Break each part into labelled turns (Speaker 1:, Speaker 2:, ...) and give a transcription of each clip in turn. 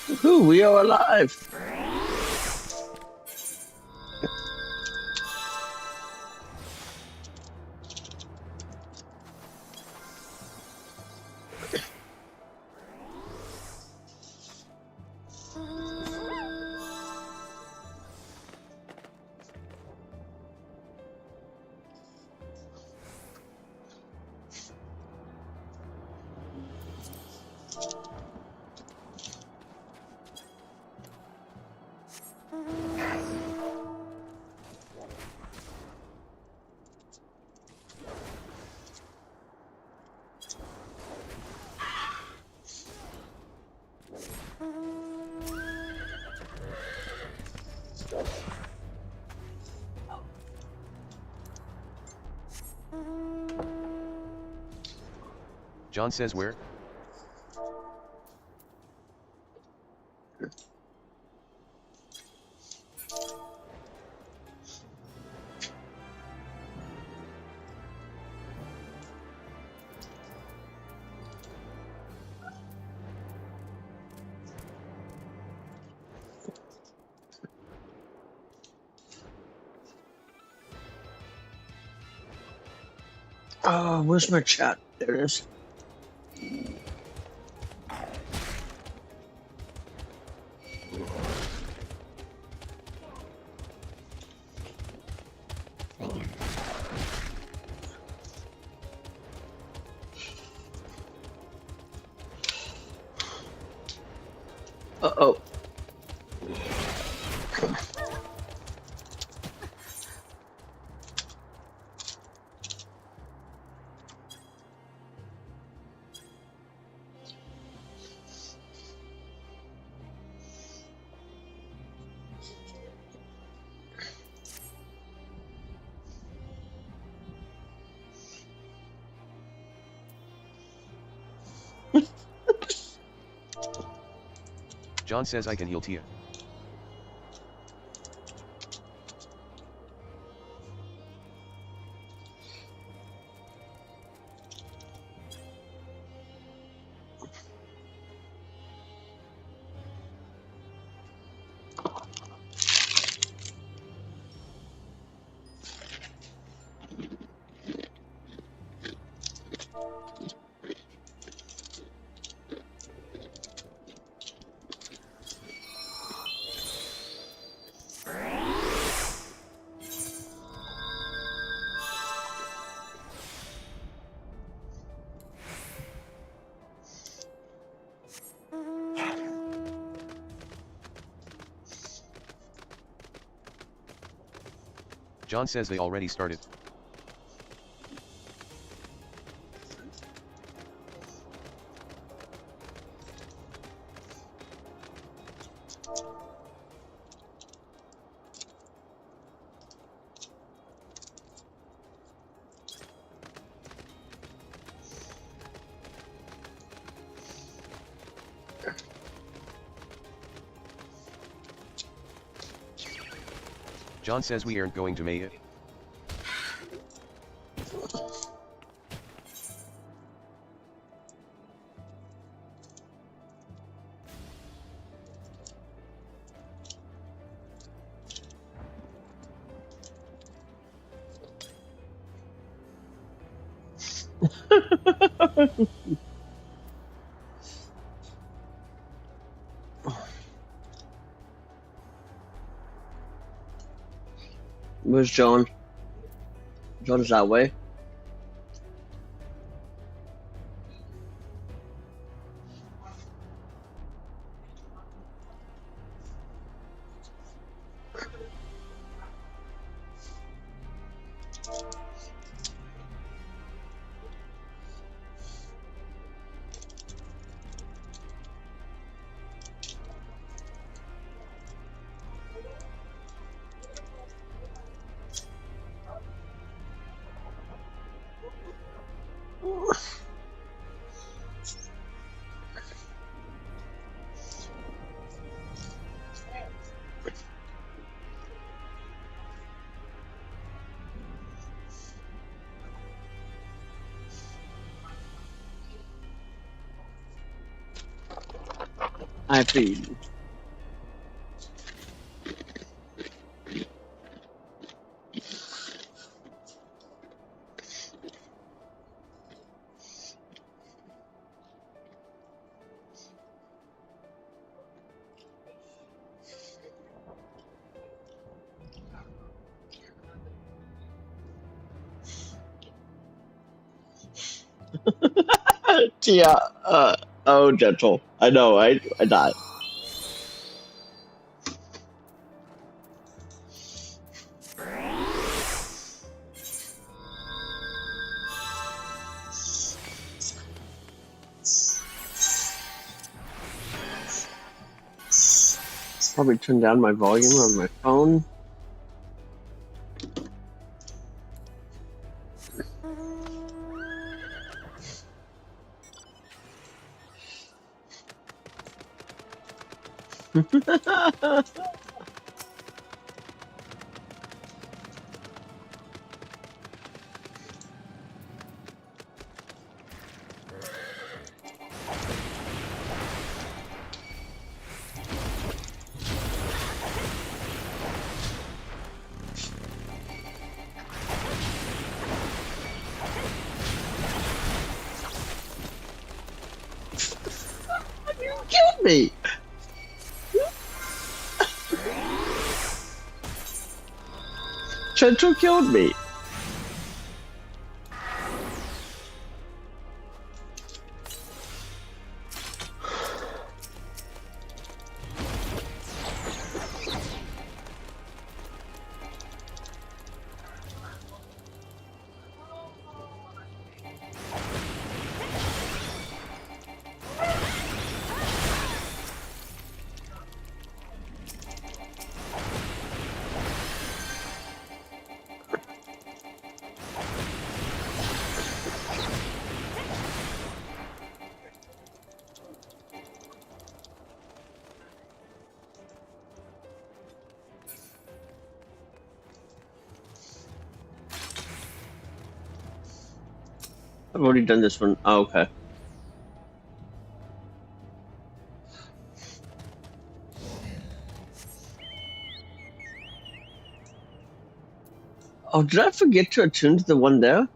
Speaker 1: Woohoo, we are alive.
Speaker 2: John says where?
Speaker 1: Oh, where's my chat? There it is. Uh-oh.
Speaker 2: John says I can heal Tia. John says they already started. John says we aren't going to make it.
Speaker 1: Where's John? John's that way. I have to eat. Yeah, oh, gentle. I know, I died. Probably turn down my volume on my phone. You killed me! Gentle killed me. I've already done this one. Oh, okay. Oh, did I forget to attune to the one there?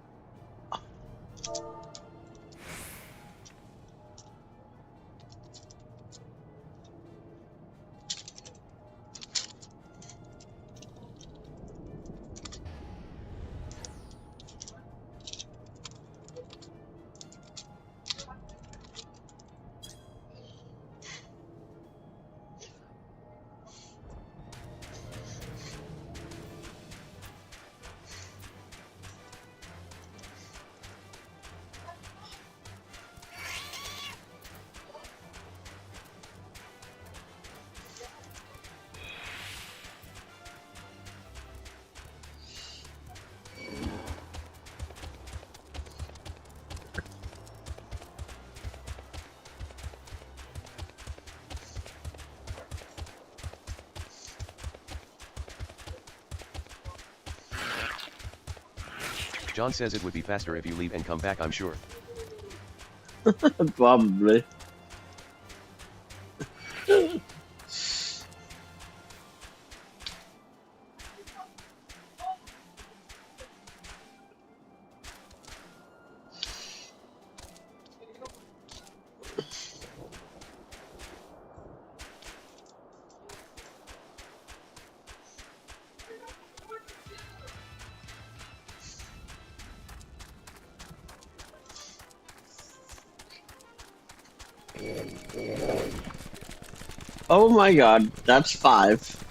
Speaker 2: John says it would be faster if you leave and come back, I'm sure.
Speaker 1: Probably. Oh my god, that's 5.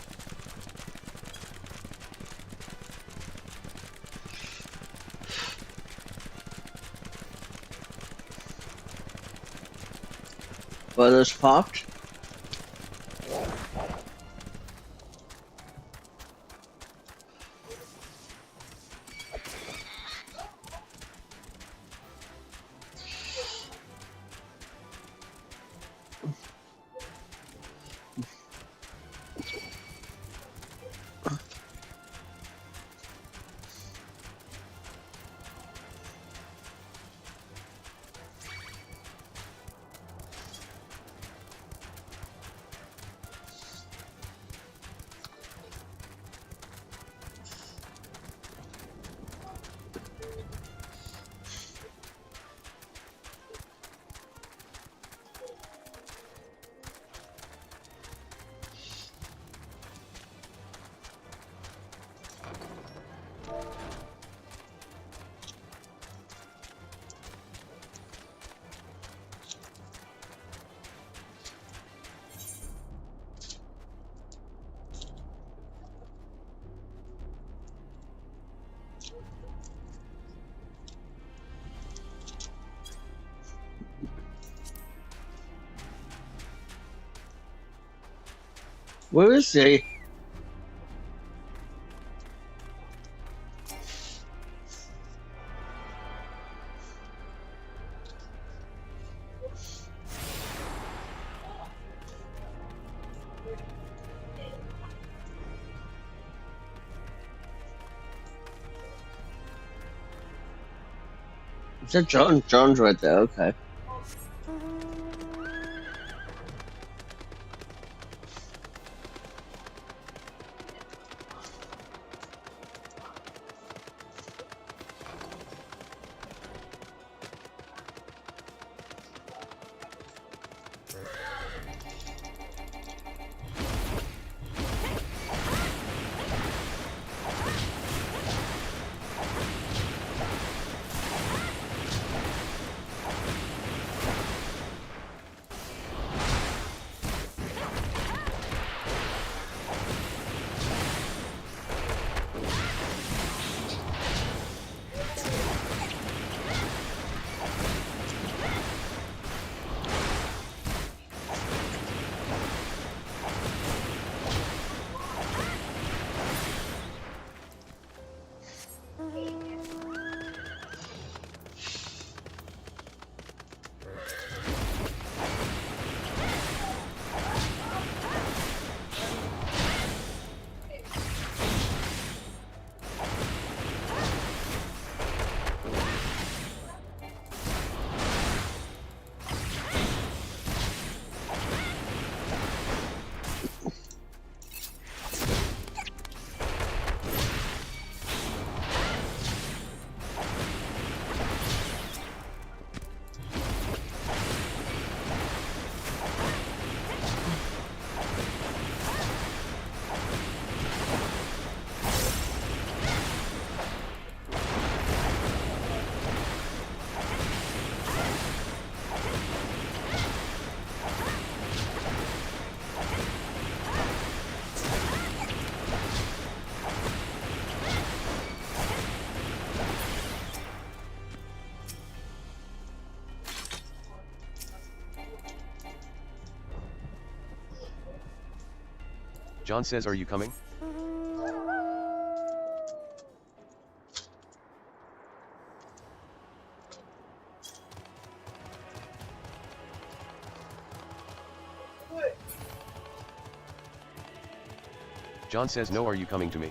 Speaker 1: Butters popped. Where is he? Is that John? John's right there. Okay.
Speaker 2: John says, are you coming? John says, no, are you coming to me?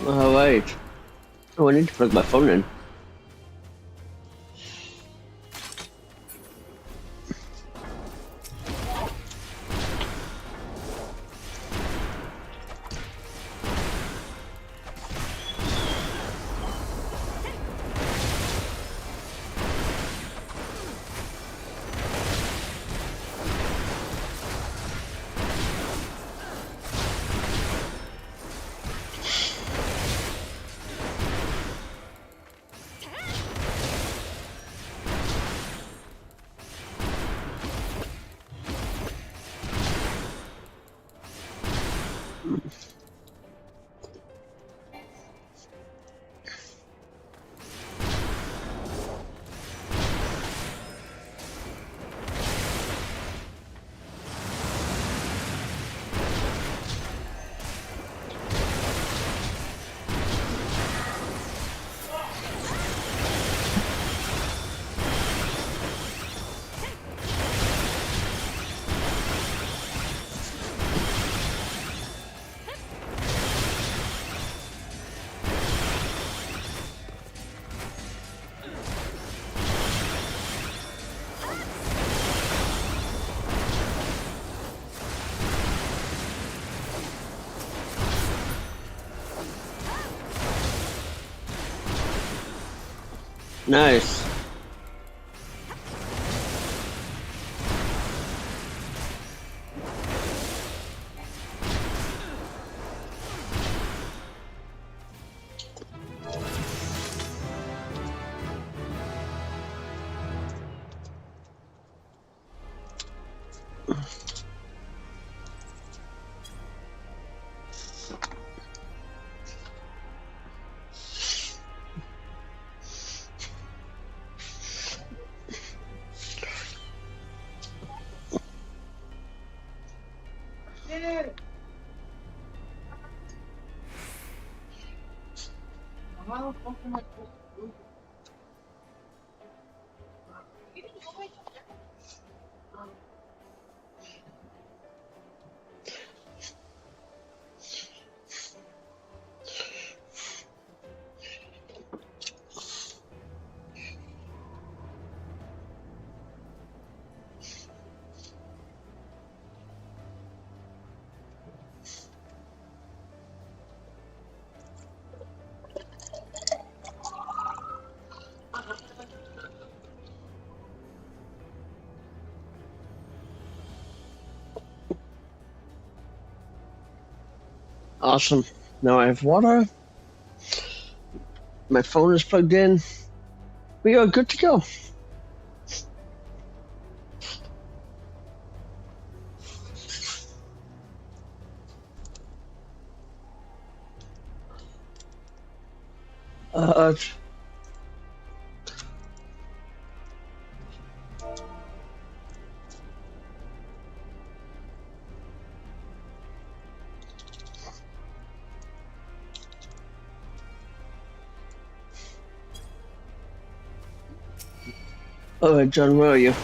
Speaker 1: Oh, wait. Oh, I need to plug my phone in. Nice. Awesome. Now I have water. My phone is plugged in. We are good to go. Uh, John, where are you?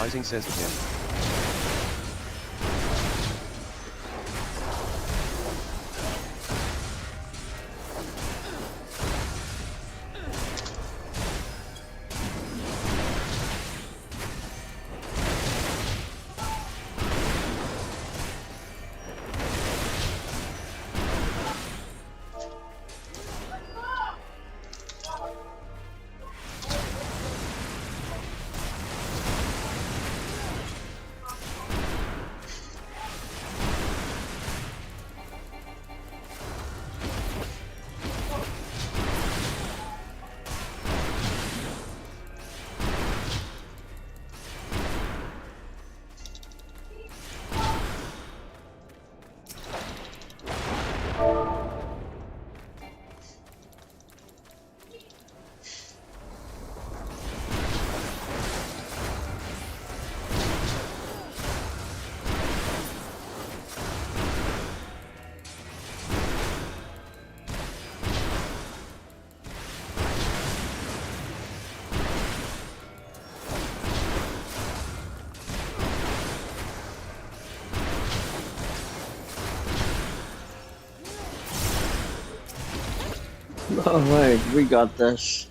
Speaker 2: Rising says again.
Speaker 1: Alright, we got this.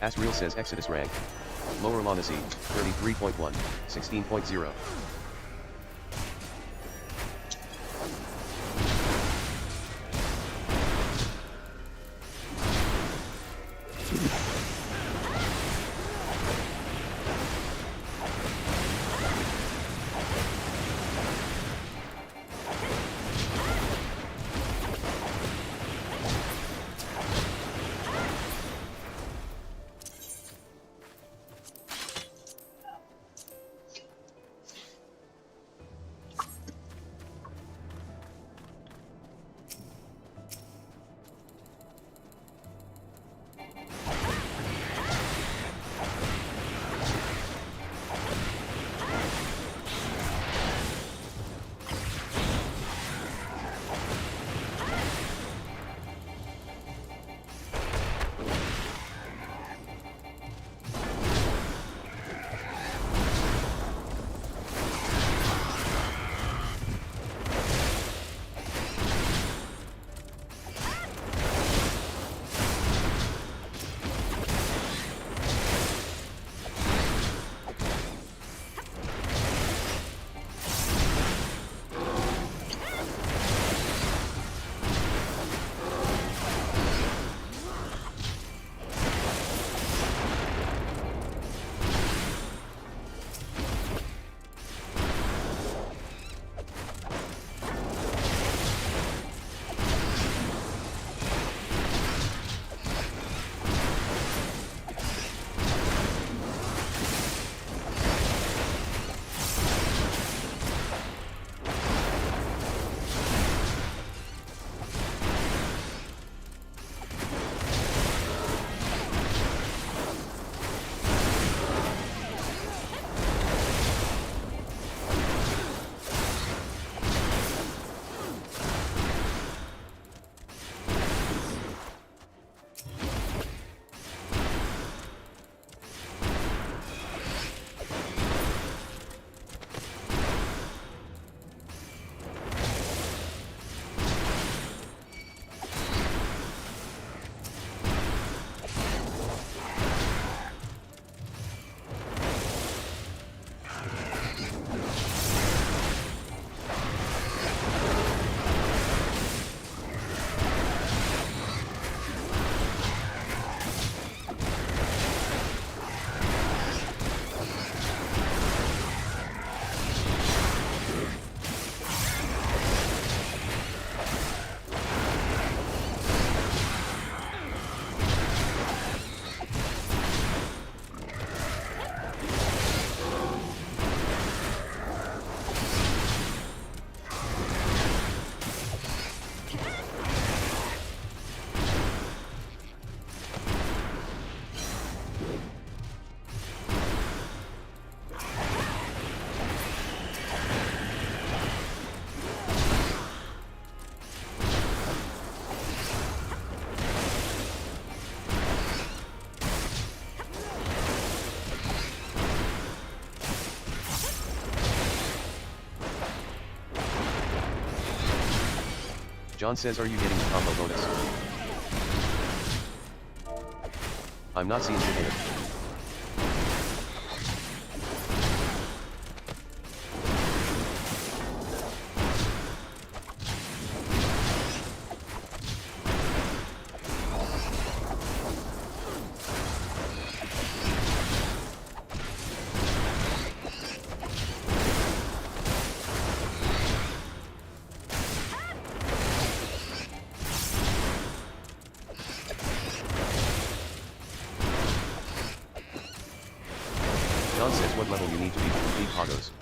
Speaker 2: Asriel says Exodus rank. Lower Lanacy, 33.1, 16.0. John says, are you getting the combo bonus? I'm not seeing shit here. John says what level you need to be to complete Pagos.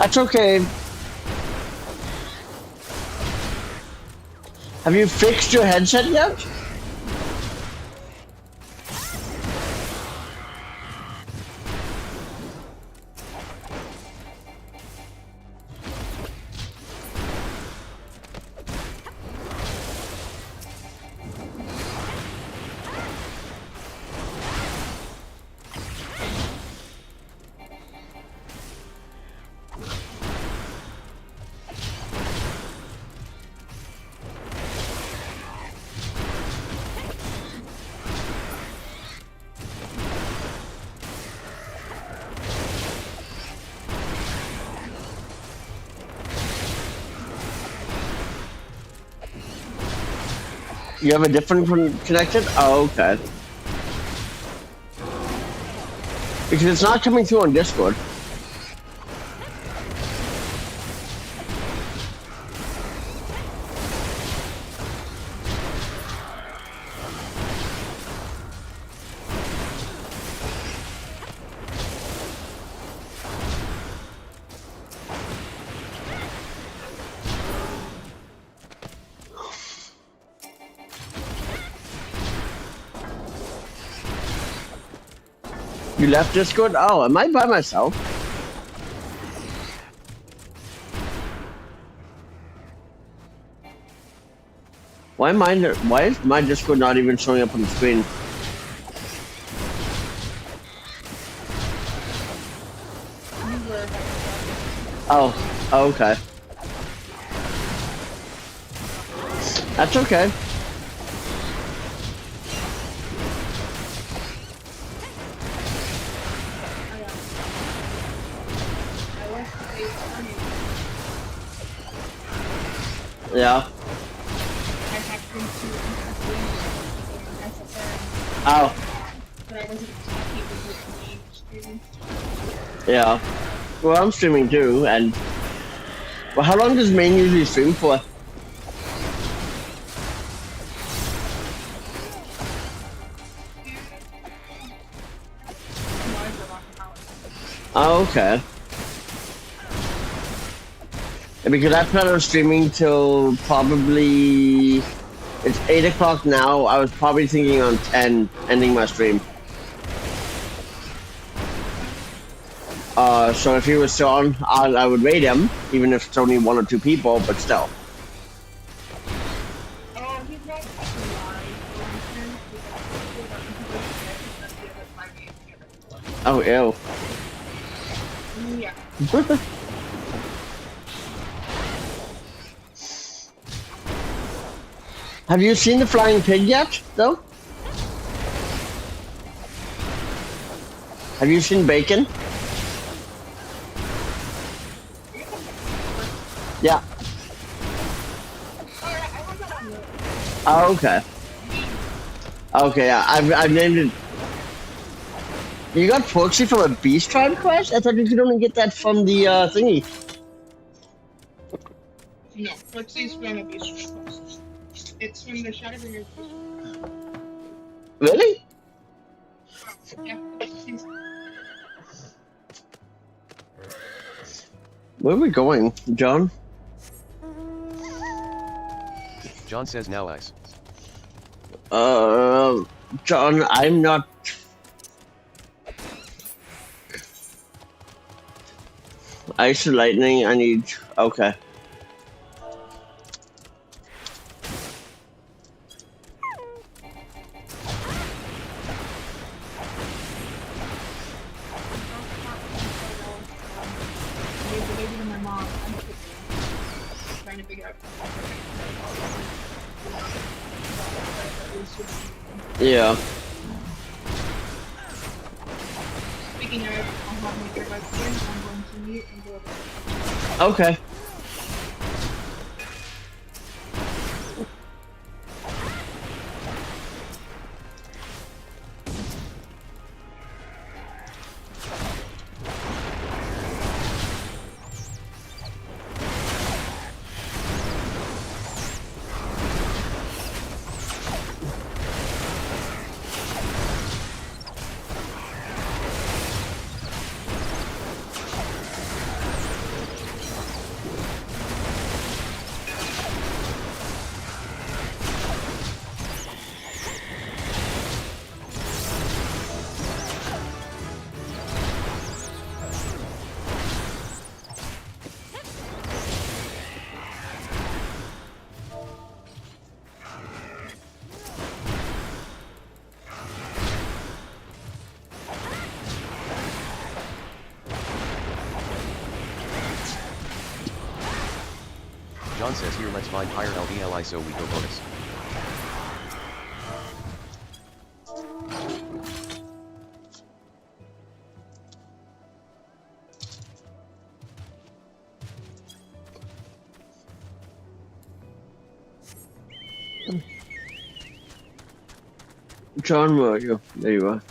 Speaker 1: That's okay. Have you fixed your headset yet? You have a different one connected? Oh, okay. Because it's not coming through on Discord. You left Discord? Oh, am I by myself? Why is my Discord not even showing up on the screen? Oh, okay. That's okay. Yeah. Oh. Yeah. Well, I'm streaming too, and well, how long does main usually stream for? Oh, okay. Yeah, because I plan on streaming till probably it's 8 o'clock now. I was probably thinking on 10 ending my stream. So if he was still on, I would rate him, even if it's only 1 or 2 people, but still. Oh, ew.
Speaker 3: Yeah.
Speaker 1: Have you seen the flying pig yet, though? Have you seen Bacon? Yeah. Oh, okay. Okay, yeah. I've named it. You got Foxy from a Beast Tribe quest? I thought you could only get that from the thingy.
Speaker 3: No, Foxy's from a Beast. It's from the Shadow Bringers.
Speaker 1: Really?
Speaker 3: Yeah.
Speaker 1: Where are we going, John?
Speaker 2: John says now ice.
Speaker 1: John, I'm not. Ice and lightning. I need. Okay. Yeah.
Speaker 3: Speaking of, I'll have my earbuds in. I'm going to mute and go over.
Speaker 1: Okay.
Speaker 2: John says here let's find higher LVLI so we go bonus.
Speaker 1: John, where are you? There you are.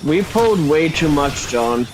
Speaker 1: We pulled way too much, John.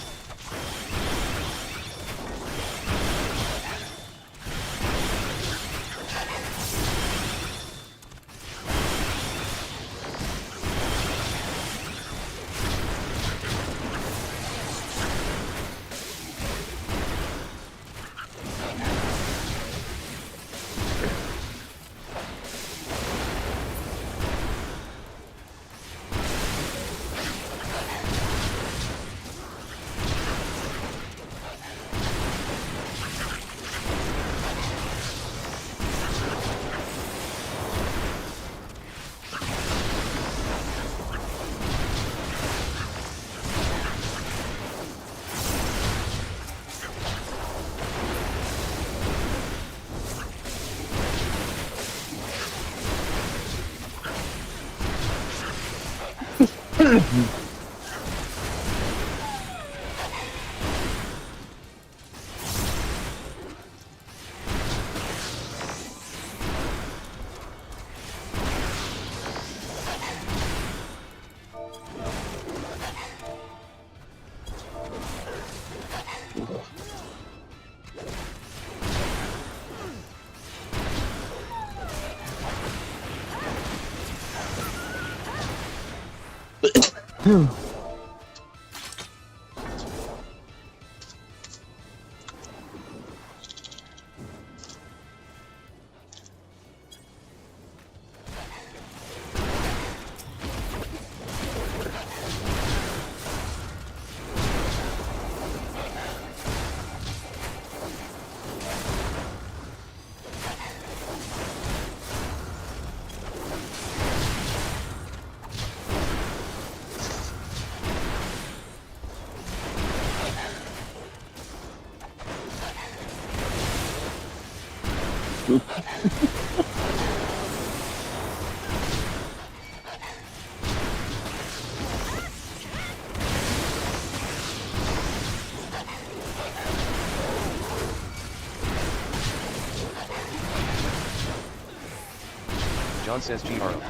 Speaker 2: John says GRO.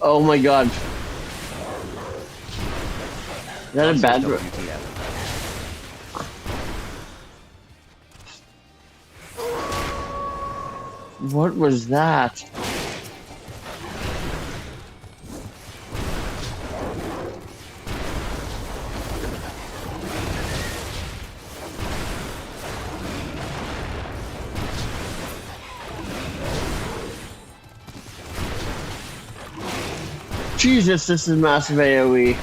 Speaker 1: Oh my god. Is that
Speaker 2: John
Speaker 1: a
Speaker 2: says
Speaker 1: bad...
Speaker 2: WTF.
Speaker 1: What was that? Jesus, this is massive AoE.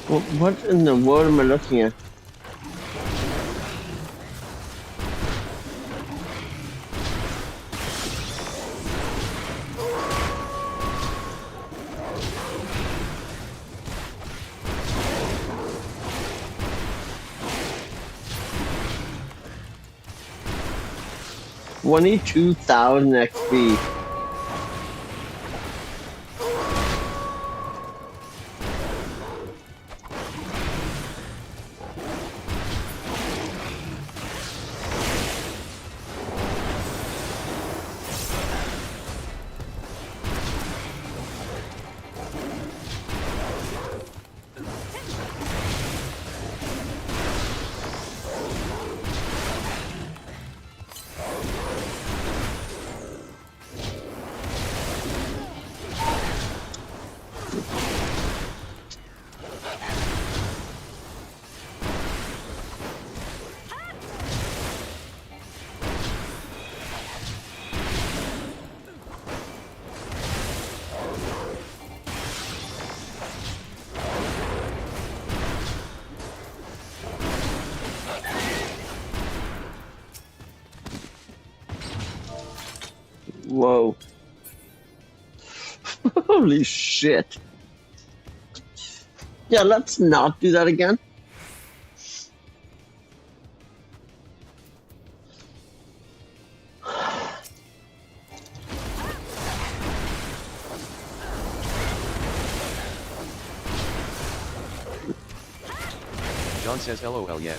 Speaker 1: What in the world am I looking at? $22,000 XP. Whoa. Holy shit. Yeah, let's not do that again.
Speaker 2: John says LOL yeah.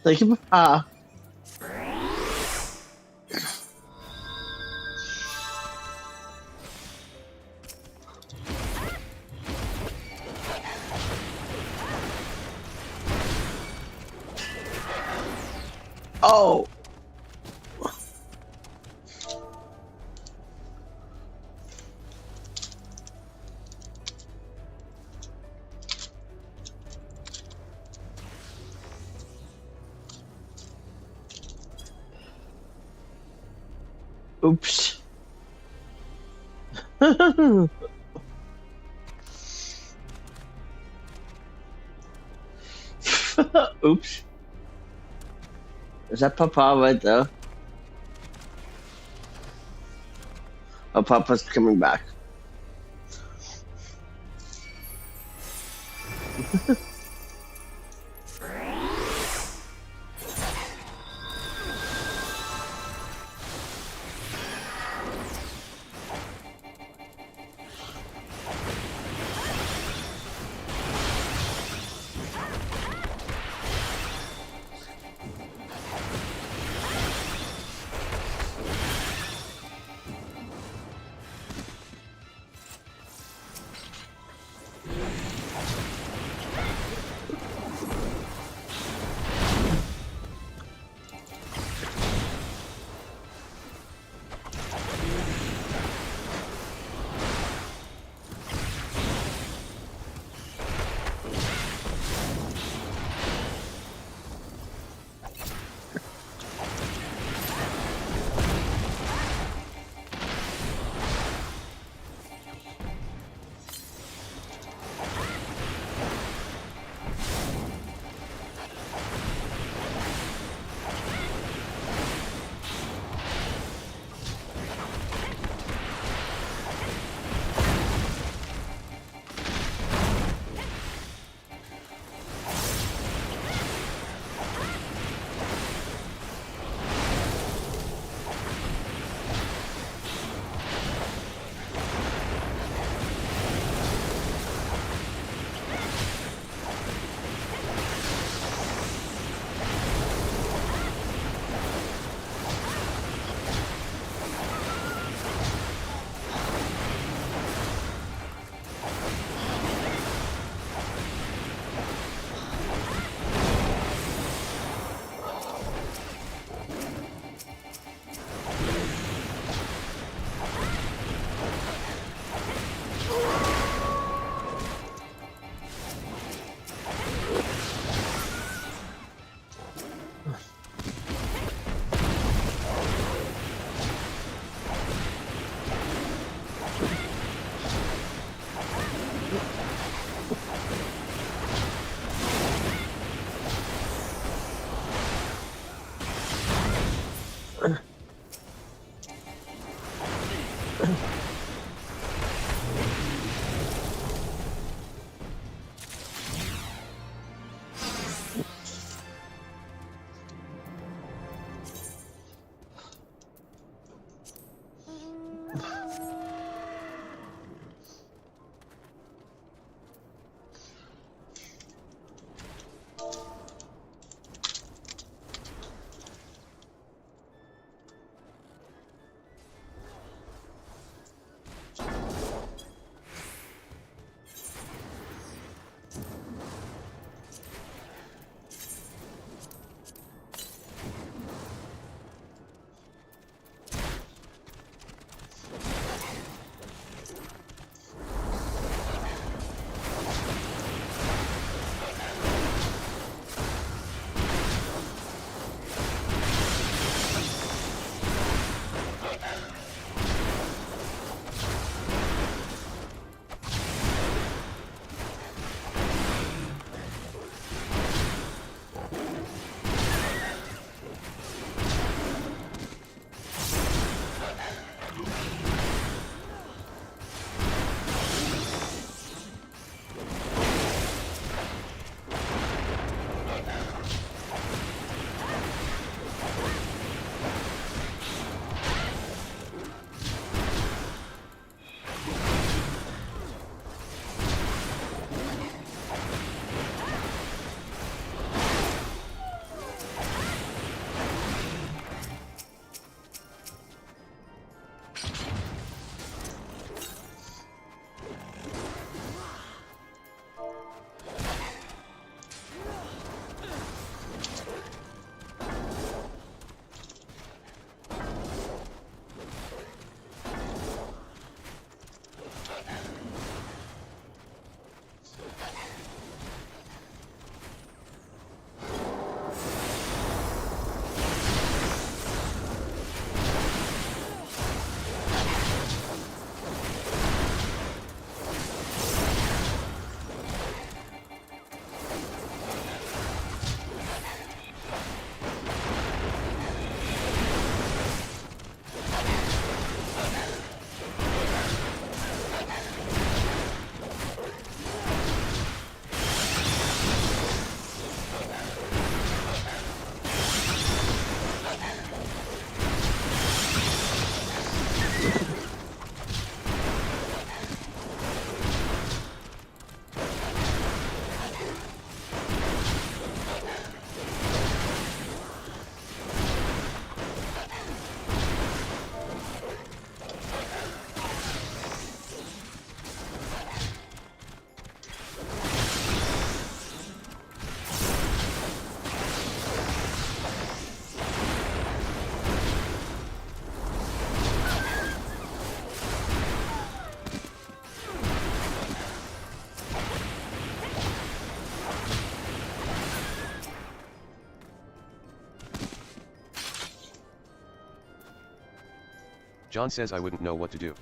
Speaker 2: Thank you. Oh. Oops. Oops. Is that Papa right there? Oh, Papa's coming back. John says I wouldn't know what to do.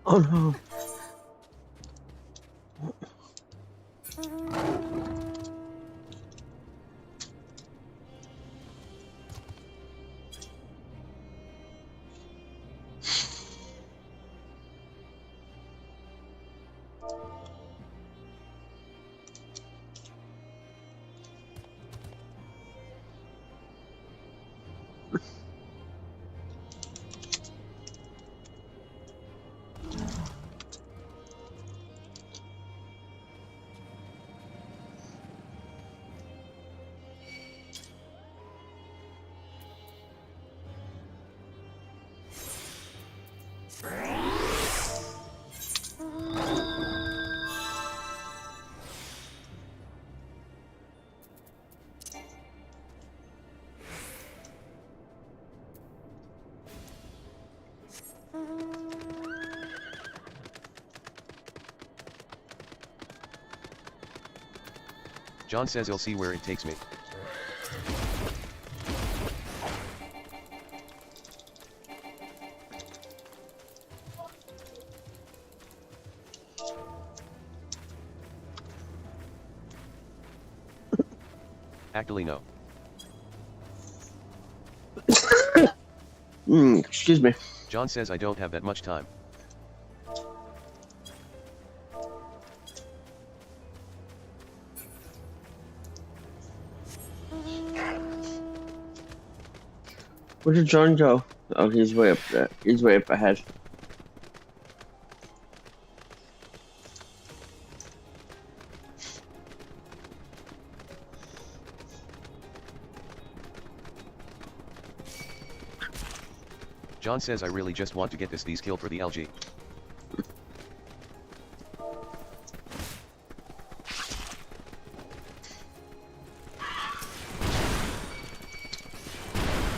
Speaker 1: Oh no.
Speaker 2: John says he'll see where it takes me. Actually no.
Speaker 1: Excuse me.
Speaker 2: John says I don't have that much time.
Speaker 1: Where did John go? Oh, he's way up there. He's way up ahead.
Speaker 2: John says I really just want to get these kill for the LG.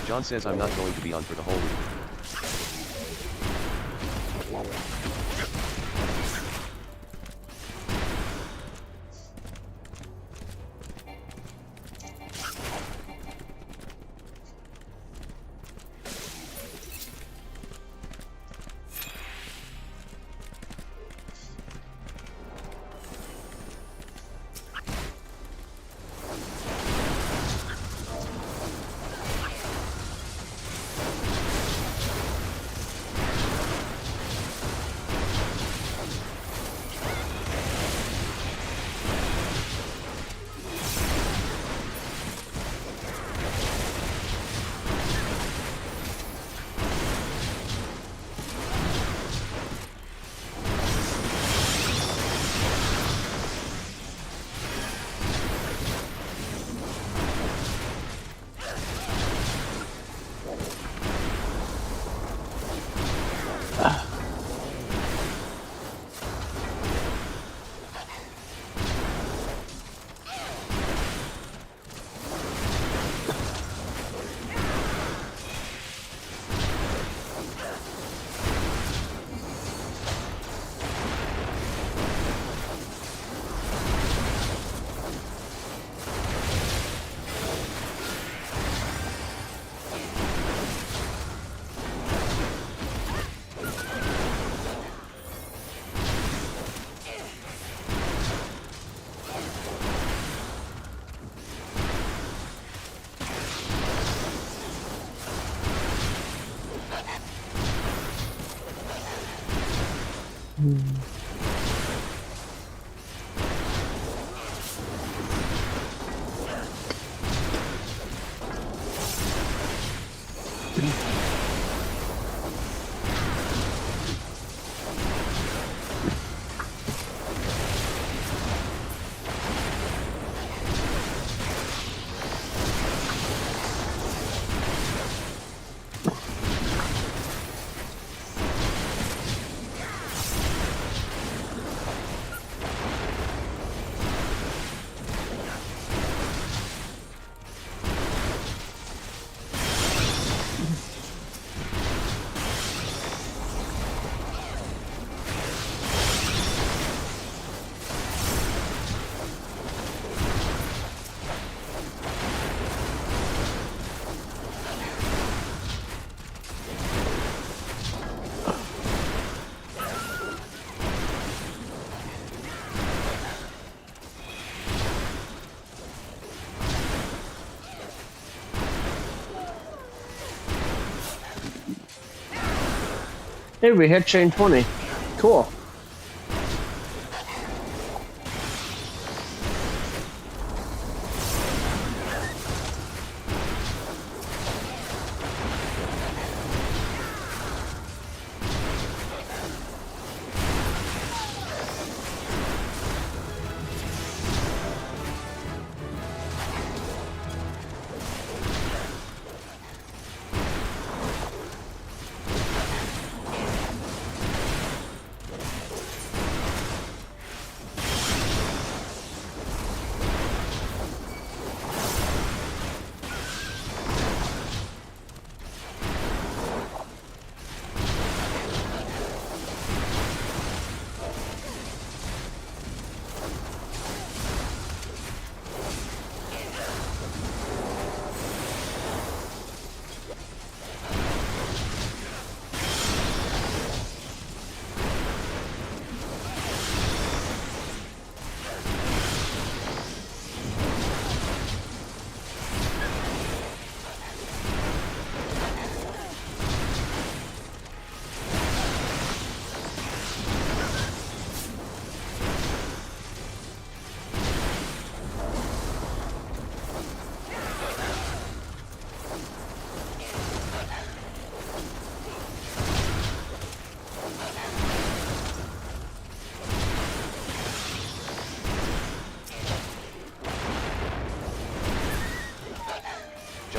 Speaker 2: John says I'm not going to be on for the whole week.
Speaker 1: Hey, we hit chain 20. Cool.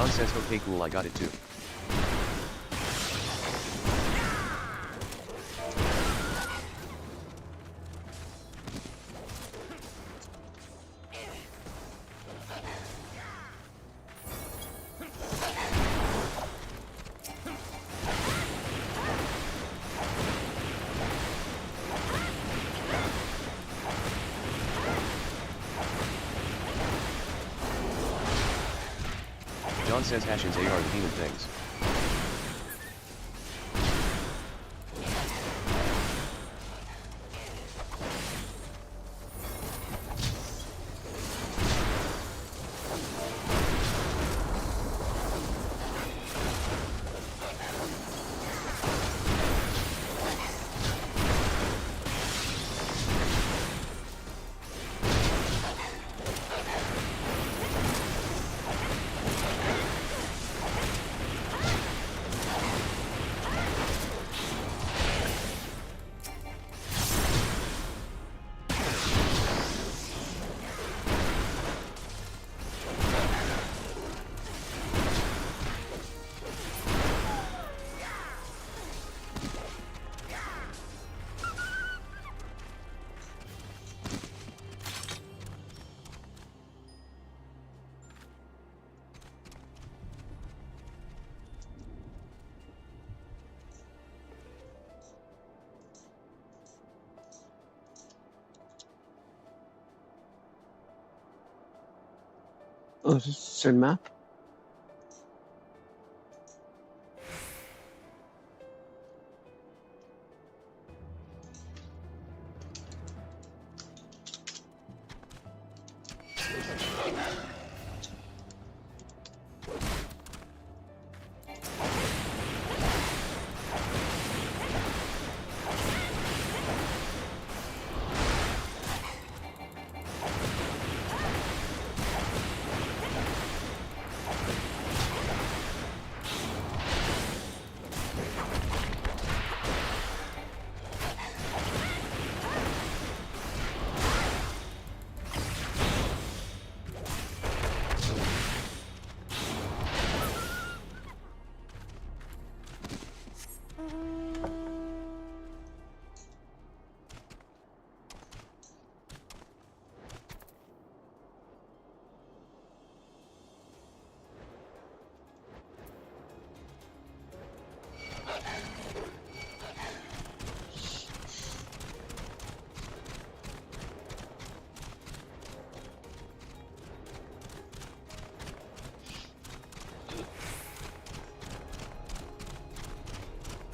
Speaker 2: John says okay cool I got it too. John says Hashins are the demon things.
Speaker 1: Oh, is this the same map?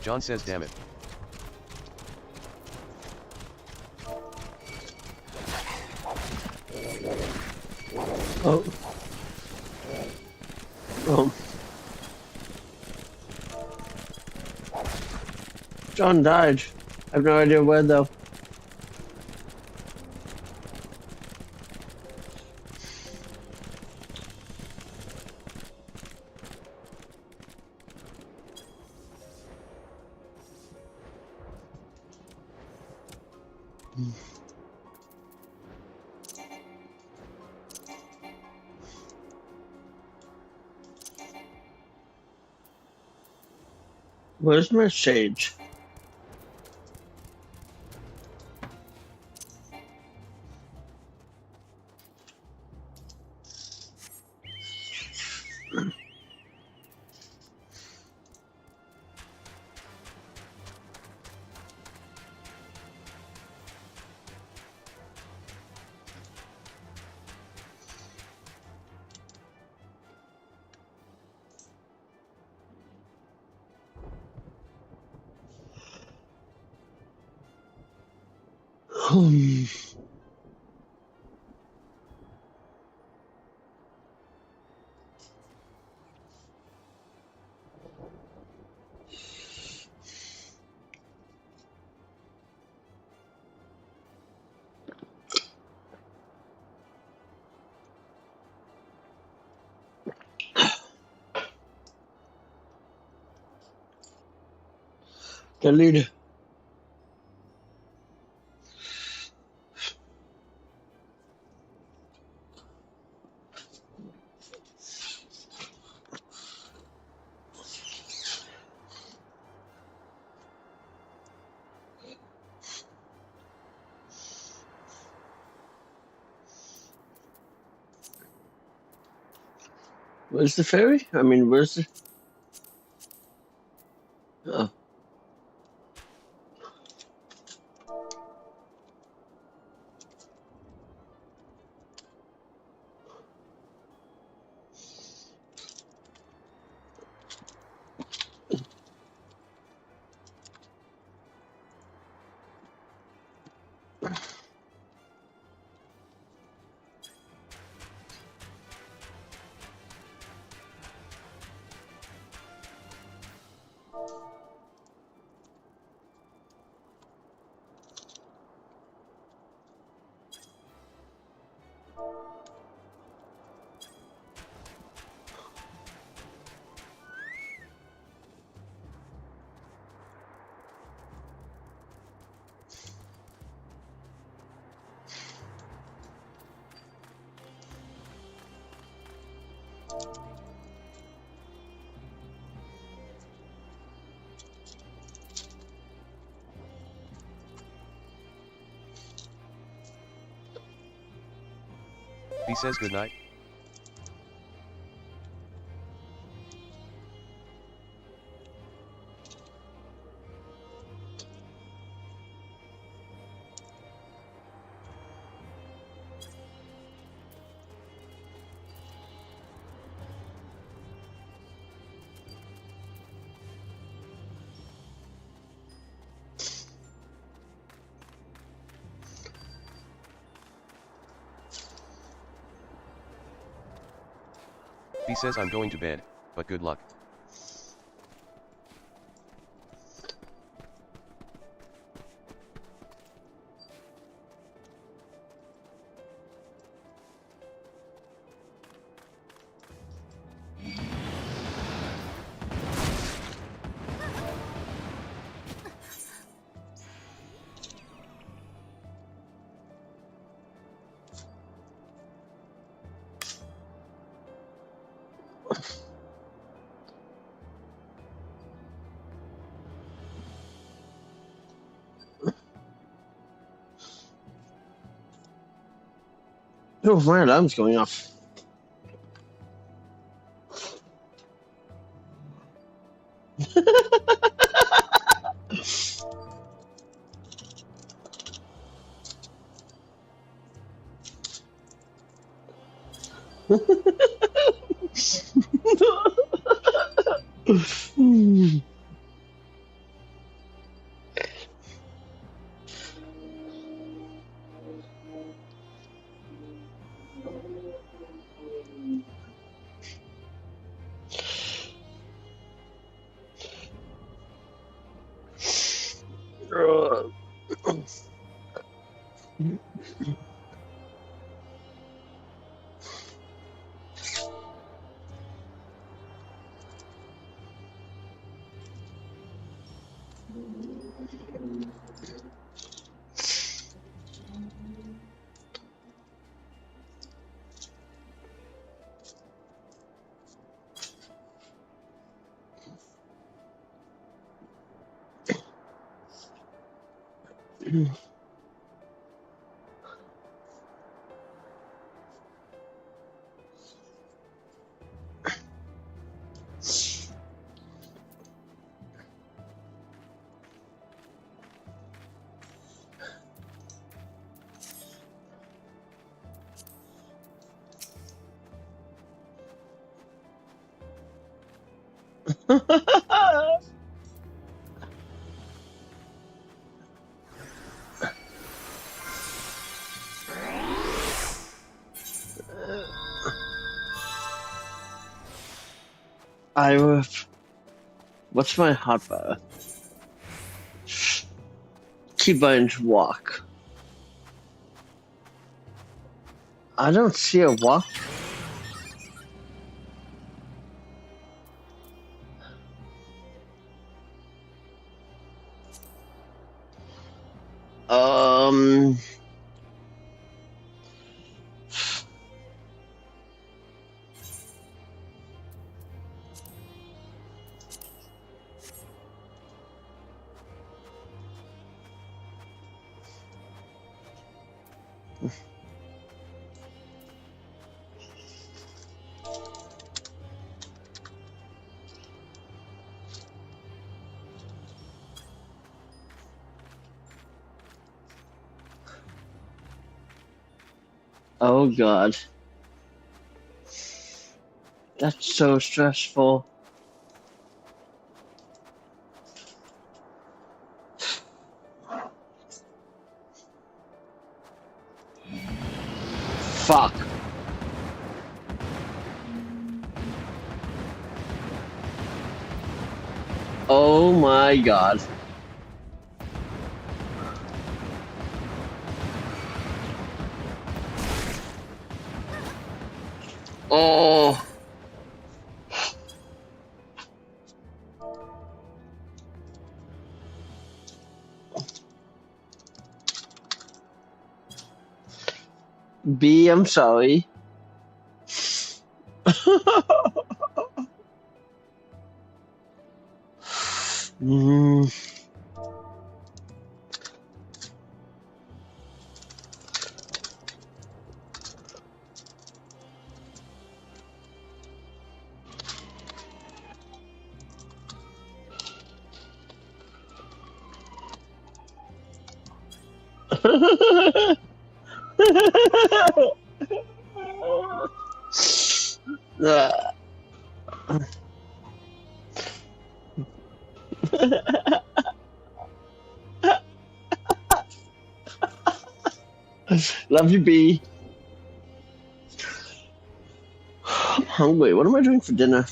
Speaker 2: John says damn it.
Speaker 1: Oh. Oh. John died. I have no idea where though. Where's my sage? The leader. Where's the fairy? I mean, where's the... Oh.
Speaker 2: He says goodnight. He says I'm going to bed, but good luck.
Speaker 1: Oh, my alarm's going off. I have. What's my hotbar? Keybind walk. I don't see a walk. Um. Oh God. That's so stressful. Fuck. Oh my God. Oh. B, I'm sorry. Mm. Love you, B. I'm hungry. What am I doing for dinner?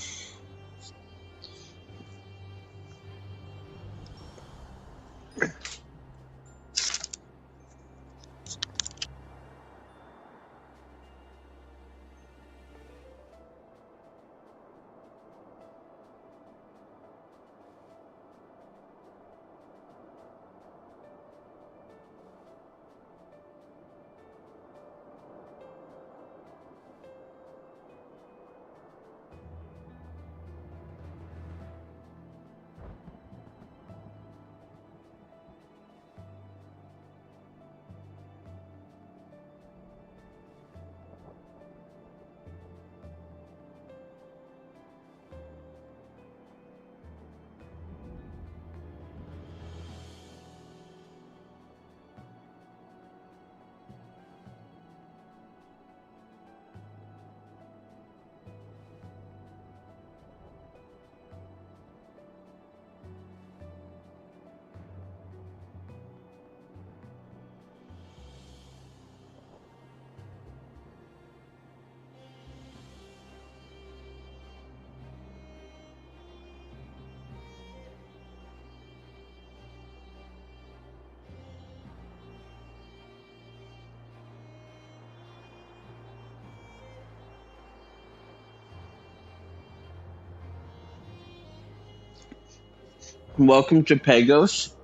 Speaker 1: Welcome to Pagos.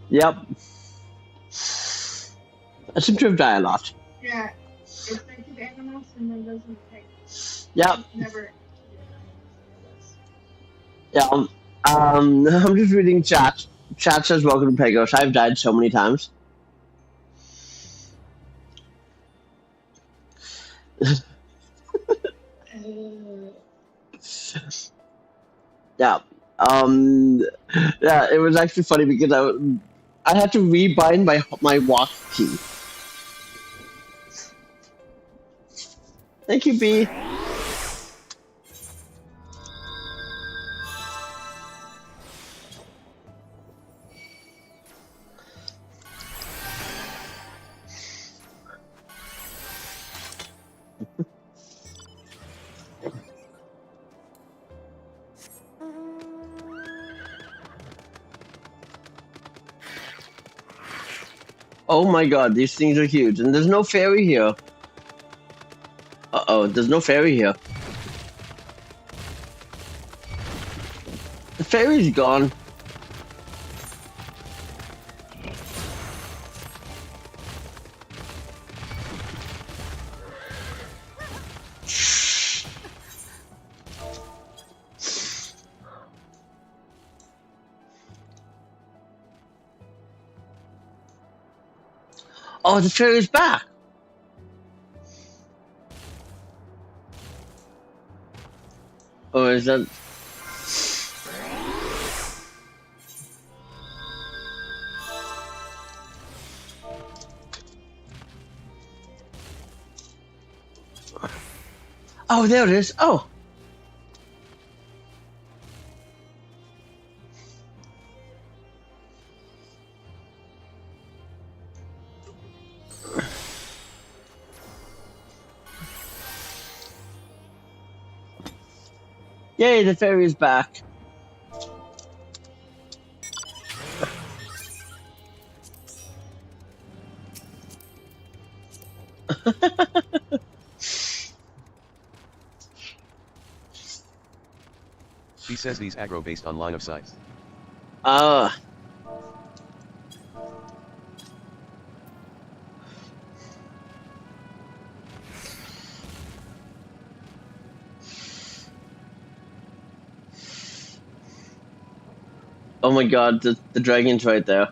Speaker 1: Yep. I seem to have died a lot.
Speaker 3: Yeah, it's thinking animals and then doesn't take.
Speaker 1: Yep.
Speaker 3: Never.
Speaker 1: Yeah. I'm just reading chat. Chat says welcome to Pegos. I've died so many times. Yeah. Yeah, it was actually funny because I had to rebind my walk key. Thank you, B. Oh my god, these things are huge. And there's no fairy here. Uh-oh, there's no fairy here. The fairy's gone. Oh, the fairy's back. Oh, is that... Oh, there it is. Oh. Yay, the fairy's back.
Speaker 2: He says these aggro based on line of sight.
Speaker 1: Ah. Oh my god, the dragon's right there.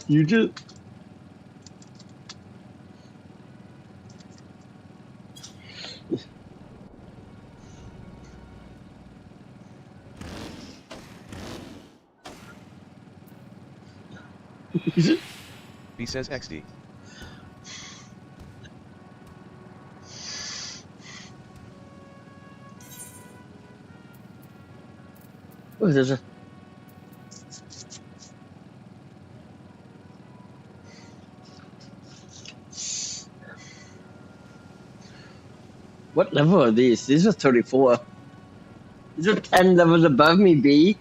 Speaker 1: You just...
Speaker 2: He says XD.
Speaker 1: Oh, there's a... What level are these? These are 34. These are 10 levels above me, B.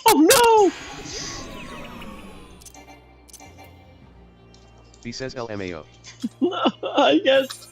Speaker 1: Oh no!
Speaker 2: B says LMAO.
Speaker 1: I guess.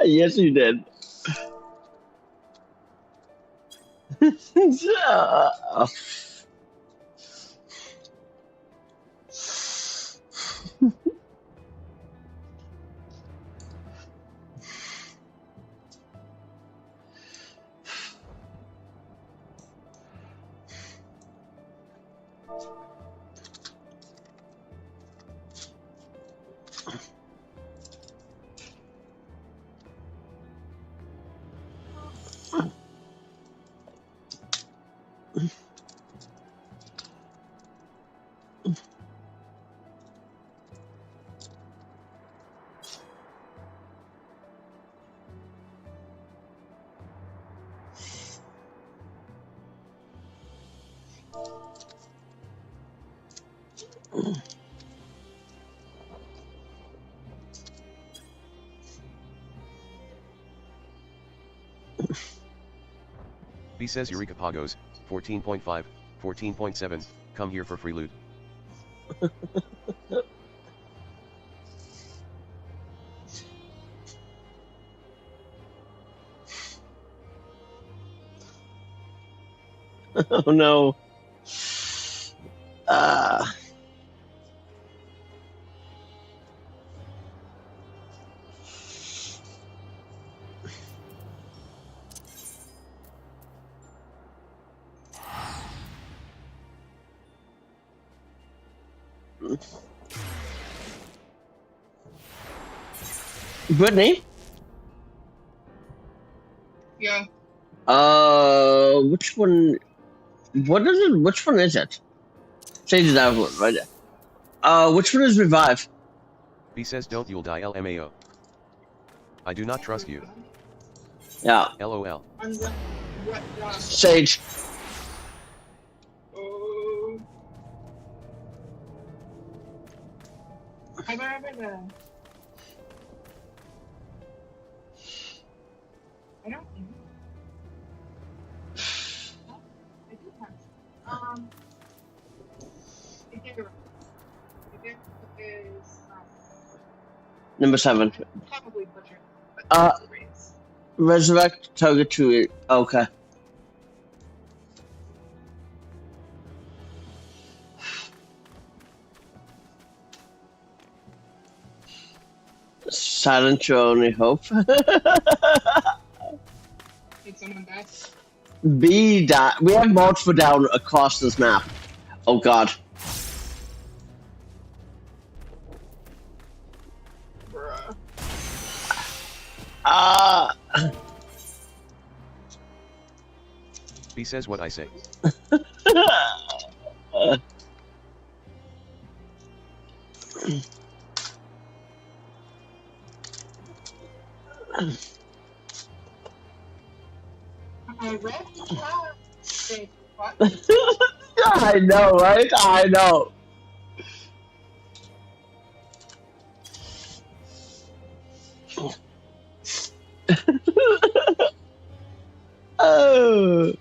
Speaker 1: Yes, you did.
Speaker 2: B says Eureka Pagos, 14.5, 14.7, come here for free loot.
Speaker 1: Oh no. Uh, Brittany?
Speaker 3: Yeah.
Speaker 1: Which one? What is it? Which one is it? Change that one right there. Which one is revive?
Speaker 2: B says don't you'll die LMAO. I do not trust you.
Speaker 1: Yeah,
Speaker 2: LOL.
Speaker 3: I'm the what
Speaker 1: Sage.
Speaker 3: Oh. I don't remember. I don't think. Oh, I do have. I think is
Speaker 1: Number 7.
Speaker 3: probably butchered. But
Speaker 1: Uh,
Speaker 3: it's a race.
Speaker 1: Resurrect target to. Okay. Silent your only hope.
Speaker 3: Did someone die?
Speaker 1: B that we have multiple down across this map. Oh god.
Speaker 3: Bruh.
Speaker 1: Ah.
Speaker 2: B says what I say.
Speaker 3: I read the chat. Say what?
Speaker 1: I know, right? I know. Oh.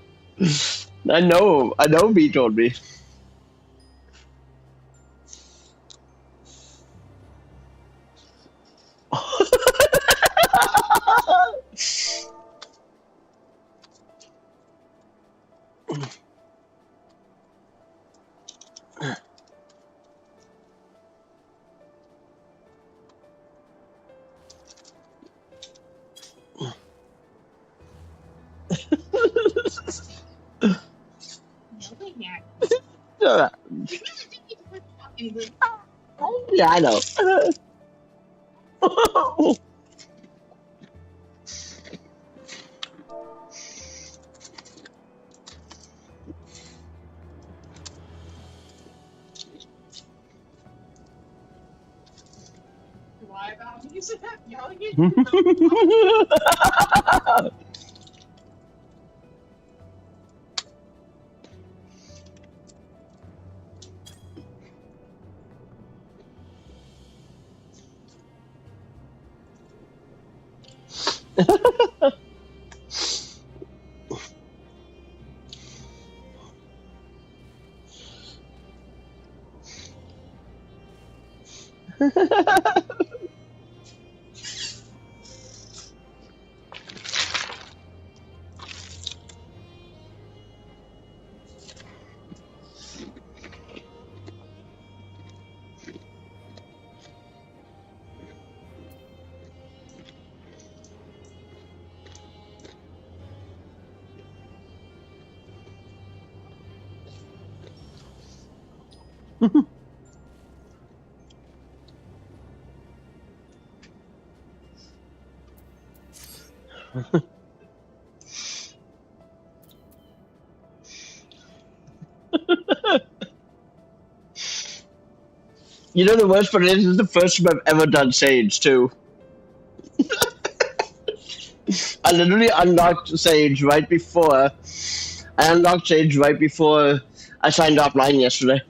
Speaker 1: I know. I know. B told me. Yeah, I know. You know the worst part is, this is the first time I've ever done Sage too. I literally unlocked Sage right before. I unlocked Sage right before I signed offline yesterday.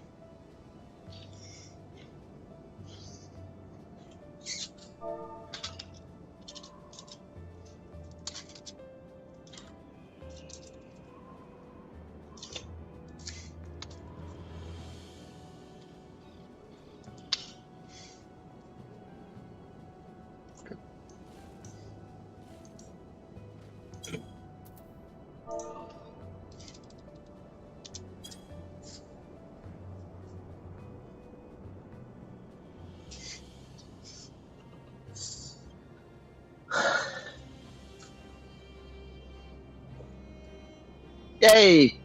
Speaker 1: Yay!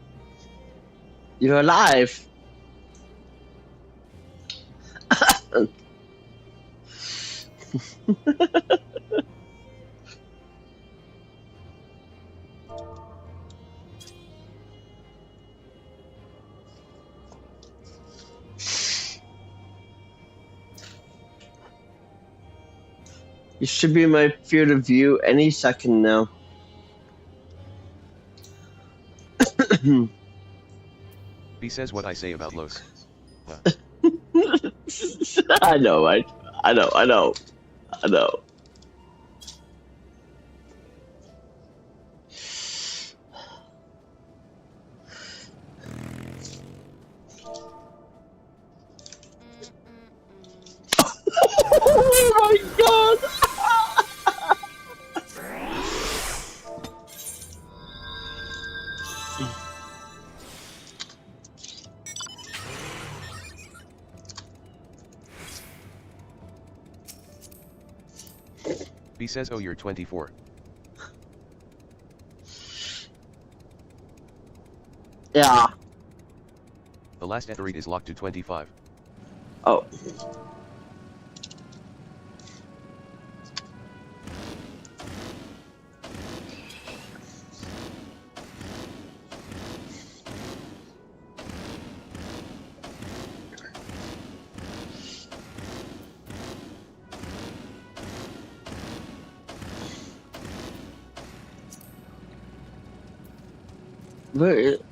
Speaker 1: You're alive. You should be in my field of view any second now.
Speaker 2: B says what I say about Los.
Speaker 1: I know, right? I know. Oh my god!
Speaker 2: B says, oh, you're 24.
Speaker 1: Yeah.
Speaker 2: The last etherite is locked to 25.
Speaker 1: Oh.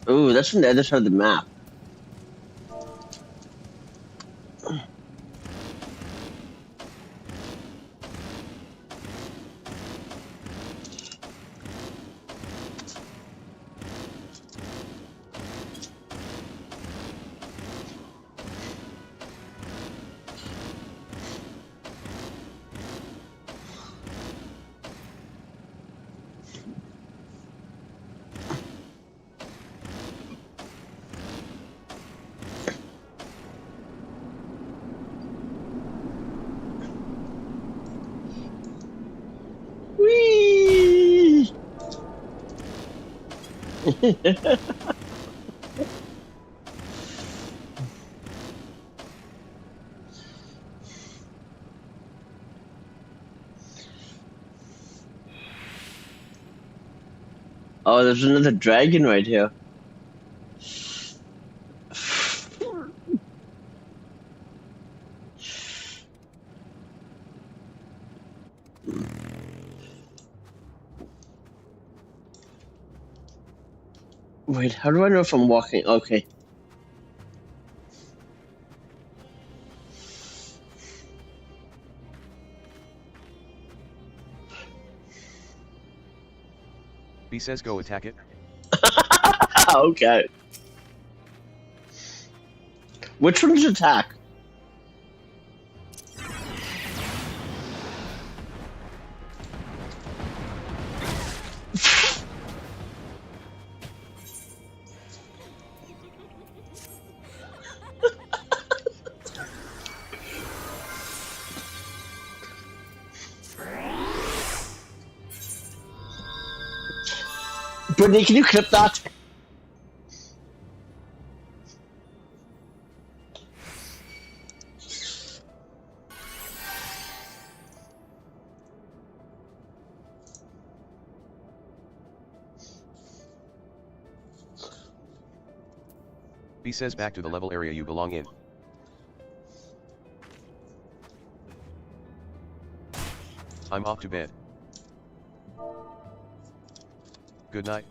Speaker 1: Ooh, that's from the other side of the map. Whee! Oh, there's another dragon right here. Wait, how do I know if I'm walking? Okay.
Speaker 2: B says go attack it.
Speaker 1: Okay. Which one's attack? Brittany, can you clip that?
Speaker 2: B says back to the level area you belong in. I'm off to bed. Good night.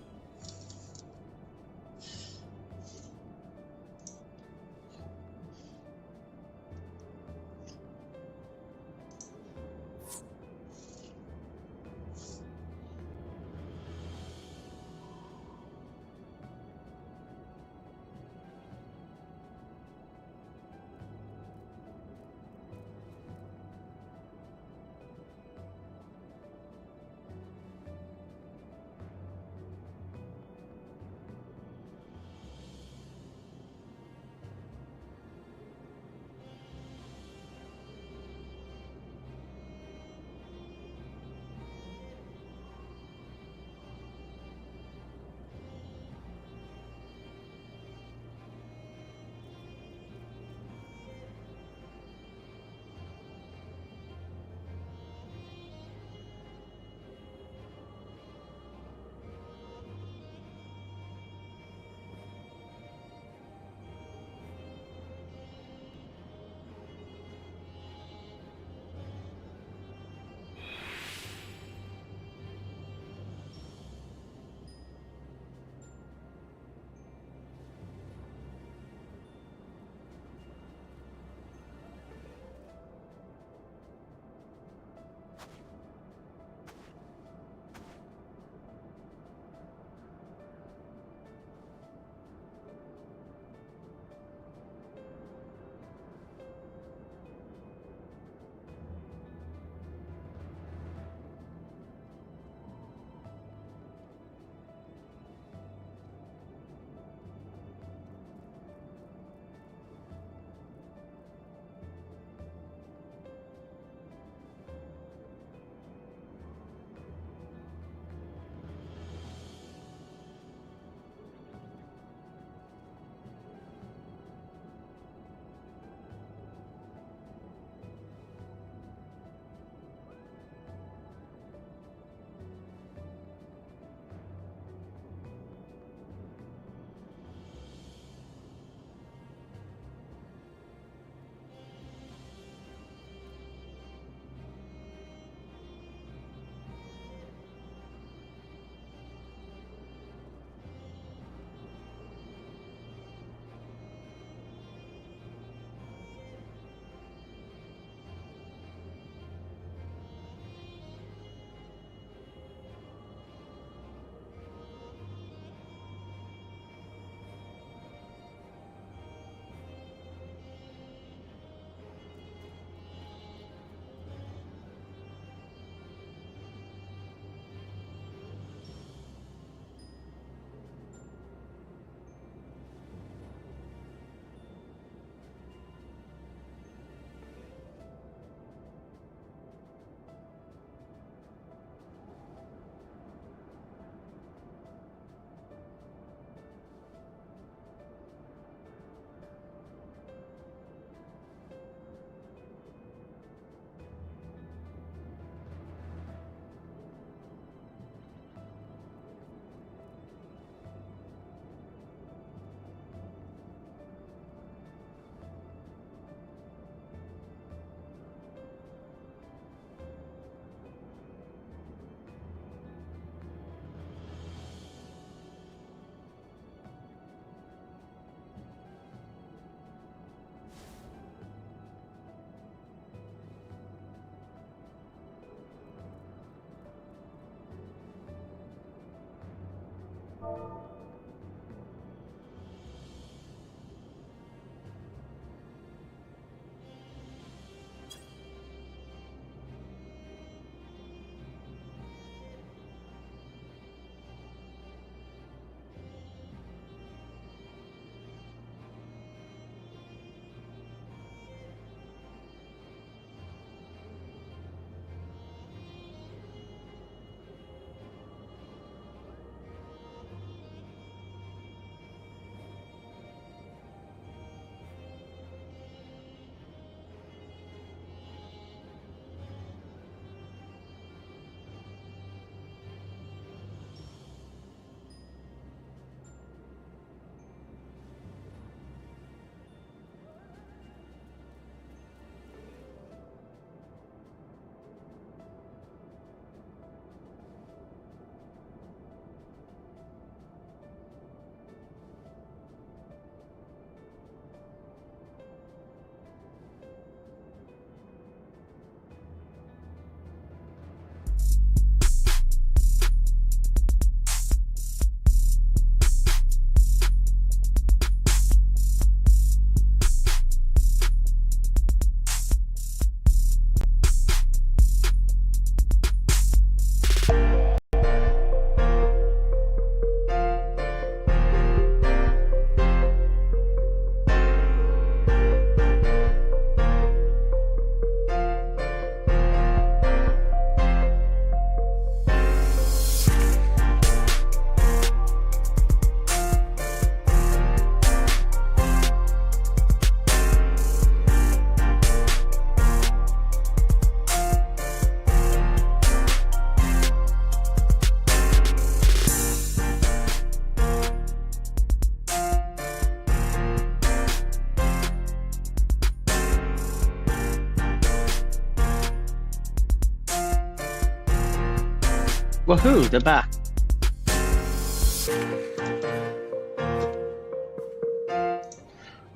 Speaker 1: Woohoo, they're back.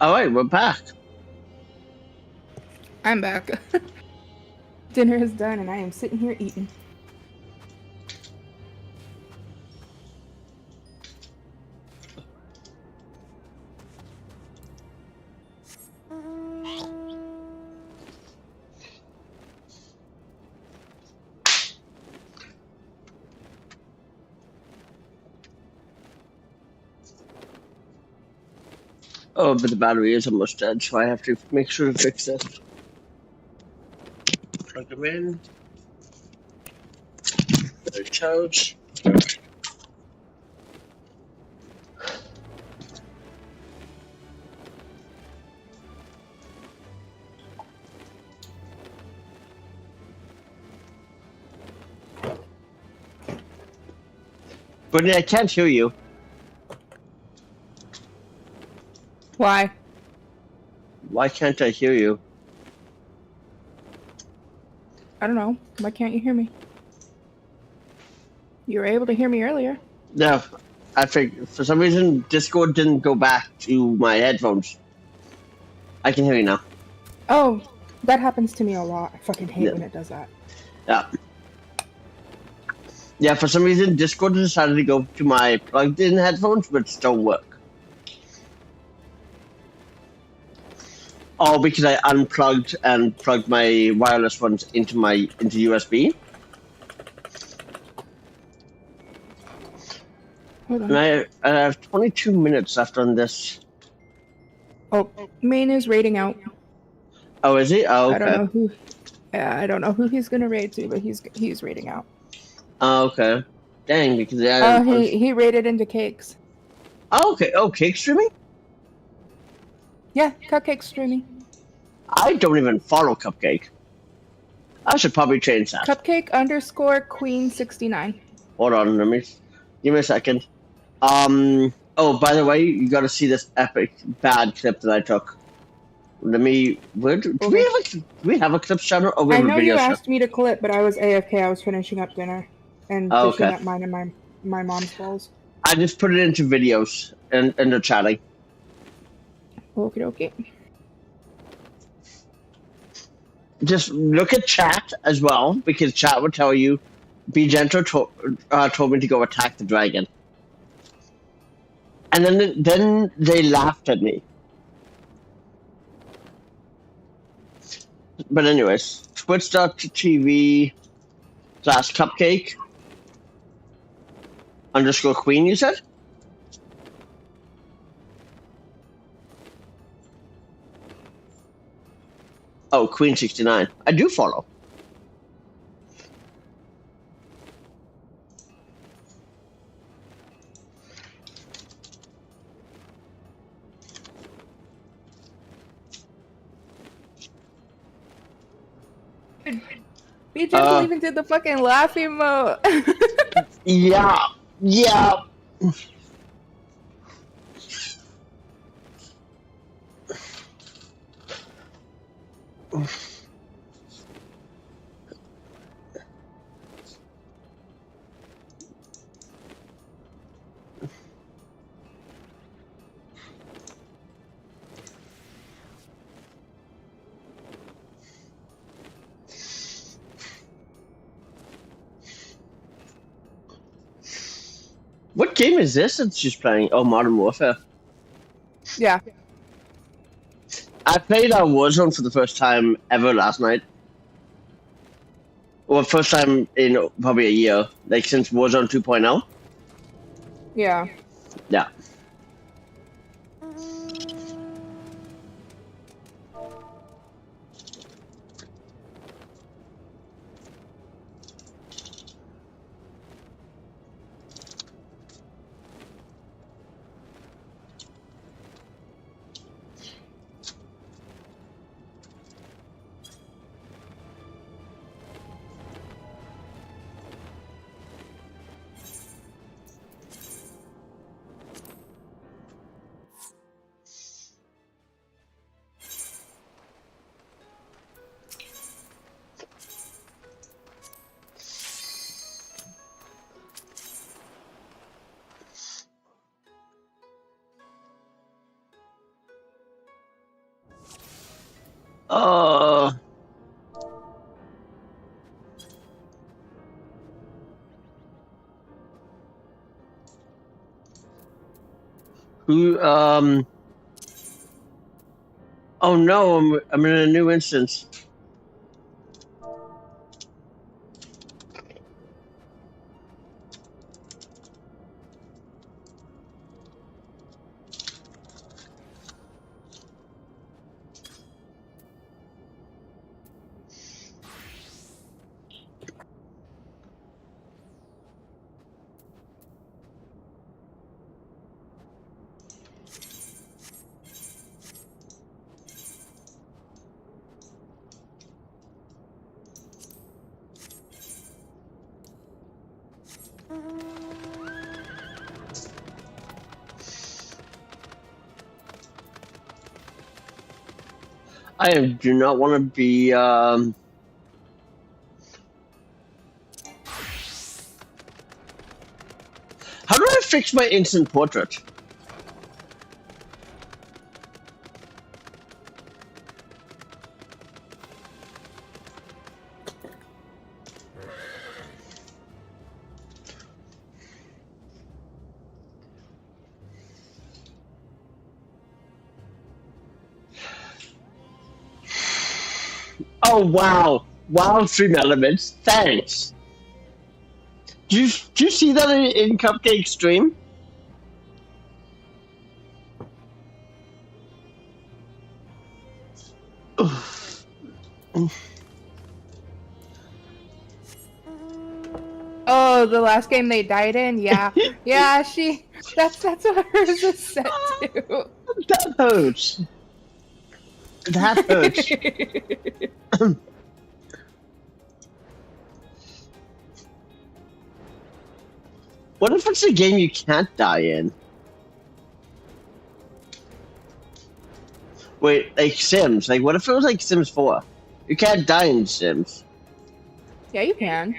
Speaker 1: Alright, we're back.
Speaker 4: I'm back. Dinner is done and I am sitting here eating.
Speaker 1: Oh, but the battery is almost dead, so I have to make sure to fix it. Plug them in. They're charged. Brittany, I can't hear you.
Speaker 4: Why?
Speaker 1: Why can't I hear you?
Speaker 4: I don't know. Why can't you hear me? You were able to hear me earlier.
Speaker 1: No, I think for some reason Discord didn't go back to my headphones. I can hear you now.
Speaker 4: Oh, that happens to me a lot. I fucking hate
Speaker 1: Yeah.
Speaker 4: when it does that.
Speaker 1: Yeah. Yeah, for some reason Discord decided to go to my plugged-in headphones, but still work. Oh, because I unplugged and plugged my wireless ones into USB.
Speaker 4: Hold on.
Speaker 1: And I have 22 minutes left on this.
Speaker 4: Oh, Main is raiding out.
Speaker 1: Oh, is he? Oh, okay.
Speaker 4: I don't know who. Yeah, I don't know who he's gonna raid to, but he's raiding out.
Speaker 1: Oh, okay. Dang, because
Speaker 4: He raided into cakes.
Speaker 1: Oh, okay. Oh, cake streaming?
Speaker 4: Yeah, Cupcake streaming.
Speaker 1: I don't even follow Cupcake. I should probably change that.
Speaker 4: Cupcake_Queen69.
Speaker 1: Hold on, give me a second. Oh, by the way, you got to see this epic bad clip that I took. Do we have a clips channel? Oh, we
Speaker 4: I
Speaker 1: have a
Speaker 4: know
Speaker 1: video
Speaker 4: you
Speaker 1: channel.
Speaker 4: asked me to clip, but I was AFK. I was finishing up dinner and
Speaker 1: Oh,
Speaker 4: fishing
Speaker 1: okay.
Speaker 4: up mine and my mom's balls.
Speaker 1: I just put it into videos and they're chatting.
Speaker 4: Okie dokie.
Speaker 1: Just look at chat as well, because chat will tell you, Be Gentle told me to go attack the dragon. And then they laughed at me. But anyways, twitch.tv/cupcake _queen, you said? Oh, Queen69. I do follow.
Speaker 4: BJ even did the fucking laugh emote.
Speaker 1: Yeah. What game is this that she's playing? Oh, Modern Warfare.
Speaker 4: Yeah.
Speaker 1: I played Warzone for the first time ever last night. Well, first time in probably a year. Like since Warzone 2.0.
Speaker 4: Yeah.
Speaker 1: Yeah. Who? Oh no, I'm in a new instance. I do not want to be. How do I fix my instant portrait? Oh wow! Wow, Stream Elements. Thanks. Do you see that in Cupcake stream?
Speaker 4: Oh, the last game they died in? Yeah. Yeah, that's what hers is set to.
Speaker 1: That hurts. That hurts. What if it's a game you can't die in? Wait, like Sims. Like, what if it was like Sims 4? You can't die in Sims.
Speaker 4: Yeah, you can.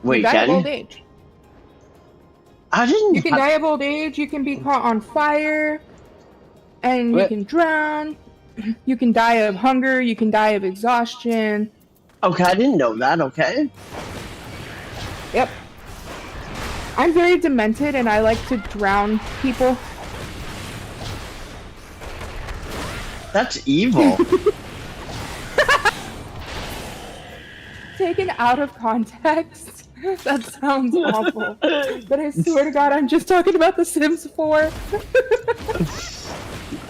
Speaker 1: Wait,
Speaker 4: you die
Speaker 1: can
Speaker 4: of
Speaker 1: you?
Speaker 4: old age.
Speaker 1: I didn't.
Speaker 4: You can die of old age. You can be caught on fire, and you can drown. You can die of hunger. You can die of exhaustion.
Speaker 1: Okay, I didn't know that. Okay.
Speaker 4: Yep. I'm very demented, and I like to drown people.
Speaker 1: That's evil.
Speaker 4: Taken out of context, that sounds awful. But I swear to God, I'm just talking about The Sims 4.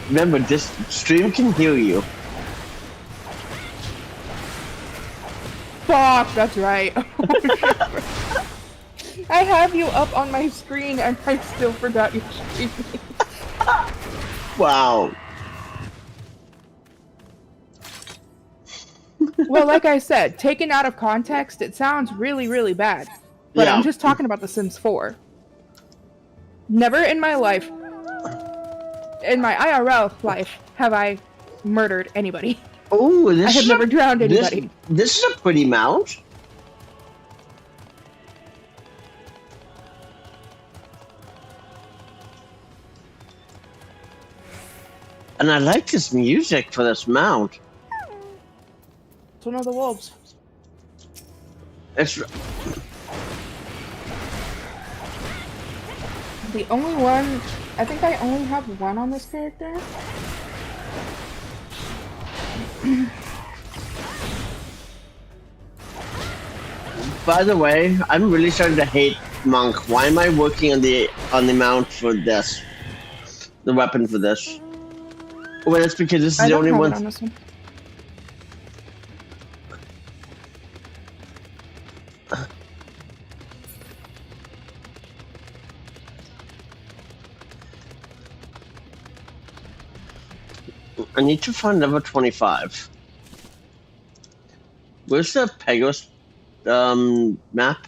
Speaker 1: Remember, this stream can heal you.
Speaker 4: Fuck, that's right. I have you up on my screen and I still forgot you're streaming.
Speaker 1: Wow.
Speaker 4: Well, like I said, taken out of context, it sounds really, really bad. But
Speaker 1: Yeah.
Speaker 4: I'm just talking about The Sims 4. Never in my life, in my IRL life, have I murdered anybody.
Speaker 1: Oh, this
Speaker 4: I have
Speaker 1: is
Speaker 4: never drowned anybody.
Speaker 1: This is a pretty mount. And I like this music for this mount.
Speaker 4: It's one of the wolves.
Speaker 1: It's
Speaker 4: The only one, I think I only have one on this character.
Speaker 1: By the way, I'm really starting to hate Monk. Why am I working on the mount for this? The weapon for this. Well, that's because this is
Speaker 4: I
Speaker 1: the
Speaker 4: don't
Speaker 1: only
Speaker 4: have
Speaker 1: one.
Speaker 4: it on this one.
Speaker 1: I need to find level 25. Where's the Pegos map?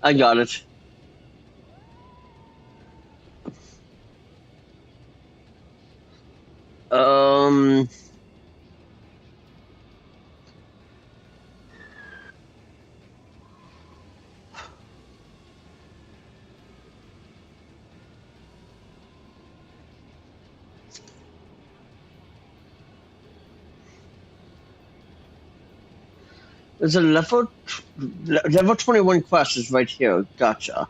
Speaker 1: I got it. There's a level 21 quest is right here. Gotcha.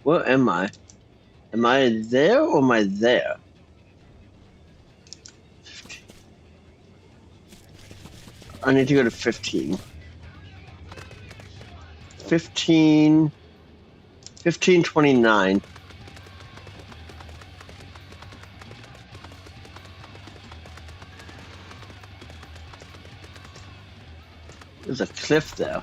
Speaker 1: Where am I? Am I there or am I there? I need to go to 15. 1529. There's a cliff there.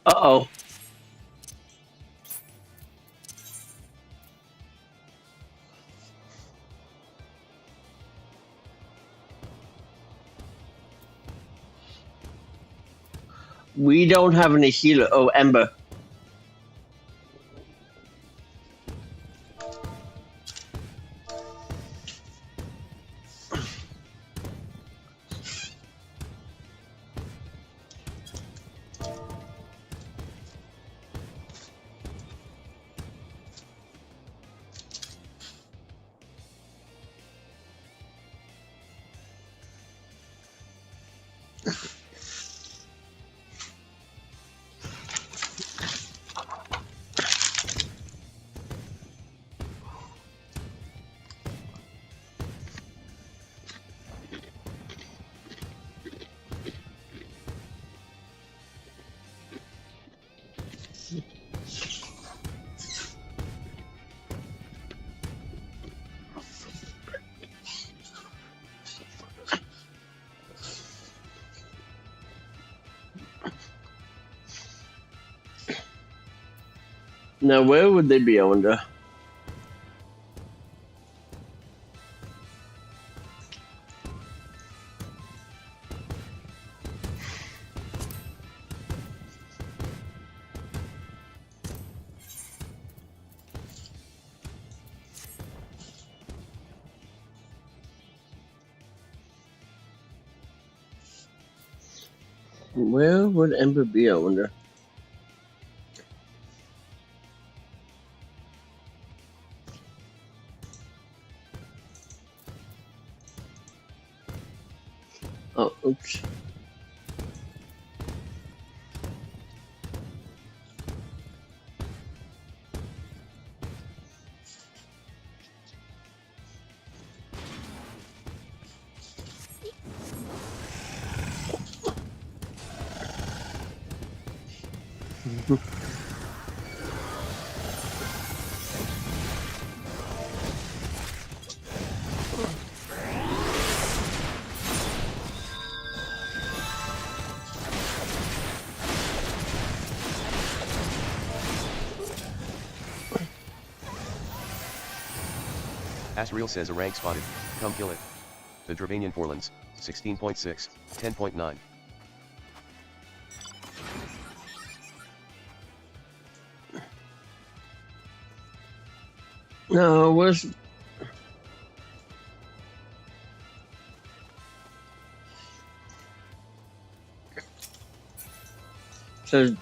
Speaker 1: Uh-oh. We don't have any healer. Oh, Ember. Now, where would they be, I wonder? Where would Ember be, I wonder? Oh, oops.
Speaker 2: Asriel says a rank spotted, come kill it. The Dravanian Forlands, 16.6, 10.9.
Speaker 1: No, where's... So...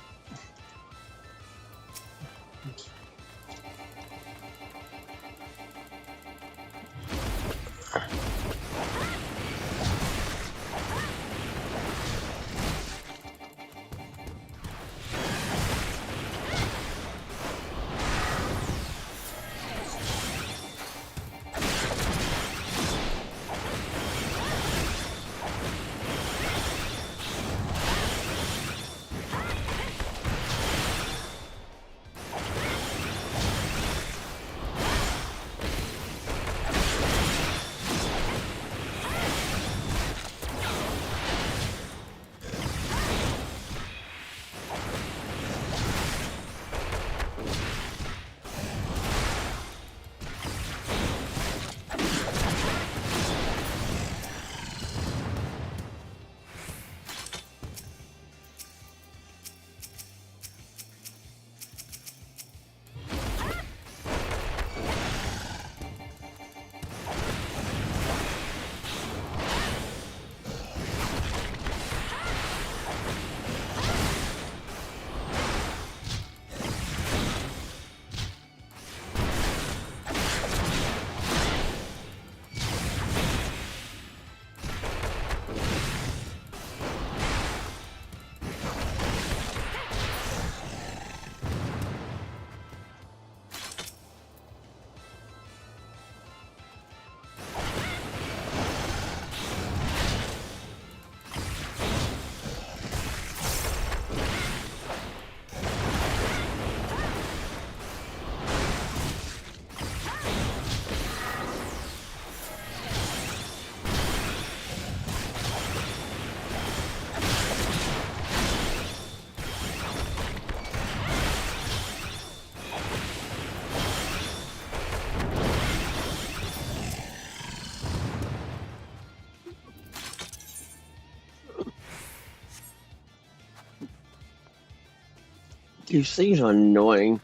Speaker 1: These things are annoying.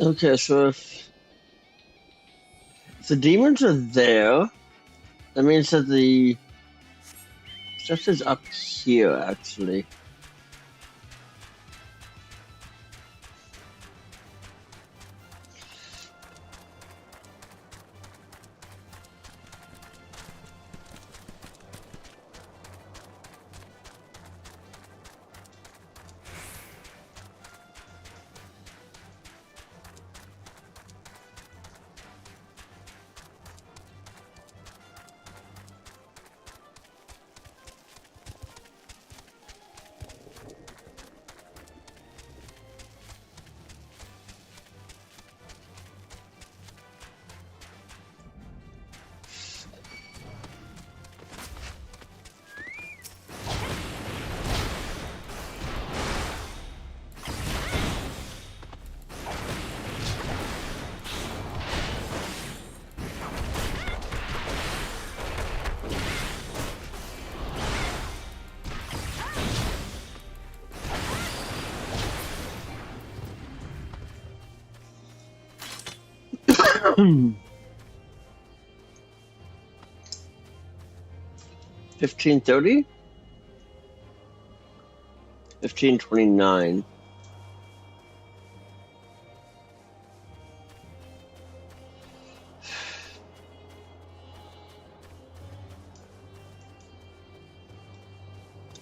Speaker 1: Okay, so if the demons are there, that means that the stuff is up here, actually. Hmm. 1530? 1529.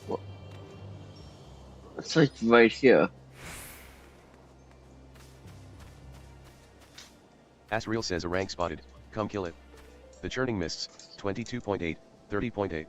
Speaker 1: Well, it's like right here.
Speaker 2: Asriel says a rank spotted, come kill it. The churning mists, 22.8, 30.8.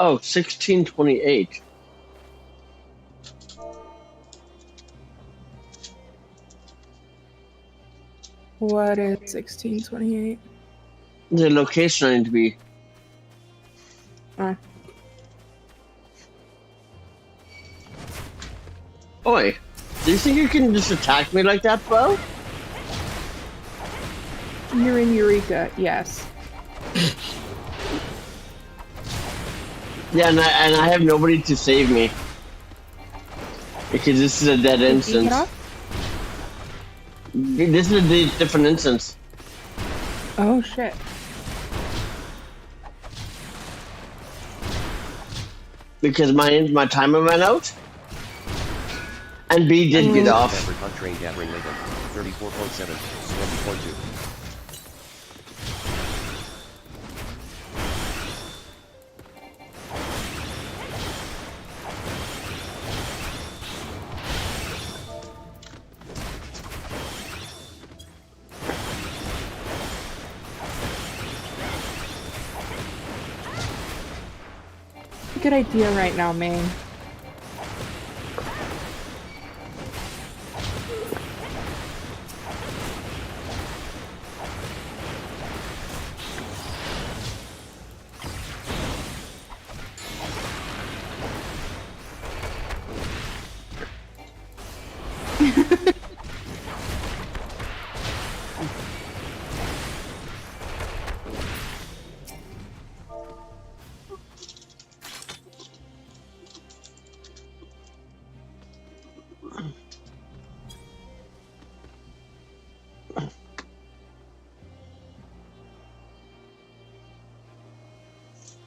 Speaker 2: Oh, 1628.
Speaker 4: What is 1628?
Speaker 1: The location I need to be. Oi, do you think you can just attack me like that, bro?
Speaker 4: You're in Eureka, yes.
Speaker 1: Yeah, and I have nobody to save me. Because this is a dead
Speaker 4: Did you
Speaker 1: instance.
Speaker 4: get off?
Speaker 1: This is a different instance.
Speaker 4: Oh shit.
Speaker 1: Because my timer ran out. And B did get off.
Speaker 2: Effort hunt train gathering Lincoln, 34.7, 20.2.
Speaker 4: Good idea right now, May.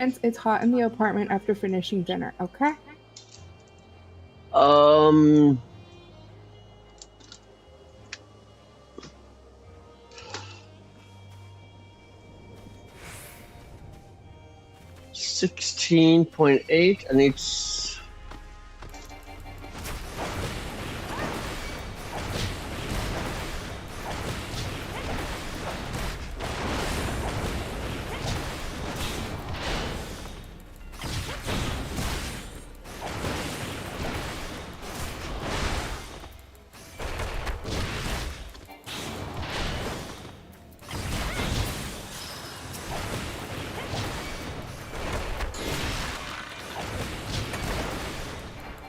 Speaker 4: And it's hot in the apartment after finishing dinner, okay?
Speaker 1: 16.8. I need.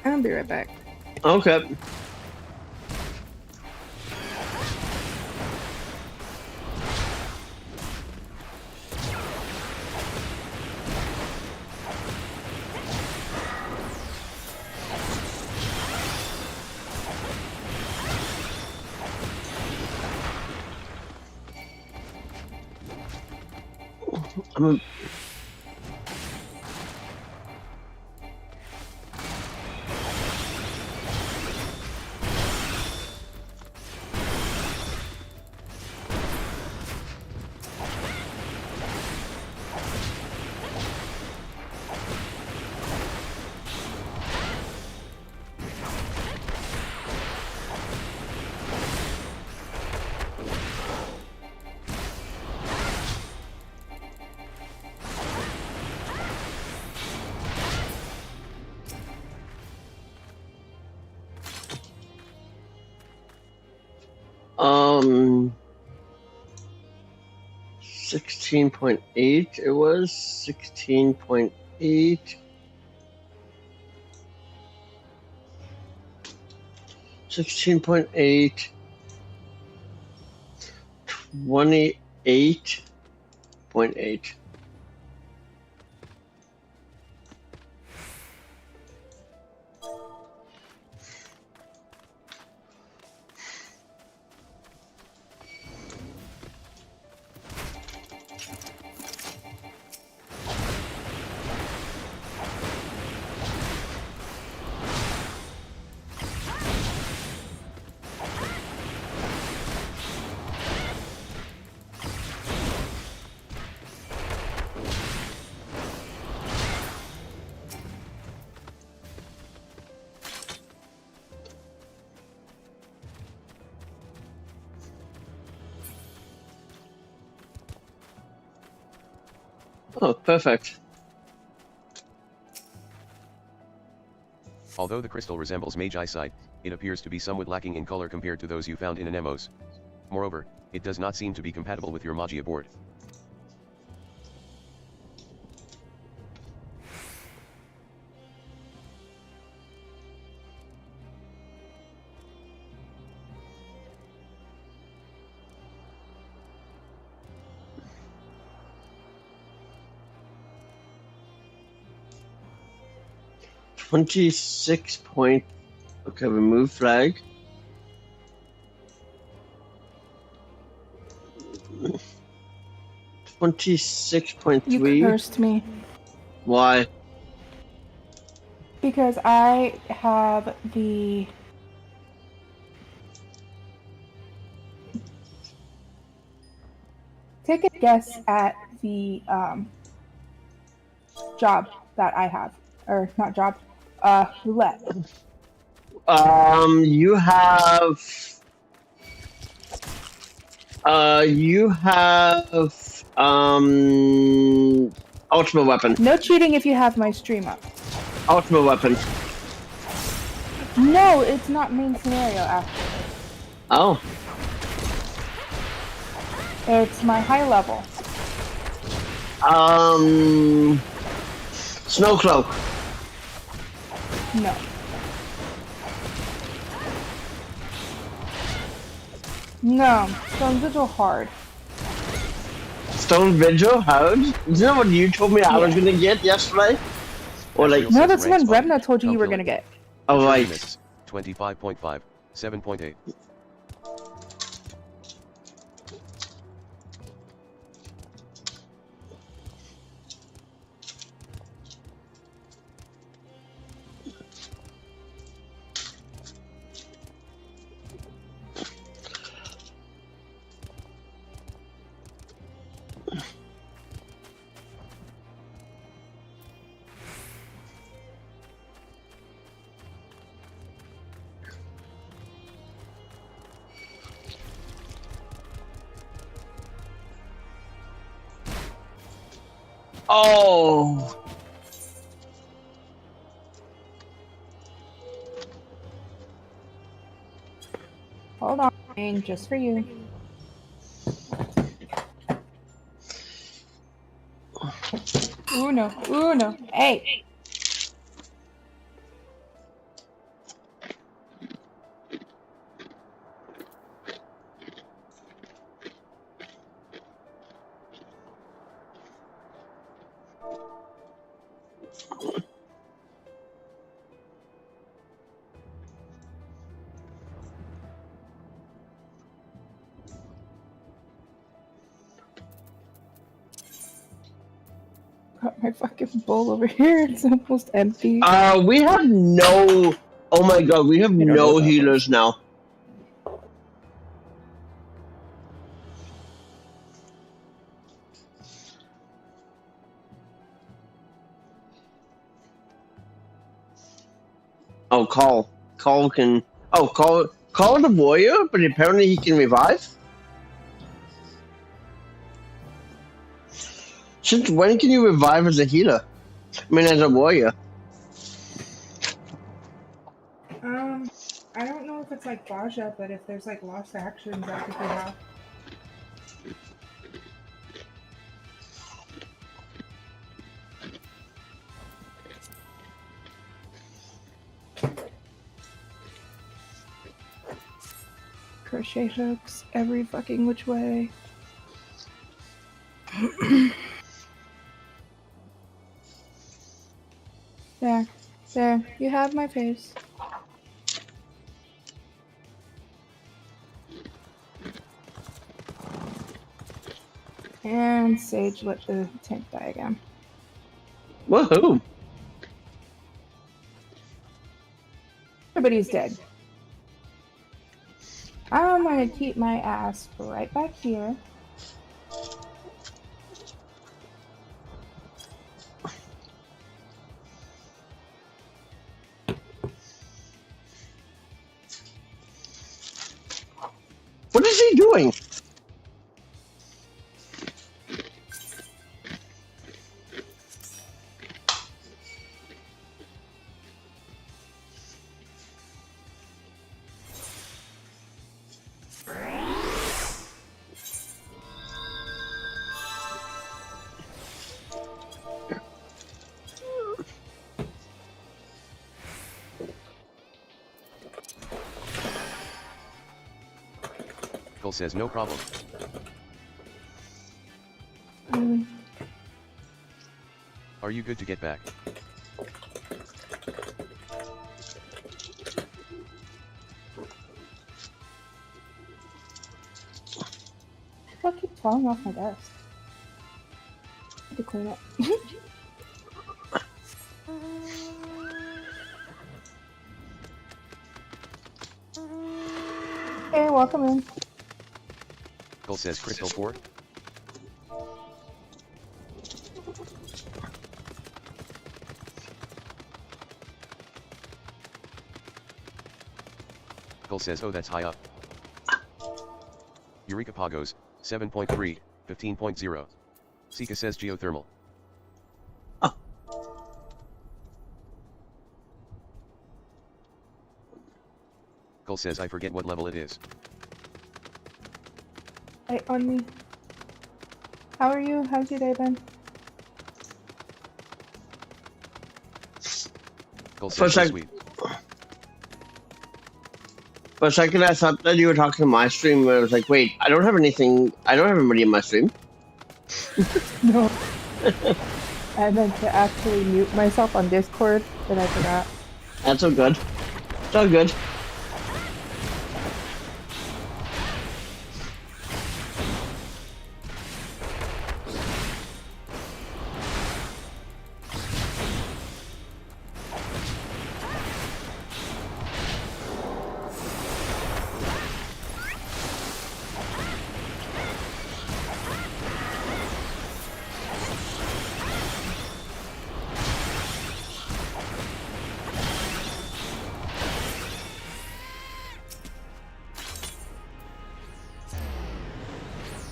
Speaker 4: I'll be right back.
Speaker 1: Okay. I'm. Um, 16.8. It was 16.8. 16.8. 28.8. Oh, perfect.
Speaker 2: Although the crystal resembles Magicite, it appears to be somewhat lacking in color compared to those you found in Anemos. Moreover, it does not seem to be compatible with your Magia board.
Speaker 1: .26. Okay, remove flag. 26.3.
Speaker 4: You cursed me
Speaker 1: Why?
Speaker 4: because I have the. Take a guess at the job that I have, or not job, roulette.
Speaker 1: You have. Ultimate weapon.
Speaker 4: No cheating if you have my stream up.
Speaker 1: Ultimate weapon.
Speaker 4: No, it's not main scenario actually.
Speaker 1: Oh.
Speaker 4: It's my high level.
Speaker 1: Snow cloak.
Speaker 4: No. No, Stone Vigil hard.
Speaker 1: Stone Vigil? Hard? Isn't that what you told me I was gonna get yesterday? Or like.
Speaker 4: No, that's when Revna told you you were gonna get.
Speaker 1: Oh, right.
Speaker 2: 25.5, 7.8.
Speaker 1: Oh.
Speaker 4: Hold on, just for you. Uno, uno. Hey. Got my fucking bowl over here. It's almost empty.
Speaker 1: We have no. Oh my god, we have
Speaker 4: don't know
Speaker 1: no
Speaker 4: what that
Speaker 1: healers now. Oh, Call can. Oh, Call the warrior, but apparently he can revive. Since when can you revive as a healer? I mean, as a warrior.
Speaker 4: I don't know if it's like Baja, but if there's like lost actions, I think we have. Crochet hooks every fucking which way. There, you have my face. And Sage let the tank die again.
Speaker 1: Woohoo!
Speaker 4: Everybody's dead. I'm gonna keep my ass right back here.
Speaker 1: What is he doing?
Speaker 2: Cole says no problem. Are you good to get back?
Speaker 4: What keeps falling off my desk? I have to clean it. Hey, welcome in.
Speaker 2: Cole says Crystal 4. Cole says oh that's high up. Eureka Pagos, 7.3, 15.0. Sika says geothermal.
Speaker 1: Oh.
Speaker 2: Cole says I forget what level it is.
Speaker 4: Hey, on me. How are you? How's your day been?
Speaker 2: Cole
Speaker 1: For a
Speaker 2: says so
Speaker 1: sec-
Speaker 2: sweet.
Speaker 1: For a second, I thought that you were talking to my stream, where I was like, wait, I don't have anybody in my stream.
Speaker 4: No. I meant to actually mute myself on Discord, but I forgot.
Speaker 1: That's all good. It's all good.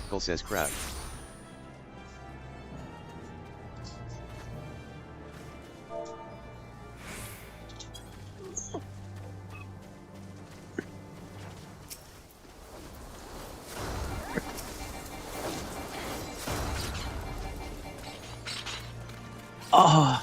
Speaker 2: Cole says crap.
Speaker 1: Oh.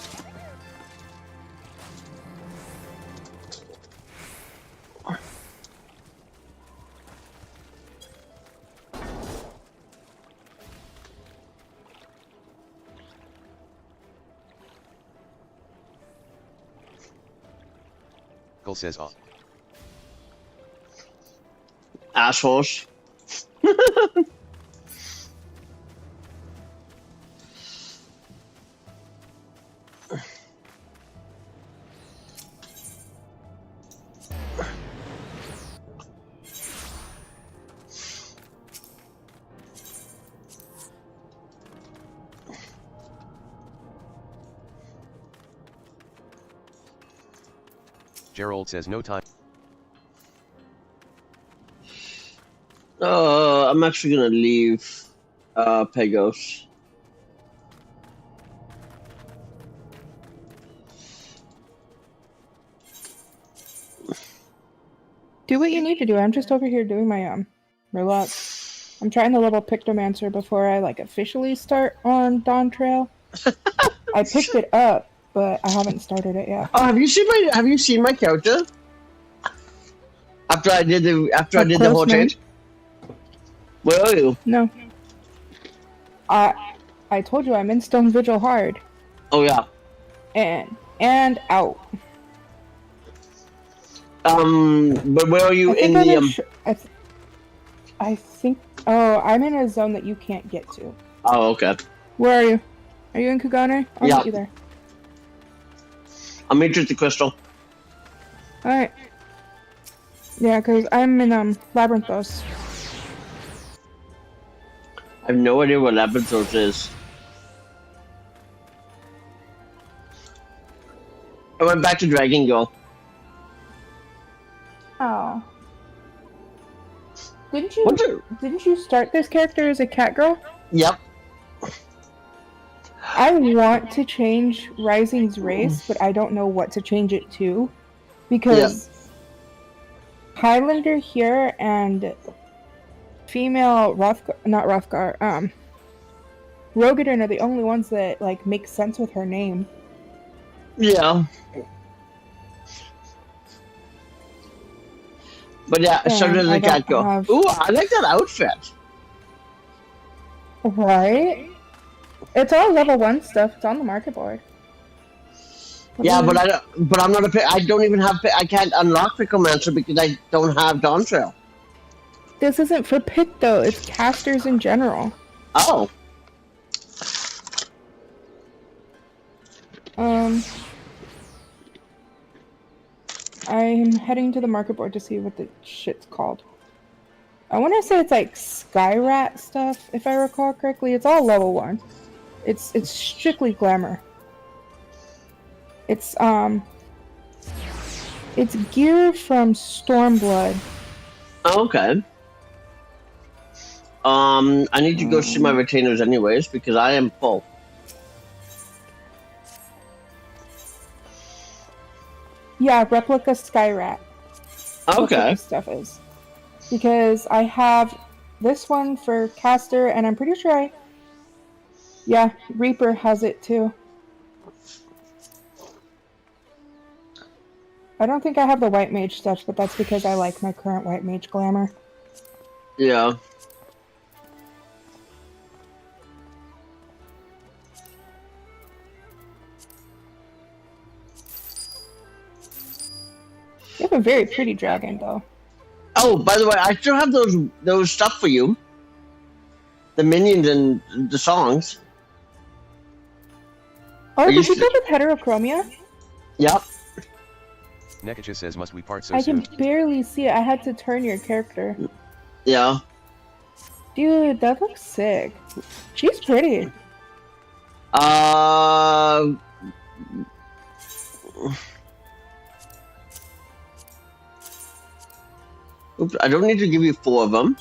Speaker 2: Cole says, "Ah,
Speaker 1: Assholes.
Speaker 2: Gerald says no time."
Speaker 1: I'm actually gonna leave Pegos.
Speaker 4: Do what you need to do. I'm just over here doing my roulette. I'm trying the level Pictomancer before I like officially start on Dawn Trail. I picked it up, but I haven't started it yet.
Speaker 1: Oh, have you seen my character? After I did the whole change? Where are you?
Speaker 4: No. I told you I'm in Stone Vigil hard.
Speaker 1: Oh yeah.
Speaker 4: And out.
Speaker 1: But where are you in the
Speaker 4: I think. Oh, I'm in a zone that you can't get to.
Speaker 1: Oh, okay.
Speaker 4: Where are you? Are you in Kugane? I'll meet you there.
Speaker 1: I'll meet you at the crystal.
Speaker 4: Alright. Yeah, because I'm in Labyrinthos.
Speaker 1: I have no idea what Labyrinthos is. I went back to Dragon Girl.
Speaker 4: Oh. Didn't you start this character as a cat girl?
Speaker 1: Yep.
Speaker 4: I want to change Rising's race, but I don't know what to change it to. Because Highlander here and female Rogadin are the only ones that like make sense with her name.
Speaker 1: Yeah. But yeah, so does the cat girl. Ooh, I like that outfit.
Speaker 4: Right? It's all level 1 stuff. It's on the market board.
Speaker 1: Yeah, but I'm not I don't even have. I can't unlock Pictomancer because I don't have Dawn Trail.
Speaker 4: This isn't for Pick though. It's casters in general.
Speaker 1: Oh.
Speaker 4: I'm heading to the market board to see what the shit's called. I want to say it's like Skyrat stuff, if I recall correctly. It's all level 1. It's strictly glamour. It's gear from Stormblood.
Speaker 1: Oh, okay. I need to go see my retainers anyways because I am full.
Speaker 4: Yeah, replica Skyrat.
Speaker 1: Okay.
Speaker 4: That's what this stuff is. Because I have this one for caster, and I'm pretty sure yeah, Reaper has it too. I don't think I have the White Mage stuff, but that's because I like my current White Mage glamour.
Speaker 1: Yeah.
Speaker 4: You have a very pretty dragon, though.
Speaker 1: Oh, by the way, I still have those stuff for you. The minions and the songs.
Speaker 4: Oh, did you go with heterochromia?
Speaker 1: Yep.
Speaker 2: Nekacha says, "Must we part so
Speaker 4: I
Speaker 2: soon?"
Speaker 4: can barely see it. I had to turn your character.
Speaker 1: Yeah.
Speaker 4: Dude, that looks sick. She's pretty.
Speaker 1: Oops, I don't need to give you 4 of them.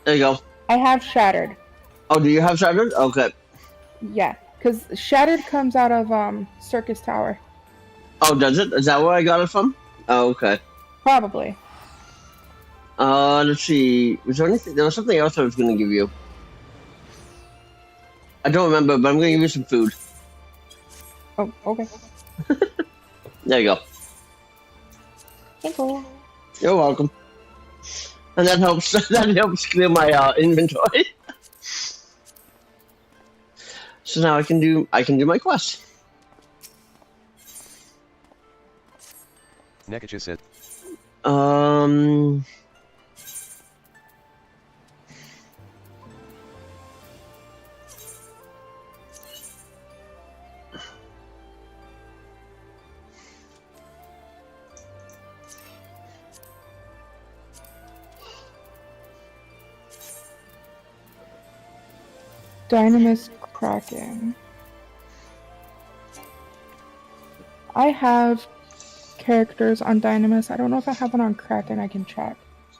Speaker 1: There you go.
Speaker 4: I have Shattered.
Speaker 1: Oh, do you have Shattered? Okay.
Speaker 4: Yeah, because Shattered comes out of Circus Tower.
Speaker 1: Oh, does it? Is that where I got it from? Oh, okay.
Speaker 4: Probably.
Speaker 1: Let's see. Was there anything? There was something else I was going to give you. I don't remember, but I'm going to give you some food.
Speaker 4: Oh, okay.
Speaker 1: There you go.
Speaker 4: Thank you.
Speaker 1: You're welcome. And that helps. That helps clear my inventory. So now I can do my quest.
Speaker 2: Nekacha said,
Speaker 1: Um.
Speaker 4: Dynamis Kraken. I have characters on Dynamis. I don't know if I have one on Kraken. I can check.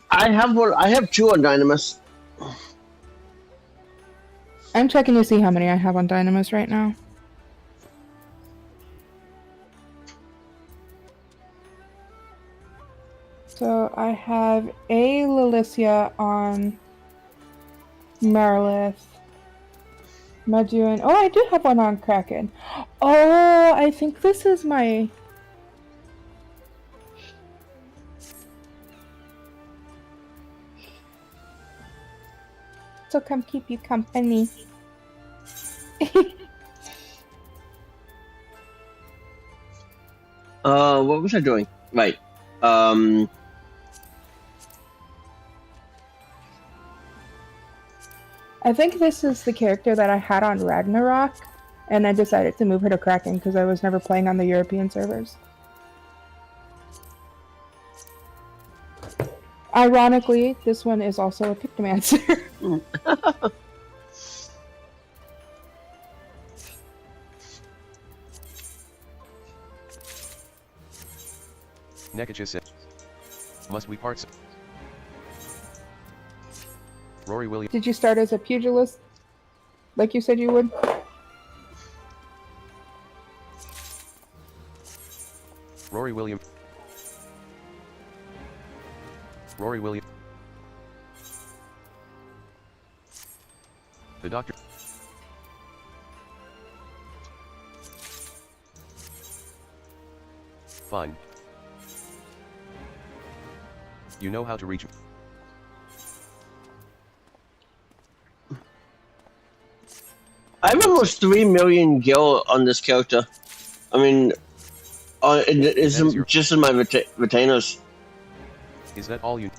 Speaker 1: I have one. I have two on Dynamis.
Speaker 4: I'm checking to see how many I have on Dynamis right now. So I have a Lilicia on Marilith. Meduin. Oh, I do have one on Kraken. Oh, I think this is my... So come keep you company.
Speaker 1: What was I doing? Right.
Speaker 4: I think this is the character that I had on Ragnarok, and I decided to move her to Kraken because I was never playing on the European servers. Ironically, this one is also a Pictomancer.
Speaker 2: Nekacha said, must we part? Rory Williams.
Speaker 4: Did you start as a pugilist, like you said you would?
Speaker 2: Rory Williams. Rory Williams. The doctor. Fine. You know how to reach.
Speaker 1: I have almost 3 million gil on this character. I mean, it's just in my retainers.
Speaker 2: Is that all you?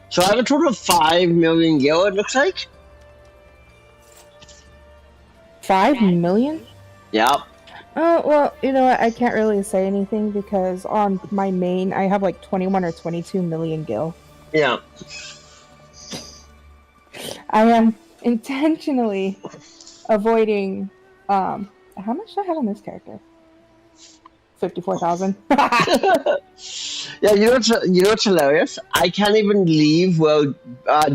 Speaker 1: So I have a total of 5 million gil, it looks like.
Speaker 4: 5 million?
Speaker 1: Yeah.
Speaker 4: Oh, well, you know what? I can't really say anything because on my main, I have like 21 or 22 million gil.
Speaker 1: Yeah.
Speaker 4: I am intentionally avoiding, how much do I have on this character? 54,000.
Speaker 1: Yeah, you know what's hilarious? I can't even leave where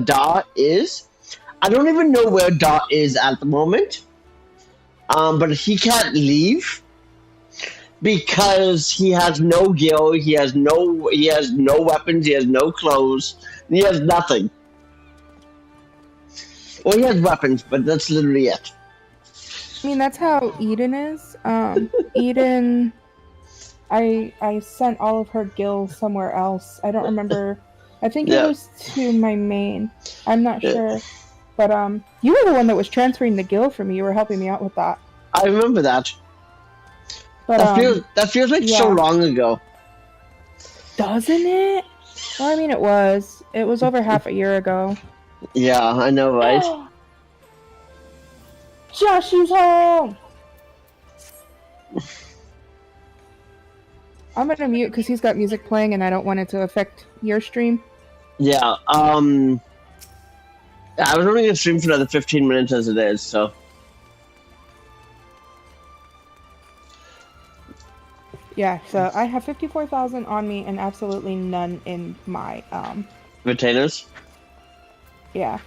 Speaker 1: Dot is. I don't even know where Dot is at the moment. But he can't leave because he has no gil, he has no weapons, he has no clothes, he has nothing. Well, he has weapons, but that's literally it.
Speaker 4: I mean, that's how Eden is. Eden, I sent all of her gil somewhere else. I don't remember. I think it was to my main. I'm not sure. But you were the one that was transferring the gil for me. You were helping me out with that.
Speaker 1: I remember that.
Speaker 4: But
Speaker 1: that feels like so long ago.
Speaker 4: Doesn't it? Well, I mean, it was. It was over half a year ago.
Speaker 1: Yeah, I know, right?
Speaker 4: Josh is home! I'm gonna mute because he's got music playing and I don't want it to affect your stream.
Speaker 1: Yeah, I was only gonna stream for another 15 minutes as it is, so.
Speaker 4: Yeah, so I have 54,000 on me and absolutely none in my,
Speaker 1: Retainers?
Speaker 4: Yeah.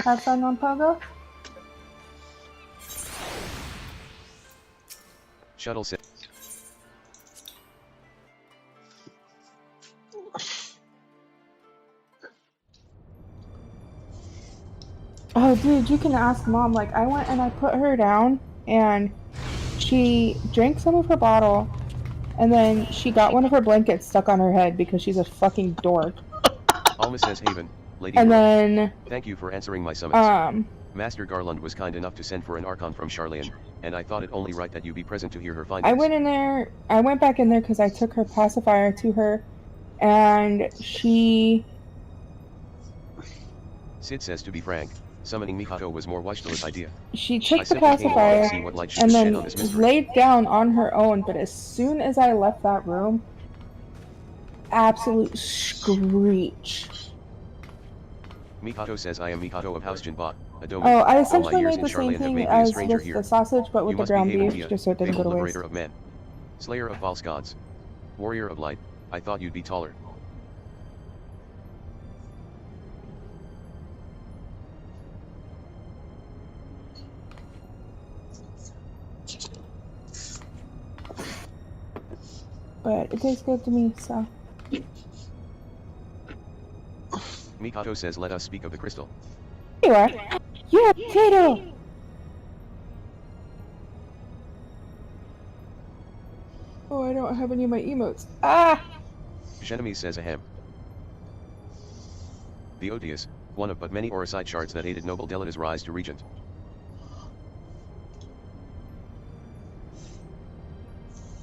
Speaker 4: Have fun on Pogo.
Speaker 2: Shuttle said.
Speaker 4: Oh, dude, you can ask Mom. Like, I went and I put her down, and she drank some of her bottle, and then she got one of her blankets stuck on her head because she's a fucking dork.
Speaker 2: Alma says Haven, Lady
Speaker 4: And
Speaker 2: Girl.
Speaker 4: then,
Speaker 2: Thank you for answering my summons. Master Garland was kind enough to send for an Archon from Charlene, and I thought it only right that you be present to hear her findings.
Speaker 4: I went back in there because I took her pacifier to her, and she...
Speaker 2: Sid says to be frank, summoning Mikato was more watchless idea.
Speaker 4: She took the pacifier and then laid down on her own, but as soon as I left that room, absolute screech.
Speaker 2: Mikato says I am Mikato of House Jinbot, a domain.
Speaker 4: Oh, I
Speaker 2: All my
Speaker 4: essentially
Speaker 2: years
Speaker 4: made
Speaker 2: in
Speaker 4: the same
Speaker 2: Charlene have
Speaker 4: thing
Speaker 2: made me a
Speaker 4: as
Speaker 2: stranger
Speaker 4: with
Speaker 2: here.
Speaker 4: the sausage, but with
Speaker 2: You
Speaker 4: the
Speaker 2: must be
Speaker 4: ground
Speaker 2: Haven
Speaker 4: beef,
Speaker 2: Dia,
Speaker 4: just so it didn't go
Speaker 2: fabled
Speaker 4: to
Speaker 2: liberator
Speaker 4: waste.
Speaker 2: of men. Slayer of false gods. Warrior of light, I thought you'd be taller.
Speaker 4: But it tastes good to me, so.
Speaker 2: Mikato says let us speak of the crystal.
Speaker 4: Here you are. You're a potato! Oh, I don't have any of my emotes. Ah!
Speaker 2: Genemy says ahem. The Odious, one of but many Orosite shards that aided Noble Delita's rise to regent.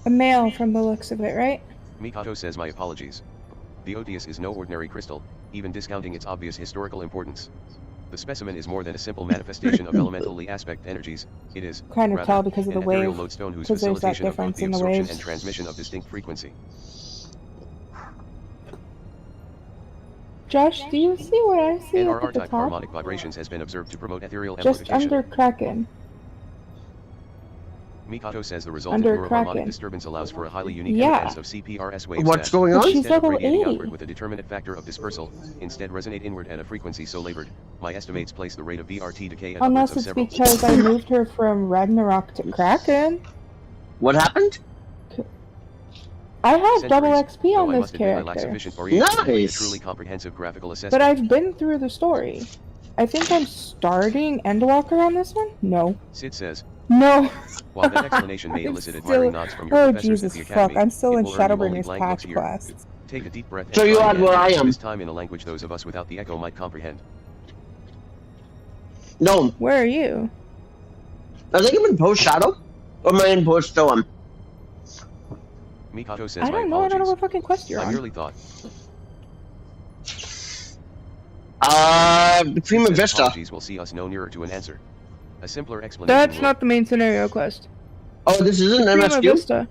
Speaker 4: A male from the looks of it, right?
Speaker 2: Mikato says my apologies. The Odious is no ordinary crystal, even discounting its obvious historical importance. The specimen is more than a simple manifestation of elemental aspect energies, it is,
Speaker 4: Kind of
Speaker 2: rather,
Speaker 4: tell because of the
Speaker 2: an ethereal
Speaker 4: wave,
Speaker 2: lodestone whose
Speaker 4: because there's that
Speaker 2: facilitation of both
Speaker 4: difference
Speaker 2: the
Speaker 4: in the
Speaker 2: absorption
Speaker 4: waves.
Speaker 2: and transmission of distinct frequency.
Speaker 4: Josh, do you see what I see
Speaker 2: NRR
Speaker 4: up at the
Speaker 2: type
Speaker 4: top?
Speaker 2: harmonic vibrations has been observed to promote ethereal
Speaker 4: Just
Speaker 2: amplification.
Speaker 4: under Kraken.
Speaker 2: Mikato says the resultant
Speaker 4: Under
Speaker 2: neuroharmonic
Speaker 4: Kraken.
Speaker 2: disturbance allows for a highly unique
Speaker 4: Yeah.
Speaker 2: evidence of CPRS waves
Speaker 1: What's
Speaker 2: that,
Speaker 1: going
Speaker 4: But
Speaker 1: on?
Speaker 4: she's
Speaker 2: instead of
Speaker 4: level
Speaker 2: radiating
Speaker 4: 80.
Speaker 2: outward with a determinate factor of dispersal, instead resonate inward at a frequency so labored, my estimates place the rate of VRT decay at
Speaker 4: Unless
Speaker 2: upwards
Speaker 4: it's
Speaker 2: of several.
Speaker 4: because I moved her from Ragnarok to Kraken.
Speaker 1: What happened?
Speaker 4: I have double
Speaker 2: Centuries,
Speaker 4: XP on
Speaker 2: though I
Speaker 4: this
Speaker 2: must admit I lack
Speaker 4: character.
Speaker 2: sufficient orientation to make a
Speaker 1: Nice.
Speaker 2: truly comprehensive graphical assessment.
Speaker 4: But I've been through the story. I think I'm starting Endwalker on this one? No.
Speaker 2: Sid says,
Speaker 4: No.
Speaker 2: while that explanation may
Speaker 4: I'm
Speaker 2: elicit
Speaker 4: still-
Speaker 2: admiring nods from your
Speaker 4: Oh
Speaker 2: professors
Speaker 4: Jesus
Speaker 2: at the academy,
Speaker 4: fuck, I'm still
Speaker 2: it
Speaker 4: in
Speaker 2: will earn you only
Speaker 4: Shadowbringers
Speaker 2: blank looks
Speaker 4: patch
Speaker 2: here.
Speaker 4: quest.
Speaker 2: Take a deep breath and
Speaker 1: So you
Speaker 2: try
Speaker 1: are
Speaker 2: again,
Speaker 1: where I am.
Speaker 2: this time in a language those of us without the echo might comprehend.
Speaker 1: No.
Speaker 4: Where are you?
Speaker 1: I think I'm in post shadow. Or am I in post storm?
Speaker 2: Mikato says
Speaker 4: I
Speaker 2: my
Speaker 4: don't know, I don't know
Speaker 2: apologies.
Speaker 4: what fucking quest you're
Speaker 2: I
Speaker 4: on.
Speaker 2: merely thought.
Speaker 1: Prima
Speaker 2: Sid says
Speaker 1: Vista.
Speaker 2: apologies will see us no nearer to an answer. A simpler explanation
Speaker 4: That's
Speaker 2: will-
Speaker 4: not the main scenario quest.
Speaker 1: Oh, this isn't
Speaker 4: Prima
Speaker 1: MSQ?
Speaker 4: Vista.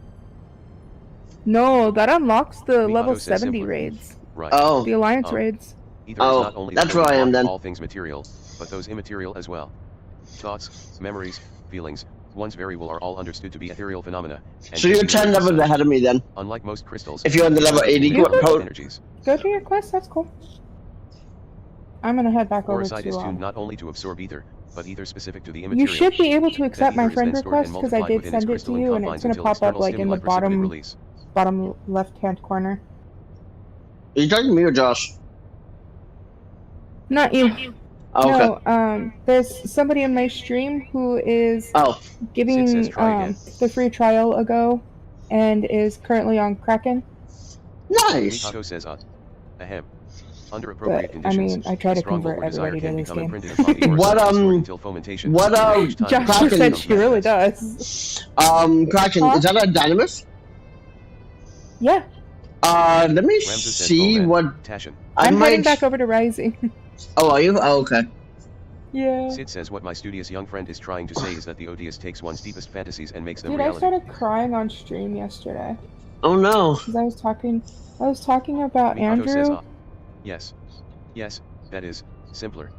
Speaker 4: No, that unlocks the
Speaker 2: Mikato
Speaker 4: level
Speaker 2: says
Speaker 4: 70
Speaker 2: simpler.
Speaker 4: raids.
Speaker 2: Right.
Speaker 1: Oh.
Speaker 4: The Alliance
Speaker 2: Um,
Speaker 4: raids.
Speaker 2: Ether
Speaker 1: Oh,
Speaker 2: is not only
Speaker 1: that's
Speaker 2: the
Speaker 1: where I am
Speaker 2: building block
Speaker 1: then.
Speaker 2: of all things material, but those immaterial as well. Thoughts, memories, feelings, one's very will are all understood to be ethereal phenomena. And
Speaker 1: So you're
Speaker 2: can be
Speaker 1: 10
Speaker 2: measured
Speaker 1: levels
Speaker 2: as
Speaker 1: ahead of me then.
Speaker 2: such. Unlike most crystals,
Speaker 1: If you're on the level 80
Speaker 4: You could-
Speaker 1: code.
Speaker 2: energies.
Speaker 4: Go to your quest, that's cool. I'm gonna head back over
Speaker 2: Orosite is
Speaker 4: to
Speaker 2: tuned not only to absorb ether, but ether specific to the
Speaker 4: You
Speaker 2: immaterial.
Speaker 4: should be able to accept
Speaker 2: That
Speaker 4: my
Speaker 2: ether is
Speaker 4: friend
Speaker 2: then stored
Speaker 4: request
Speaker 2: and
Speaker 4: because I
Speaker 2: multiplied
Speaker 4: did
Speaker 2: within its
Speaker 4: send it to
Speaker 2: crystalline
Speaker 4: you and it's
Speaker 2: confines
Speaker 4: gonna
Speaker 2: until
Speaker 4: pop up
Speaker 2: external
Speaker 4: like in
Speaker 2: stimuli
Speaker 4: the
Speaker 2: precipitate release.
Speaker 4: bottom left-hand corner.
Speaker 1: Are you talking to me or Josh?
Speaker 4: Not you.
Speaker 1: Oh, okay.
Speaker 4: No, there's somebody in my stream who is
Speaker 1: Oh,
Speaker 4: giving
Speaker 2: Sid says try again.
Speaker 4: the free trial a go and is currently on Kraken.
Speaker 1: nice.
Speaker 2: Mikato says ahem. Under
Speaker 4: But,
Speaker 2: appropriate
Speaker 4: I
Speaker 2: conditions,
Speaker 4: mean, I try
Speaker 2: a
Speaker 4: to
Speaker 2: strong will
Speaker 4: convert
Speaker 2: or desire
Speaker 4: everybody to
Speaker 2: can
Speaker 4: this
Speaker 2: become
Speaker 4: game.
Speaker 2: imprinted upon the
Speaker 1: What,
Speaker 2: Orosite stored until fomentation.
Speaker 1: what,
Speaker 2: Each time
Speaker 4: Josh
Speaker 1: Kraken
Speaker 4: said
Speaker 2: becomes
Speaker 4: she really
Speaker 2: manifest.
Speaker 4: does.
Speaker 1: Kraken,
Speaker 4: Huh?
Speaker 1: is that a dynamis?
Speaker 4: Yeah,
Speaker 1: Let me
Speaker 2: Ramses says,
Speaker 1: see
Speaker 2: "Oh, man,
Speaker 1: what
Speaker 2: Tashin.
Speaker 1: I
Speaker 4: I'm heading
Speaker 1: might.
Speaker 4: back over to Rising.
Speaker 1: Oh, are you? Oh, okay.
Speaker 4: Yeah.
Speaker 2: Sid says what my studious young friend is trying to say is that the Odious takes one's deepest fantasies and makes them
Speaker 4: Dude, I
Speaker 2: reality.
Speaker 4: started crying on stream yesterday
Speaker 1: Oh no.
Speaker 4: because I was talking about
Speaker 2: Mikato says
Speaker 4: Andrew
Speaker 2: yes. Yes, that is, simpler.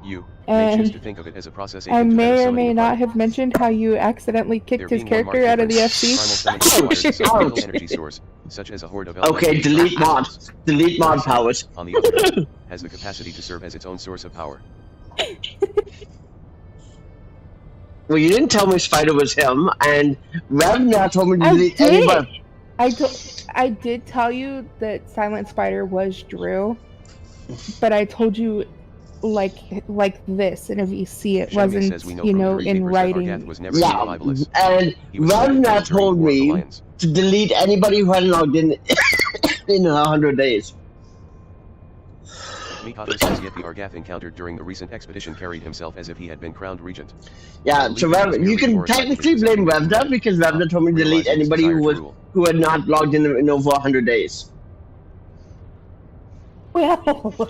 Speaker 2: You may choose
Speaker 4: and
Speaker 2: to think of it as a process
Speaker 4: I
Speaker 2: agent to that of
Speaker 4: may or
Speaker 2: summoning
Speaker 4: may
Speaker 2: a
Speaker 4: not
Speaker 2: party.
Speaker 4: have mentioned how you accidentally
Speaker 2: There
Speaker 4: kicked his
Speaker 2: being one
Speaker 4: character
Speaker 2: marked
Speaker 4: out of the
Speaker 2: difference, primal
Speaker 4: FC.
Speaker 2: summons requires
Speaker 1: shit,
Speaker 2: some single
Speaker 1: ouch.
Speaker 2: energy source, such as a horde of
Speaker 1: Okay,
Speaker 2: elemental
Speaker 1: delete mod.
Speaker 2: powers.
Speaker 1: Delete mod powers.
Speaker 2: On the other hand, has the capacity to serve as its own source of power.
Speaker 1: Well, you didn't tell me Spider was him, and Revna told me to
Speaker 4: I
Speaker 1: delete
Speaker 4: did.
Speaker 1: anybody.
Speaker 4: I did tell you that Silent Spider was Drew, but I told you like this, and if you see it
Speaker 2: Shenemy
Speaker 4: wasn't,
Speaker 2: says we know
Speaker 4: you
Speaker 2: from the
Speaker 4: know,
Speaker 2: Greek
Speaker 4: in
Speaker 2: papers that Argath
Speaker 4: writing.
Speaker 2: was never
Speaker 1: Yeah,
Speaker 2: survivalist.
Speaker 1: and
Speaker 2: He was killed
Speaker 1: Revna
Speaker 2: during
Speaker 1: told
Speaker 2: War of the
Speaker 1: me
Speaker 2: Lions.
Speaker 1: to delete anybody who hadn't logged in in 100 days.
Speaker 2: Mikado says yet the Argath encountered during the recent expedition carried himself as if he had been crowned regent.
Speaker 1: Yeah,
Speaker 2: believe
Speaker 1: so
Speaker 2: it was
Speaker 1: you
Speaker 2: merely
Speaker 1: can
Speaker 2: Boris who was
Speaker 1: technically blame
Speaker 2: possessing
Speaker 1: Revna because Revna told me to delete
Speaker 2: realizing his
Speaker 1: anybody
Speaker 2: desire to rule.
Speaker 1: who had not logged in over 100 days.
Speaker 4: Well,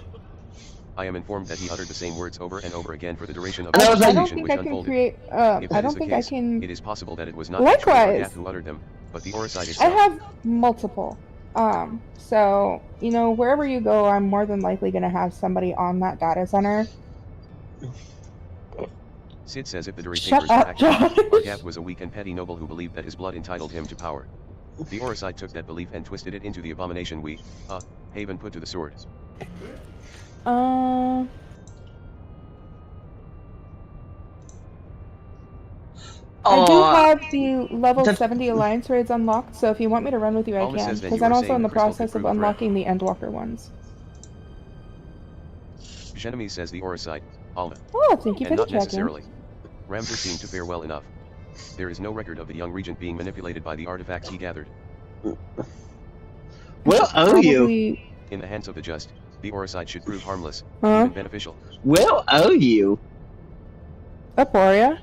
Speaker 2: I am informed that he uttered the same words over and over again for the duration of
Speaker 1: And
Speaker 2: the
Speaker 1: I was
Speaker 4: I
Speaker 1: like-
Speaker 4: don't
Speaker 2: conversation
Speaker 4: think
Speaker 2: which
Speaker 4: I can
Speaker 2: unfolded.
Speaker 4: create.
Speaker 2: If
Speaker 4: I
Speaker 2: that is
Speaker 4: don't
Speaker 2: the
Speaker 4: think
Speaker 2: case,
Speaker 4: I can.
Speaker 2: it is possible that it was not actually
Speaker 4: Likewise.
Speaker 2: Argath who uttered them, but the Oricide
Speaker 4: I
Speaker 2: itself.
Speaker 4: have multiple. So you know, wherever you go, I'm more than likely gonna have somebody on that data center.
Speaker 2: Sid says if the Dury
Speaker 4: Shut
Speaker 2: papers are
Speaker 4: up,
Speaker 2: accurate,
Speaker 4: Josh.
Speaker 2: Argath was a weak and petty noble who believed that his blood entitled him to power. The Oricide took that belief and twisted it into the abomination we, Haven put to the sword.
Speaker 4: I do
Speaker 1: Oh,
Speaker 4: have the level
Speaker 1: that-
Speaker 4: 70 alliance raids unlocked, so if you want me to run with you, I
Speaker 2: Alma
Speaker 4: can.
Speaker 2: says then
Speaker 4: Because
Speaker 2: you
Speaker 4: I'm
Speaker 2: are
Speaker 4: also
Speaker 2: saying
Speaker 4: in the
Speaker 2: the crystal
Speaker 4: process
Speaker 2: could
Speaker 4: of
Speaker 2: prove a threat.
Speaker 4: unlocking the Endwalker ones.
Speaker 2: Shenemy says the Oricide, Alma.
Speaker 4: Oh, thank you
Speaker 2: And
Speaker 4: for the
Speaker 2: not
Speaker 4: check-in.
Speaker 2: necessarily. Ramser seemed to fare well enough. There is no record of the young regent being manipulated by the artifacts he gathered.
Speaker 1: Where are you?
Speaker 4: Probably.
Speaker 2: In the hands of the just, the Oricide should prove harmless,
Speaker 4: Huh?
Speaker 2: even beneficial.
Speaker 1: Where are you?
Speaker 4: Aporia?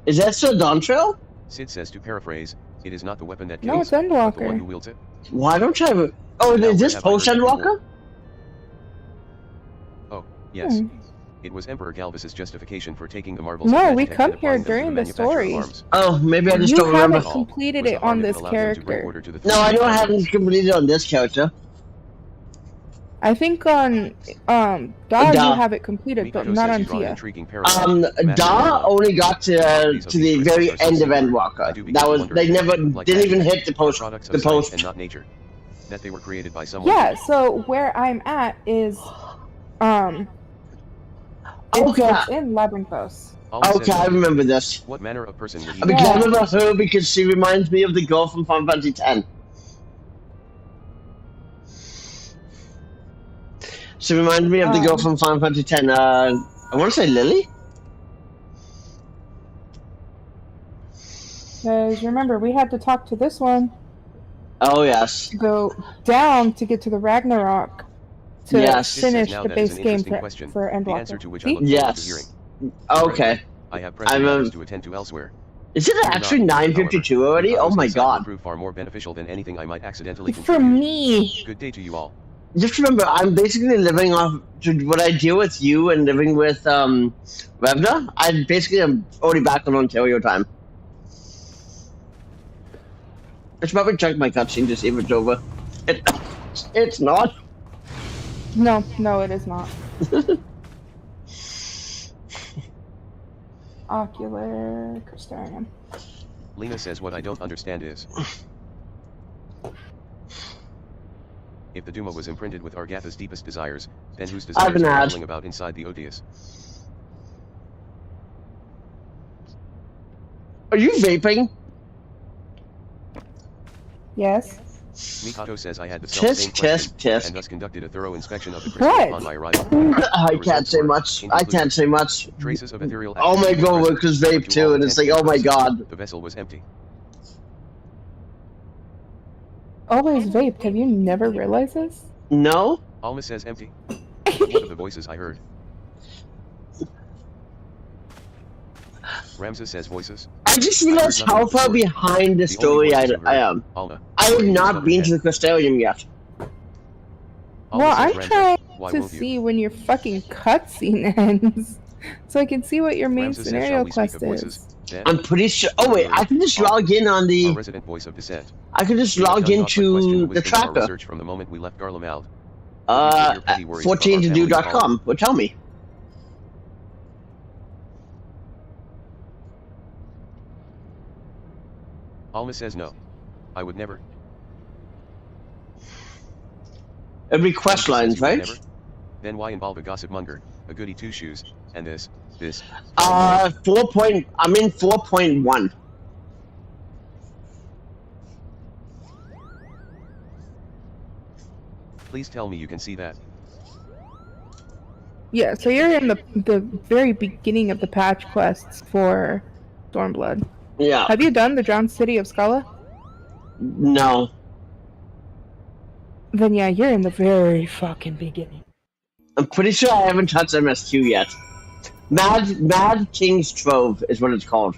Speaker 1: Is that still Dontrell?
Speaker 2: Sid says to paraphrase, it is not the weapon that
Speaker 4: No,
Speaker 2: kills,
Speaker 4: it's
Speaker 2: but the one
Speaker 4: Endwalker.
Speaker 2: who wields it.
Speaker 1: Why don't you have a... Oh,
Speaker 2: Now
Speaker 1: is this
Speaker 2: where have I heard
Speaker 1: post
Speaker 2: that
Speaker 1: Endwalker?
Speaker 2: Oh, yes.
Speaker 4: Hmm.
Speaker 2: It was Emperor Galvus's justification for taking the marvels
Speaker 4: No,
Speaker 2: of
Speaker 4: we
Speaker 2: magic
Speaker 4: come
Speaker 2: and applying
Speaker 4: here
Speaker 2: them to
Speaker 4: during the
Speaker 2: manufacture of
Speaker 4: story.
Speaker 2: arms.
Speaker 1: Oh, maybe I just
Speaker 4: You
Speaker 1: don't remember.
Speaker 4: haven't completed
Speaker 2: Was the
Speaker 4: it
Speaker 2: harm
Speaker 4: on
Speaker 2: if
Speaker 4: this
Speaker 2: allowed him to bring
Speaker 4: character.
Speaker 2: order to the
Speaker 1: No, I know I
Speaker 2: three
Speaker 1: haven't completed on this character.
Speaker 4: I think on Da you
Speaker 1: Da.
Speaker 4: have it completed, but
Speaker 2: Mikado
Speaker 4: not
Speaker 2: says
Speaker 4: on
Speaker 2: you draw an
Speaker 4: Tia.
Speaker 2: intriguing parallel. Master
Speaker 1: Da
Speaker 2: Love.
Speaker 1: only got to the very end of Endwalker. That was they never didn't even hit the post.
Speaker 2: Products of
Speaker 1: The
Speaker 2: science
Speaker 1: post.
Speaker 2: and not nature. That they were created by someone.
Speaker 4: Yeah, so where I'm at is it's
Speaker 1: Okay,
Speaker 4: in Labyrinthos.
Speaker 2: Alma says
Speaker 1: okay, I
Speaker 2: that-
Speaker 1: remember this.
Speaker 2: What manner of person would he
Speaker 1: Because I
Speaker 4: Yeah.
Speaker 1: remember her because she reminds me of the girl from Final Fantasy X. She reminds me of the girl from Final Fantasy X. I want to say Lily.
Speaker 4: Because remember, we had to talk to this one
Speaker 1: Oh yes.
Speaker 4: to go down to get to the Ragnarok to
Speaker 1: Yes.
Speaker 2: Sid says
Speaker 4: finish
Speaker 2: now
Speaker 4: the
Speaker 2: that is
Speaker 4: base
Speaker 2: an
Speaker 4: game
Speaker 2: interesting
Speaker 4: for,
Speaker 2: question,
Speaker 4: for
Speaker 2: the answer to
Speaker 4: Endwalker.
Speaker 2: which I look forward to
Speaker 1: Yes.
Speaker 2: hearing.
Speaker 1: Okay.
Speaker 2: I have
Speaker 1: I'm,
Speaker 2: pressing matters to attend to elsewhere.
Speaker 1: Is it actually 9:52 already? Oh
Speaker 2: Mikado's
Speaker 1: my
Speaker 2: insight
Speaker 1: god.
Speaker 2: will prove far more beneficial than anything I might accidentally
Speaker 4: For
Speaker 2: contribute.
Speaker 4: me!
Speaker 2: Good day to you all.
Speaker 1: Just remember, I'm basically living off to what I deal with you and living with Revna. I basically am already back on Ontario time. I should probably check my cutscene to see if it's over. It's not.
Speaker 4: No, it is not. Ocular crystarium.
Speaker 2: Lena says what I don't understand is, if the Duma was imprinted with Argatha's deepest desires, then whose desires
Speaker 1: been
Speaker 2: are
Speaker 1: asked.
Speaker 2: rolling about inside the Odious?
Speaker 1: Are you vaping?
Speaker 4: Yes.
Speaker 2: Mikado says I had the
Speaker 1: Tisk,
Speaker 2: self-same
Speaker 1: tisk,
Speaker 2: question,
Speaker 1: tisk.
Speaker 2: and thus conducted a thorough inspection of the crystal
Speaker 4: What?
Speaker 2: upon my arrival.
Speaker 1: I can't say much. I can't say much.
Speaker 2: Traces of ethereal
Speaker 1: Oh my
Speaker 2: activity were
Speaker 1: god,
Speaker 2: present,
Speaker 1: because
Speaker 2: but
Speaker 1: vape
Speaker 2: to all
Speaker 1: too, and it's like,
Speaker 2: intents
Speaker 1: oh my
Speaker 2: and purposes,
Speaker 1: god.
Speaker 2: The vessel was empty.
Speaker 4: Always vaped. Have you never realized this?
Speaker 1: No?
Speaker 2: Alma says empty. One of the voices I heard. Ramses says voices.
Speaker 1: I just realized how far behind the story I am.
Speaker 2: Alma.
Speaker 1: I have not been to the Crystalium yet.
Speaker 2: Alma
Speaker 4: Well,
Speaker 2: says
Speaker 4: I'm
Speaker 2: Ramses,
Speaker 4: trying
Speaker 2: why
Speaker 4: to
Speaker 2: won't you?
Speaker 4: see when your fucking cutscene ends, so I can see what your main
Speaker 2: Ramses says,
Speaker 4: scenario
Speaker 2: shall we speak
Speaker 4: quest
Speaker 2: of voices?
Speaker 4: is.
Speaker 2: Then,
Speaker 1: I'm pretty sure. Oh wait, I can just log in on
Speaker 2: our
Speaker 1: the.
Speaker 2: resident voice of dissent.
Speaker 1: I can just
Speaker 2: We have
Speaker 1: log
Speaker 2: done naught but question
Speaker 1: into the
Speaker 2: wisdom from our
Speaker 1: tracker.
Speaker 2: research from the moment we left Garlemald. Your petty worries above our
Speaker 1: 14todo.com. Well, tell me.
Speaker 2: Alma says no. I would never.
Speaker 1: Every quest
Speaker 2: Ramses says
Speaker 1: lines,
Speaker 2: you would
Speaker 1: right?
Speaker 2: never? Then why involve a gossip monger, a goody two shoes, and this.
Speaker 1: 4 point. I'm in 4.1.
Speaker 2: Please tell me you can see that.
Speaker 4: Yeah, so you're in the very beginning of the patch quests for Stormblood.
Speaker 1: Yeah.
Speaker 4: Have you done the Drowned City of Scala?
Speaker 1: No.
Speaker 4: Then yeah, you're in the very fucking beginning.
Speaker 1: I'm pretty sure I haven't touched MSQ yet. Mad King's Trove is what it's called.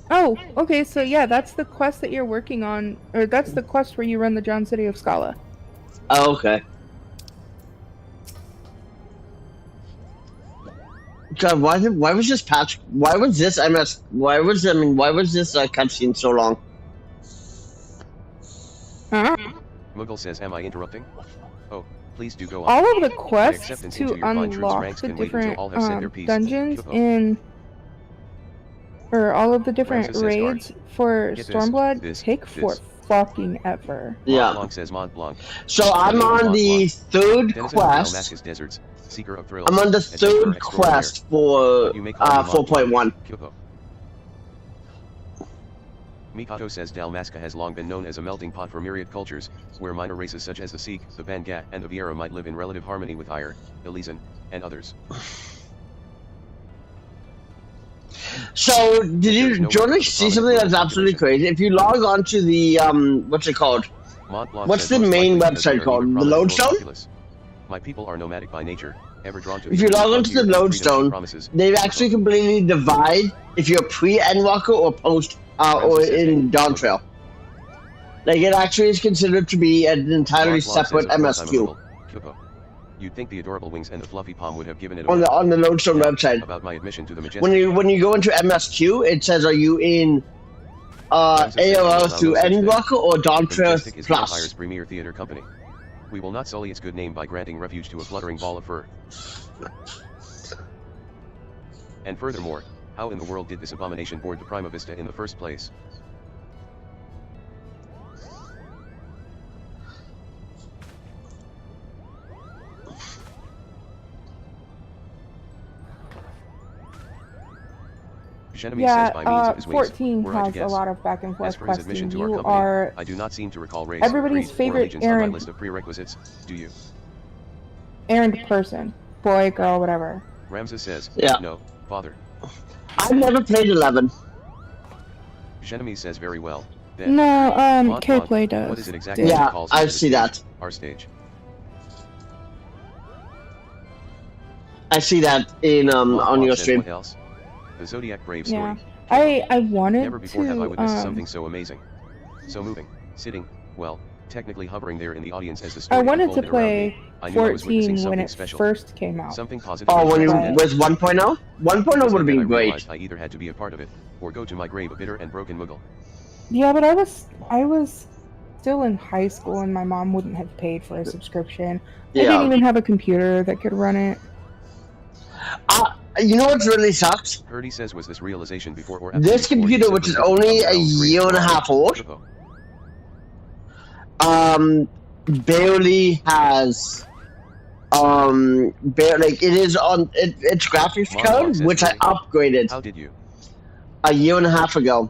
Speaker 4: Oh, okay, so yeah, that's the quest that you're working on, or that's the quest where you run the Drowned City of Scala.
Speaker 1: Oh, okay. God, why was this patch? Why was this Why was this cutscene so long?
Speaker 4: Huh?
Speaker 2: Moogle says, am I interrupting? Oh, please do go on.
Speaker 4: All of the
Speaker 2: I
Speaker 4: quests
Speaker 2: accept
Speaker 4: to
Speaker 2: into your fine troops
Speaker 4: unlock
Speaker 2: ranks
Speaker 4: the
Speaker 2: can wait until
Speaker 4: different
Speaker 2: all have said their piece.
Speaker 4: dungeons
Speaker 2: Kyopo.
Speaker 4: in, or all of the different
Speaker 2: Ramses says,
Speaker 4: raids for
Speaker 2: Get this,
Speaker 4: Stormblood
Speaker 2: this,
Speaker 4: take for fucking ever.
Speaker 1: Yeah.
Speaker 2: Mont Blanc says Mont Blanc.
Speaker 1: So I'm on the third
Speaker 2: Denizen of
Speaker 1: quest.
Speaker 2: Damascus deserts, seeker of thrills.
Speaker 1: I'm on the
Speaker 2: adventurer
Speaker 1: third
Speaker 2: extraordinaire.
Speaker 1: quest for
Speaker 2: You may call me Mont
Speaker 1: 4.1.
Speaker 2: Blanc. Kyopo. Mikato says Dalmasca has long been known as a melting pot for myriad cultures, where minor races such as the Sikh, the Bangat, and the Viera might live in relative harmony with Iyer, Elysian, and others.
Speaker 1: So did you
Speaker 2: no
Speaker 1: Jordan
Speaker 2: way
Speaker 1: see
Speaker 2: for
Speaker 1: something that's
Speaker 2: prominent
Speaker 1: absolutely
Speaker 2: population.
Speaker 1: crazy? If you log on to the what's it called?
Speaker 2: Mont Blanc
Speaker 1: What's
Speaker 2: says
Speaker 1: the
Speaker 2: most
Speaker 1: main
Speaker 2: likely because we
Speaker 1: website
Speaker 2: are
Speaker 1: called?
Speaker 2: neither
Speaker 1: The
Speaker 2: prominent nor
Speaker 1: Lodestone?
Speaker 2: populous. My people are nomadic by nature, ever drawn to
Speaker 1: If you log on to the
Speaker 2: frontier and freedom she
Speaker 1: Lodestone,
Speaker 2: promises.
Speaker 1: they've actually completely divide if you're pre-Endwalker or post or
Speaker 2: Ramses says,
Speaker 1: in
Speaker 2: hey,
Speaker 1: Dawn
Speaker 2: look.
Speaker 1: Trail. Like it actually is considered to be an entirely
Speaker 2: Mont Blanc
Speaker 1: separate
Speaker 2: says, of course I'm a
Speaker 1: MSQ
Speaker 2: Moogle. Kyopo. You'd think the adorable wings and the fluffy palm would have given it
Speaker 1: on
Speaker 2: away.
Speaker 1: the Lodestone
Speaker 2: Now,
Speaker 1: website.
Speaker 2: about my admission to the majestic.
Speaker 1: When you go into MSQ, it says, are you in
Speaker 2: Ramses says,
Speaker 1: AOL
Speaker 2: "Allow
Speaker 1: through
Speaker 2: no such thing.
Speaker 1: Endwalker or Dawn
Speaker 2: The
Speaker 1: Trail
Speaker 2: Majestic is Vampire's
Speaker 1: Plus?
Speaker 2: premier theater company. We will not sully its good name by granting refuge to a fluttering ball of fur. And furthermore, how in the world did this abomination board the Prima Vista in the first place? Shenemy
Speaker 4: Yeah,
Speaker 2: says by means of his wings,
Speaker 4: 14
Speaker 2: were I to
Speaker 4: has a
Speaker 2: guess.
Speaker 4: lot of back and
Speaker 2: As
Speaker 4: forth
Speaker 2: for his admission
Speaker 4: questing.
Speaker 2: to our
Speaker 4: You
Speaker 2: company,
Speaker 4: are
Speaker 2: I do not seem to recall race,
Speaker 4: everybody's
Speaker 2: creed, or
Speaker 4: favorite
Speaker 2: allegiance on my
Speaker 4: errand-
Speaker 2: list of prerequisites, do you?
Speaker 4: errand person, boy, girl, whatever.
Speaker 2: Ramses says,
Speaker 1: Yeah.
Speaker 2: no, father.
Speaker 1: I've never played 11.
Speaker 2: Shenemy says very well. Then,
Speaker 4: No,
Speaker 2: Mont
Speaker 4: K-Play
Speaker 2: Blanc,
Speaker 4: does.
Speaker 2: what is it exactly
Speaker 1: Yeah,
Speaker 2: he calls
Speaker 1: I
Speaker 2: into the
Speaker 1: see
Speaker 2: stage?
Speaker 1: that.
Speaker 2: Our stage.
Speaker 1: I see that in
Speaker 2: Mont
Speaker 1: on
Speaker 2: Blanc
Speaker 1: your
Speaker 2: says
Speaker 1: stream.
Speaker 2: what else? The Zodiac Brave
Speaker 4: Yeah.
Speaker 2: story.
Speaker 4: I wanted
Speaker 2: Never before have I
Speaker 4: to,
Speaker 2: witnessed something so amazing. So moving, sitting, well, technically hovering there in the audience as the
Speaker 4: I
Speaker 2: story
Speaker 4: wanted to
Speaker 2: unfolded around me.
Speaker 4: play
Speaker 2: I knew I was witnessing
Speaker 4: 14 when
Speaker 2: something
Speaker 4: it
Speaker 2: special.
Speaker 4: first came out.
Speaker 2: Something positive.
Speaker 1: Oh, when you
Speaker 4: Right.
Speaker 1: with 1.0? 1.0 would have been
Speaker 2: I
Speaker 1: great.
Speaker 2: realized I either had to be a part of it, or go to my grave a bitter and broken Moogle.
Speaker 4: Yeah, but I was still in high school and my mom wouldn't have paid for a subscription. I didn't
Speaker 1: Yeah.
Speaker 4: even have a computer that could run it.
Speaker 1: You know what really sucks?
Speaker 2: Purdy says was this realization before or
Speaker 1: This
Speaker 2: after before you
Speaker 1: computer, which is
Speaker 2: simply
Speaker 1: only
Speaker 2: become
Speaker 1: a
Speaker 2: your own great
Speaker 1: year and a half old,
Speaker 2: Kyopo.
Speaker 1: barely has like it is on its graphics
Speaker 2: Mont Blanc
Speaker 1: code,
Speaker 2: says
Speaker 1: which I
Speaker 2: really?
Speaker 1: upgraded
Speaker 2: How did you?
Speaker 1: a year and a half ago,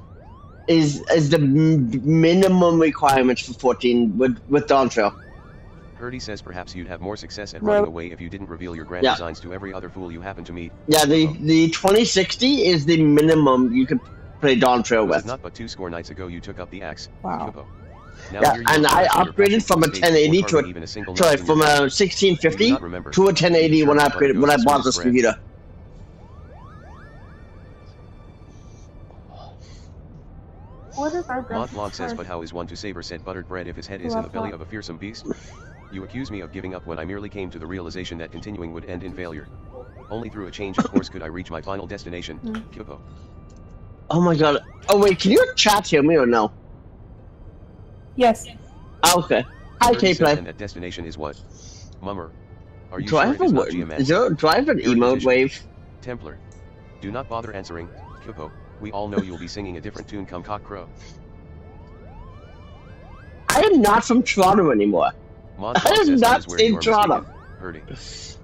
Speaker 1: is the minimum requirements for 14 with Dawn Trail.
Speaker 2: Purdy says perhaps you'd have more success at
Speaker 4: Well-
Speaker 2: running away if you didn't reveal your grand
Speaker 1: Yeah.
Speaker 2: designs to every other fool you happen to meet.
Speaker 1: Yeah, the 2060 is the minimum you could play Dawn Trail
Speaker 2: Was
Speaker 1: with.
Speaker 2: it not but 2 score nights ago you took up the axe?
Speaker 4: Wow.
Speaker 2: Kyopo. Now
Speaker 1: Yeah,
Speaker 2: here you
Speaker 1: and
Speaker 2: are
Speaker 1: I
Speaker 2: flashing your
Speaker 1: upgraded
Speaker 2: passion
Speaker 1: from
Speaker 2: for
Speaker 1: a
Speaker 2: the stage
Speaker 1: 1080
Speaker 2: before
Speaker 1: to
Speaker 2: carving even a single
Speaker 1: Sorry,
Speaker 2: notch in
Speaker 1: from
Speaker 2: your
Speaker 1: a
Speaker 2: You do
Speaker 1: 1650
Speaker 2: not remember.
Speaker 1: to a 1080
Speaker 2: You
Speaker 1: when I
Speaker 2: sure
Speaker 1: upgraded when I
Speaker 2: goes
Speaker 1: bought
Speaker 2: to
Speaker 1: this
Speaker 2: brand.
Speaker 1: computer.
Speaker 4: What is our
Speaker 2: Mont Blanc says, but how is one to savor said buttered bread if his head is in the belly of a fearsome beast? You accuse me of giving up when I merely came to the realization that continuing would end in failure. Only through a change of course could I reach my final destination, Kyopo.
Speaker 1: Oh my god. Oh wait, can your chat hear me or no?
Speaker 4: Yes.
Speaker 1: Ah, okay. Hi,
Speaker 2: Purdy says,
Speaker 1: K-Play.
Speaker 2: and that destination is what? Mummer. Are you
Speaker 1: Do I
Speaker 2: sure
Speaker 1: have
Speaker 2: it is
Speaker 1: a
Speaker 2: not geomancy?
Speaker 1: do I have an
Speaker 2: You're a
Speaker 1: emote
Speaker 2: musician.
Speaker 1: wave?
Speaker 2: Templar. Do not bother answering, Kyopo. We all know you'll be singing a different tune come cock crow.
Speaker 1: I am not from Toronto anymore.
Speaker 2: Mont
Speaker 1: I
Speaker 2: Blanc
Speaker 1: am
Speaker 2: says that
Speaker 1: not
Speaker 2: is where
Speaker 1: in
Speaker 2: you are
Speaker 1: Toronto.
Speaker 2: mistaken. Hurting.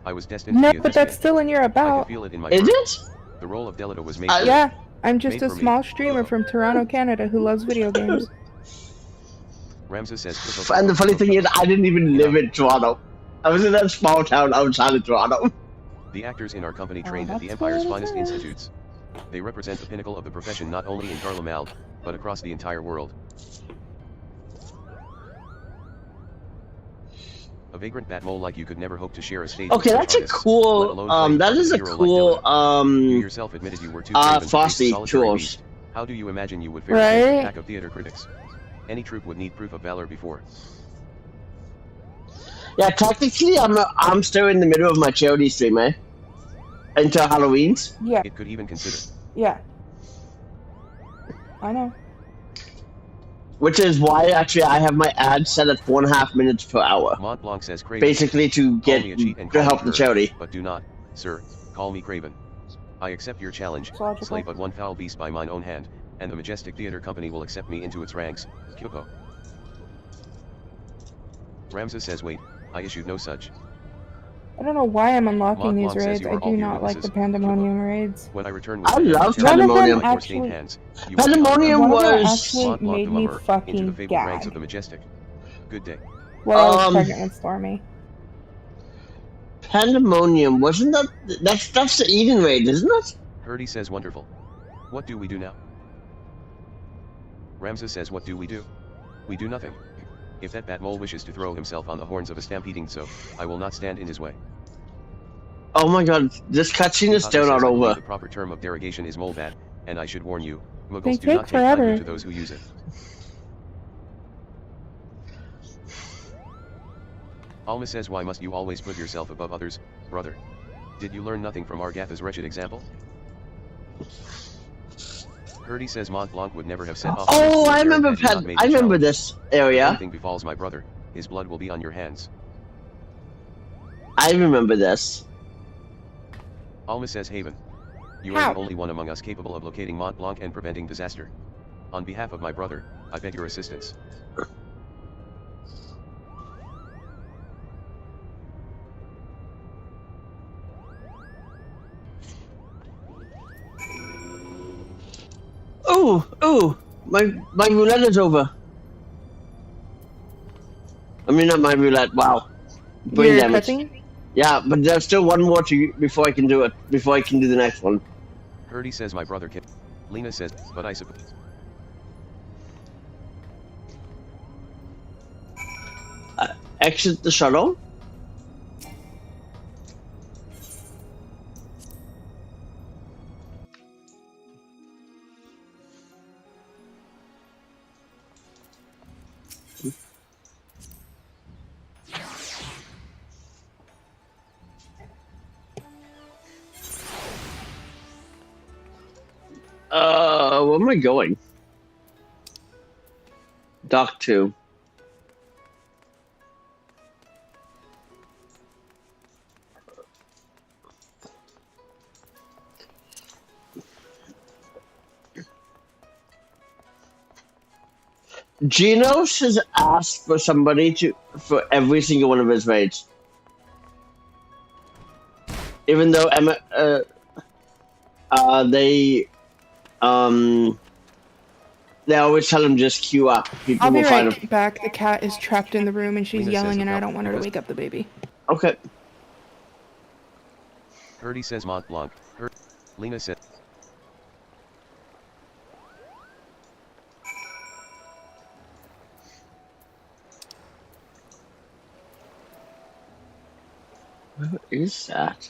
Speaker 2: I was destined to
Speaker 4: No,
Speaker 2: be a
Speaker 4: but that's
Speaker 2: Thespian.
Speaker 4: still in your
Speaker 2: I
Speaker 4: about.
Speaker 2: can feel it in my
Speaker 1: Is
Speaker 2: birth.
Speaker 1: it?
Speaker 2: The role of Delito was made.
Speaker 4: Yeah, I'm just
Speaker 2: Made
Speaker 4: a
Speaker 2: for me.
Speaker 4: small streamer from Toronto, Canada who loves video games.
Speaker 2: Ramses says.
Speaker 1: And the funny thing is, I didn't even live
Speaker 2: Enough.
Speaker 1: in Toronto. I was in that small town outside of Toronto.
Speaker 2: The actors in our company
Speaker 4: Oh,
Speaker 2: trained at the
Speaker 4: that's
Speaker 2: Empire's
Speaker 4: what it
Speaker 2: finest
Speaker 4: is.
Speaker 2: institutes. They represent the pinnacle of the profession not only in Garlemald, but across the entire world. A vagrant bat mole like you could never hope to share a stage
Speaker 1: Okay,
Speaker 2: with
Speaker 1: that's
Speaker 2: such
Speaker 1: a
Speaker 2: artists, let
Speaker 1: cool.
Speaker 2: alone playing
Speaker 1: That
Speaker 2: part of
Speaker 1: is
Speaker 2: a
Speaker 1: a
Speaker 2: hero like
Speaker 1: cool.
Speaker 2: Delito. You yourself admitted you were too craven to face a
Speaker 1: Frosty
Speaker 2: solitary
Speaker 1: tools.
Speaker 2: beast. How do you imagine you would fare against a
Speaker 4: Right?
Speaker 2: pack of theater critics? Any troupe would need proof of valor before.
Speaker 1: Yeah, technically, I'm still in the middle of my charity stream, eh? Until Halloween's.
Speaker 4: Yeah,
Speaker 2: It could even consider.
Speaker 4: yeah. I know.
Speaker 1: Which is why actually I have my ad set at 4.5 minutes per hour.
Speaker 2: Mont Blanc says Craven.
Speaker 1: Basically to
Speaker 2: Call
Speaker 1: get
Speaker 2: me a cheat and
Speaker 1: to
Speaker 2: call
Speaker 1: help
Speaker 2: me
Speaker 1: the
Speaker 2: her,
Speaker 1: charity.
Speaker 2: but do not, sir, call me Craven. I accept your challenge,
Speaker 4: It's logical.
Speaker 2: slay but one foul beast by mine own hand, and the majestic theater company will accept me into its ranks. Kyopo. Ramses says wait, I issued no such.
Speaker 4: I don't know why I'm unlocking
Speaker 2: Mont
Speaker 4: these
Speaker 2: Blanc says
Speaker 4: raids.
Speaker 2: you
Speaker 4: I
Speaker 2: are all
Speaker 4: do
Speaker 2: here
Speaker 4: not like the
Speaker 2: witnesses.
Speaker 4: Pandemonium raids.
Speaker 2: When I return with
Speaker 1: I
Speaker 2: the hand
Speaker 1: love
Speaker 2: to tell
Speaker 4: One of
Speaker 2: you
Speaker 1: Pandemonium.
Speaker 4: them
Speaker 2: my stained
Speaker 4: actually-
Speaker 2: hands, you will
Speaker 1: Pandemonium
Speaker 2: be
Speaker 4: One of them
Speaker 1: was-
Speaker 4: actually
Speaker 2: Mont Blanc
Speaker 4: made
Speaker 2: the
Speaker 4: me
Speaker 2: mummer, into the
Speaker 4: fucking
Speaker 2: fabled ranks of
Speaker 4: gag
Speaker 2: the majestic. Good day.
Speaker 4: while I was
Speaker 1: Um,
Speaker 4: pregnant with Stormy.
Speaker 1: Pandemonium, wasn't that's the Eden raid, isn't it?
Speaker 2: Hurdy says wonderful. What do we do now? Ramses says what do? We do nothing. If that bat mole wishes to throw himself on the horns of a stampeding so, I will not stand in his way.
Speaker 1: Oh my god, this cutscene is
Speaker 2: Tato
Speaker 1: still
Speaker 2: says,
Speaker 1: not
Speaker 2: I believe
Speaker 1: over.
Speaker 2: the proper term of derogation is molebat, and I should warn you,
Speaker 4: They
Speaker 2: muggles do
Speaker 4: take
Speaker 2: not take kindly
Speaker 4: forever.
Speaker 2: to those who use it. Alma says why must you always put yourself above others, brother? Did you learn nothing from Argatha's wretched example? Hurdy says Mont Blanc would never have set off.
Speaker 1: Oh, I
Speaker 2: had
Speaker 1: remember
Speaker 2: you not made the
Speaker 1: I remember
Speaker 2: challenge.
Speaker 1: this
Speaker 2: If
Speaker 1: area.
Speaker 2: anything befalls my brother, his blood will be on your hands.
Speaker 1: I remember this.
Speaker 2: Alma says Haven. You are
Speaker 4: How?
Speaker 2: the only one among us capable of locating Mont Blanc and preventing disaster. On behalf of my brother, I beg your assistance.
Speaker 1: Ooh, my roulette is over. I mean, not my roulette. Wow, brain
Speaker 4: You're
Speaker 1: damage.
Speaker 4: cutting?
Speaker 1: Yeah, but there's still one more before I can do it. Before I can do the next one.
Speaker 2: Hurdy says my brother can. Lena says, but I suppose.
Speaker 1: Exit the shuttle. Where am I going? Dock 2. Genos has asked for somebody for every single one of his raids. Even though Emma, they always tell him just queue up. People
Speaker 4: I'll be
Speaker 1: will find him.
Speaker 4: right back. The cat is trapped in the room and she's
Speaker 2: Lena says
Speaker 4: yelling and I
Speaker 2: without-
Speaker 4: don't want her to
Speaker 2: because-
Speaker 4: wake up the baby.
Speaker 1: Okay.
Speaker 2: Hurdy says Mont Blanc. Lena said.
Speaker 1: Where is that?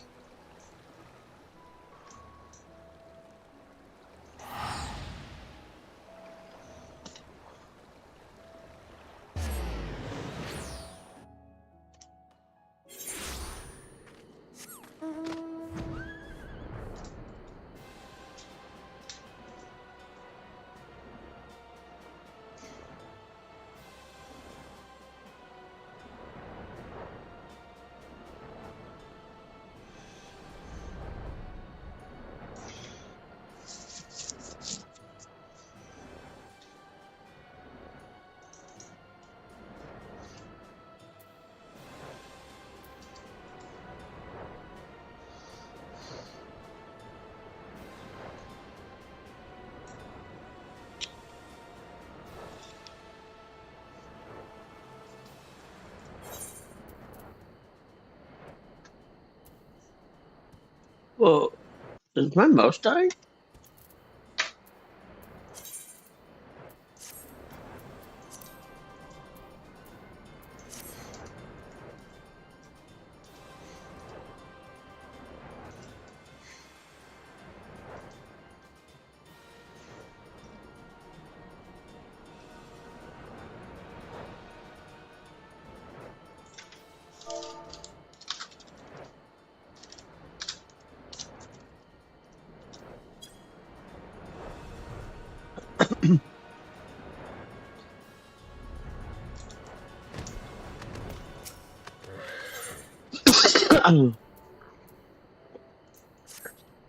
Speaker 1: Well, is my mouse dying?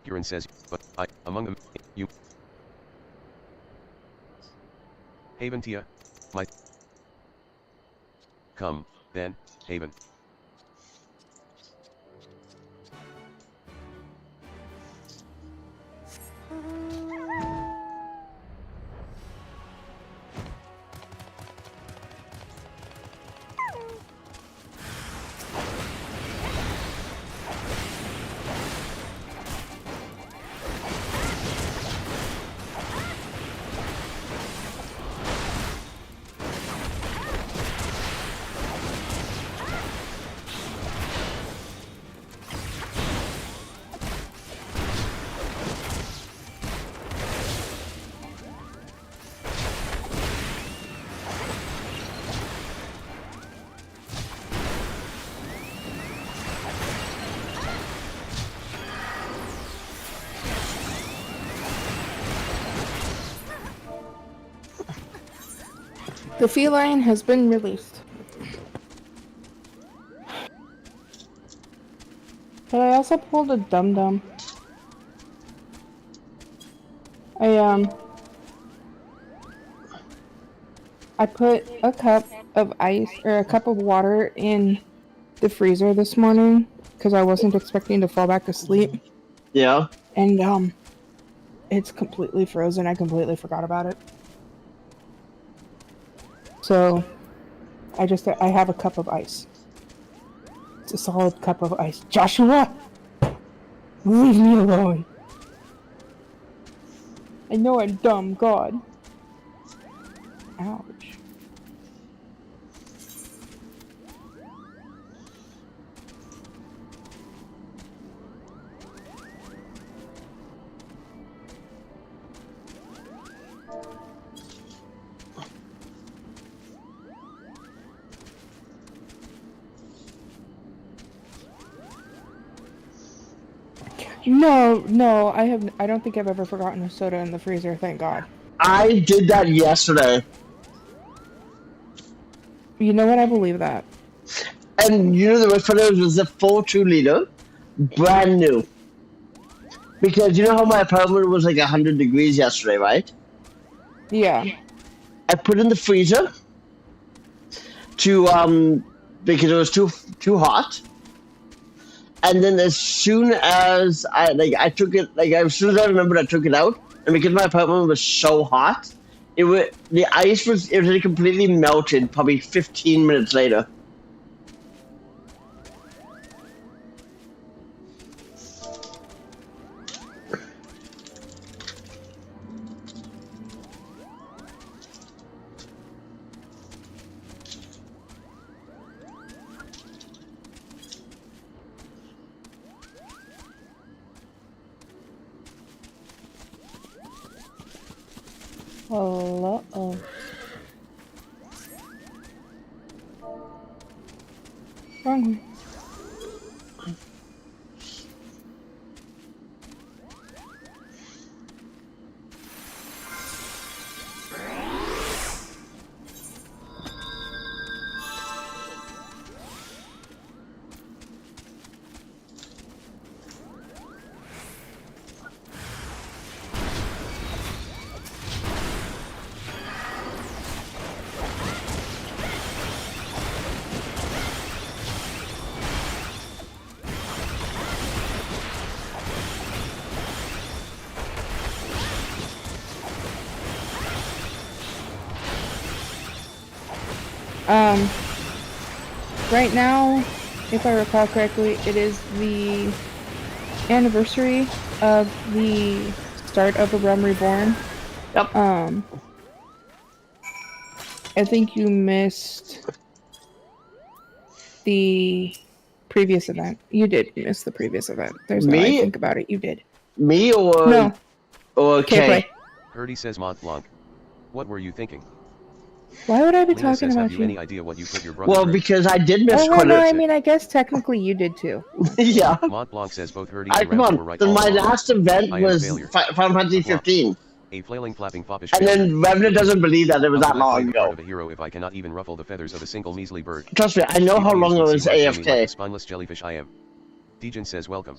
Speaker 2: Kieran says, but I, among them, you. Haven Tia. My. Come, then, Haven.
Speaker 4: The feline has been released. But I also pulled a dum-dum. I put a cup of ice, or a cup of water in the freezer this morning, because I wasn't expecting to fall back to sleep.
Speaker 1: Yeah.
Speaker 4: And, it's completely frozen. I completely forgot about it. So, I have a cup of ice. It's a solid cup of ice. Joshua! Leave me alone! I know I'm dumb, God. Ouch. No, I don't think I've ever forgotten a soda in the freezer, thank God.
Speaker 1: I did that yesterday.
Speaker 4: You know what? I believe that.
Speaker 1: And you know the worst part was a full 2 liter, brand new. Because you know how my apartment was like 100 degrees yesterday, right?
Speaker 4: Yeah.
Speaker 1: I put in the freezer to because it was too hot. And then as soon as I took it, like as soon as I remembered, I took it out, and because my apartment was so hot, the ice had completely melted. Probably 15 minutes later.
Speaker 4: Oh. Wrong way. Right now, if I recall correctly, it is the anniversary of the start of A Realm Reborn.
Speaker 1: Yep.
Speaker 4: I think you missed the previous event. You did miss the previous event. There's no I think about it. You did.
Speaker 1: Me or
Speaker 4: No.
Speaker 1: or
Speaker 4: Okay,
Speaker 1: Kay?
Speaker 4: play.
Speaker 2: Herdy says Mont Blanc. What were you thinking?
Speaker 4: Why would I be
Speaker 2: Lena
Speaker 4: talking
Speaker 2: says,
Speaker 4: about
Speaker 2: have you any idea what you put your brother
Speaker 1: Well,
Speaker 2: through?
Speaker 1: because I did miss
Speaker 4: Oh, well,
Speaker 1: quite
Speaker 4: no,
Speaker 1: a.
Speaker 4: I mean, I guess technically you did too.
Speaker 1: Yeah.
Speaker 2: Mont Blanc says both Herdy
Speaker 1: I,
Speaker 2: and
Speaker 1: come
Speaker 2: Ramsey
Speaker 1: on.
Speaker 2: were right
Speaker 1: Then
Speaker 2: all
Speaker 1: my
Speaker 2: along.
Speaker 1: last event
Speaker 2: I am a
Speaker 1: was
Speaker 2: failure.
Speaker 1: Final Fantasy 15.
Speaker 2: A flailing, flapping, foppish
Speaker 1: And
Speaker 2: failure.
Speaker 1: then Revenant doesn't believe that it was
Speaker 2: How
Speaker 1: that
Speaker 2: can I play
Speaker 1: long
Speaker 2: the part
Speaker 1: ago.
Speaker 2: of a hero if I cannot even ruffle the feathers of a single measly bird?
Speaker 1: Trust me, I know how
Speaker 2: People
Speaker 1: long I
Speaker 2: would see
Speaker 1: was
Speaker 2: right through me like the
Speaker 1: AFK.
Speaker 2: spineless jellyfish I am. Dejan says welcome.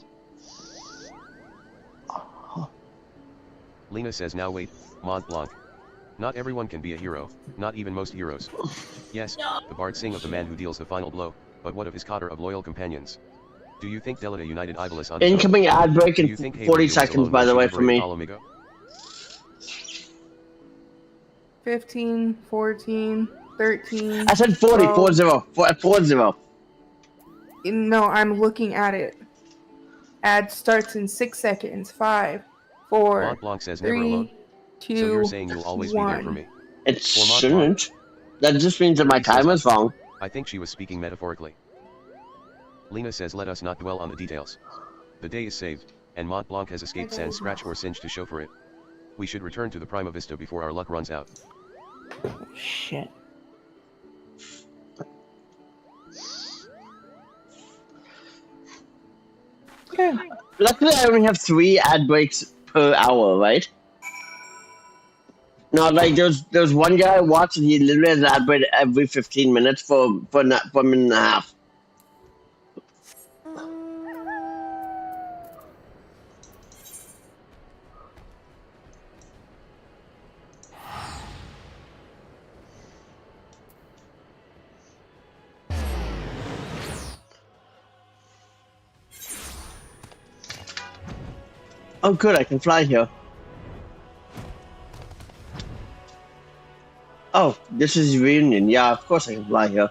Speaker 2: Lena says now wait, Mont Blanc. Not everyone can be a hero, not even most heroes. Yes, the bard sing of the man who deals the final blow, but what of his cotter of loyal companions? Do you think Delita united Iblis on his own?
Speaker 1: Incoming ad break
Speaker 2: Do
Speaker 1: in
Speaker 2: you think Haven
Speaker 1: 40
Speaker 2: was
Speaker 1: seconds,
Speaker 2: alone
Speaker 1: by
Speaker 2: when
Speaker 1: the
Speaker 2: she
Speaker 1: way, for
Speaker 2: liberated
Speaker 1: me.
Speaker 2: Alamigo?
Speaker 4: 15, 14, 13.
Speaker 1: I said 40,
Speaker 4: 12.
Speaker 1: 40.
Speaker 4: No, I'm looking at it. Ad starts in 6 seconds. 5, 4,
Speaker 2: Mont Blanc says never alone.
Speaker 4: 3, 2,
Speaker 2: So you're saying you'll always be there for
Speaker 4: 1.
Speaker 2: me.
Speaker 1: It
Speaker 2: For Mont Blanc.
Speaker 1: shouldn't. That just means that my
Speaker 2: Herdy says
Speaker 1: time is wrong.
Speaker 2: I think she was speaking metaphorically. Lena says let us not dwell on the details. The day is saved, and Mont Blanc has escaped Sans Scratch or Singe to show for it. We should return to the Prima Vista before our luck runs out.
Speaker 4: Shit. Okay.
Speaker 1: Luckily, I only have 3 ad breaks per hour, right? No, like there's one guy I watched and he literally has an ad break every 15 minutes for a minute and a half. Oh, good, I can fly here. Oh, this is reunion. Yeah, of course I can fly here.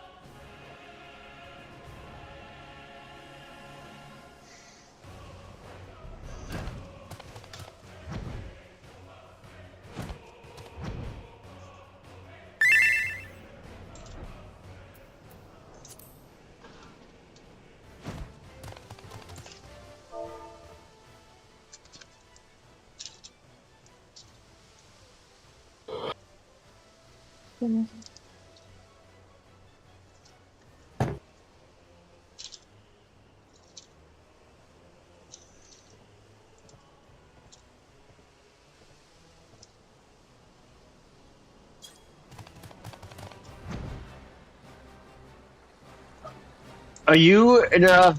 Speaker 1: Are you in a?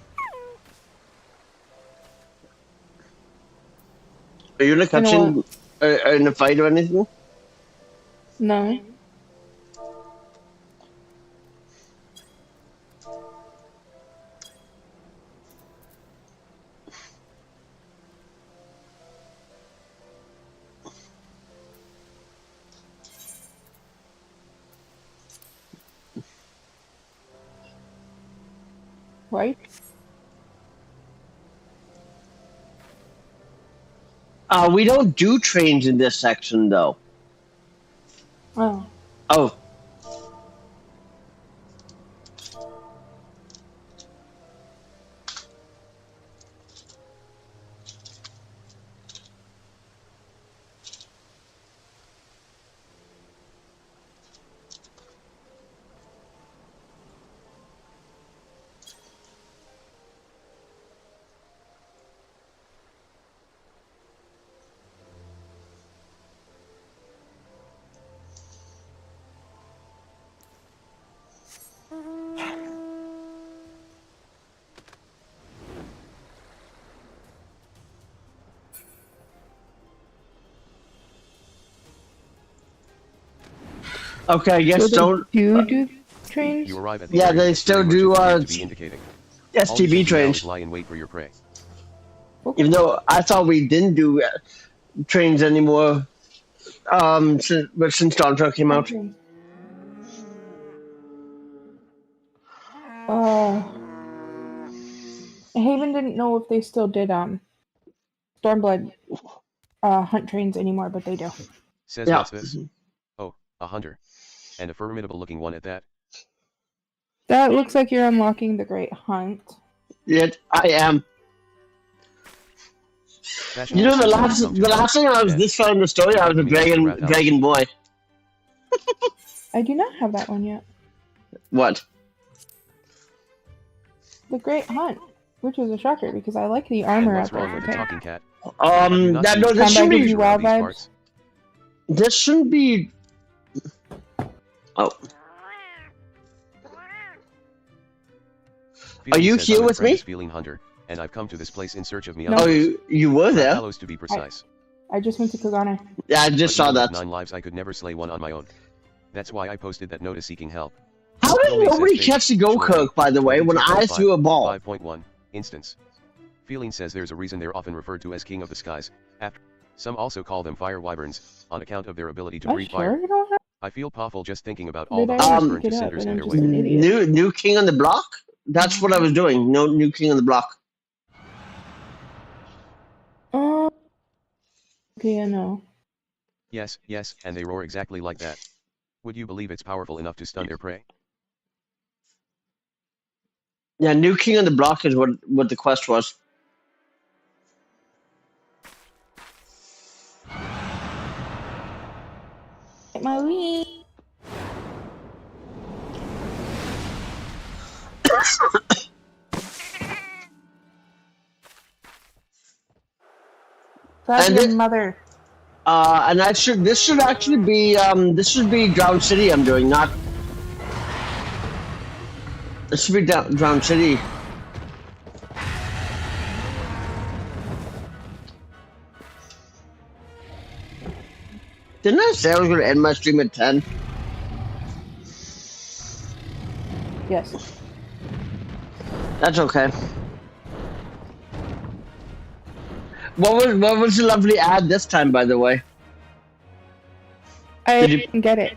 Speaker 1: Are you in a cutscene? In a fight or anything?
Speaker 4: No. Right?
Speaker 1: We don't do trains in this section, though.
Speaker 4: Oh.
Speaker 1: Oh. Okay, I guess
Speaker 4: So they do trains?
Speaker 2: You arrive at the
Speaker 1: Yeah,
Speaker 2: area
Speaker 1: they
Speaker 2: that
Speaker 1: still
Speaker 2: pretty much
Speaker 1: do,
Speaker 2: appears to be indicating. All you
Speaker 1: STB
Speaker 2: should do now
Speaker 1: trains.
Speaker 2: is lie in wait for your prey.
Speaker 1: Even though I thought we didn't do trains anymore, since Dawn Trail came out.
Speaker 4: Oh. Haven didn't know if they still did Stormblood hunt trains anymore, but they do.
Speaker 2: Says what's this? Oh, a hunter. And a formidable looking one at that.
Speaker 4: That looks like you're unlocking the Great Hunt.
Speaker 1: Yet I am.
Speaker 2: Fashion
Speaker 1: You know, the
Speaker 2: looks
Speaker 1: last time I was this far in the story, I was a dragon boy.
Speaker 4: I do not have that one yet.
Speaker 1: What?
Speaker 4: The Great Hunt, which is a shocker because I like the armor
Speaker 2: what's
Speaker 4: out there.
Speaker 2: wrong with the talking cat?
Speaker 1: No, this should be.
Speaker 4: Wild vibes.
Speaker 1: This shouldn't be. Oh. Are you here with me?
Speaker 2: Feeling hunter, and I've come to this place in search of me.
Speaker 4: No.
Speaker 1: Oh, you were there?
Speaker 2: Fellows to be precise.
Speaker 4: I just went to Kagane.
Speaker 1: Yeah, I just saw that.
Speaker 2: 9 lives, I could never slay one on my own. That's why I posted that notice seeking help.
Speaker 1: How did nobody catch the Go-Kirk, by the way, when I threw a ball?
Speaker 2: 5.1 instance. Feeling says there's a reason they're often referred to as King of the Skies. After some also call them fire wyverns, on account of their ability to breathe fire.
Speaker 4: You don't have...
Speaker 2: I feel powerful just thinking about all the
Speaker 4: Did I
Speaker 2: fires burned to
Speaker 4: get up
Speaker 2: cinders
Speaker 4: and
Speaker 2: in
Speaker 4: I'm
Speaker 2: their
Speaker 4: just
Speaker 2: way.
Speaker 4: an idiot?
Speaker 1: New king on the block? That's what I was doing. No new king on the block.
Speaker 4: Okay, I know.
Speaker 2: Yes, and they roar exactly like that. Would you believe it's powerful enough to stun their prey?
Speaker 1: Yeah, new king on the block is what the quest was.
Speaker 4: My wee. That's
Speaker 1: And
Speaker 4: your
Speaker 1: it-
Speaker 4: mother.
Speaker 1: And this should actually be Drowned City I'm doing, not. This should be Drowned City. Didn't I say I was going to end my stream at 10?
Speaker 4: Yes.
Speaker 1: That's okay. What was the lovely ad this time, by the way?
Speaker 4: I
Speaker 1: Did you-
Speaker 4: didn't get it.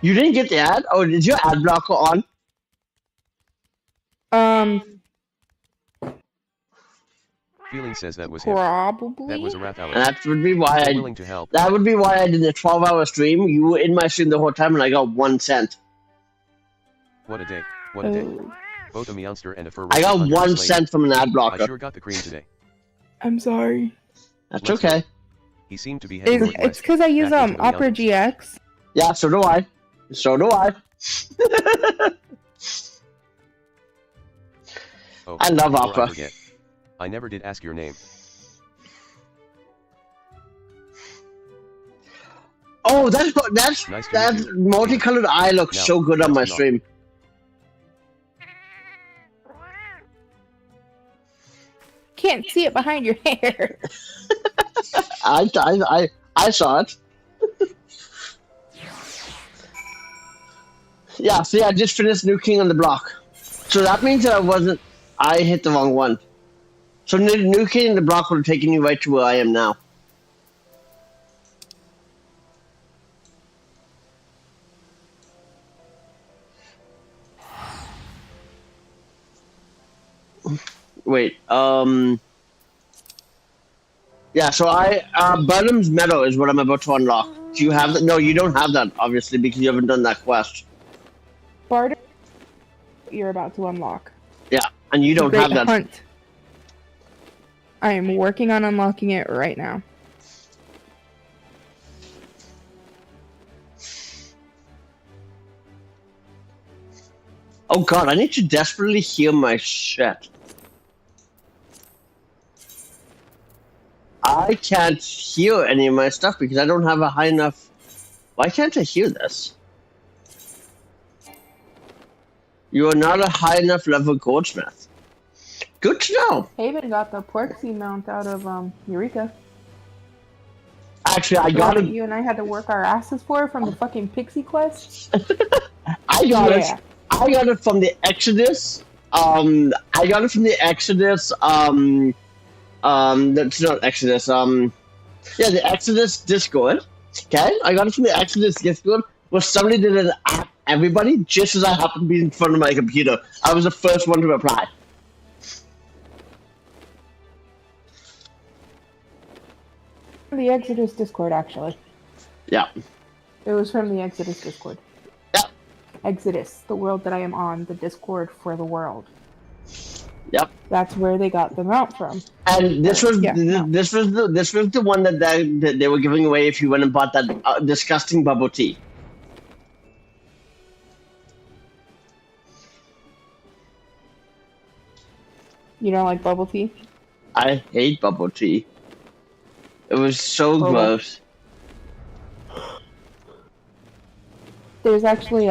Speaker 1: You didn't get the ad? Oh, did your ad blocker on?
Speaker 2: Feeling says that was him.
Speaker 4: Probably.
Speaker 2: That was a Raph
Speaker 1: And that would be why
Speaker 2: So
Speaker 1: I.
Speaker 2: willing to help.
Speaker 1: That would be why I did a 12-hour stream. You were in my stream the whole time, and I got 1 cent.
Speaker 2: What a day. What a day.
Speaker 4: Oh,
Speaker 2: Both a monster and a fur.
Speaker 1: I got
Speaker 2: hunter
Speaker 1: 1
Speaker 2: slain.
Speaker 1: cent from an ad
Speaker 2: I
Speaker 1: blocker.
Speaker 2: sure got the cream today.
Speaker 4: I'm sorry.
Speaker 1: That's okay.
Speaker 2: He seemed to be heading
Speaker 4: It's
Speaker 2: northwest.
Speaker 4: because I use
Speaker 2: back into the
Speaker 4: Opera
Speaker 2: mountains.
Speaker 4: GX.
Speaker 1: Yeah, so do I. So do I.
Speaker 2: Oh,
Speaker 1: I love
Speaker 2: before
Speaker 1: Opera.
Speaker 2: I forget, I never did ask your name.
Speaker 1: Oh, that's
Speaker 2: Nice to
Speaker 1: that
Speaker 2: meet you.
Speaker 1: multicolored eye looks
Speaker 2: Now,
Speaker 1: so good on my
Speaker 2: let's not.
Speaker 1: stream.
Speaker 4: Can't see it behind your hair.
Speaker 1: I saw it. Yeah, see, I just finished New King on the Block. So that means that I hit the wrong one. So New King on the Block would have taken you right to where I am now. Wait, yeah, so Burnham's Meadow is what I'm about to unlock. Do you have that? No, you don't have that, obviously, because you haven't done that quest.
Speaker 4: Barter, you're about to unlock.
Speaker 1: Yeah, and you don't
Speaker 4: Great
Speaker 1: have that.
Speaker 4: Hunt. I am working on unlocking it right now.
Speaker 1: Oh god, I need to desperately heal my shit. I can't heal any of my stuff because I don't have a high enough... Why can't I heal this? You are not a high enough level goldsmith. Good to know.
Speaker 4: Haven got the Porksy mount out of Eureka.
Speaker 1: Actually, I
Speaker 4: The
Speaker 1: got
Speaker 4: one that
Speaker 1: it.
Speaker 4: you and I had to work our asses for from the fucking Pixie Quest.
Speaker 1: I got
Speaker 4: Yeah.
Speaker 1: it. I got it from the Exodus. I got it from the Exodus. That's not Exodus. Yeah, the Exodus Discord. Okay, I got it from the Exodus Discord, where somebody did an app. Everybody, just as I happened to be in front of my computer, I was the first one to reply.
Speaker 4: the Exodus Discord, actually.
Speaker 1: Yeah.
Speaker 4: It was from the Exodus Discord.
Speaker 1: Yep.
Speaker 4: Exodus, the world that I am on, the Discord for the world.
Speaker 1: Yep.
Speaker 4: That's where they got the mount from.
Speaker 1: And this was
Speaker 4: Yeah, no.
Speaker 1: this was the one that they were giving away if you went and bought that disgusting bubble tea.
Speaker 4: You don't like bubble tea?
Speaker 1: I hate bubble tea. It was so gross.
Speaker 4: There's actually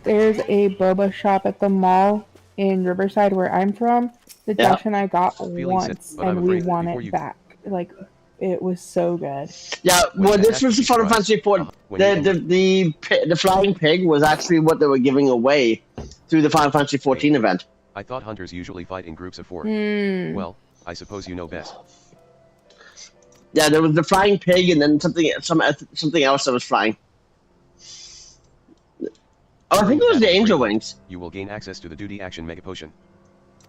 Speaker 4: there's a boba shop at the mall in Riverside where I'm from that
Speaker 1: Yeah.
Speaker 4: Josh and I got
Speaker 2: Feeling sick,
Speaker 4: once,
Speaker 2: but I'm
Speaker 4: and we
Speaker 2: afraid
Speaker 4: want
Speaker 2: before
Speaker 4: it
Speaker 2: you-
Speaker 4: back. Like, it was so good.
Speaker 1: Yeah,
Speaker 2: When
Speaker 1: well,
Speaker 2: you
Speaker 1: this
Speaker 2: ask
Speaker 1: was the
Speaker 2: these
Speaker 1: Final
Speaker 2: prize,
Speaker 1: Fantasy IV.
Speaker 2: when you
Speaker 1: The flying pig was actually what they were giving away through the Final Fantasy XIV event.
Speaker 2: I thought hunters usually fight in groups of 4.
Speaker 4: Hmm.
Speaker 2: Well, I suppose you know best.
Speaker 1: Yeah, there was the flying pig and then something else that was flying. Oh, I think it was the angel wings.
Speaker 2: You will gain access to the duty action mega potion.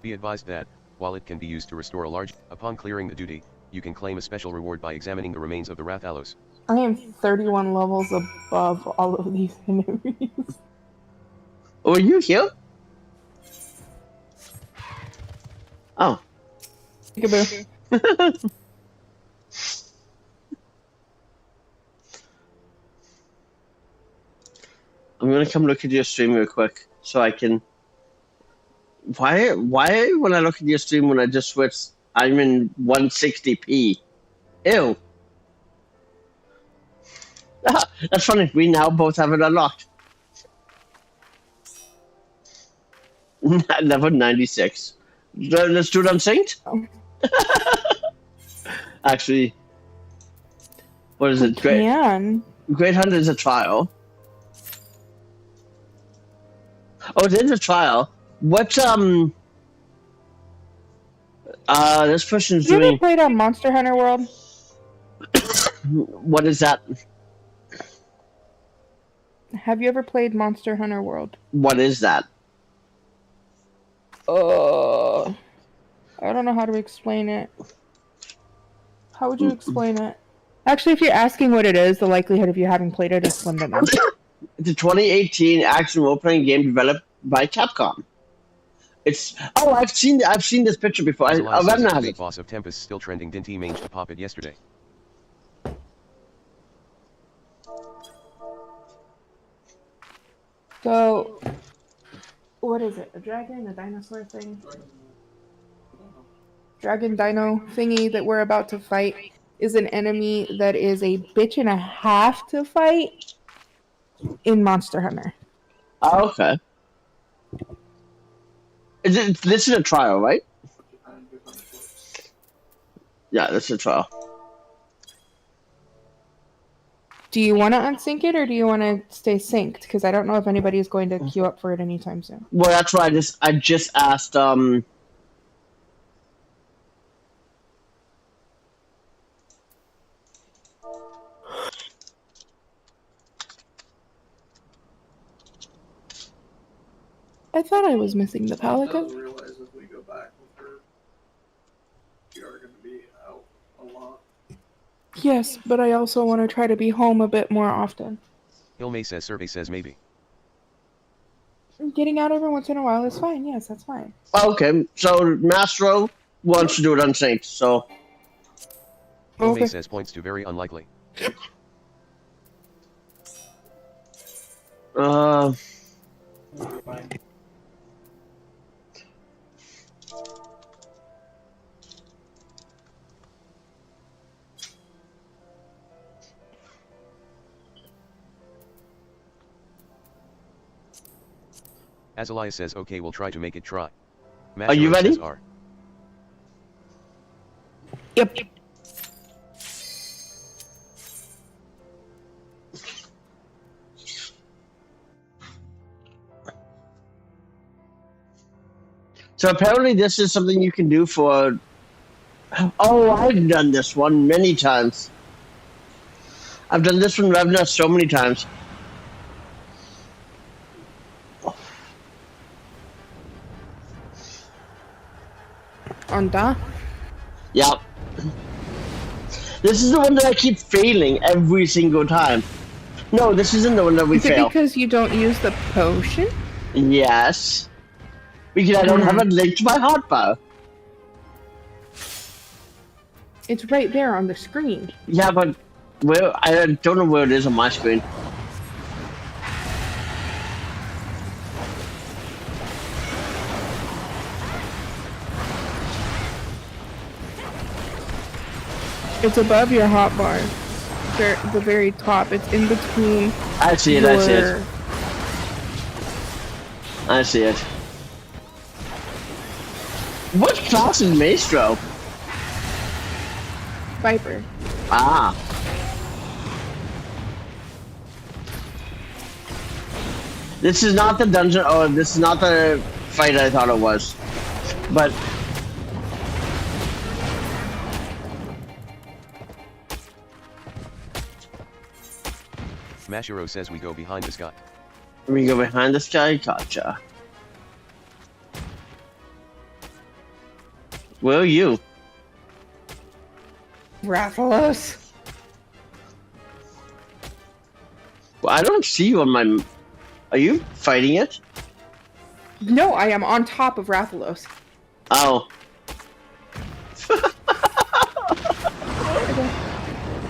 Speaker 2: Be advised that, while it can be used to restore a large, upon clearing the duty, you can claim a special reward by examining the remains of the Rathalos.
Speaker 4: I am 31 levels above all of these enemies.
Speaker 1: Oh, are you here? Oh.
Speaker 4: Peekaboo.
Speaker 1: I'm gonna come look at your stream real quick so I can. Why when I look at your stream when I just switched, I'm in 160p. Ew. That's funny. We now both have it unlocked. Level 96. Let's do it on Saint.
Speaker 4: Oh.
Speaker 1: Actually, what is it? Great.
Speaker 4: Can.
Speaker 1: Great Hunter is a trial. Oh, it is a trial. What this person's
Speaker 4: You ever
Speaker 1: doing.
Speaker 4: played on Monster Hunter World?
Speaker 1: What is that?
Speaker 4: Have you ever played Monster Hunter World?
Speaker 1: What is that?
Speaker 4: I don't know how to explain it. How would you explain it? Actually, if you're asking what it is, the likelihood of you having played it is slim to none.
Speaker 1: It's a 2018 action role-playing game developed by Capcom. It's I've seen this picture before.
Speaker 2: Azalai
Speaker 1: I've
Speaker 2: says
Speaker 1: not
Speaker 2: the
Speaker 1: it.
Speaker 2: boss of Tempest still trending. Didn't he manage to pop it yesterday?
Speaker 4: So, what is it? A dragon? A dinosaur thing? Dragon dino thingy that we're about to fight is an enemy that is a bitch and a half to fight in Monster Hunter.
Speaker 1: Oh, okay. This is a trial, right? Yeah, this is a trial.
Speaker 4: Do you want to unsync it or do you want to stay synced? Because I don't know if anybody is going to queue up for it anytime soon.
Speaker 1: Well, that's why I just asked.
Speaker 4: I thought I was missing the
Speaker 5: I
Speaker 4: pelican.
Speaker 5: realize if we go back with her, we are going to be out a lot.
Speaker 4: Yes, but I also want to try to be home a bit more often.
Speaker 2: Ilmay says survey says maybe.
Speaker 4: Getting out every once in a while is fine. Yes, that's fine.
Speaker 1: Okay, so Mastro wants to do it on Saint, so
Speaker 2: Ilmay
Speaker 4: Okay.
Speaker 2: says points to very unlikely. Azalai says okay, we'll try to make it try.
Speaker 1: Are you
Speaker 2: Mashiro
Speaker 1: ready?
Speaker 2: says R.
Speaker 4: Yep.
Speaker 1: So apparently this is something you can do for... Oh, I've done this one many times. I've done this one Revna so many times.
Speaker 4: On da?
Speaker 1: Yep. This is the one that I keep failing every single time. No, this isn't the one that we
Speaker 4: Is it
Speaker 1: fail.
Speaker 4: because you don't use the potion?
Speaker 1: Yes. Because I don't have a link to my hotbar.
Speaker 4: It's right there on the screen.
Speaker 1: Yeah, but where I don't know where it is on my screen.
Speaker 4: It's above your hotbar. The very top. It's in between.
Speaker 1: I see it, I see it. I see it. What class is Maestro?
Speaker 4: Viper.
Speaker 1: Ah. This is not the dungeon. Oh, this is not the fight I thought it was. But
Speaker 2: Mashiro says we go behind the sky.
Speaker 1: we go behind the sky. Gotcha. Where are you?
Speaker 4: Rathalos.
Speaker 1: Well, I don't see you on my. Are you fighting it?
Speaker 4: No, I am on top of Rathalos.
Speaker 1: Oh.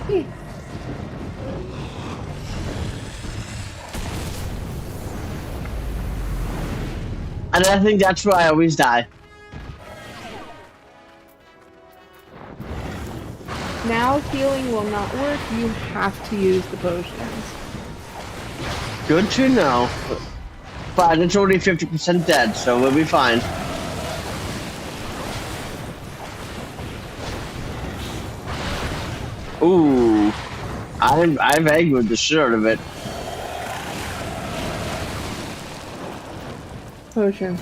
Speaker 4: Hey.
Speaker 1: And I think that's where I always die.
Speaker 4: Now healing will not work. You have to use the potions.
Speaker 1: Good to know. But it's only 50% dead, so we'll be fine. Ooh. I've angered the shit out of it.
Speaker 4: Potion.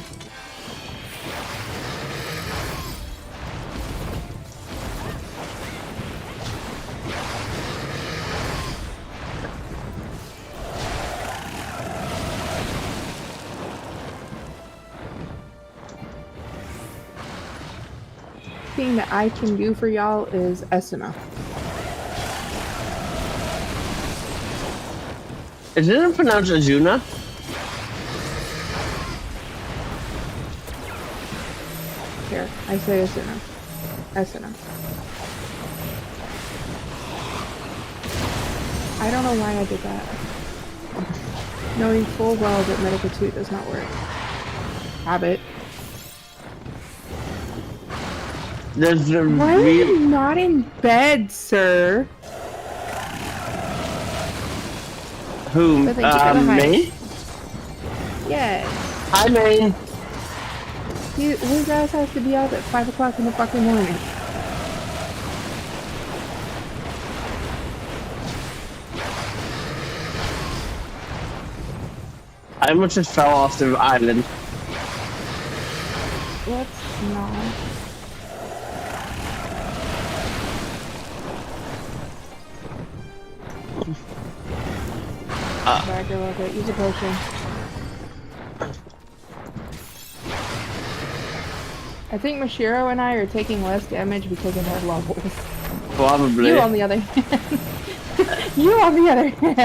Speaker 4: Thing that I can do for y'all is Esuna.
Speaker 1: Is it pronounced Azuna?
Speaker 4: Here, I say Esuna. Esuna. I don't know why I did that. Knowing full well that Medical 2 does not work. Habit.
Speaker 1: There's the
Speaker 4: Why are you not in bed, sir?
Speaker 1: Who?
Speaker 4: But thank you for the hype.
Speaker 1: Me?
Speaker 4: Yes.
Speaker 1: Hi, Maine.
Speaker 4: His ass has to be out at 5 o'clock in the fucking morning.
Speaker 1: I almost just fell off the island.
Speaker 4: Let's not. Back a little bit. Use a potion. I think Mashiro and I are taking less damage because of our levels.
Speaker 1: Probably.
Speaker 4: You on the other hand. You on the other hand.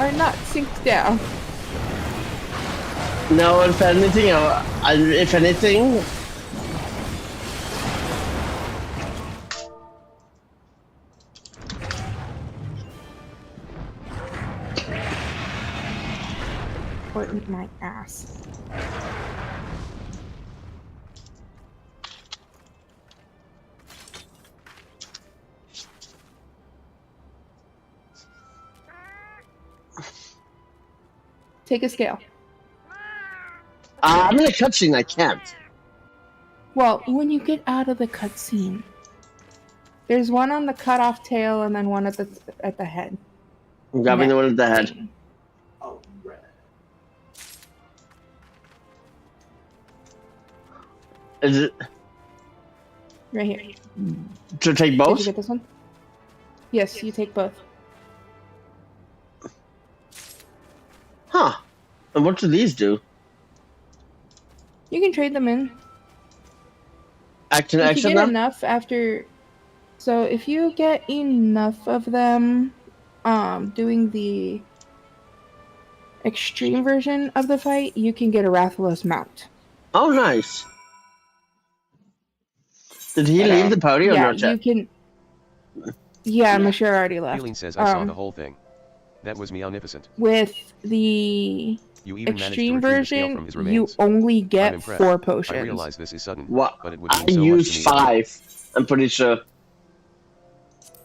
Speaker 4: Are not synced down.
Speaker 1: No, if anything,
Speaker 4: Or eat my ass. Take a scale.
Speaker 1: I'm in a cutscene. I can't.
Speaker 4: Well, when you get out of the cutscene, there's one on the cut off tail and then one at the head.
Speaker 1: I'm grabbing the one at the head.
Speaker 5: Oh, right.
Speaker 1: Is it
Speaker 4: Right here.
Speaker 1: to take
Speaker 4: Did
Speaker 1: both?
Speaker 4: you get this one? Yes, you take both.
Speaker 1: Huh? And what do these do?
Speaker 4: You can trade them in.
Speaker 1: Action,
Speaker 4: If you
Speaker 1: action
Speaker 4: get
Speaker 1: them.
Speaker 4: enough after So if you get enough of them, doing the extreme version of the fight, you can get a Rathalos mount.
Speaker 1: Oh, nice. Did he leave the party or
Speaker 4: Yeah,
Speaker 1: not yet?
Speaker 4: you can. Yeah, I'm sure already left.
Speaker 2: Feeling says I saw the whole thing. That was meownificent.
Speaker 4: With the
Speaker 2: You even
Speaker 4: extreme
Speaker 2: managed to retrieve the scale
Speaker 4: version,
Speaker 2: from his
Speaker 4: you
Speaker 2: remains.
Speaker 4: only
Speaker 2: I'm
Speaker 4: get
Speaker 2: impressed.
Speaker 4: 4 potions.
Speaker 2: I realize this is sudden,
Speaker 1: What?
Speaker 2: but it would
Speaker 1: I
Speaker 2: mean so much
Speaker 1: used
Speaker 2: to me.
Speaker 1: 5. I'm pretty sure.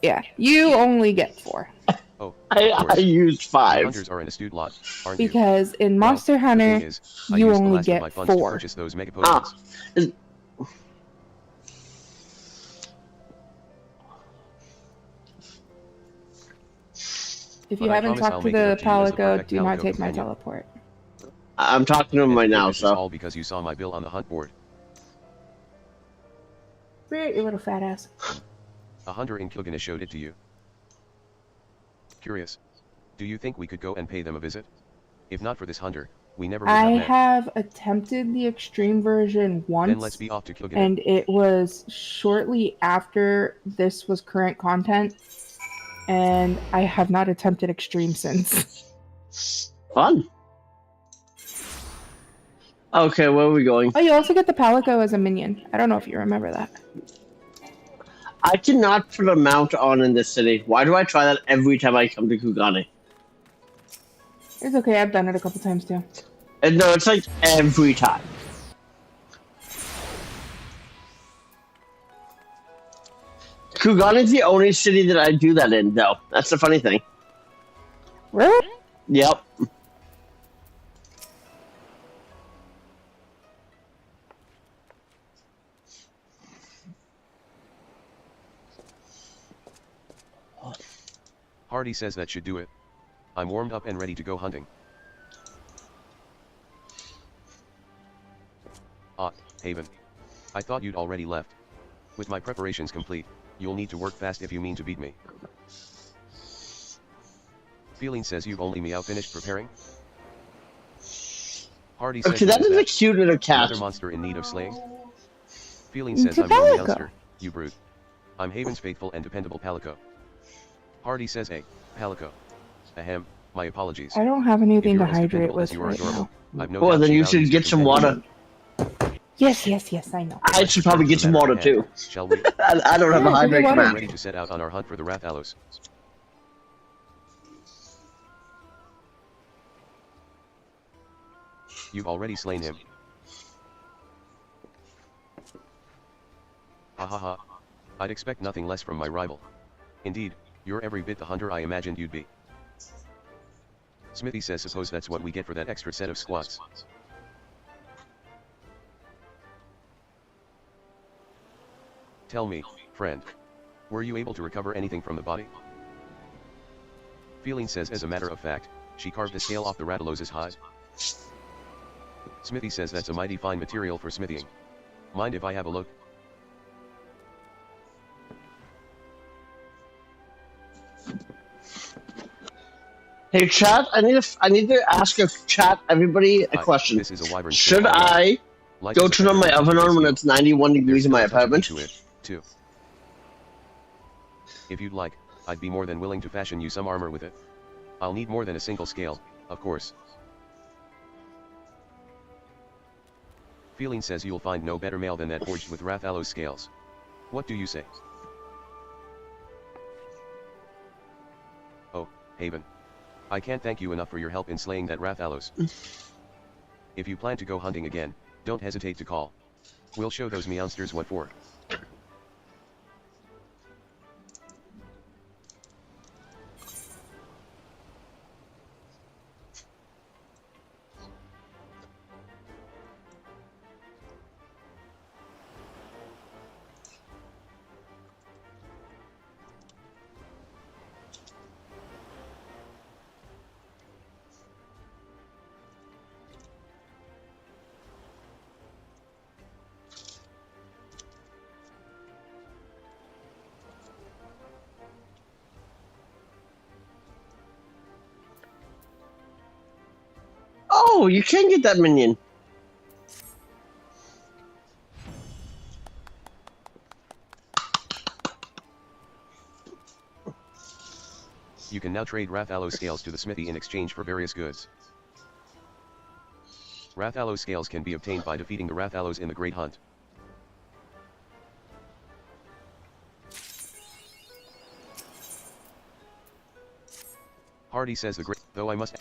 Speaker 4: Yeah, you only get 4.
Speaker 2: Oh,
Speaker 1: I used
Speaker 2: you
Speaker 1: 5.
Speaker 2: hunters are an astute lot, aren't you?
Speaker 4: Because in Monster
Speaker 2: The
Speaker 4: Hunter,
Speaker 2: thing is, I
Speaker 4: you
Speaker 2: used the
Speaker 4: only
Speaker 2: last of
Speaker 4: get
Speaker 2: my funds to
Speaker 4: 4.
Speaker 2: purchase those mega potions.
Speaker 4: If
Speaker 2: But
Speaker 4: you
Speaker 2: I
Speaker 4: haven't
Speaker 2: promise I'll
Speaker 4: talked to
Speaker 2: make it
Speaker 4: the
Speaker 2: up to you as the
Speaker 4: Palico,
Speaker 2: perfect
Speaker 4: do not
Speaker 2: Palico
Speaker 4: take my
Speaker 2: companion.
Speaker 4: teleport.
Speaker 1: I'm talking to him
Speaker 2: And
Speaker 1: right
Speaker 2: to
Speaker 1: now,
Speaker 2: think this is
Speaker 1: so.
Speaker 2: all because you saw my bill on the hunt board.
Speaker 4: Spirit, you little fat ass.
Speaker 2: A hunter in Kilgana showed it to you. Curious. Do you think we could go and pay them a visit? If not for this hunter, we never would
Speaker 4: I
Speaker 2: have met.
Speaker 4: have attempted the extreme version once.
Speaker 2: Then let's be off to Kilgana.
Speaker 4: And it was shortly after this was current content, and I have not attempted extreme since.
Speaker 1: Fun. Okay, where are we going?
Speaker 4: Oh, you also get the Palico as a minion. I don't know if you remember that.
Speaker 1: I cannot put a mount on in this city. Why do I try that every time I come to Kugane?
Speaker 4: It's okay, I've done it a couple times too.
Speaker 1: And no, it's like every time. Kugane is the only city that I do that in, though. That's the funny thing.
Speaker 4: Really?
Speaker 1: Yep.
Speaker 2: Hardy says that should do it. I'm warmed up and ready to go hunting. Ah, Haven. I thought you'd already left. With my preparations complete, you'll need to work fast if you mean to beat me. Feeling says you've only meow finished preparing? Hardy says
Speaker 1: Okay, that is a cute little cat.
Speaker 2: another monster in need of slaying? Feeling says
Speaker 4: It's a
Speaker 2: I'm no
Speaker 4: Palico.
Speaker 2: youngster, you brute. I'm Haven's faithful and dependable Palico. Hardy says Palico. Ahem, my apologies.
Speaker 4: I don't have
Speaker 2: If
Speaker 4: anything
Speaker 2: you're
Speaker 4: to
Speaker 2: as
Speaker 4: hydrate
Speaker 2: dependable as
Speaker 4: with
Speaker 2: you are
Speaker 4: right
Speaker 2: adorable,
Speaker 4: now.
Speaker 2: I've no
Speaker 1: Well,
Speaker 2: doubt
Speaker 1: then
Speaker 2: she
Speaker 1: you
Speaker 2: values
Speaker 1: should
Speaker 2: your
Speaker 1: get some water.
Speaker 2: companion.
Speaker 4: Yes, I know.
Speaker 1: I should probably get some water, too.
Speaker 2: Shall we?
Speaker 1: I don't have a
Speaker 4: Yeah, give me
Speaker 1: hydrate
Speaker 4: water.
Speaker 2: I'm
Speaker 1: command.
Speaker 2: ready to set out on our hunt for the Rathalos. You've already slain him. Ha ha ha. I'd expect nothing less from my rival. Indeed, you're every bit the hunter I imagined you'd be. Smithy says suppose that's what we get for that extra set of squats. Tell me, friend. Were you able to recover anything from the body? Feeling says as a matter of fact, she carved a scale off the Rathalos' hide. Smithy says that's a mighty fine material for smithying. Mind if I have a look?
Speaker 1: Hey, chat, I need to ask a chat, everybody, a
Speaker 2: Hi,
Speaker 1: question.
Speaker 2: This is a wyvern
Speaker 1: Should
Speaker 2: scale.
Speaker 1: I
Speaker 2: Life
Speaker 1: go
Speaker 2: is a
Speaker 1: turn on my
Speaker 2: feather,
Speaker 1: oven on when
Speaker 2: you.
Speaker 1: it's 91
Speaker 2: There's
Speaker 1: degrees in my
Speaker 2: still a touch of heat
Speaker 1: apartment?
Speaker 2: to it, too. If you'd like, I'd be more than willing to fashion you some armor with it. I'll need more than a single scale, of course. Feeling says you'll find no better mail than that forged with Rathalos scales. What do you say? Oh, Haven. I can't thank you enough for your help in slaying that Rathalos. If you plan to go hunting again, don't hesitate to call. We'll show those meowsters what for.
Speaker 1: Oh, you can get that minion.
Speaker 2: You can now trade Rathallo scales to the smithy in exchange for various goods. Rathallo scales can be obtained by defeating the Rathallos in the Great Hunt. Hardy says the great, though I must.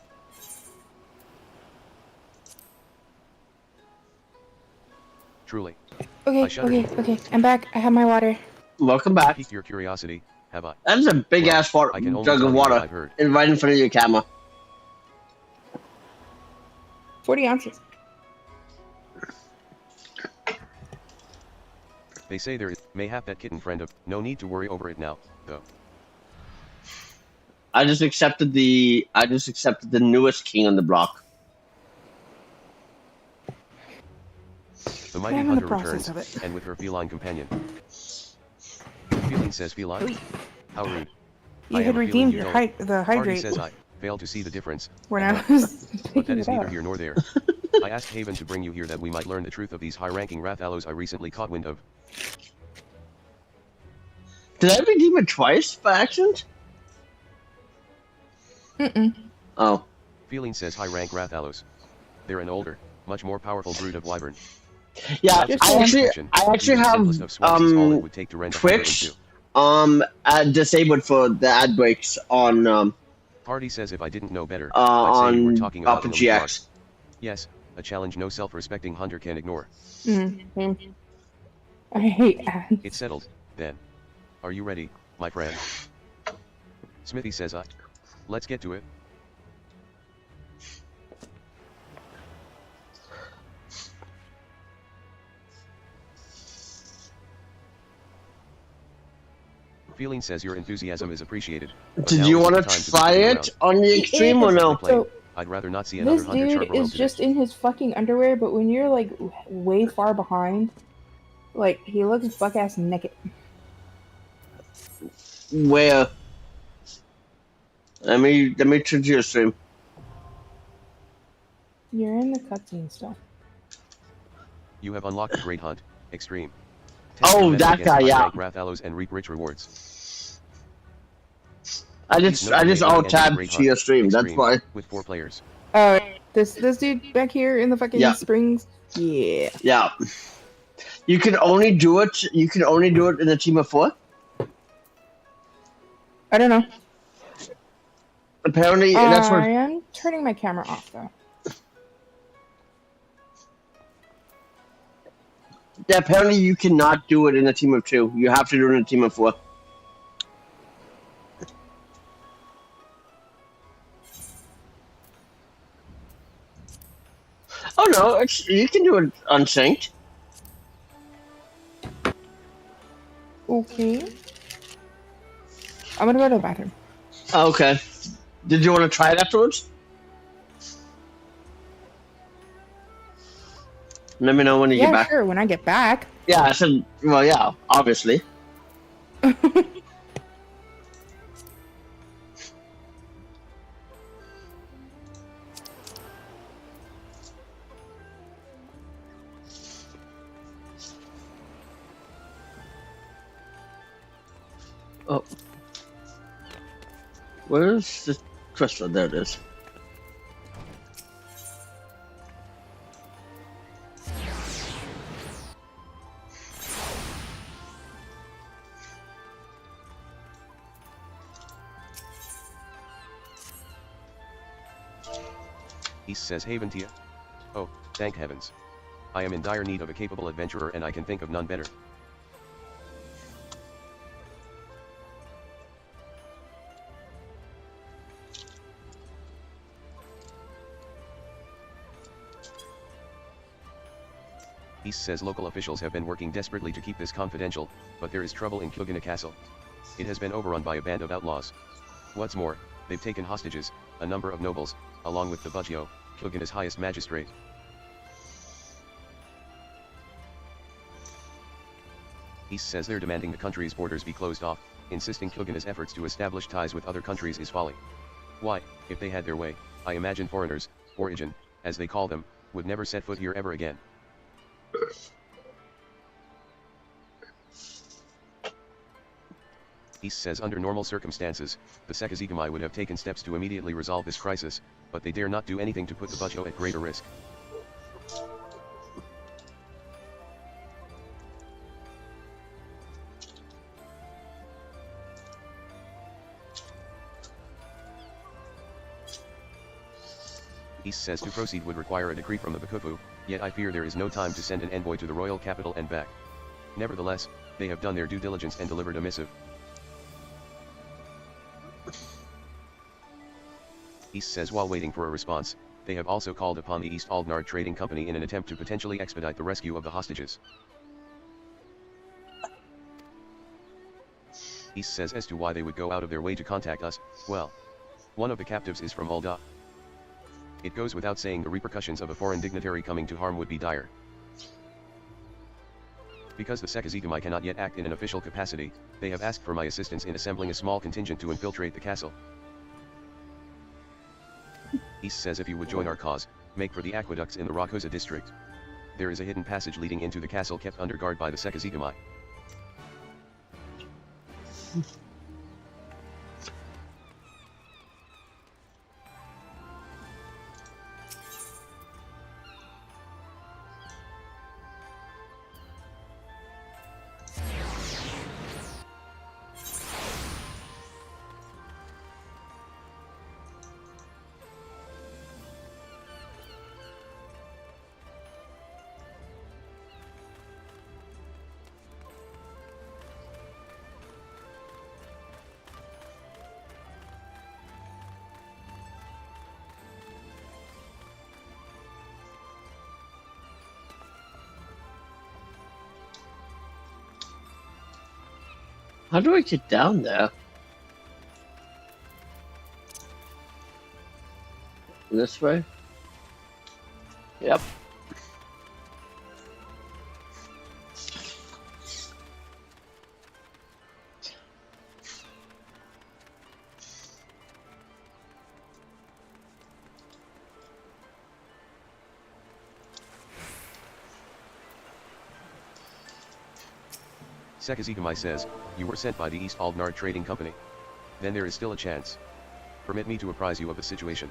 Speaker 2: Truly.
Speaker 4: Okay. I'm back. I have my water.
Speaker 1: Welcome back.
Speaker 2: Piqued your curiosity, have I?
Speaker 1: That is a big ass
Speaker 2: I can only
Speaker 1: jug
Speaker 2: tell
Speaker 1: of
Speaker 2: you what
Speaker 1: water
Speaker 2: I've heard.
Speaker 1: right in front of your camera.
Speaker 4: 40 ounces.
Speaker 2: They say there is, mayhap that kitten friend of, no need to worry over it now, though.
Speaker 1: I just accepted the newest king on the block.
Speaker 2: The mighty
Speaker 4: I'm in the
Speaker 2: hunter
Speaker 4: process
Speaker 2: returns,
Speaker 4: of it.
Speaker 2: and with her feline companion. Feline says feline? How rude.
Speaker 4: You
Speaker 2: I
Speaker 4: had
Speaker 2: have a feeling
Speaker 4: redeemed
Speaker 2: you
Speaker 4: your
Speaker 2: don't.
Speaker 4: the
Speaker 2: Hardy
Speaker 4: hydrate
Speaker 2: says I fail to see the difference.
Speaker 4: when I was
Speaker 2: But that
Speaker 4: picking
Speaker 2: is
Speaker 4: it
Speaker 2: neither
Speaker 4: up.
Speaker 2: here nor there. I asked Haven to bring you here that we might learn the truth of these high-ranking Rathallos I recently caught wind of.
Speaker 1: Did I redeem it twice by accident? Oh.
Speaker 2: Feeling says high-rank Rathallos. They're an older, much more powerful brood of wyvern.
Speaker 1: Yeah,
Speaker 4: Just
Speaker 1: I actually
Speaker 2: Even the simplest of
Speaker 1: have
Speaker 2: swats is all it would take to rend a hunter in
Speaker 1: Twitch
Speaker 2: two.
Speaker 1: disabled for the ad breaks on
Speaker 2: Hardy says if I didn't know better, I'd say you were
Speaker 1: on
Speaker 2: talking about an elite mark.
Speaker 1: GX.
Speaker 2: Yes, a challenge no self-respecting hunter can ignore.
Speaker 4: I hate ads.
Speaker 2: It's settled, then. Are you ready, my friend? Smithy says let's get to it. Feeling says your enthusiasm is appreciated. but
Speaker 1: Did
Speaker 2: now
Speaker 1: you
Speaker 2: is
Speaker 1: want
Speaker 2: the
Speaker 1: to
Speaker 2: time be
Speaker 1: try
Speaker 2: sticking
Speaker 1: it
Speaker 2: around.
Speaker 1: on the extreme or no?
Speaker 4: So,
Speaker 2: I'd rather not see another
Speaker 4: this
Speaker 2: hunter
Speaker 4: dude
Speaker 2: Charborough
Speaker 4: is
Speaker 2: today.
Speaker 4: just in his fucking underwear, but when you're like way far behind, like he looks buck ass naked.
Speaker 1: Where? Let me turn to your stream.
Speaker 4: You're in the cutscene stuff.
Speaker 2: You have unlocked the Great Hunt, Extreme.
Speaker 1: Oh, that guy, yeah.
Speaker 2: Rathallos and reap rich rewards.
Speaker 1: I just alt tabbed to your stream. That's why.
Speaker 2: With 4 players.
Speaker 4: This dude back here in the fucking springs. Yeah.
Speaker 1: Yeah. You can only do it. You can only do it in a team of 4.
Speaker 4: I don't know.
Speaker 1: Apparently, that's what.
Speaker 4: I am turning my camera off though.
Speaker 1: Yeah, apparently you cannot do it in a team of 2. You have to do it in a team of 4. Oh no, you can do it unsynced.
Speaker 4: Okay. I'm gonna go to the bathroom.
Speaker 1: Okay. Did you want to try it afterwards? Let me know when you get back.
Speaker 4: Sure, when I get back.
Speaker 1: Yeah, I said, well, yeah, obviously. Oh. Where's the crystal? There it is.
Speaker 2: East says Haven Tia. Oh, thank heavens. I am in dire need of a capable adventurer and I can think of none better. East says local officials have been working desperately to keep this confidential, but there is trouble in Kugana Castle. It has been overrun by a band of outlaws. What's more, they've taken hostages, a number of nobles, along with the Bugio, Kugana's highest magistrate. East says they're demanding the country's borders be closed off, insisting Kugana's efforts to establish ties with other countries is folly. Why, if they had their way, I imagine foreigners, origin, as they call them, would never set foot here ever again. East says under normal circumstances, the Sekizigami would have taken steps to immediately resolve this crisis, but they dare not do anything to put the Bucho at greater risk. East says to proceed would require a decree from the Bakufu, yet I fear there is no time to send an envoy to the royal capital and back. Nevertheless, they have done their due diligence and delivered a missive. East says while waiting for a response, they have also called upon the East Aldnard Trading Company in an attempt to potentially expedite the rescue of the hostages. East says as to why they would go out of their way to contact us, well, one of the captives is from Ulda. It goes without saying the repercussions of a foreign dignitary coming to harm would be dire. Because the Sekizigami cannot yet act in an official capacity, they have asked for my assistance in assembling a small contingent to infiltrate the castle. East says if you would join our cause, make for the aqueducts in the Rakosa district. There is a hidden passage leading into the castle kept under guard by the Sekizigami.
Speaker 1: How do I get down there? This way? Yep.
Speaker 2: Sekizigami says, you were sent by the East Aldnard Trading Company. Then there is still a chance. Permit me to apprise you of the situation.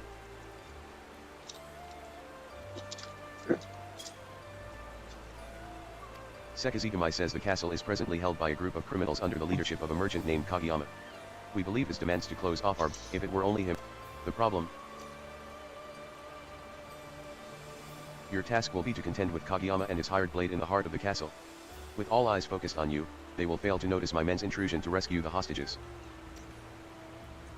Speaker 2: Sekizigami says the castle is presently held by a group of criminals under the leadership of a merchant named Kageyama. We believe his demands to close off our, if it were only him. The problem. Your task will be to contend with Kageyama and his hired blade in the heart of the castle. With all eyes focused on you, they will fail to notice my men's intrusion to rescue the hostages.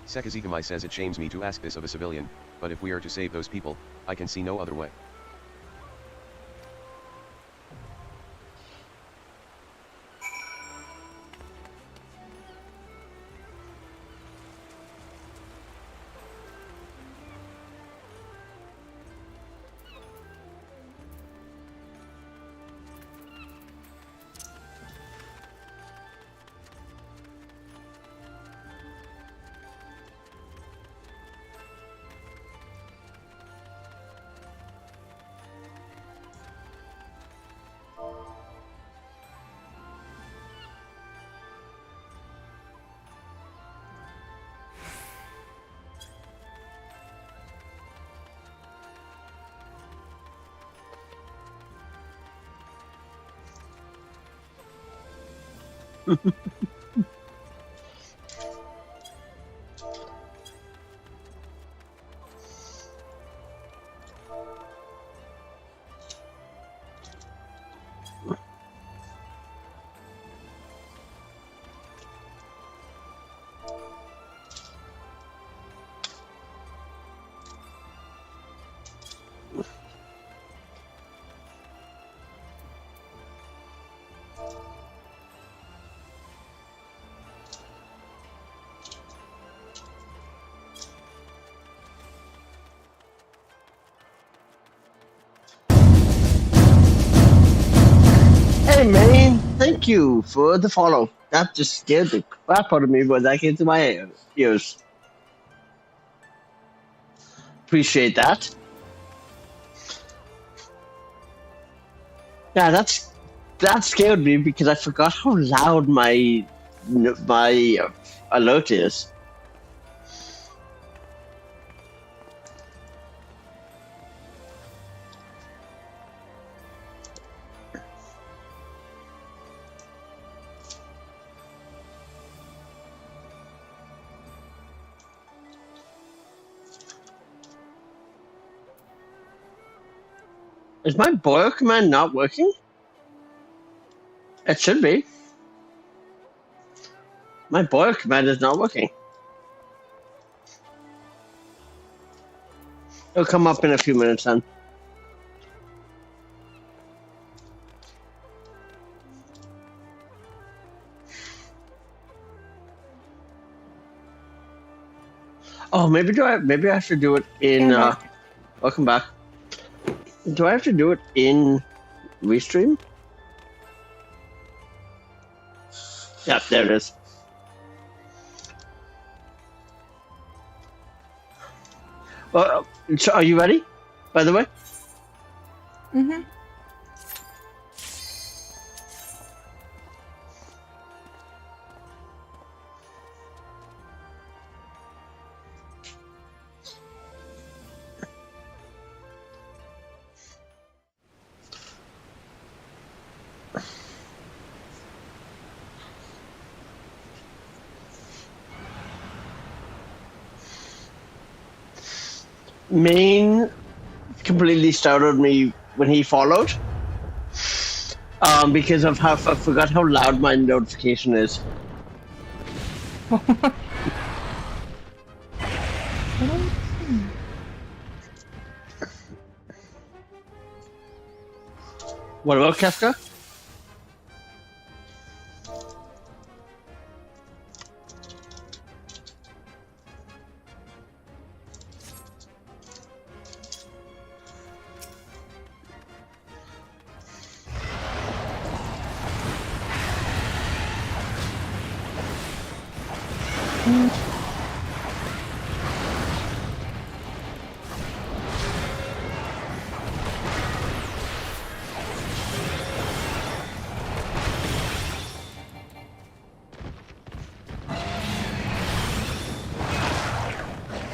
Speaker 2: Sekizigami says it shames me to ask this of a civilian, but if we are to save those people, I can see no other way.
Speaker 1: Hey man, thank you for the follow. That just scared the crap out of me when that came to my ears. Appreciate that. Yeah, that scared me because I forgot how loud my my alert is. Is my boil command not working? It should be. My boil command is not working. It'll come up in a few minutes then. Oh, maybe I have to do it in welcome back. Do I have to do it in Restream? Yeah, there it is. So are you ready, by the way?
Speaker 4: Mm-hmm.
Speaker 1: Main completely startled me when he followed. Because of how I forgot how loud my notification is. What about Kafka?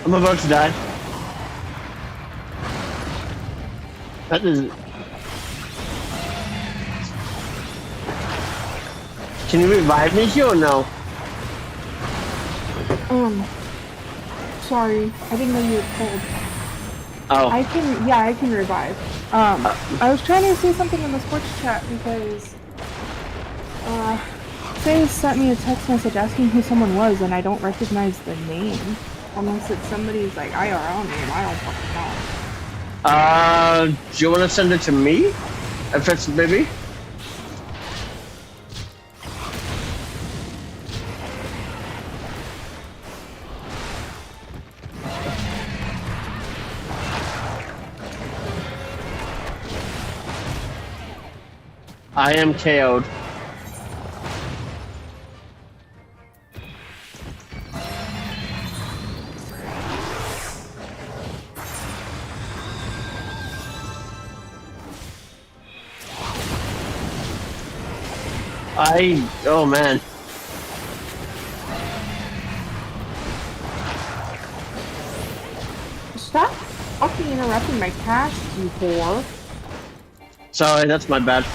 Speaker 1: I'm about to die. That is. Can you revive me here or no?
Speaker 4: Sorry, I didn't know you were cold.
Speaker 1: Oh.
Speaker 4: I can revive. I was trying to say something in the sports chat because, Faye sent me a text message asking who someone was and I don't recognize the name. Unless it's somebody's like IRL name, I don't fucking know.
Speaker 1: Do you want to send it to me? If it's maybe? I am KO'd. Oh man.
Speaker 4: Stop fucking interrupting my cast, you whore.
Speaker 1: Sorry, that's my bad.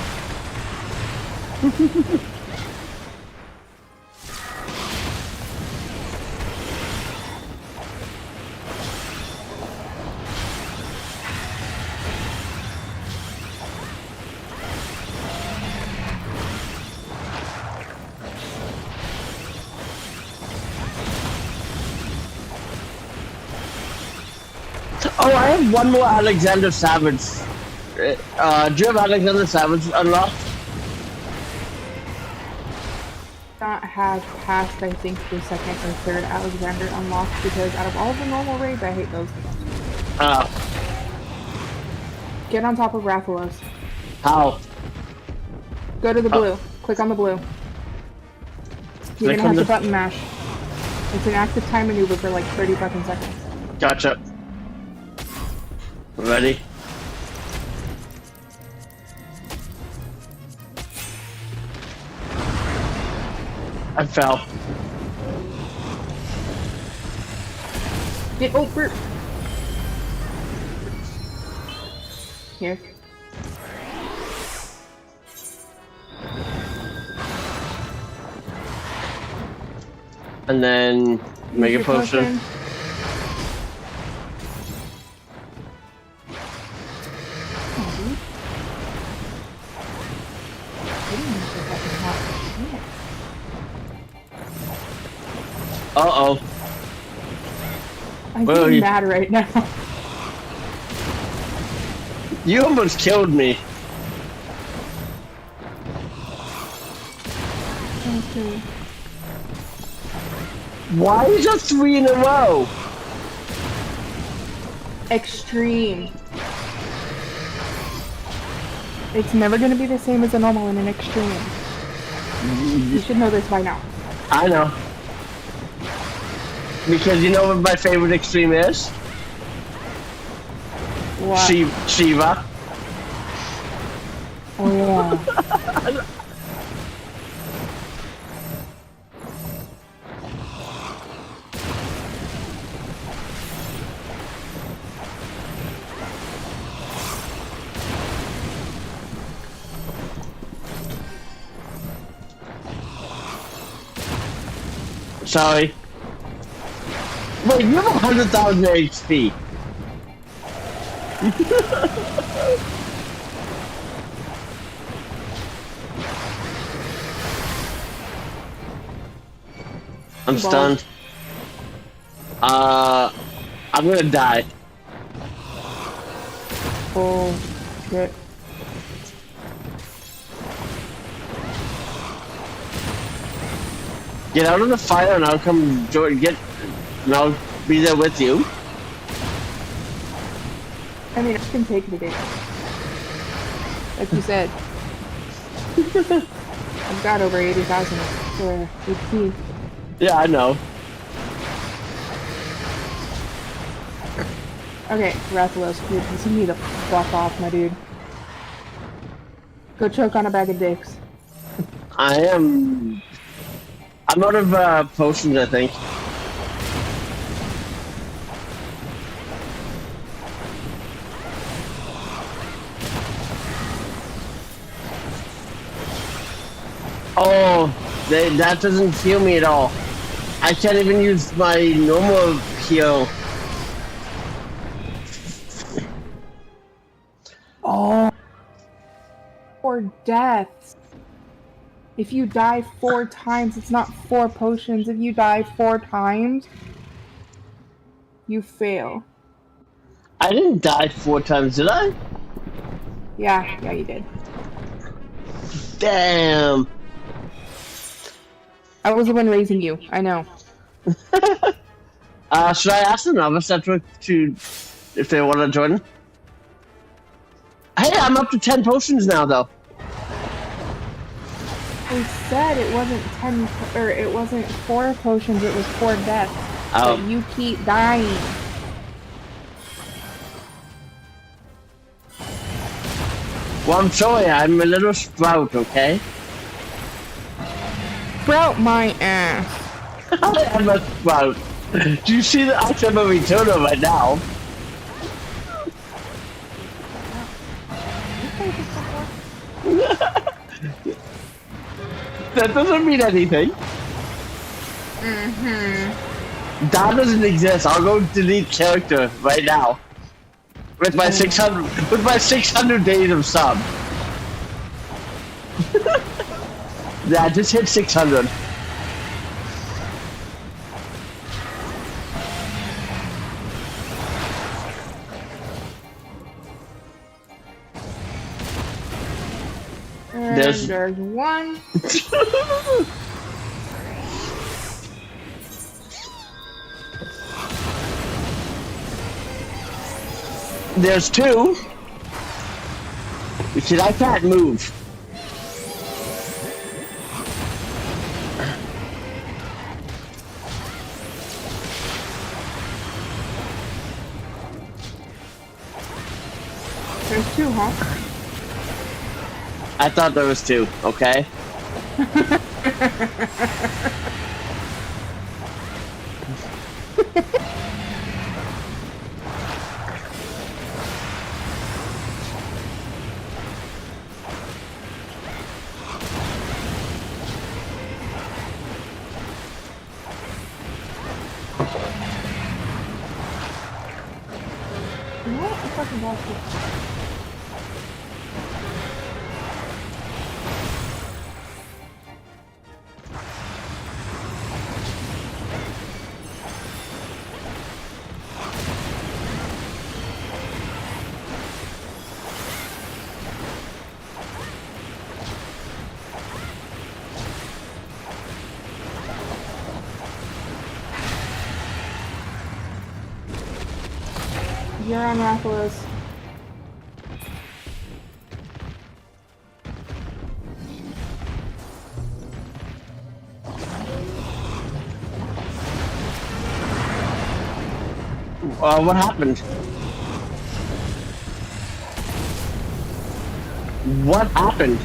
Speaker 1: Oh, I have one more Alexander Savage. Do you have Alexander Savage unlocked?
Speaker 4: Not have past, I think, the second or third Alexander unlocked because out of all the normal raids, I hate those the most. Get on top of Rathalos.
Speaker 1: How?
Speaker 4: Go to the blue. Click on the blue. You're gonna have to button mash. It's an active time maneuver for like 30 fucking seconds.
Speaker 1: Gotcha. Ready? I fell.
Speaker 4: Get over. Here.
Speaker 1: And then make a
Speaker 4: Use your
Speaker 1: potion.
Speaker 4: Oh, dude. I didn't even put that in hot.
Speaker 1: Uh-oh.
Speaker 4: I'm
Speaker 1: Well,
Speaker 4: getting
Speaker 1: you-
Speaker 4: mad right now.
Speaker 1: You almost killed me.
Speaker 4: Okay.
Speaker 1: Why is that 3 in a row?
Speaker 4: Extreme. It's never going to be the same as a normal in an extreme. You should know this by now.
Speaker 1: I know. Because you know what my favorite extreme is?
Speaker 4: What?
Speaker 1: Shiva.
Speaker 4: Oh yeah.
Speaker 1: Sorry. Wait, you have 100,000 HP. I'm stunned. I'm gonna die.
Speaker 4: Oh shit.
Speaker 1: Get out of the fire and I'll come join. And I'll be there with you.
Speaker 4: I mean, I can take the damage. Like you said. I've got over 80,000 for HP.
Speaker 1: Yeah, I know.
Speaker 4: Okay, Rathalos, you need to fuck off, my dude. Go choke on a bag of dicks.
Speaker 1: I'm out of potions, I think. Oh, that doesn't heal me at all. I can't even use my normal heal.
Speaker 4: Oh. 4 deaths. If you die 4 times, it's not 4 potions. If you die 4 times, you fail.
Speaker 1: I didn't die 4 times, did I?
Speaker 4: Yeah, you did.
Speaker 1: Damn.
Speaker 4: I was the one raising you. I know.
Speaker 1: Should I ask the novice to if they want to join? Hey, I'm up to 10 potions now, though.
Speaker 4: I said it wasn't 10, or it wasn't 4 potions, it was 4 deaths.
Speaker 1: Oh.
Speaker 4: But you keep dying.
Speaker 1: Well, I'm sorry, I'm a little sprout, okay?
Speaker 4: Sprout my ass.
Speaker 1: I am a sprout. Do you see that I'm a returner right now? That doesn't mean anything. That doesn't exist. I'll go delete character right now. With my 600 days of sub. Yeah, just hit 600.
Speaker 4: And
Speaker 1: There's
Speaker 4: one.
Speaker 1: There's 2. You see, I can't move.
Speaker 4: There's 2, huh?
Speaker 1: I thought there was 2, okay?
Speaker 4: You fucking bastard. You're on Rathalos.
Speaker 1: What happened? What happened?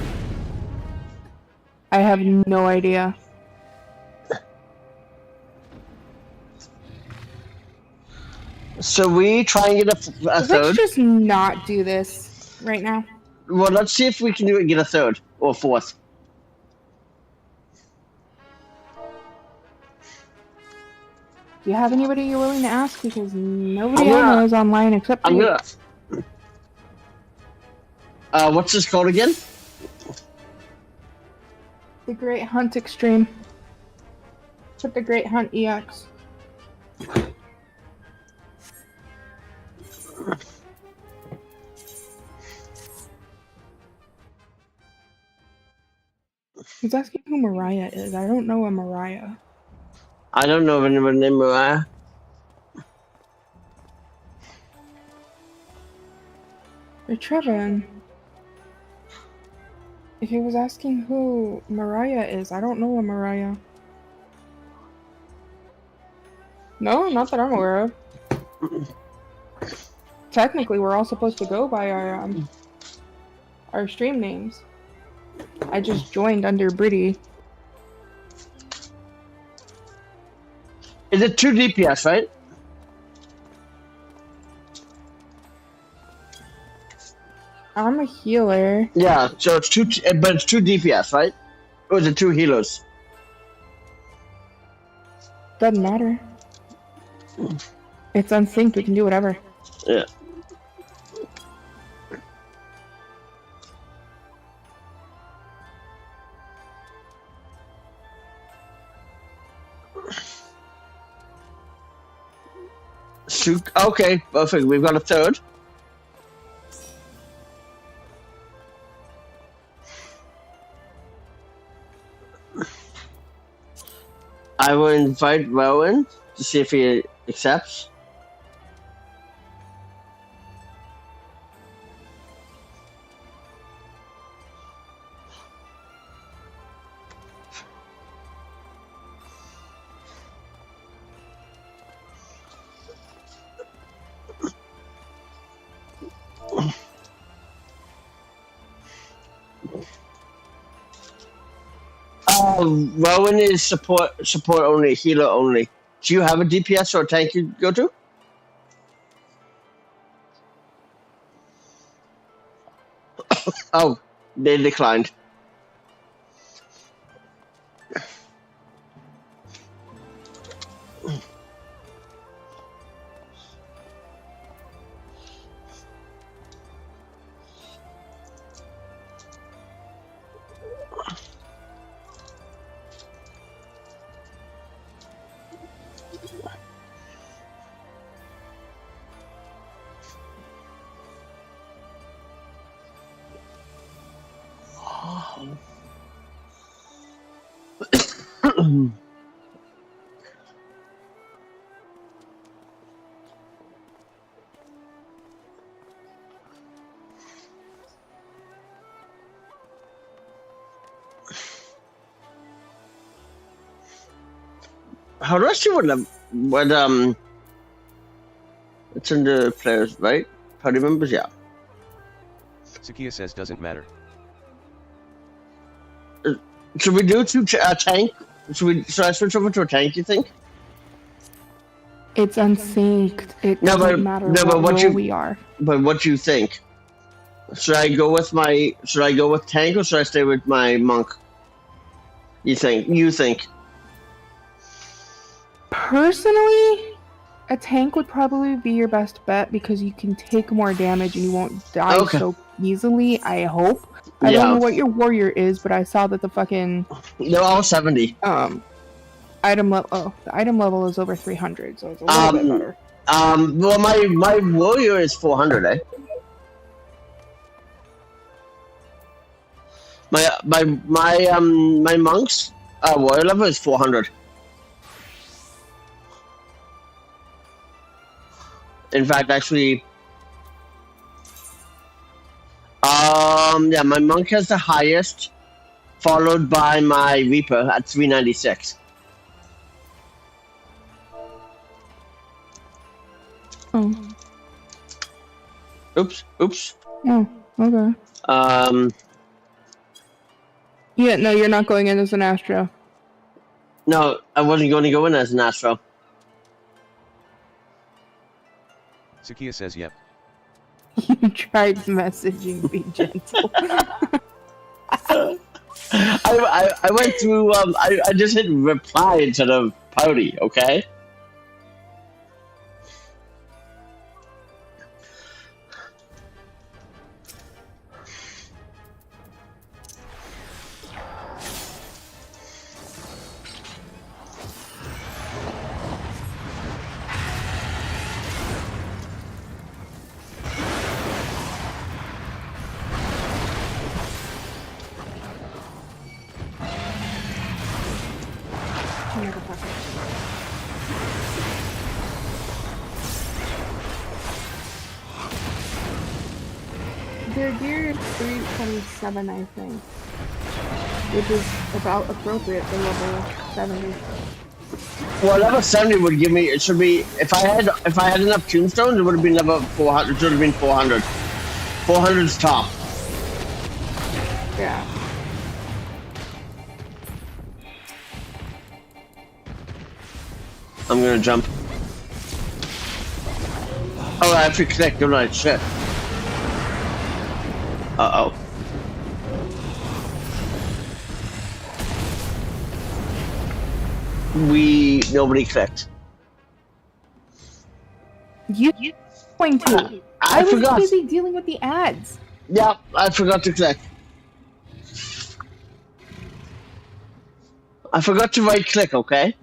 Speaker 4: I have no idea.
Speaker 1: So we try and get a
Speaker 4: Let's
Speaker 1: third?
Speaker 4: just not do this right now.
Speaker 1: Well, let's see if we can do it and get a third or fourth.
Speaker 4: Do you have anybody you're willing to ask? Because nobody
Speaker 1: I'm
Speaker 4: I
Speaker 1: gonna-
Speaker 4: know is online except for
Speaker 1: I'm
Speaker 4: you.
Speaker 1: gonna. What's this called again?
Speaker 4: The Great Hunt Extreme. Put the Great Hunt EX. He's asking who Mariah is. I don't know a Mariah.
Speaker 1: I don't know of anyone named Mariah.
Speaker 4: Or Trevin. If he was asking who Mariah is, I don't know a Mariah. No, not that I'm aware of. Technically, we're all supposed to go by our stream names. I just joined under Britty.
Speaker 1: Is it 2 DPS, right?
Speaker 4: I'm a healer.
Speaker 1: Yeah, so it's 2, but it's 2 DPS, right? Or is it 2 healers?
Speaker 4: Doesn't matter. It's unsynced. We can do whatever.
Speaker 1: Yeah. Okay, perfect. We've got a third. I will invite Rowan to see if he accepts. Rowan is support only, healer only. Do you have a DPS or a tank you go to? Oh, they declined. How do I see what it's in the players, right? Party members, yeah.
Speaker 2: Sakia says doesn't matter.
Speaker 1: Should we do tank? Should I switch over to a tank, you think?
Speaker 4: It's unsynced. It
Speaker 1: No,
Speaker 4: doesn't
Speaker 1: but-
Speaker 4: matter
Speaker 1: no, but
Speaker 4: what
Speaker 1: what
Speaker 4: role
Speaker 1: you-
Speaker 4: we are.
Speaker 1: But what do you think? Should I go with tank or should I stay with my monk? You think?
Speaker 4: Personally, A tank would probably be your best bet because you can take more damage and you won't die
Speaker 1: Okay.
Speaker 4: so easily, I hope. I don't know what your warrior is, but I saw that the fucking
Speaker 1: They're all 70.
Speaker 4: item level the item level is over 300, so it's a little bit better.
Speaker 1: Well, my warrior is 400, eh? My monk's warrior level is 400. In fact, actually, yeah, my monk has the highest, followed by my reaper at 396.
Speaker 4: Oh.
Speaker 1: Oops.
Speaker 4: Oh, okay. Yeah, no, you're not going in as an Astro.
Speaker 1: No, I wasn't going to go in as an Astro.
Speaker 2: Sakia says yep.
Speaker 4: You tried messaging Be Gentle.
Speaker 1: I went through, I just hit reply instead of pouty, okay?
Speaker 4: Their gear is 327, I think, which is about appropriate for level 70.
Speaker 1: Well, level 70 would give me. It should be if I had enough tombstones, it would have been level 400. It should have been 400. 400's top.
Speaker 4: Yeah.
Speaker 1: I'm gonna jump. Oh, I have to click, don't I? Shit. Uh-oh. Nobody clicked.
Speaker 4: You going to?
Speaker 1: I
Speaker 4: was
Speaker 1: forgot.
Speaker 4: busy dealing with the ads.
Speaker 1: Yeah, I forgot to click. I forgot to right click, okay?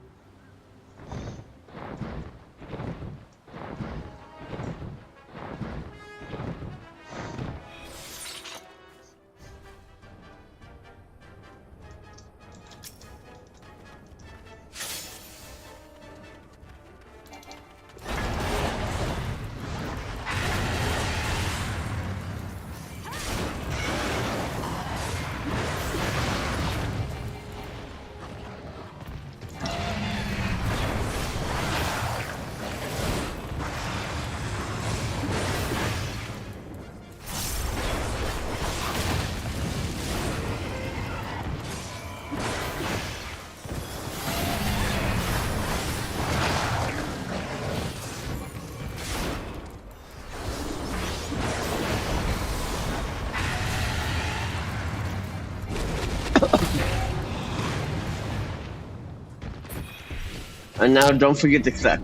Speaker 1: And now don't forget to click.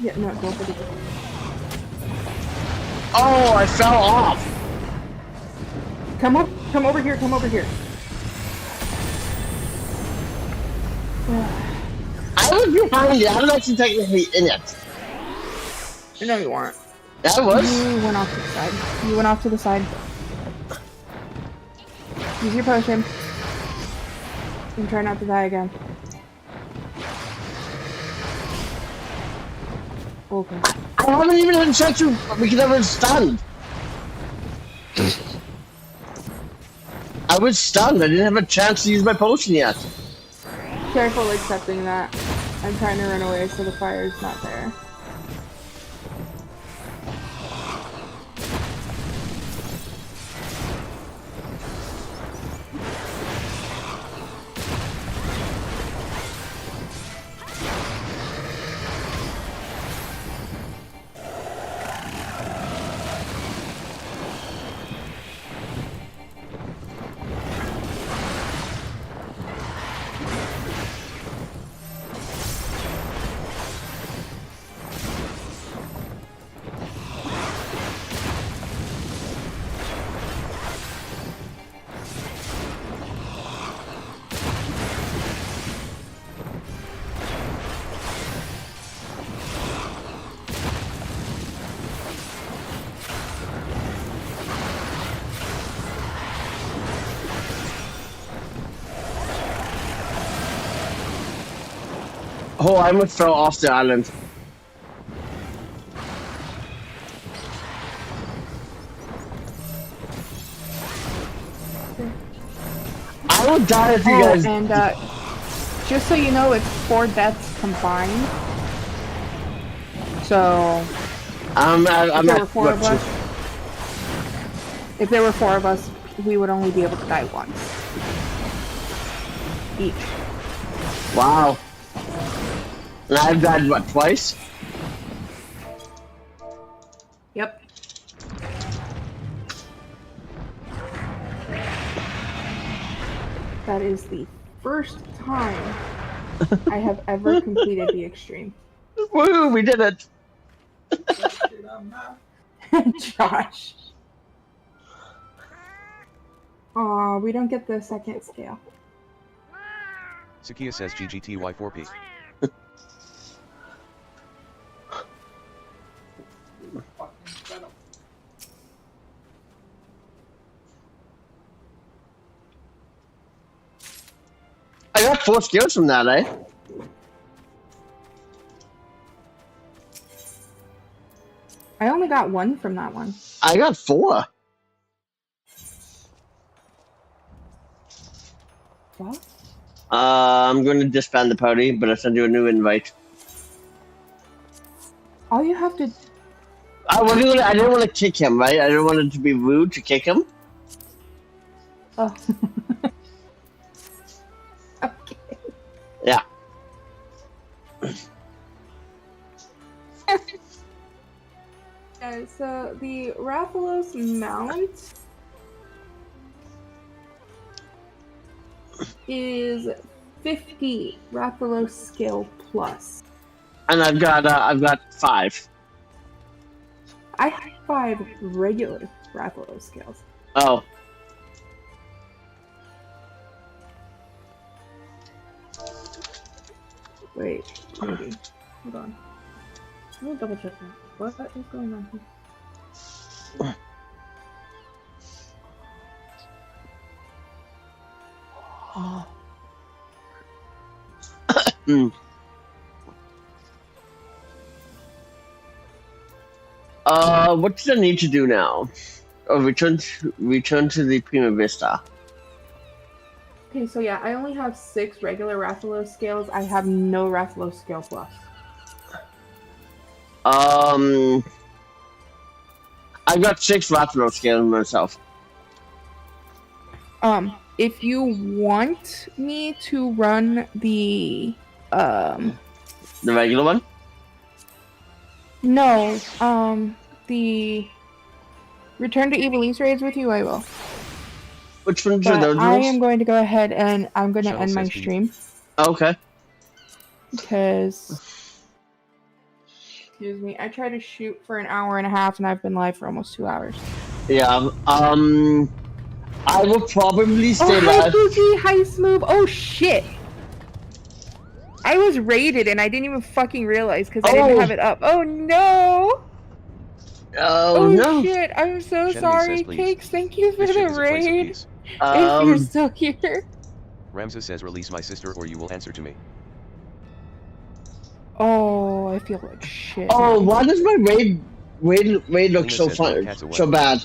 Speaker 4: Yeah, no, don't forget to.
Speaker 1: Oh, I fell off.
Speaker 4: Come over here, come over here.
Speaker 1: I was behind you. I was actually technically in it.
Speaker 4: No, you weren't.
Speaker 1: That was.
Speaker 4: You went off to the side. You went off to the side. Use your potion. And try not to die again. Okay.
Speaker 1: I haven't even had a chance to because I was stunned. I was stunned. I didn't have a chance to use my potion yet.
Speaker 4: Careful accepting that. I'm trying to run away so the fire's not there.
Speaker 1: Oh, I almost fell off the island. I would die if you guys.
Speaker 4: And just so you know, it's 4 deaths combined. So
Speaker 1: I'm
Speaker 4: if there
Speaker 1: at
Speaker 4: were 4 of us, we would only be able to die once each.
Speaker 1: Wow. And I've died what, twice?
Speaker 4: Yep. That is the first time I have ever completed the extreme.
Speaker 1: Woo, we did it.
Speaker 5: Shit, I'm not.
Speaker 4: Josh. Aw, we don't get the second scale.
Speaker 2: Sakia says GGTY4P.
Speaker 5: Fucking venom.
Speaker 1: I got 4 skills from that, eh?
Speaker 4: I only got 1 from that one.
Speaker 1: I got 4.
Speaker 4: What?
Speaker 1: I'm going to disband the party, but I'll send you a new invite.
Speaker 4: All you have to...
Speaker 1: I didn't want to kick him, right? I didn't want it to be rude to kick him.
Speaker 4: Oh. Okay.
Speaker 1: Yeah.
Speaker 4: So the Rathalos mount is 50 Rathalos scale plus.
Speaker 1: And I've got 5.
Speaker 4: I have 5 regular Rathalos scales.
Speaker 1: Oh.
Speaker 4: Wait, maybe. Hold on. Let me double check that. What is going on here? Oh.
Speaker 1: What do I need to do now? Oh, return to the Prima Vista.
Speaker 4: Okay, so yeah, I only have 6 regular Rathalos scales. I have no Rathalos scale plus.
Speaker 1: I got 6 Rathalos scales myself.
Speaker 4: If you want me to run the
Speaker 1: regular one?
Speaker 4: No, the Return to Evilise raids with you, I will.
Speaker 1: Which ones are
Speaker 4: But
Speaker 1: those
Speaker 4: I
Speaker 1: rules?
Speaker 4: am going to go ahead and I'm going to
Speaker 2: Shuttle
Speaker 4: end my
Speaker 2: says he-
Speaker 4: stream.
Speaker 1: Okay.
Speaker 4: Because... Excuse me, I tried to shoot for an hour and a half and I've been live for almost 2 hours.
Speaker 1: Yeah, I will probably stay
Speaker 4: Oh, hi,
Speaker 1: live.
Speaker 4: Fuji! Hi, Smooth! Oh, shit! I was raided and I didn't even fucking realize because I didn't
Speaker 1: Oh.
Speaker 4: have it up. Oh, no!
Speaker 1: Oh, no.
Speaker 4: Shit! I'm so
Speaker 2: Shenmue
Speaker 4: sorry,
Speaker 2: says please.
Speaker 4: Cakes. Thank you for
Speaker 2: This ship
Speaker 4: the
Speaker 2: is a place of
Speaker 4: raid.
Speaker 2: peace.
Speaker 4: If you're still here.
Speaker 2: Ramza says release my sister or you will answer to me.
Speaker 4: Oh, I feel like shit.
Speaker 1: Oh,
Speaker 4: now.
Speaker 1: why does my raid look
Speaker 2: Lena
Speaker 1: so
Speaker 2: says one
Speaker 1: fun,
Speaker 2: cat's away.
Speaker 1: so bad?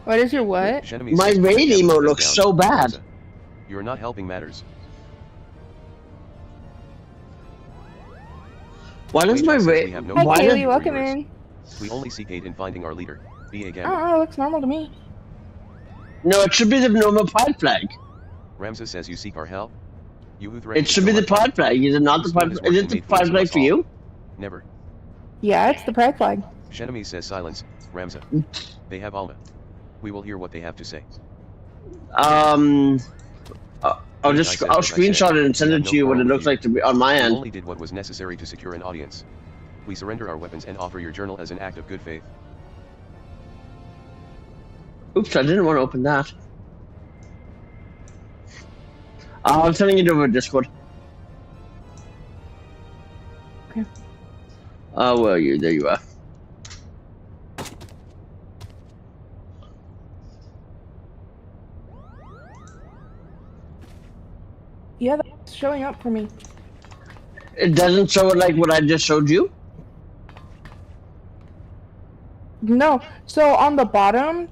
Speaker 4: What is your what?
Speaker 2: Shenmue
Speaker 1: My
Speaker 2: says,
Speaker 1: raid
Speaker 2: "Put down,
Speaker 1: emo
Speaker 2: put
Speaker 1: looks
Speaker 2: down,
Speaker 1: so bad."
Speaker 2: Ramza. You're not helping matters.
Speaker 1: Why does
Speaker 2: Wait,
Speaker 1: my
Speaker 2: says we
Speaker 1: raid?
Speaker 2: have no
Speaker 4: Hi,
Speaker 1: Why
Speaker 2: control
Speaker 1: does,
Speaker 4: Kaylee.
Speaker 2: over
Speaker 4: Welcome
Speaker 2: yours.
Speaker 4: in.
Speaker 2: We only seek aid in finding our leader. Be a
Speaker 4: Oh,
Speaker 2: gambit.
Speaker 4: looks normal to me.
Speaker 1: no, it should be the normal pride flag.
Speaker 2: Ramza says you seek our help. You who
Speaker 1: It
Speaker 2: threaten to
Speaker 1: should be
Speaker 2: kill
Speaker 1: the
Speaker 2: our
Speaker 1: pride flag. Is it not the
Speaker 2: Whose
Speaker 1: pride?
Speaker 2: smooth
Speaker 1: Is
Speaker 2: is
Speaker 1: it the
Speaker 2: working
Speaker 1: pride
Speaker 2: made
Speaker 1: flag
Speaker 2: fools
Speaker 1: for
Speaker 2: of us
Speaker 1: you?
Speaker 2: Never.
Speaker 4: Yeah, it's the pride flag.
Speaker 2: Shenmue says silence. Ramza. They have Alma. We will hear what they have to say.
Speaker 1: I'll
Speaker 2: Wait,
Speaker 1: just
Speaker 2: I said
Speaker 1: I'll
Speaker 2: what I said.
Speaker 1: screenshot it and send
Speaker 2: We
Speaker 1: it
Speaker 2: have
Speaker 1: to you
Speaker 2: no
Speaker 1: what it
Speaker 2: quarrel
Speaker 1: looks
Speaker 2: with
Speaker 1: like to be on my
Speaker 2: We
Speaker 1: end.
Speaker 2: only did what was necessary to secure an audience. We surrender our weapons and offer your journal as an act of good faith.
Speaker 1: Oops, I didn't want to open that. I'm sending it over Discord.
Speaker 4: Okay.
Speaker 1: Where are you? There you are.
Speaker 4: Yeah, It's showing up for me.
Speaker 1: It doesn't show it like what I just showed you?
Speaker 4: No. So on the bottom,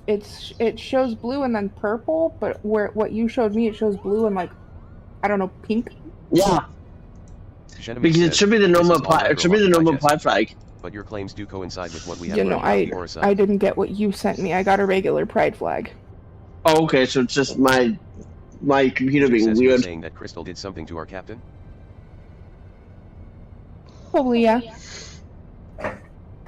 Speaker 4: it shows blue and then purple, but what you showed me, it shows blue and like, I don't know, pink.
Speaker 1: Yeah. Because it should be the normal pie flag.
Speaker 2: But your claims do coincide with what we have
Speaker 4: You know,
Speaker 2: learned about the
Speaker 4: I didn't get what you sent me. I got a regular pride flag.
Speaker 1: Oh, okay, so it's just my computer being
Speaker 2: you're
Speaker 1: weird.
Speaker 2: saying that Crystal did something to our captain?
Speaker 4: Probably, yeah.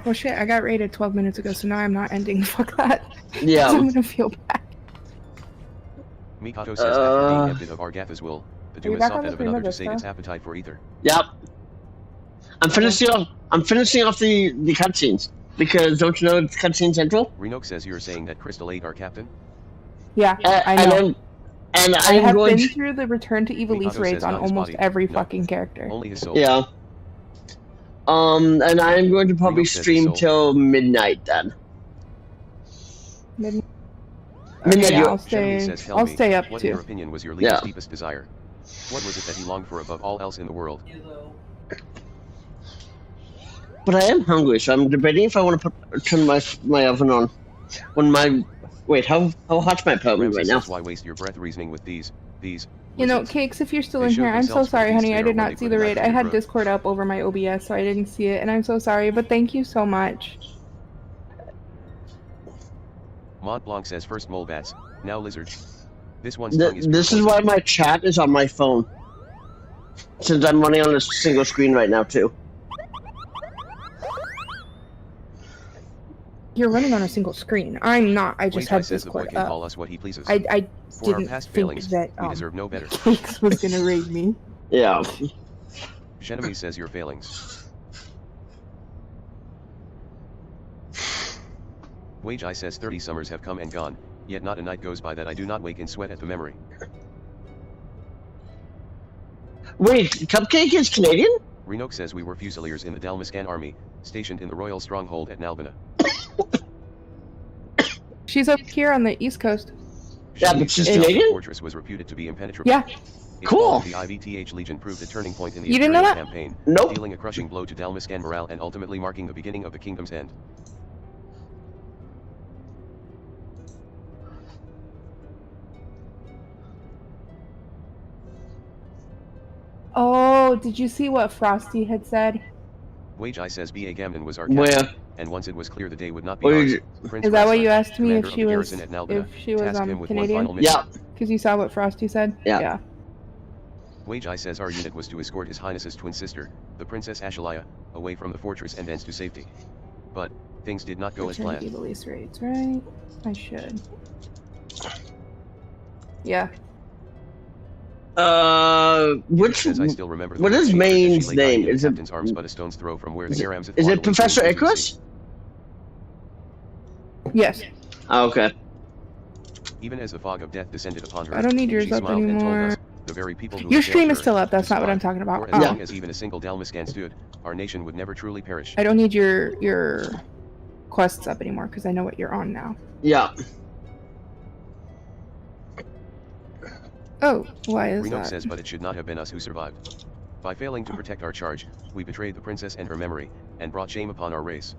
Speaker 4: Well, shit, I got raided 12 minutes ago, so now I'm not ending. Fuck that.
Speaker 1: Yeah.
Speaker 4: I'm gonna feel bad.
Speaker 2: Mikato says after being emptied of Argatha's will, the
Speaker 4: Are you
Speaker 2: doom is
Speaker 4: back
Speaker 2: sought
Speaker 4: on
Speaker 2: that
Speaker 4: the
Speaker 2: of another to
Speaker 4: stream of
Speaker 2: sate its appetite for ether.
Speaker 1: Yep. I'm finishing off the cutscenes. Because don't you know it's cutscene central?
Speaker 2: Renoke says you're saying that Crystal ate our captain?
Speaker 4: Yeah, I know.
Speaker 1: And
Speaker 4: I have
Speaker 1: going
Speaker 4: been through the Return to Evil
Speaker 2: Mikato
Speaker 4: raids
Speaker 2: says
Speaker 4: on
Speaker 2: not his
Speaker 4: almost
Speaker 2: body.
Speaker 4: every
Speaker 2: No.
Speaker 4: fucking character.
Speaker 2: Only his soul.
Speaker 1: Yeah. And I'm going to probably
Speaker 2: Renoke says his
Speaker 1: stream
Speaker 2: soul.
Speaker 1: till midnight then.
Speaker 4: Midnight.
Speaker 1: Midnight,
Speaker 4: Okay,
Speaker 1: you-
Speaker 4: I'll
Speaker 2: Shenmue says,
Speaker 4: stay.
Speaker 2: tell
Speaker 4: I'll
Speaker 2: me,
Speaker 4: stay up
Speaker 2: what in your
Speaker 4: too.
Speaker 2: opinion was your leader's
Speaker 1: Yeah.
Speaker 2: deepest desire? What was it that he longed for above all else in the world?
Speaker 1: But I am hungry, so I'm debating if I want to turn my oven on. Wait, how hot's my oven
Speaker 2: Ramses
Speaker 1: right now?
Speaker 2: says, why waste your breath reasoning with these
Speaker 4: You know,
Speaker 2: lizards?
Speaker 4: Cakes, if you're still
Speaker 2: They
Speaker 4: in
Speaker 2: showed
Speaker 4: here, I'm so
Speaker 2: themselves for
Speaker 4: sorry,
Speaker 2: the beast
Speaker 4: honey.
Speaker 2: they
Speaker 4: I
Speaker 2: are
Speaker 4: did
Speaker 2: when they
Speaker 4: not see
Speaker 2: put
Speaker 4: the
Speaker 2: a knife
Speaker 4: raid.
Speaker 2: in
Speaker 4: I
Speaker 2: your
Speaker 4: had
Speaker 2: throat.
Speaker 4: Discord up over my OBS, so I didn't see it, and I'm so sorry. But thank you so much.
Speaker 2: Mont Blanc says first mole bats, now lizards. This one's tongue is
Speaker 1: This is why my chat is on my phone. Since I'm running on a single screen right now too.
Speaker 4: You're running on a single screen. I'm not. I just
Speaker 2: Wait, I
Speaker 4: had
Speaker 2: says the boy
Speaker 4: Discord
Speaker 2: can
Speaker 4: up.
Speaker 2: call us what he pleases.
Speaker 4: I
Speaker 2: For our
Speaker 4: didn't
Speaker 2: past
Speaker 4: think
Speaker 2: failings,
Speaker 4: that
Speaker 2: we deserve no better.
Speaker 4: Cakes was gonna raid me.
Speaker 1: Yeah.
Speaker 2: Shenmue says your failings. Wage I says 30 summers have come and gone, yet not a night goes by that I do not wake in sweat at the memory.
Speaker 1: Wait, Cupcake is Canadian?
Speaker 2: Renoke says we were fusiliers in the Dalmascan army, stationed in the royal stronghold at Nalbina.
Speaker 4: She's up here on the East Coast.
Speaker 1: Yeah,
Speaker 2: Shenmue
Speaker 1: but she's
Speaker 2: says the
Speaker 1: Canadian?
Speaker 2: fortress was reputed to be impenetrable.
Speaker 4: Yeah.
Speaker 2: It
Speaker 1: Cool.
Speaker 2: called The IVTH Legion proved a turning point in the
Speaker 4: You didn't know
Speaker 2: Imperial
Speaker 4: that?
Speaker 2: campaign,
Speaker 1: Nope.
Speaker 2: dealing a crushing blow to Dalmascan morale and ultimately marking the beginning of the kingdom's end.
Speaker 4: Oh, did you see what Frosty had said?
Speaker 2: Wage I says B.A. Gamden was our
Speaker 1: Where?
Speaker 2: captain, and once it was clear the day would not be
Speaker 1: Where
Speaker 2: ours,
Speaker 1: did
Speaker 2: Prince
Speaker 4: Is that what
Speaker 2: Rastak,
Speaker 4: you asked me
Speaker 2: commander
Speaker 4: if
Speaker 2: of
Speaker 4: she
Speaker 2: the
Speaker 4: was
Speaker 2: garrison at Nalbina,
Speaker 4: tasked
Speaker 2: him with
Speaker 4: Canadian?
Speaker 2: one final mission.
Speaker 1: Yeah.
Speaker 4: Because you saw what Frosty said?
Speaker 1: Yeah.
Speaker 2: Wage I says our unit was to escort His Highness's twin sister, the Princess Ashalaya, away from the fortress and thence to safety. But things did not go as
Speaker 4: Return to
Speaker 2: planned.
Speaker 4: Evil East raids, right? I should. Yeah.
Speaker 1: Which
Speaker 2: Says I still remember the
Speaker 1: what
Speaker 2: way
Speaker 1: is
Speaker 2: she
Speaker 1: Main's
Speaker 2: lay dying
Speaker 1: name?
Speaker 2: in
Speaker 1: Is
Speaker 2: the
Speaker 1: it
Speaker 2: captain's arms but a stone's throw from where the Garamzith
Speaker 1: is
Speaker 2: fought
Speaker 1: it
Speaker 2: away
Speaker 1: Professor
Speaker 2: from the
Speaker 1: Icarus?
Speaker 4: Yes.
Speaker 1: Oh, okay.
Speaker 2: Even as the fog of death descended upon her,
Speaker 4: I don't need yours
Speaker 2: she
Speaker 4: up
Speaker 2: smiled and told
Speaker 4: anymore.
Speaker 2: us, the very people who
Speaker 4: Your
Speaker 2: had failed
Speaker 4: stream is
Speaker 2: her,
Speaker 4: still up. That's
Speaker 2: to
Speaker 4: not what I'm
Speaker 2: survive.
Speaker 4: talking about.
Speaker 2: For as
Speaker 1: Yeah.
Speaker 2: long as even a single Dalmascan stood, our nation would never truly perish.
Speaker 4: I don't need your quests up anymore because I know what you're on now.
Speaker 1: Yeah.
Speaker 4: Oh, why is
Speaker 2: Renoke
Speaker 4: that?
Speaker 2: says but it should not have been us who survived. By failing to protect our charge, we betrayed the princess and her memory, and brought shame upon our race.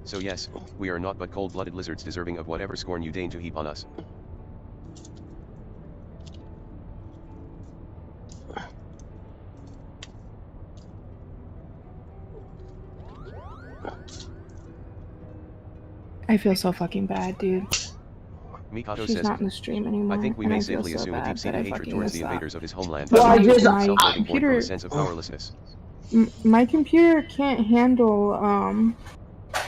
Speaker 2: So yes, we are naught but cold-blooded lizards deserving of whatever scorn you deign to heap on us.
Speaker 4: I feel so fucking bad, dude.
Speaker 2: Mikato
Speaker 4: She's
Speaker 2: says,
Speaker 4: not in the stream anymore.
Speaker 2: I think we
Speaker 4: and
Speaker 2: may
Speaker 4: I feel
Speaker 2: safely
Speaker 4: so
Speaker 2: assume a
Speaker 4: bad that
Speaker 2: deep-seated
Speaker 4: I
Speaker 2: hatred
Speaker 4: fucking
Speaker 2: towards
Speaker 4: missed
Speaker 2: the
Speaker 4: that.
Speaker 2: invaders of his homeland.
Speaker 1: Well, I
Speaker 2: as a
Speaker 1: just-
Speaker 2: self-loathing
Speaker 4: My
Speaker 2: point for
Speaker 4: computer-
Speaker 2: a sense of powerlessness.
Speaker 4: My computer can't handle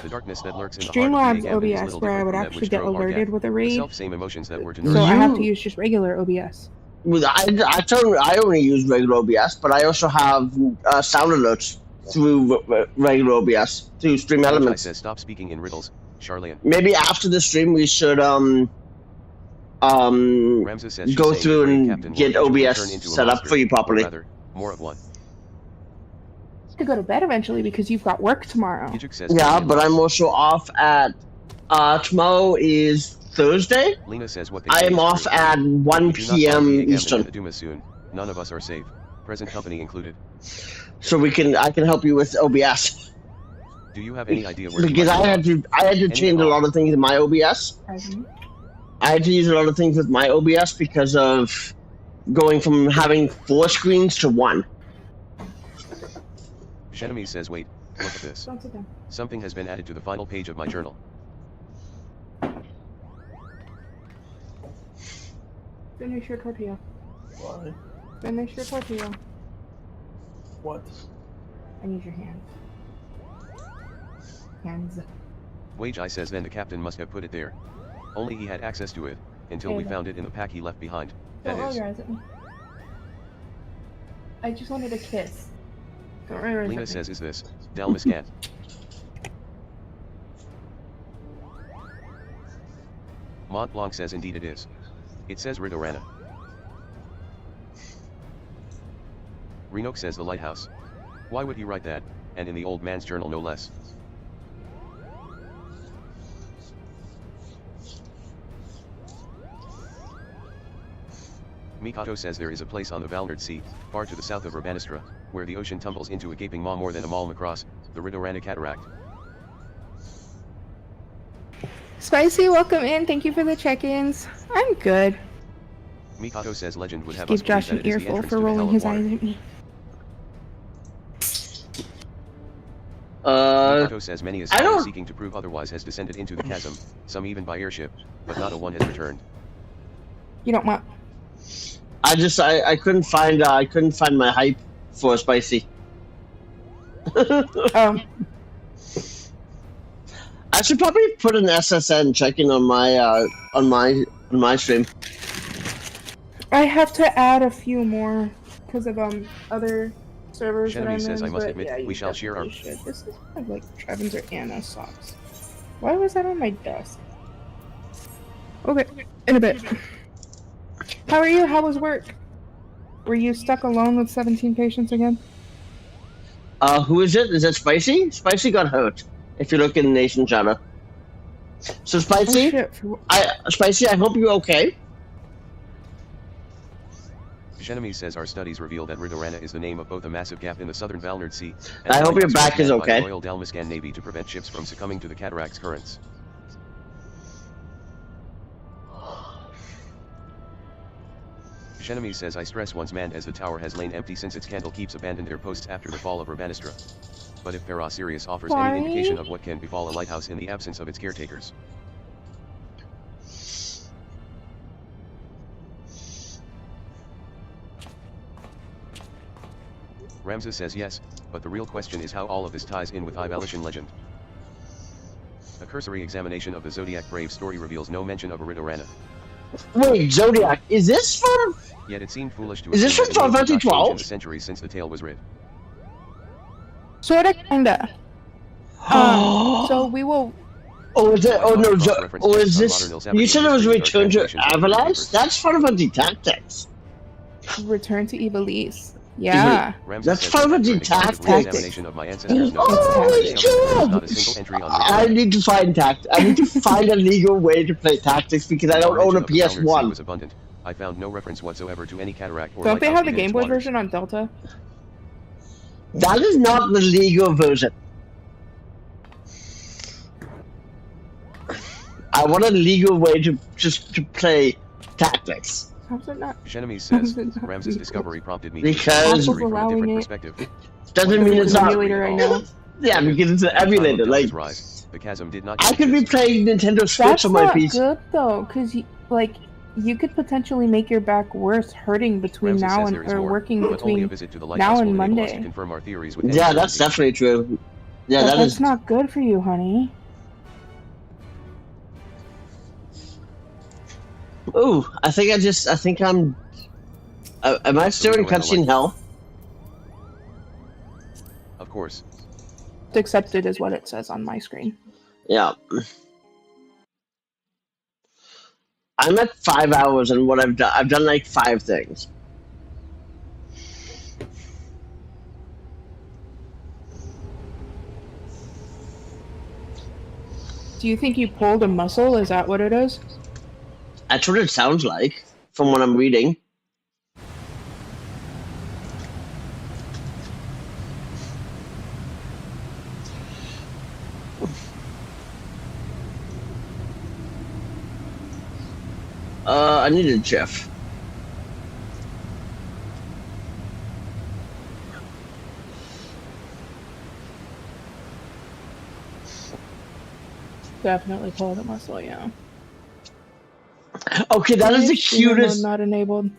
Speaker 2: The darkness that lurks in the heart of
Speaker 4: Streamlabs
Speaker 2: the Gamden is
Speaker 4: OBS
Speaker 2: little
Speaker 4: where I
Speaker 2: different
Speaker 4: would
Speaker 2: from that
Speaker 4: actually
Speaker 2: which
Speaker 4: get
Speaker 2: drove our
Speaker 4: alerted
Speaker 2: death.
Speaker 4: with a
Speaker 2: The
Speaker 4: raid.
Speaker 2: self-same emotions that were to
Speaker 4: So
Speaker 2: nurse
Speaker 4: I
Speaker 1: You-
Speaker 4: have to use just regular OBS.
Speaker 1: Well, I only use regular OBS, but I also have sound alerts through regular OBS through Stream
Speaker 2: I
Speaker 1: Elements.
Speaker 2: says stop speaking in riddles, Charlian.
Speaker 1: Maybe after the stream we should
Speaker 2: Ramses says she's
Speaker 1: go
Speaker 2: saying
Speaker 1: through
Speaker 2: the great
Speaker 1: and
Speaker 2: captain will
Speaker 1: get
Speaker 2: eventually
Speaker 1: OBS
Speaker 2: turn into a
Speaker 1: set up
Speaker 2: monster,
Speaker 1: for you
Speaker 2: or
Speaker 1: properly.
Speaker 2: rather, more of one.
Speaker 4: To go to bed eventually because you've got work tomorrow.
Speaker 2: Gijik says
Speaker 1: Yeah,
Speaker 2: Charlian
Speaker 1: but
Speaker 2: lost.
Speaker 1: I'm also off at tomorrow is Thursday.
Speaker 2: Lena says what they
Speaker 1: I
Speaker 2: say
Speaker 1: am
Speaker 2: is
Speaker 1: off
Speaker 2: true.
Speaker 1: at 1
Speaker 2: We do not find
Speaker 1: p.m.
Speaker 2: the Agamben
Speaker 1: Eastern.
Speaker 2: and the Duma soon. None of us are safe, present company included.
Speaker 1: So I can help you with OBS.
Speaker 2: Do you have any idea where
Speaker 1: Because I had to change a lot of things in my OBS. I had to use a lot of things with my OBS because of going from having 4 screens to 1.
Speaker 2: Shenemy says, wait, look at this. Something has been added to the final page of my journal.
Speaker 4: Finish your tortilla.
Speaker 5: Why?
Speaker 4: Finish your tortilla.
Speaker 5: What?
Speaker 4: I need your hands. Hands.
Speaker 2: Wage says then the captain must have put it there. Only he had access to it, until we found it in the pack he left behind. That is.
Speaker 4: I just wanted a kiss.
Speaker 2: Lena says, is this Dalmascan? Mont Blanc says, indeed it is. It says Ridorana. Renok says the lighthouse. Why would he write that, and in the old man's journal no less? Mikato says there is a place on the Valnard Sea, far to the south of Urbanistra, where the ocean tumbles into a gaping maw more than a mile across, the Ridorana Cataract.
Speaker 4: Spicy, welcome in. Thank you for the check-ins. I'm good.
Speaker 2: Mikato says legend would have
Speaker 4: Give
Speaker 2: us believe
Speaker 4: Josh
Speaker 2: that
Speaker 4: an
Speaker 2: it is the
Speaker 4: earful
Speaker 2: entrance
Speaker 4: for
Speaker 2: to the
Speaker 4: rolling
Speaker 2: hell of
Speaker 4: his
Speaker 2: water.
Speaker 4: eyes at me.
Speaker 2: Mikato says many a
Speaker 1: I
Speaker 2: scholar
Speaker 1: don't-
Speaker 2: seeking to prove otherwise has descended into the chasm, some even by airship, but not a one has returned.
Speaker 4: You don't want...
Speaker 1: I couldn't find my hype for Spicy.
Speaker 4: Oh.
Speaker 1: I should probably put an SSN checking on my stream.
Speaker 4: I have to add a few more because of other servers that
Speaker 2: Shenemy
Speaker 4: I'm
Speaker 2: says,
Speaker 4: in.
Speaker 2: I must
Speaker 4: but
Speaker 2: admit,
Speaker 4: yeah, you
Speaker 2: we shall share our-
Speaker 4: definitely should. This is kind of like Trevin's or Anna's socks. Why was that on my desk? Okay, in a bit. How are you? How was work? Were you stuck alone with 17 patients again?
Speaker 1: Who is it? Is it Spicy? Spicy got hurt. If you look in the nation chatter. So
Speaker 4: Oh
Speaker 1: Spicy,
Speaker 4: shit.
Speaker 1: Spicy, I hope you're okay.
Speaker 2: Shenemy says our studies reveal that Ridorana is the name of both a massive gap in the southern Valnard Sea,
Speaker 1: I hope your back is
Speaker 2: by
Speaker 1: okay.
Speaker 2: the Royal Dalmascan Navy to prevent ships from succumbing to the cataract's currents. Shenemy says I stress once manned as the tower has lain empty since its candle keeps abandoned their posts after the fall of Urbanistra. But if Farah Sirius offers any indication of what can befall a lighthouse in the absence of its caretakers. Ramses says yes, but the real question is how all of this ties in with Ivalishan legend. A cursory examination of the Zodiac Brave story reveals no mention of a Ridorana.
Speaker 1: Wait, Zodiac, is this from?
Speaker 2: Yet it seemed foolish to
Speaker 1: Is this
Speaker 2: assume
Speaker 1: from
Speaker 2: that the name did not change
Speaker 1: 2012?
Speaker 2: in the centuries since the tale was writ.
Speaker 4: Sorta, kinda. So we will...
Speaker 1: Oh, is it? Oh no, oh, is this? You said it was Return to Avalanche? That's Final Fantasy Tactics.
Speaker 4: Return to Ivalice. Yeah.
Speaker 2: Ramses
Speaker 1: That's
Speaker 2: says
Speaker 1: Final
Speaker 2: that
Speaker 1: Fantasy
Speaker 2: for an exhaustive
Speaker 1: Tactics.
Speaker 2: re-examination of my ancestors' notes,
Speaker 1: Oh
Speaker 2: I
Speaker 1: my
Speaker 2: discovered there was
Speaker 1: god!
Speaker 2: not a single entry on
Speaker 1: I
Speaker 2: Ridorana.
Speaker 1: need to find I need to find a legal way to play Tactics because I don't own a
Speaker 2: Mention of the Valnard Sea
Speaker 1: PS1.
Speaker 2: was abundant. I found no reference whatsoever to any cataract or
Speaker 4: Don't they
Speaker 2: lighthouse
Speaker 4: have the
Speaker 2: within
Speaker 4: Game
Speaker 2: its
Speaker 4: Boy
Speaker 2: waters.
Speaker 4: version on Delta?
Speaker 1: That is not the legal version. I want a legal way to just to play Tactics.
Speaker 4: How's it not?
Speaker 2: Shenemy says,
Speaker 4: How's it not
Speaker 2: Ramses'
Speaker 4: legal?
Speaker 2: discovery prompted me
Speaker 1: Because-
Speaker 2: to
Speaker 4: Apple's
Speaker 2: history from a
Speaker 4: allowing
Speaker 2: different
Speaker 4: it.
Speaker 2: perspective.
Speaker 1: Doesn't mean it's
Speaker 4: an
Speaker 1: not.
Speaker 4: emulator right now.
Speaker 1: Yeah, because it's an
Speaker 2: At the time of
Speaker 1: emulator. Like
Speaker 2: Delta's rise, the chasm did not
Speaker 1: I could be
Speaker 2: exist.
Speaker 1: playing Nintendo Switch
Speaker 4: That's
Speaker 1: on my
Speaker 4: not
Speaker 1: PC.
Speaker 4: good though, because you could potentially make your back worse hurting between
Speaker 2: Ramses
Speaker 4: now
Speaker 2: says
Speaker 4: and
Speaker 2: there is
Speaker 4: or
Speaker 2: more,
Speaker 4: working
Speaker 2: but only a
Speaker 4: between.
Speaker 2: visit to the
Speaker 4: now
Speaker 2: lighthouse
Speaker 4: and
Speaker 2: will enable us
Speaker 4: Monday.
Speaker 2: to confirm our theories with any
Speaker 1: Yeah, that's
Speaker 2: certainty.
Speaker 1: definitely true. Yeah,
Speaker 4: But
Speaker 1: that
Speaker 4: that's
Speaker 1: is.
Speaker 4: not good for you, honey.
Speaker 1: Ooh, I think I'm. Am I still in cutscene hell?
Speaker 2: Of course.
Speaker 4: Accepted is what it says on my screen.
Speaker 1: Yeah. I'm at 5 hours, and what I've done like 5 things.
Speaker 4: Do you think you pulled a muscle? Is that what it is?
Speaker 1: That's what it sounds like from what I'm reading. I need a Jeff.
Speaker 4: Definitely call the muscle, yeah.
Speaker 1: Okay, that is the
Speaker 4: Streamer mode
Speaker 1: cutest.
Speaker 4: not enabled.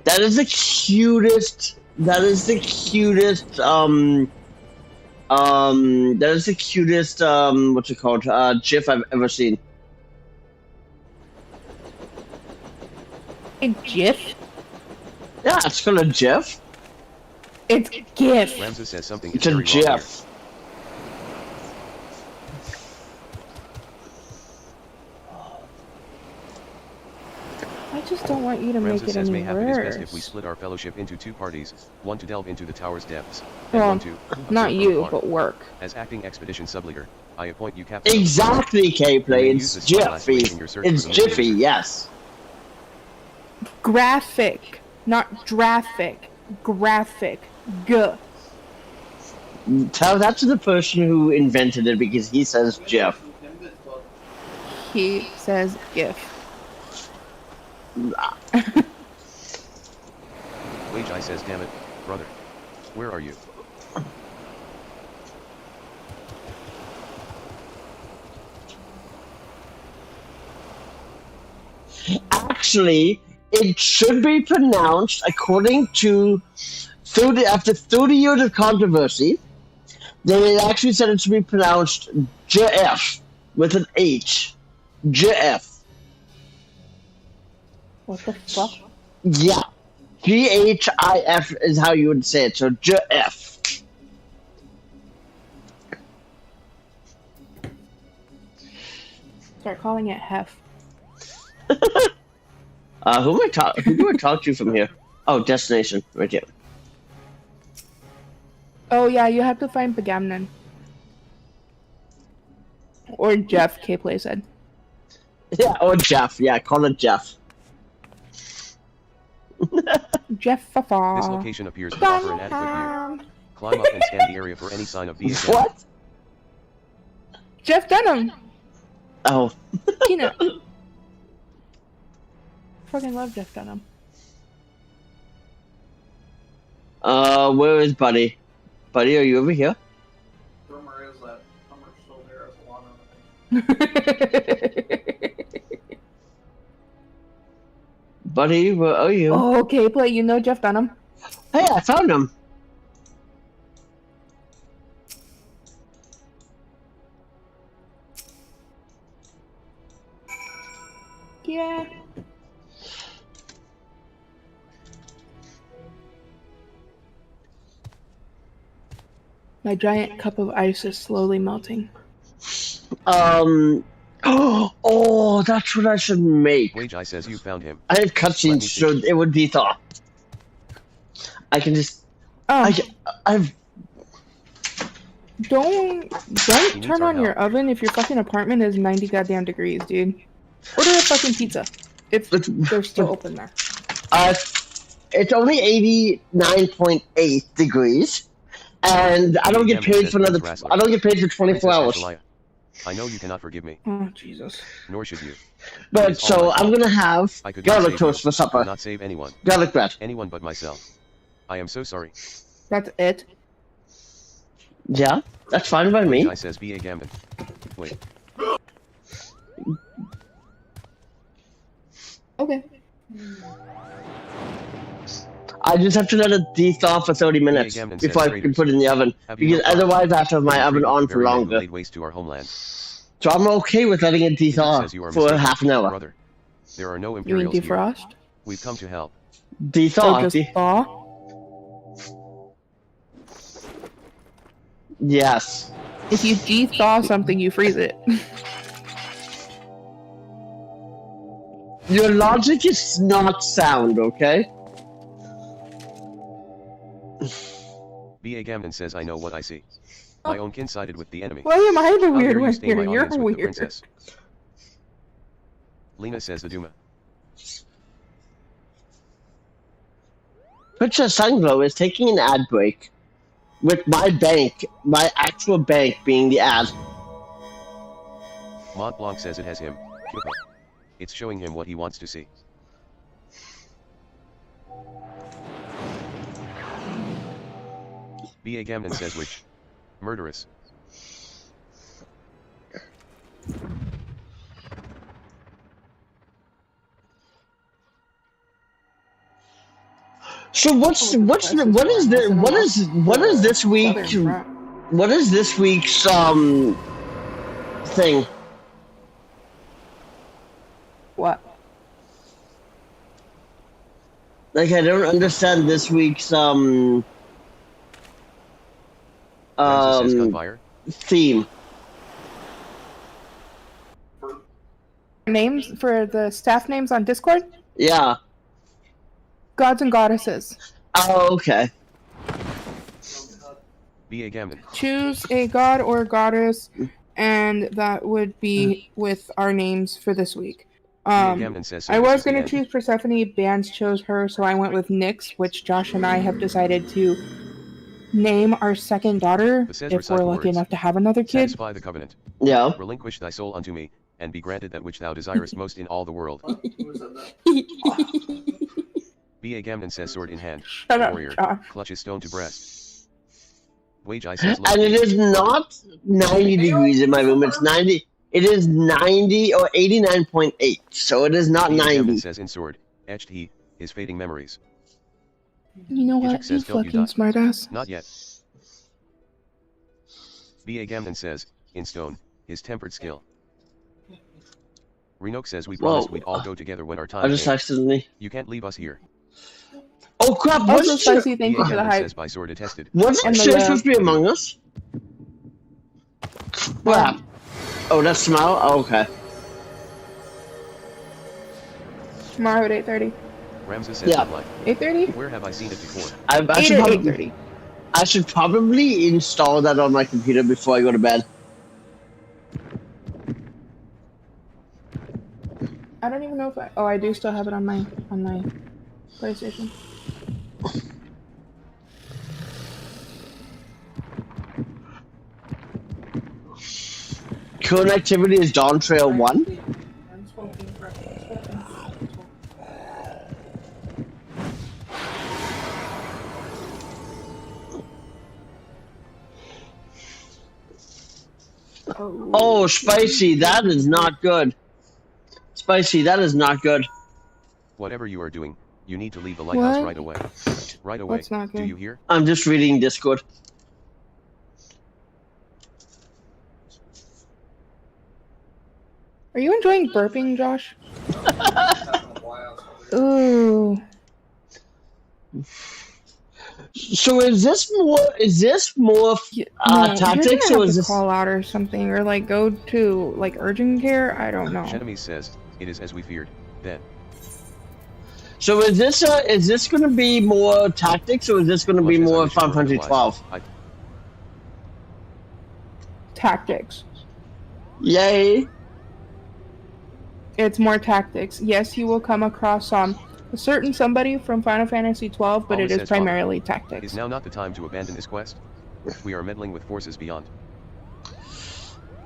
Speaker 1: That is the cutest. That is the cutest. That is the cutest. What's it called? GIF I've ever seen.
Speaker 4: A GIF?
Speaker 1: Yeah, it's called a GIF.
Speaker 4: It's GIF.
Speaker 2: Ramses says something is
Speaker 1: It's a
Speaker 2: very wrong here.
Speaker 1: GIF.
Speaker 4: I just don't want you to make
Speaker 2: Ramses
Speaker 4: it
Speaker 2: says
Speaker 4: any
Speaker 2: mayhap it is best if we
Speaker 4: worse.
Speaker 2: split our fellowship into two parties, one to delve into the tower's depths, and
Speaker 4: Well,
Speaker 2: one to
Speaker 4: not
Speaker 2: observe
Speaker 4: you,
Speaker 2: from afar.
Speaker 4: but work.
Speaker 2: As acting expedition subleader, I appoint you captain.
Speaker 1: Exactly, K-Play.
Speaker 2: You may use
Speaker 1: It's
Speaker 2: this spyglass
Speaker 1: Jiffy.
Speaker 2: weight in your search
Speaker 1: It's
Speaker 2: for the missing
Speaker 1: Jiffy.
Speaker 2: user.
Speaker 1: Yes.
Speaker 4: Graphic, not graphic. Graphic. G.
Speaker 1: Tell that to the person who invented it because he says GIF.
Speaker 4: He says GIF.
Speaker 2: Wage Eye says, damn it, brother. Where are you?
Speaker 1: Actually, it should be pronounced according to 30, after 30 years of controversy. They actually said it should be pronounced GF with an H. GF.
Speaker 4: What the fuck?
Speaker 1: Yeah. GHIF is how you would say it, so GF.
Speaker 4: Start calling it Hef.
Speaker 1: Who do I talk to from here? Oh, destination, right here.
Speaker 4: Oh yeah, you have to find Pagamnon. Or Jeff, K-Play said.
Speaker 1: Yeah, or Jeff. Yeah, call it Jeff.
Speaker 4: Jeff Fafa.
Speaker 2: This location appears to offer an adequate view. Climb up and scan the area for any sign of BA.
Speaker 1: What?
Speaker 4: Jeff Dunham!
Speaker 1: Oh.
Speaker 4: Peanut. Fucking love Jeff Dunham.
Speaker 1: Where is Buddy? Buddy, are you over here?
Speaker 5: Rumor is that Hummer's still there as a lot of things.
Speaker 1: Buddy, where are you?
Speaker 4: Oh, K-Play, you know Jeff Dunham?
Speaker 1: Hey, I found him.
Speaker 4: Yeah. My giant cup of ice is slowly melting.
Speaker 1: Oh, that's what I should make.
Speaker 2: Wage Eye says you found him.
Speaker 1: I have
Speaker 2: Let me
Speaker 1: cutscenes,
Speaker 2: see.
Speaker 1: so it would be thought. I can just.
Speaker 4: Oh,
Speaker 1: I've.
Speaker 4: don't
Speaker 2: needs
Speaker 4: turn
Speaker 2: our
Speaker 4: on your
Speaker 2: help.
Speaker 4: oven if your fucking apartment is 90 goddamn degrees, dude. Order a fucking pizza. If they're still open there.
Speaker 1: It's only 89.8 degrees, and I don't get paid for another. I don't get paid for 24 hours.
Speaker 2: Princess Angeliah, I know you cannot forgive me,
Speaker 4: Oh, Jesus.
Speaker 2: nor should you.
Speaker 1: But so I'm gonna have
Speaker 2: I could not
Speaker 1: garlic
Speaker 2: save
Speaker 1: toast
Speaker 2: you.
Speaker 1: for
Speaker 2: I will
Speaker 1: supper.
Speaker 2: not save anyone.
Speaker 1: Garlic bread.
Speaker 2: Anyone but myself. I am so sorry.
Speaker 4: That's it?
Speaker 1: Yeah, that's fine by me.
Speaker 2: Wage Eye says BA Gambit. Wait.
Speaker 4: Okay.
Speaker 1: I just have to let it de-thaw for 30 minutes
Speaker 2: Gambin
Speaker 1: before
Speaker 2: says
Speaker 1: I can put it in the oven,
Speaker 2: Have you
Speaker 1: because
Speaker 2: no problem?
Speaker 1: otherwise I have to have my oven on for
Speaker 2: Very name
Speaker 1: longer.
Speaker 2: laid waste to our homeland.
Speaker 1: So I'm okay with letting it
Speaker 2: Peter
Speaker 1: de-thaw
Speaker 2: says you are
Speaker 1: for
Speaker 2: mistaken,
Speaker 1: half an hour.
Speaker 2: Brother. There are no
Speaker 4: You mean
Speaker 2: Imperials here.
Speaker 4: defrost?
Speaker 2: We've come to help.
Speaker 1: De-thaw.
Speaker 4: Or just thaw?
Speaker 1: Yes.
Speaker 4: If you de-thaw something, you freeze it.
Speaker 1: Your logic is not sound, okay?
Speaker 2: B.A. Gamden says I know what I see. My own kin sided with the enemy.
Speaker 4: Why am I the
Speaker 2: How
Speaker 4: weird
Speaker 2: dare you
Speaker 4: one
Speaker 2: stain my
Speaker 4: here? You're
Speaker 2: audience with the
Speaker 4: weird.
Speaker 2: princess. Lena says the Duma.
Speaker 1: Princess Sunglow is taking an ad break with my bank, my actual bank being the ad.
Speaker 2: Mont Blanc says it has him. Kyoto. It's showing him what he wants to see. B.A. Gamnon says which? Murderous.
Speaker 1: So what is this week? What is this week's thing?
Speaker 4: What?
Speaker 1: Like, I don't understand this week's
Speaker 2: Ramses says gunfire.
Speaker 1: theme.
Speaker 4: Names for the staff names on Discord?
Speaker 1: Yeah.
Speaker 4: Gods and goddesses.
Speaker 1: Oh, okay.
Speaker 2: B.A. Gamnon.
Speaker 4: Choose a god or goddess, and that would be with our names for this week.
Speaker 2: B.A. Gamnon says
Speaker 4: I was going to choose Persephone. Bands chose her, so I went with Nyx, which Josh and I have decided to name our second daughter if we're lucky enough to have another kid.
Speaker 2: Satisfy the covenant.
Speaker 1: Yeah.
Speaker 2: Relinquish thy soul unto me, and be granted that which thou desirest most in all the world. B.A. Gamnon says sword in hand.
Speaker 4: Shut up,
Speaker 2: Warrior.
Speaker 4: Josh.
Speaker 2: Clutches stone to breast. Wage says
Speaker 1: And it is not 90 degrees in my room. It's 90. It is 90 or 89.8. So it is not
Speaker 2: B.A.
Speaker 1: 90.
Speaker 2: Gamnon says in sword, etched he, his fading memories.
Speaker 4: You know
Speaker 2: Gidget
Speaker 4: what, you
Speaker 2: says, "Don't you
Speaker 4: fucking
Speaker 2: die."
Speaker 4: smartass.
Speaker 2: Not yet. B.A. Gamnon says, in stone, his tempered skill. Renoke says we promised we'd all go together when our time
Speaker 1: I just
Speaker 2: came.
Speaker 1: accidentally.
Speaker 2: You can't leave us here.
Speaker 1: Oh crap!
Speaker 4: Also,
Speaker 1: Wasn't she,
Speaker 4: Spicy, thank you
Speaker 2: B.A.
Speaker 4: for the
Speaker 2: Gamnon
Speaker 4: hype.
Speaker 2: says by sword attested.
Speaker 1: wasn't
Speaker 4: And
Speaker 1: she
Speaker 4: the,
Speaker 1: supposed to be among us? Crap. Oh, that's Smile? Oh, okay.
Speaker 4: Tomorrow at 8:30.
Speaker 2: Ramses says
Speaker 1: Yeah.
Speaker 2: like,
Speaker 4: 8:30?
Speaker 2: where have I seen it before?
Speaker 1: I
Speaker 4: 8
Speaker 1: should
Speaker 4: or
Speaker 1: probably,
Speaker 4: 8:30.
Speaker 1: I should probably install that on my computer before I go to bed.
Speaker 4: I don't even know if I. Oh, I do still have it on my PlayStation.
Speaker 1: Current activity is Dawn Trail 1. Oh, Spicy, that is not good. Spicy, that is not good.
Speaker 2: Whatever you are doing, you need to leave the lighthouse
Speaker 4: What?
Speaker 2: right away. Right away.
Speaker 4: What's not
Speaker 2: Do
Speaker 4: good?
Speaker 2: you hear?
Speaker 1: I'm just reading Discord.
Speaker 4: Are you enjoying burping, Josh? Ooh.
Speaker 1: So is this more
Speaker 4: No,
Speaker 1: tactics,
Speaker 4: you're
Speaker 1: or
Speaker 4: gonna have
Speaker 1: is
Speaker 4: to
Speaker 1: this?
Speaker 4: call out or something, or like go to like urgent care? I don't know.
Speaker 2: Genevieve says, it is as we feared. Then.
Speaker 1: So is this going to be more tactics, or is this going to be
Speaker 2: Much as I
Speaker 1: more
Speaker 2: wish it were
Speaker 1: 512?
Speaker 2: otherwise,
Speaker 4: Tactics.
Speaker 1: Yay!
Speaker 4: It's more tactics. Yes, you will come across a certain somebody from Final Fantasy XII, but
Speaker 2: Always
Speaker 4: it is
Speaker 2: says,
Speaker 4: primarily
Speaker 2: Is
Speaker 4: tactics.
Speaker 2: now not the time to abandon this quest? We are meddling with forces beyond.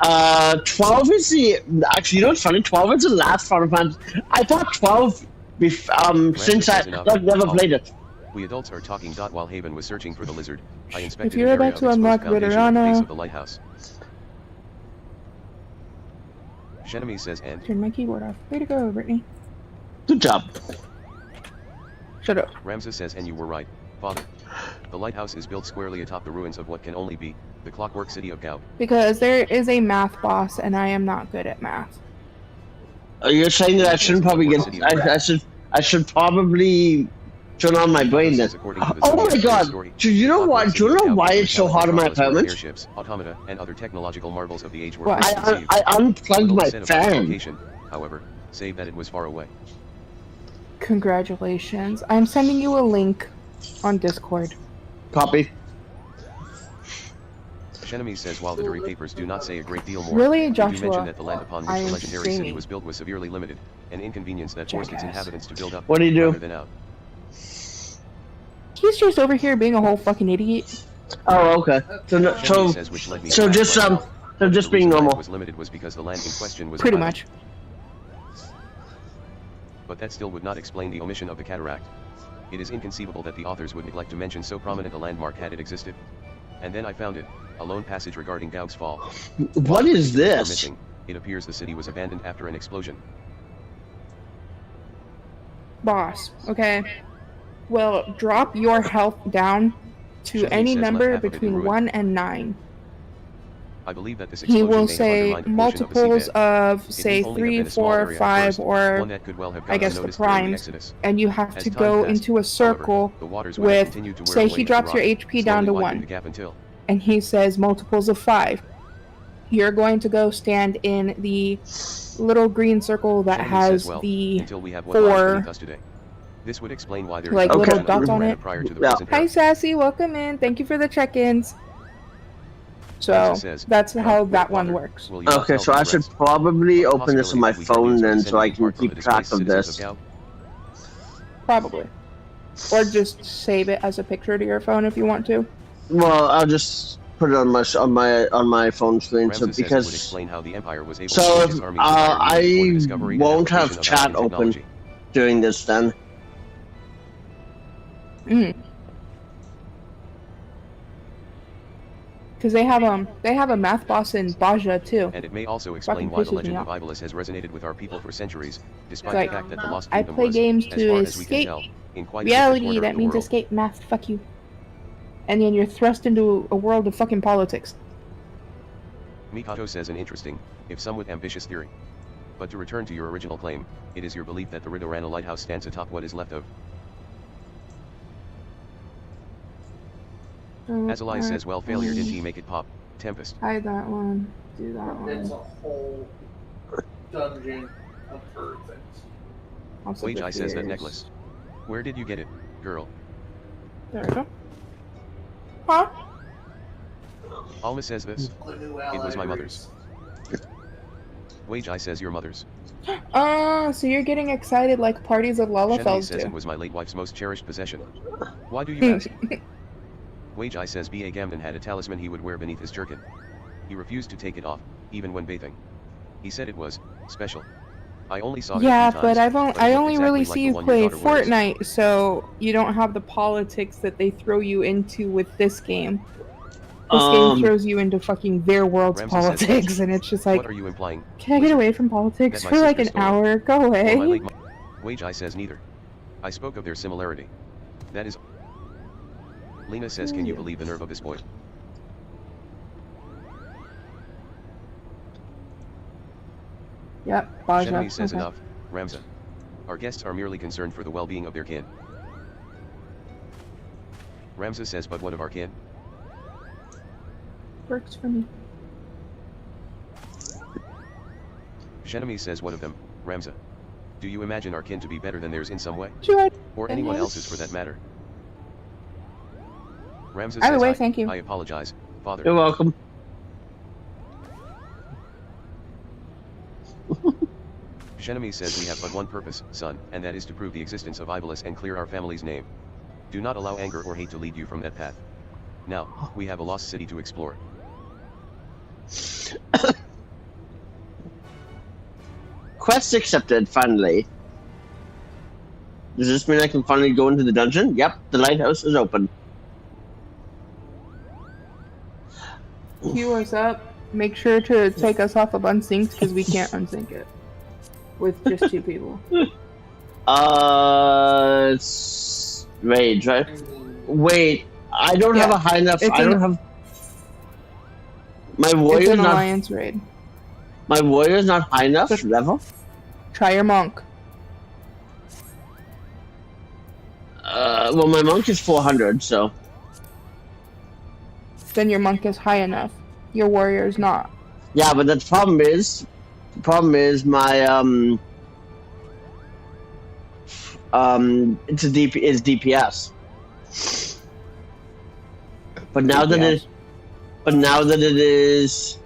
Speaker 1: 12 is the actually. You know what's funny? 12 is the last Final Fantasy. I thought 12 since I
Speaker 2: says enough.
Speaker 1: never played it.
Speaker 2: We adults are talking. While Haven was searching for the lizard, I inspected
Speaker 4: If you're
Speaker 2: an area
Speaker 4: about to
Speaker 2: of exposed
Speaker 4: unlock
Speaker 2: foundation at the base
Speaker 4: Veterana-
Speaker 2: of the lighthouse. Shenemy says and
Speaker 4: Turn my keyboard off. Way to go, Brittany.
Speaker 1: Good job.
Speaker 4: Shut up.
Speaker 2: Ramses says and you were right, father. The lighthouse is built squarely atop the ruins of what can only be the clockwork city of Gao.
Speaker 4: Because there is a math boss, and I am not good at math.
Speaker 1: You're saying that I shouldn't probably get. I should probably turn on my brain then. Oh my god! Do you know what? Do you know why it's so hard in my apartment?
Speaker 2: Airships, automata, and other technological marvels of the age were
Speaker 4: What?
Speaker 2: first conceived.
Speaker 1: I unplugged
Speaker 2: Little
Speaker 1: my
Speaker 2: is said of the
Speaker 1: fan.
Speaker 2: location, however, save that it was far away.
Speaker 4: Congratulations. I'm sending you a link on Discord.
Speaker 1: Copy.
Speaker 2: Shenemy says while the Dury papers do not say a great deal more,
Speaker 4: Really,
Speaker 2: they do
Speaker 4: Joshua?
Speaker 2: mention that the land upon which
Speaker 4: I
Speaker 2: the
Speaker 4: am
Speaker 2: legendary city
Speaker 4: streaming.
Speaker 2: was built was severely limited, an inconvenience that forced its
Speaker 4: Jackass.
Speaker 2: inhabitants to build up
Speaker 1: What do you do?
Speaker 2: rather than out.
Speaker 4: He's just over here being a whole fucking idiot.
Speaker 1: Oh, okay. So, no,
Speaker 2: Shenemy
Speaker 1: so,
Speaker 2: says which led me
Speaker 1: so
Speaker 2: to
Speaker 1: just
Speaker 2: ask myself,
Speaker 1: so just
Speaker 2: the
Speaker 1: being
Speaker 2: reason land
Speaker 1: normal.
Speaker 2: was limited was because the land in question was
Speaker 4: Pretty
Speaker 2: an island.
Speaker 4: much.
Speaker 2: But that still would not explain the omission of the cataract. It is inconceivable that the authors would neglect to mention so prominent a landmark had it existed. And then I found it, a lone passage regarding Gaug's Fall.
Speaker 1: What is this?
Speaker 2: Missing, it appears the city was abandoned after an explosion.
Speaker 4: Boss, okay. Well, drop your health down to
Speaker 2: Shelby
Speaker 4: any
Speaker 2: says left
Speaker 4: number
Speaker 2: half of it in
Speaker 4: between
Speaker 2: ruin.
Speaker 4: 1 and 9.
Speaker 2: I believe that this
Speaker 4: He
Speaker 2: explosion
Speaker 4: will
Speaker 2: may have
Speaker 4: say
Speaker 2: undermined the portion of the
Speaker 4: multiples
Speaker 2: seabed.
Speaker 4: of,
Speaker 2: It
Speaker 4: say,
Speaker 2: may only have
Speaker 4: 3,
Speaker 2: been a small
Speaker 4: 4,
Speaker 2: area at
Speaker 4: 5,
Speaker 2: first,
Speaker 4: or
Speaker 2: one that could well have
Speaker 4: I
Speaker 2: gone
Speaker 4: guess the
Speaker 2: unnoticed during the
Speaker 4: primes,
Speaker 2: Exodus.
Speaker 4: and you have
Speaker 2: As
Speaker 4: to
Speaker 2: time
Speaker 4: go
Speaker 2: passed,
Speaker 4: into a circle
Speaker 2: however, the waters would have
Speaker 4: with,
Speaker 2: continued to wear
Speaker 4: say
Speaker 2: away
Speaker 4: he
Speaker 2: at the
Speaker 4: drops your
Speaker 2: rock,
Speaker 4: HP down to
Speaker 2: slowly widening
Speaker 4: 1,
Speaker 2: the gap until
Speaker 4: and he says multiples of 5. You're going to go stand in the little green circle that
Speaker 2: Shelby
Speaker 4: has
Speaker 2: says, well,
Speaker 4: the
Speaker 2: until we have what lies
Speaker 4: 4
Speaker 2: beneath us today. This would explain why there is
Speaker 4: like
Speaker 2: no
Speaker 1: little
Speaker 2: mention of
Speaker 4: dots on
Speaker 2: Eureka
Speaker 4: it.
Speaker 2: prior to the
Speaker 1: Yeah.
Speaker 2: present
Speaker 4: Hi
Speaker 2: era.
Speaker 4: Sassy, welcome in. Thank you for the check-ins. So
Speaker 2: Ramses says,
Speaker 4: that's how
Speaker 2: with
Speaker 4: that one
Speaker 2: water,
Speaker 4: works.
Speaker 2: will you not
Speaker 1: Okay,
Speaker 2: tell
Speaker 1: so I
Speaker 2: these
Speaker 1: should
Speaker 2: rats?
Speaker 1: probably
Speaker 2: The
Speaker 1: open this on my
Speaker 2: possibility that we
Speaker 1: phone
Speaker 2: Guardians are
Speaker 1: then, so I
Speaker 2: descended in
Speaker 1: can
Speaker 2: part from
Speaker 1: keep
Speaker 2: the
Speaker 1: track
Speaker 2: displaced
Speaker 1: of
Speaker 2: citizens
Speaker 1: this.
Speaker 2: Gao.
Speaker 4: Probably. Or just save it as a picture to your phone if you want to.
Speaker 1: Well, I'll just put it on my phone screen, so
Speaker 2: Ramses says it would
Speaker 1: because
Speaker 2: explain how the Empire was able
Speaker 1: so
Speaker 2: to
Speaker 1: if,
Speaker 2: his armies entire before the
Speaker 1: I
Speaker 2: discovery and
Speaker 1: won't have
Speaker 2: application of
Speaker 1: chat
Speaker 2: African
Speaker 1: open
Speaker 2: technology.
Speaker 1: during this then.
Speaker 4: Because they have a math boss in Baja too.
Speaker 2: And it may also explain
Speaker 4: Fucking
Speaker 2: why the
Speaker 4: pisses me
Speaker 2: legend
Speaker 4: off.
Speaker 2: of Iblis has resonated with our people for centuries, despite
Speaker 4: Like,
Speaker 2: the fact that the Lost
Speaker 4: I
Speaker 2: Kingdom
Speaker 4: play
Speaker 2: was,
Speaker 4: games
Speaker 2: as
Speaker 4: to
Speaker 2: far as we can
Speaker 4: escape
Speaker 2: tell, in quite a different
Speaker 4: reality.
Speaker 2: corner
Speaker 4: That
Speaker 2: of the
Speaker 4: means
Speaker 2: world.
Speaker 4: escape math. Fuck you. And then you're thrust into a world of fucking politics.
Speaker 2: Mikato says an interesting, if somewhat ambitious theory. But to return to your original claim, it is your belief that the Ridorana lighthouse stands atop what is left of. Azalai says, well, failure didn't he make it pop? Tempest.
Speaker 4: Hide that one. Do that
Speaker 5: It's
Speaker 4: one.
Speaker 5: a whole dungeon of her things.
Speaker 4: Also
Speaker 2: Wage
Speaker 4: the
Speaker 2: Eye says that
Speaker 4: fears.
Speaker 2: necklace. Where did you get it, girl?
Speaker 4: There we go. Huh?
Speaker 2: Alma says this.
Speaker 5: The new
Speaker 2: It was my
Speaker 5: ally
Speaker 2: mother's. Wage Eye says your mother's.
Speaker 4: So you're getting excited like parties of
Speaker 2: Shenmue
Speaker 4: Lalafels
Speaker 2: says it
Speaker 4: do.
Speaker 2: was my late wife's most cherished possession. Why do you ask? Wage Eye says B.A. Gamden had a talisman he would wear beneath his jerkin. He refused to take it off, even when bathing. He said it was special. I only saw it
Speaker 4: Yeah,
Speaker 2: a few
Speaker 4: but
Speaker 2: times,
Speaker 4: I
Speaker 2: it
Speaker 4: only
Speaker 2: looked
Speaker 4: really
Speaker 2: exactly
Speaker 4: see
Speaker 2: like
Speaker 4: you
Speaker 2: the one
Speaker 4: play
Speaker 2: your daughter wears.
Speaker 4: Fortnite, so you don't have the politics that they throw you into with this game. This game throws you into fucking their world's
Speaker 2: Ramses says
Speaker 4: politics,
Speaker 2: yes.
Speaker 4: and it's just
Speaker 2: What
Speaker 4: like,
Speaker 2: are you implying?
Speaker 4: can I get away from politics
Speaker 2: That my
Speaker 4: for like an
Speaker 2: sister stole it.
Speaker 4: hour? Go
Speaker 2: Or my
Speaker 4: away.
Speaker 2: late Wage Eye says neither. I spoke of their similarity. That is. Lena says, can you believe the nerve of this boy?
Speaker 4: Yep, Baja.
Speaker 2: Shenmue says
Speaker 4: Okay.
Speaker 2: enough, Ramza. Our guests are merely concerned for the well-being of their kin. Ramza says, but what of our kin?
Speaker 4: Works for me.
Speaker 2: Shenmue says, what of them, Ramza? Do you imagine our kin to be better than theirs in some way?
Speaker 4: Sure.
Speaker 2: Or anyone else's for that matter? Ramza
Speaker 4: Either
Speaker 2: says,
Speaker 4: way, thank you.
Speaker 2: I apologize, father.
Speaker 1: You're welcome.
Speaker 2: Shenmue says we have but one purpose, son, and that is to prove the existence of Iblis and clear our family's name. Do not allow anger or hate to lead you from that path. Now, we have a lost city to explore.
Speaker 1: Quest accepted, finally. Does this mean I can finally go into the dungeon? Yep, the lighthouse is open.
Speaker 4: Queue us up. Make sure to take us off of unsynced because we can't unsync it with just 2 people.
Speaker 1: It's Rage, right? Wait, I don't have
Speaker 4: Yeah,
Speaker 1: a high enough.
Speaker 4: it's
Speaker 1: I
Speaker 4: an-
Speaker 1: don't have. My
Speaker 4: It's
Speaker 1: warrior's
Speaker 4: an
Speaker 1: not.
Speaker 4: alliance raid.
Speaker 1: My warrior's not high enough
Speaker 4: Just-
Speaker 1: level.
Speaker 4: Try your monk.
Speaker 1: Well, my monk is 400, so.
Speaker 4: Then your monk is high enough. Your warrior is not.
Speaker 1: Yeah, but the problem is my it's DPS. But now that
Speaker 4: DPS.
Speaker 1: it is,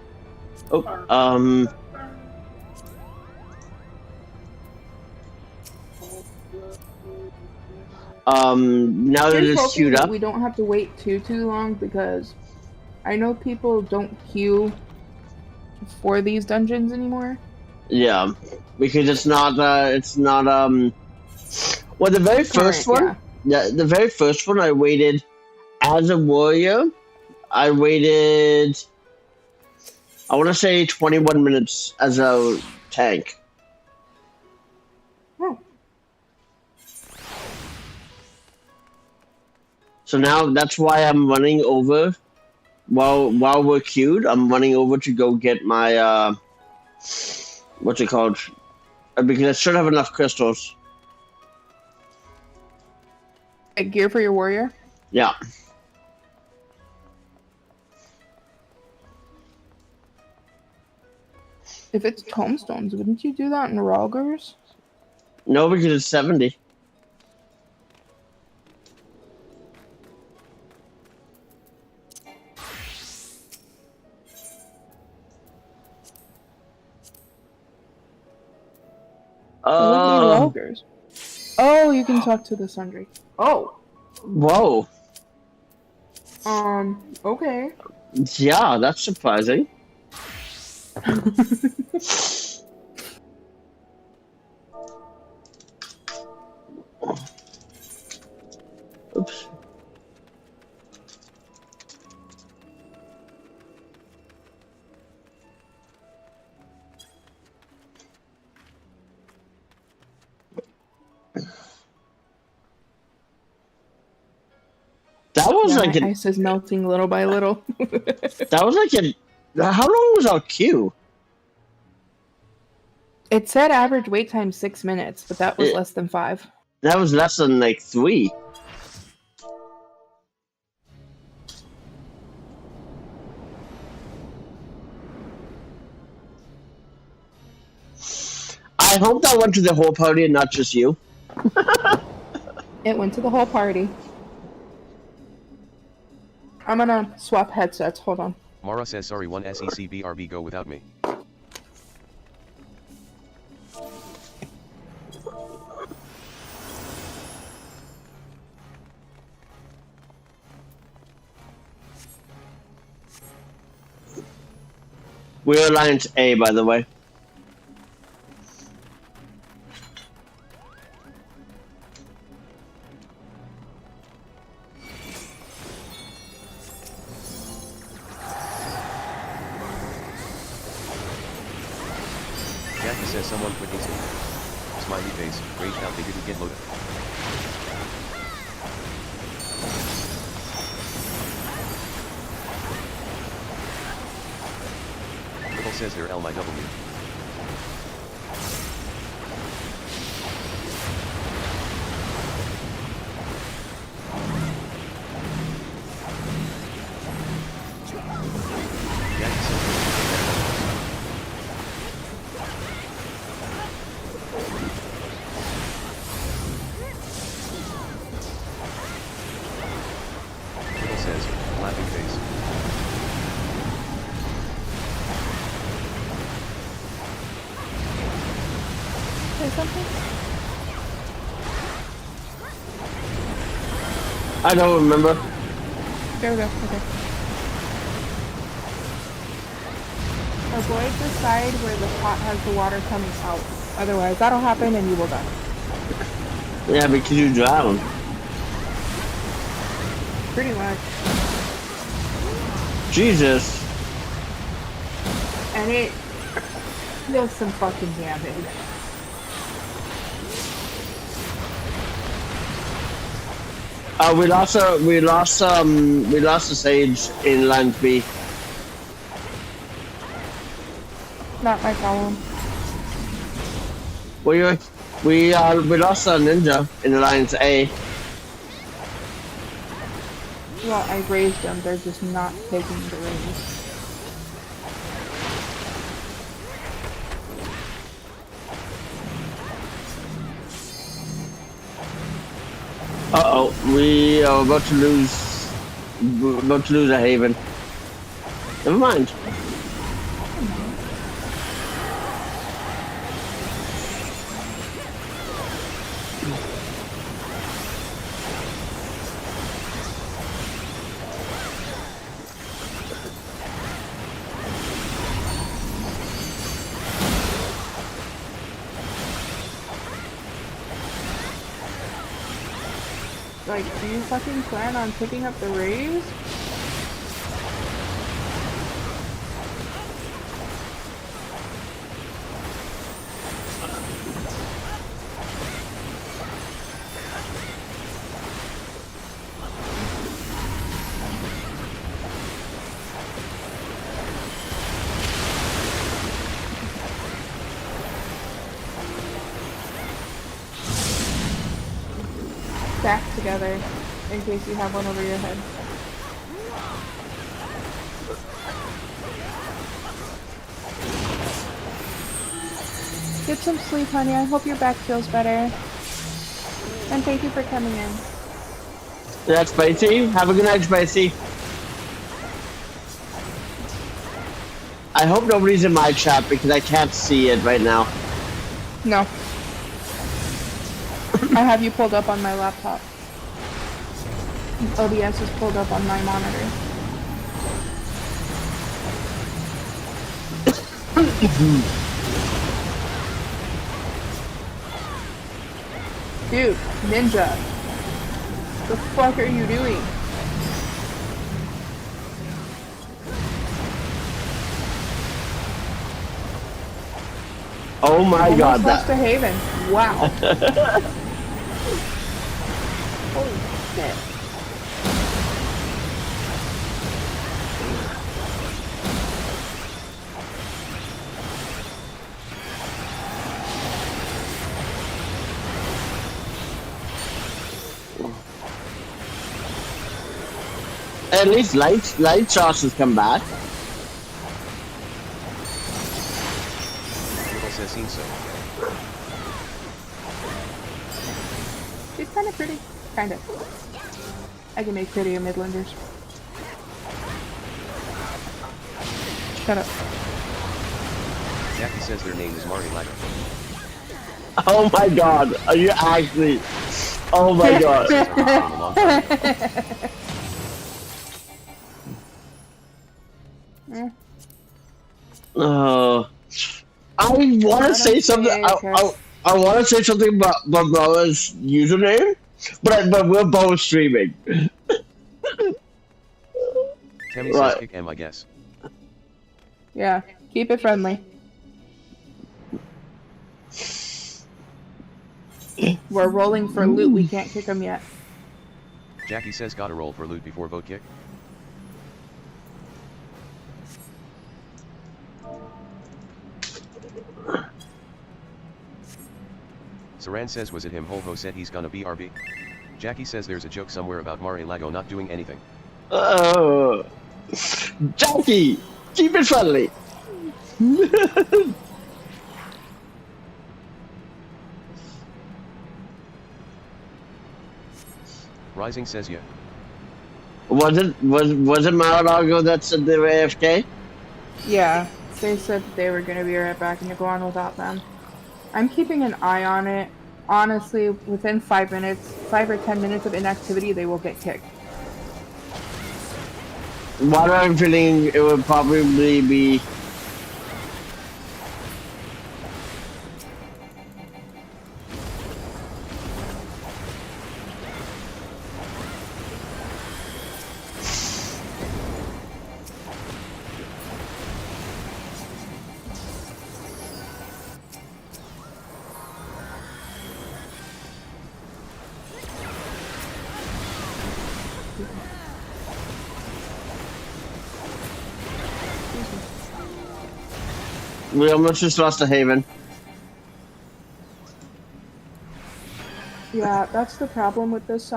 Speaker 1: now that
Speaker 4: Here's
Speaker 1: it's
Speaker 4: hoping
Speaker 1: queued
Speaker 4: that
Speaker 1: up.
Speaker 4: we don't have to wait too long because I know people don't queue for these dungeons anymore.
Speaker 1: Yeah, because it's not. Well, the very first
Speaker 4: Alright,
Speaker 1: one. Yeah, the very first one I waited as a warrior. I waited. I want to say 21 minutes as a tank.
Speaker 4: Oh.
Speaker 1: So now that's why I'm running over. While we're queued, I'm running over to go get my what's it called? Because I should have enough crystals.
Speaker 4: Gear for your warrior?
Speaker 1: Yeah.
Speaker 4: If it's tombstones, wouldn't you do that in Rogers?
Speaker 1: No, because it's 70.
Speaker 4: Rogers. Oh, you can talk to the sundry. Oh.
Speaker 1: Whoa.
Speaker 4: Okay.
Speaker 1: Yeah, that's surprising. Oops. That was like
Speaker 4: my ice is melting little by little.
Speaker 1: that was like how long was our queue?
Speaker 4: It said average wait time 6 minutes, but that was less than 5.
Speaker 1: That was less than like 3. I hope that went to the whole party and not just you.
Speaker 4: It went to the whole party. I'm gonna swap headsets, hold on.
Speaker 2: Mara says sorry, one SECBRB, go without me.
Speaker 1: We're Alliance A, by the way.
Speaker 2: Jackie says someone quit Easton. Smiley face, rage out they didn't get loaded. Little says they're LMIW. Jackie says Little says, laughing face.
Speaker 4: Say something?
Speaker 1: I don't remember.
Speaker 4: There we go, okay. Avoid the side where the pot has the water coming out. Otherwise, that'll happen and you will die.
Speaker 1: Yeah, because you drown.
Speaker 4: Pretty much.
Speaker 1: Jesus.
Speaker 4: And it does some fucking damage.
Speaker 1: We lost the sage in Land B.
Speaker 4: Not my problem.
Speaker 1: We lost a ninja in Alliance A.
Speaker 4: Well, I raised them, they're just not taking the raise.
Speaker 1: Uh-oh, we are about to lose a haven. Never mind.
Speaker 4: Like, do you fucking plan on picking up the raise? Stack together in case you have one over your head. Get some sleep, honey. I hope your back feels better. And thank you for coming in.
Speaker 1: That's Spicy. Have a good night, Spicy. I hope nobody's in my chat because I can't see it right now.
Speaker 4: No. I have you pulled up on my laptop. OBS is pulled up on my monitor. Dude, Ninja. The fuck are you doing?
Speaker 1: Oh my god,
Speaker 4: Almost lost
Speaker 1: that.
Speaker 4: to Haven. Wow. Holy shit.
Speaker 1: At least light sauce has come back.
Speaker 2: Little says seen so.
Speaker 4: She's kind of pretty. Kind of. I can make prettier Midlanders. Shut up.
Speaker 2: Jackie says their name is Mari Lago.
Speaker 1: Oh my god, are you actually? Oh my god.
Speaker 2: Says her mom from a long time ago.
Speaker 1: I want to say something. I want to say something about Barbara's username, but we're both streaming.
Speaker 2: Tammy
Speaker 1: Right.
Speaker 2: says kick M, I guess.
Speaker 4: Yeah, keep it friendly. We're rolling for loot, we can't kick them yet.
Speaker 2: Jackie says gotta roll for loot before vote kick. Saran says was it him Holho said he's gonna be RB. Jackie says there's a joke somewhere about Mari Lago not doing anything.
Speaker 1: Jackie, keep it friendly.
Speaker 2: Rising says yeah.
Speaker 1: Was it Mar-a-Lago that said they were AFK?
Speaker 4: Yeah, they said they were gonna be right back and to go on without them. I'm keeping an eye on it. Honestly, within 5 or 10 minutes of inactivity, they will get kicked.
Speaker 1: What I'm feeling, it would probably be. We almost just lost a Haven.
Speaker 4: Yeah, that's the problem with this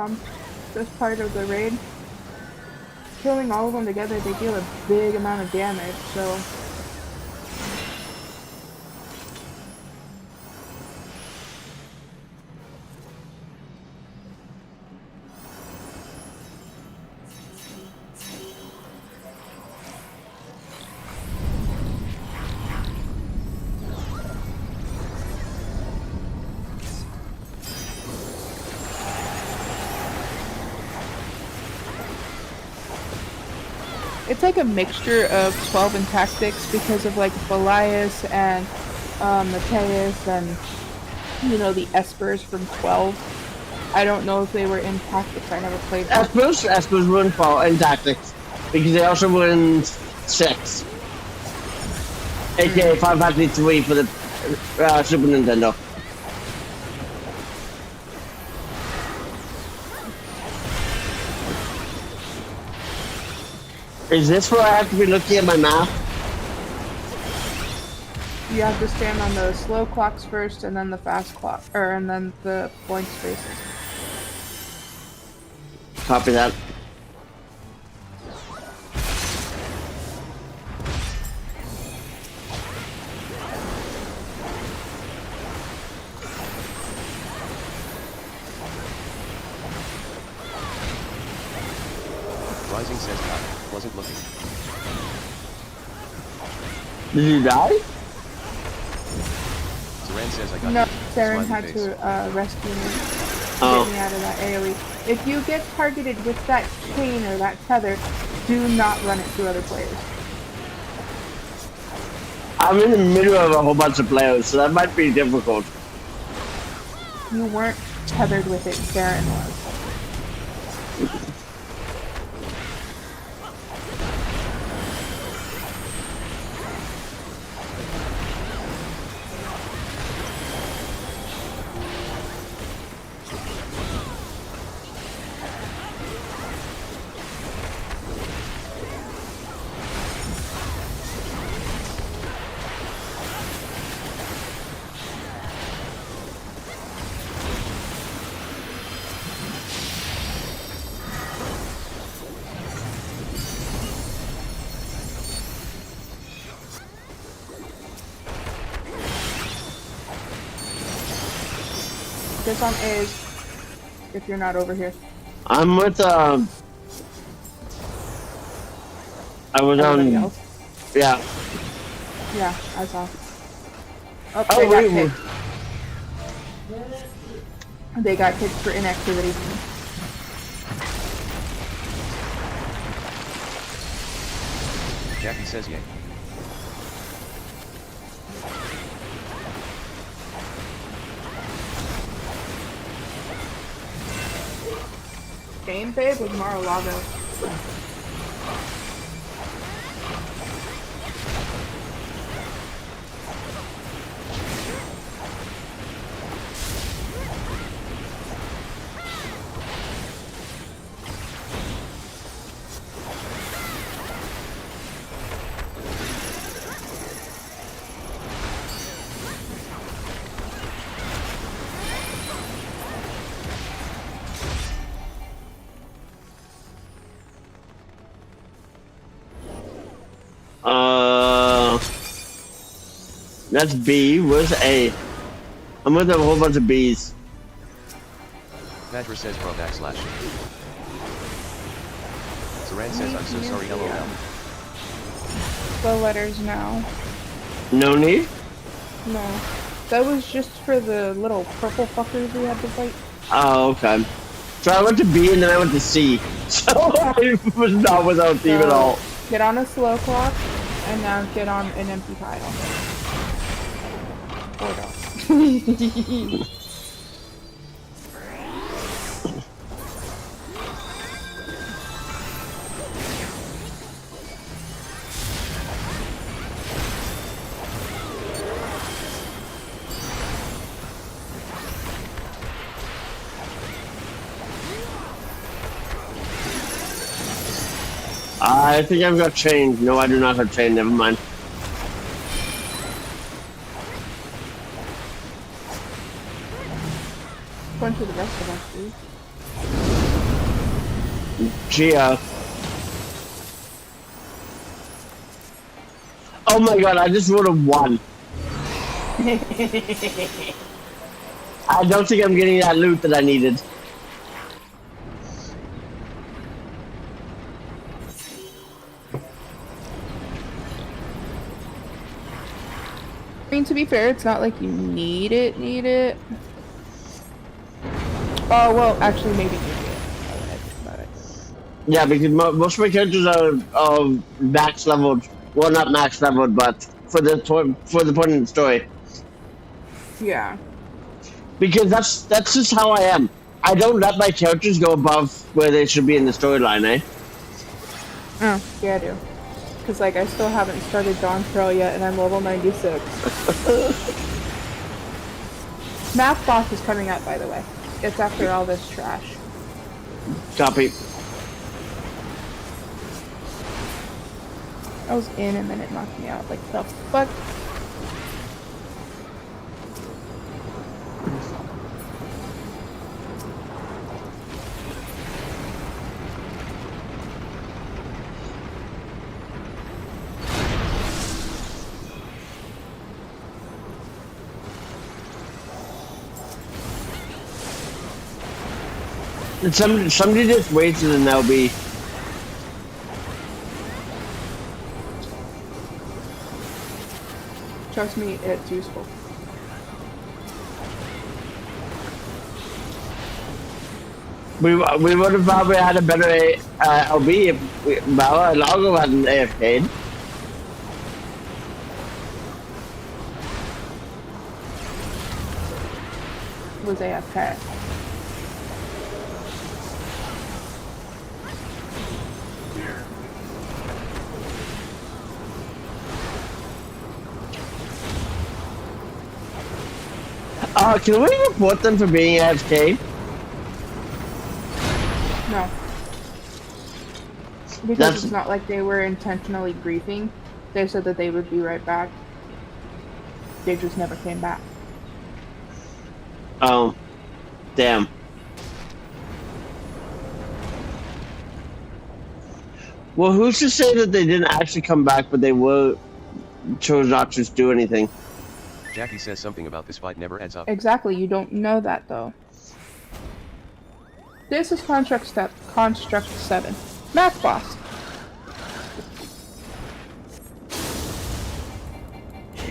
Speaker 4: part of the raid. Killing all of them together, they deal a big amount of damage, so... It's like a mixture of 12 and tactics because of like Belias and Mateus and, you know, the Espers from 12. I don't know if they were in tactics. I never played.
Speaker 1: Espers were in tactics because they also were in 6. AKA Final Fantasy 3 for the Super Nintendo. Is this where I have to be looking at my map?
Speaker 4: You have to stand on the slow clocks first, and then the fast clock, and then the blank spaces.
Speaker 1: Copy that.
Speaker 2: Rising says God. Wasn't looking.
Speaker 1: Did you die?
Speaker 2: Saran says I got
Speaker 4: No,
Speaker 2: you.
Speaker 4: Saren
Speaker 2: Smiley
Speaker 4: had
Speaker 2: face.
Speaker 4: to rescue me,
Speaker 1: Oh.
Speaker 4: get me out of that AoE. If you get targeted with that chain or that tether, do not run it through other players.
Speaker 1: I'm in the middle of a whole bunch of players, so that might be difficult.
Speaker 4: You weren't tethered with it, Saren was. This on A's, if you're not over here.
Speaker 1: I'm with I was
Speaker 4: Everybody
Speaker 1: on.
Speaker 4: else?
Speaker 1: Yeah.
Speaker 4: Yeah, I saw. Oh,
Speaker 1: Oh
Speaker 4: they got
Speaker 1: wait.
Speaker 4: kicked. They got kicked for inactivity.
Speaker 2: Jackie says yay.
Speaker 4: Game babe with Mar-a-Lago.
Speaker 1: That's B. Where's A? I'm with a whole bunch of B's.
Speaker 2: Badger says bro backslash. Saran says I'm so sorry LOL.
Speaker 4: The letters now.
Speaker 1: No need?
Speaker 4: No. That was just for the little purple fuckers we had to fight.
Speaker 1: Oh, okay. So I went to B and then I went to C. So I was not without team at all.
Speaker 4: Get on a slow clock, and now get on an empty tile. Or don't.
Speaker 1: I think I've got chain. No, I do not have chain. Never mind.
Speaker 4: Bunch of the rest of us, dude.
Speaker 1: Gia. Oh my god, I just rolled a 1. I don't think I'm getting that loot that I needed.
Speaker 4: I mean, to be fair, it's not like you need it. Oh, well, actually, maybe you do. Now that I think about it.
Speaker 1: Yeah, because most of my characters are max leveled. Well, not max leveled, but for the point in the story.
Speaker 4: Yeah.
Speaker 1: Because that's just how I am. I don't let my characters go above where they should be in the storyline, eh?
Speaker 4: Oh, yeah, I do. Because, like, I still haven't started Dawn Trail yet, and I'm level 96. Math boss is coming up, by the way. It's after all this trash.
Speaker 1: Copy.
Speaker 4: I was in and then it knocked me out. Like, the fuck?
Speaker 1: Somebody just wasted an LB.
Speaker 4: Trust me, it's useful.
Speaker 1: We would have probably had a better LB if Lago hadn't AFK'd.
Speaker 4: Was AFK.
Speaker 1: Can we report them for being AFK?
Speaker 4: No. Because it's not like they were intentionally griefing. They said that they would be right back. They just never came back.
Speaker 1: Oh, damn. Well, who's to say that they didn't actually come back, but they chose not to do anything?
Speaker 2: Jackie says something about this fight never adds up.
Speaker 4: Exactly, you don't know that though. This is Construct 7. Math boss.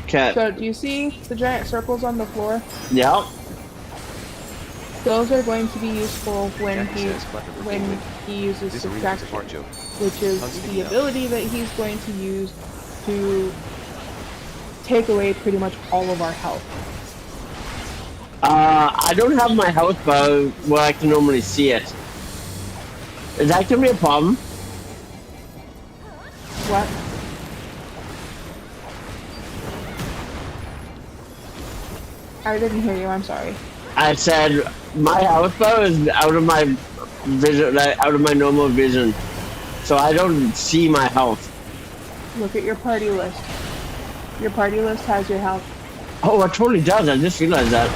Speaker 1: Okay.
Speaker 4: So, do you see the giant circles on the floor?
Speaker 1: Yeah.
Speaker 4: Those are going to be useful when
Speaker 2: Jackie says, "But the
Speaker 4: he uses
Speaker 2: this arena is a
Speaker 4: subtraction,
Speaker 2: fart joke."
Speaker 4: which is the ability that he's going to use to take away pretty much all of our health.
Speaker 1: I don't have my health bar where I can normally see it. Is that gonna be a problem?
Speaker 4: What? I didn't hear you, I'm sorry.
Speaker 1: I said my health bar is out of my vision, out of my normal vision, so I don't see my health.
Speaker 4: Look at your party list. Your party list has your health.
Speaker 1: Oh, it totally does. I just realized that.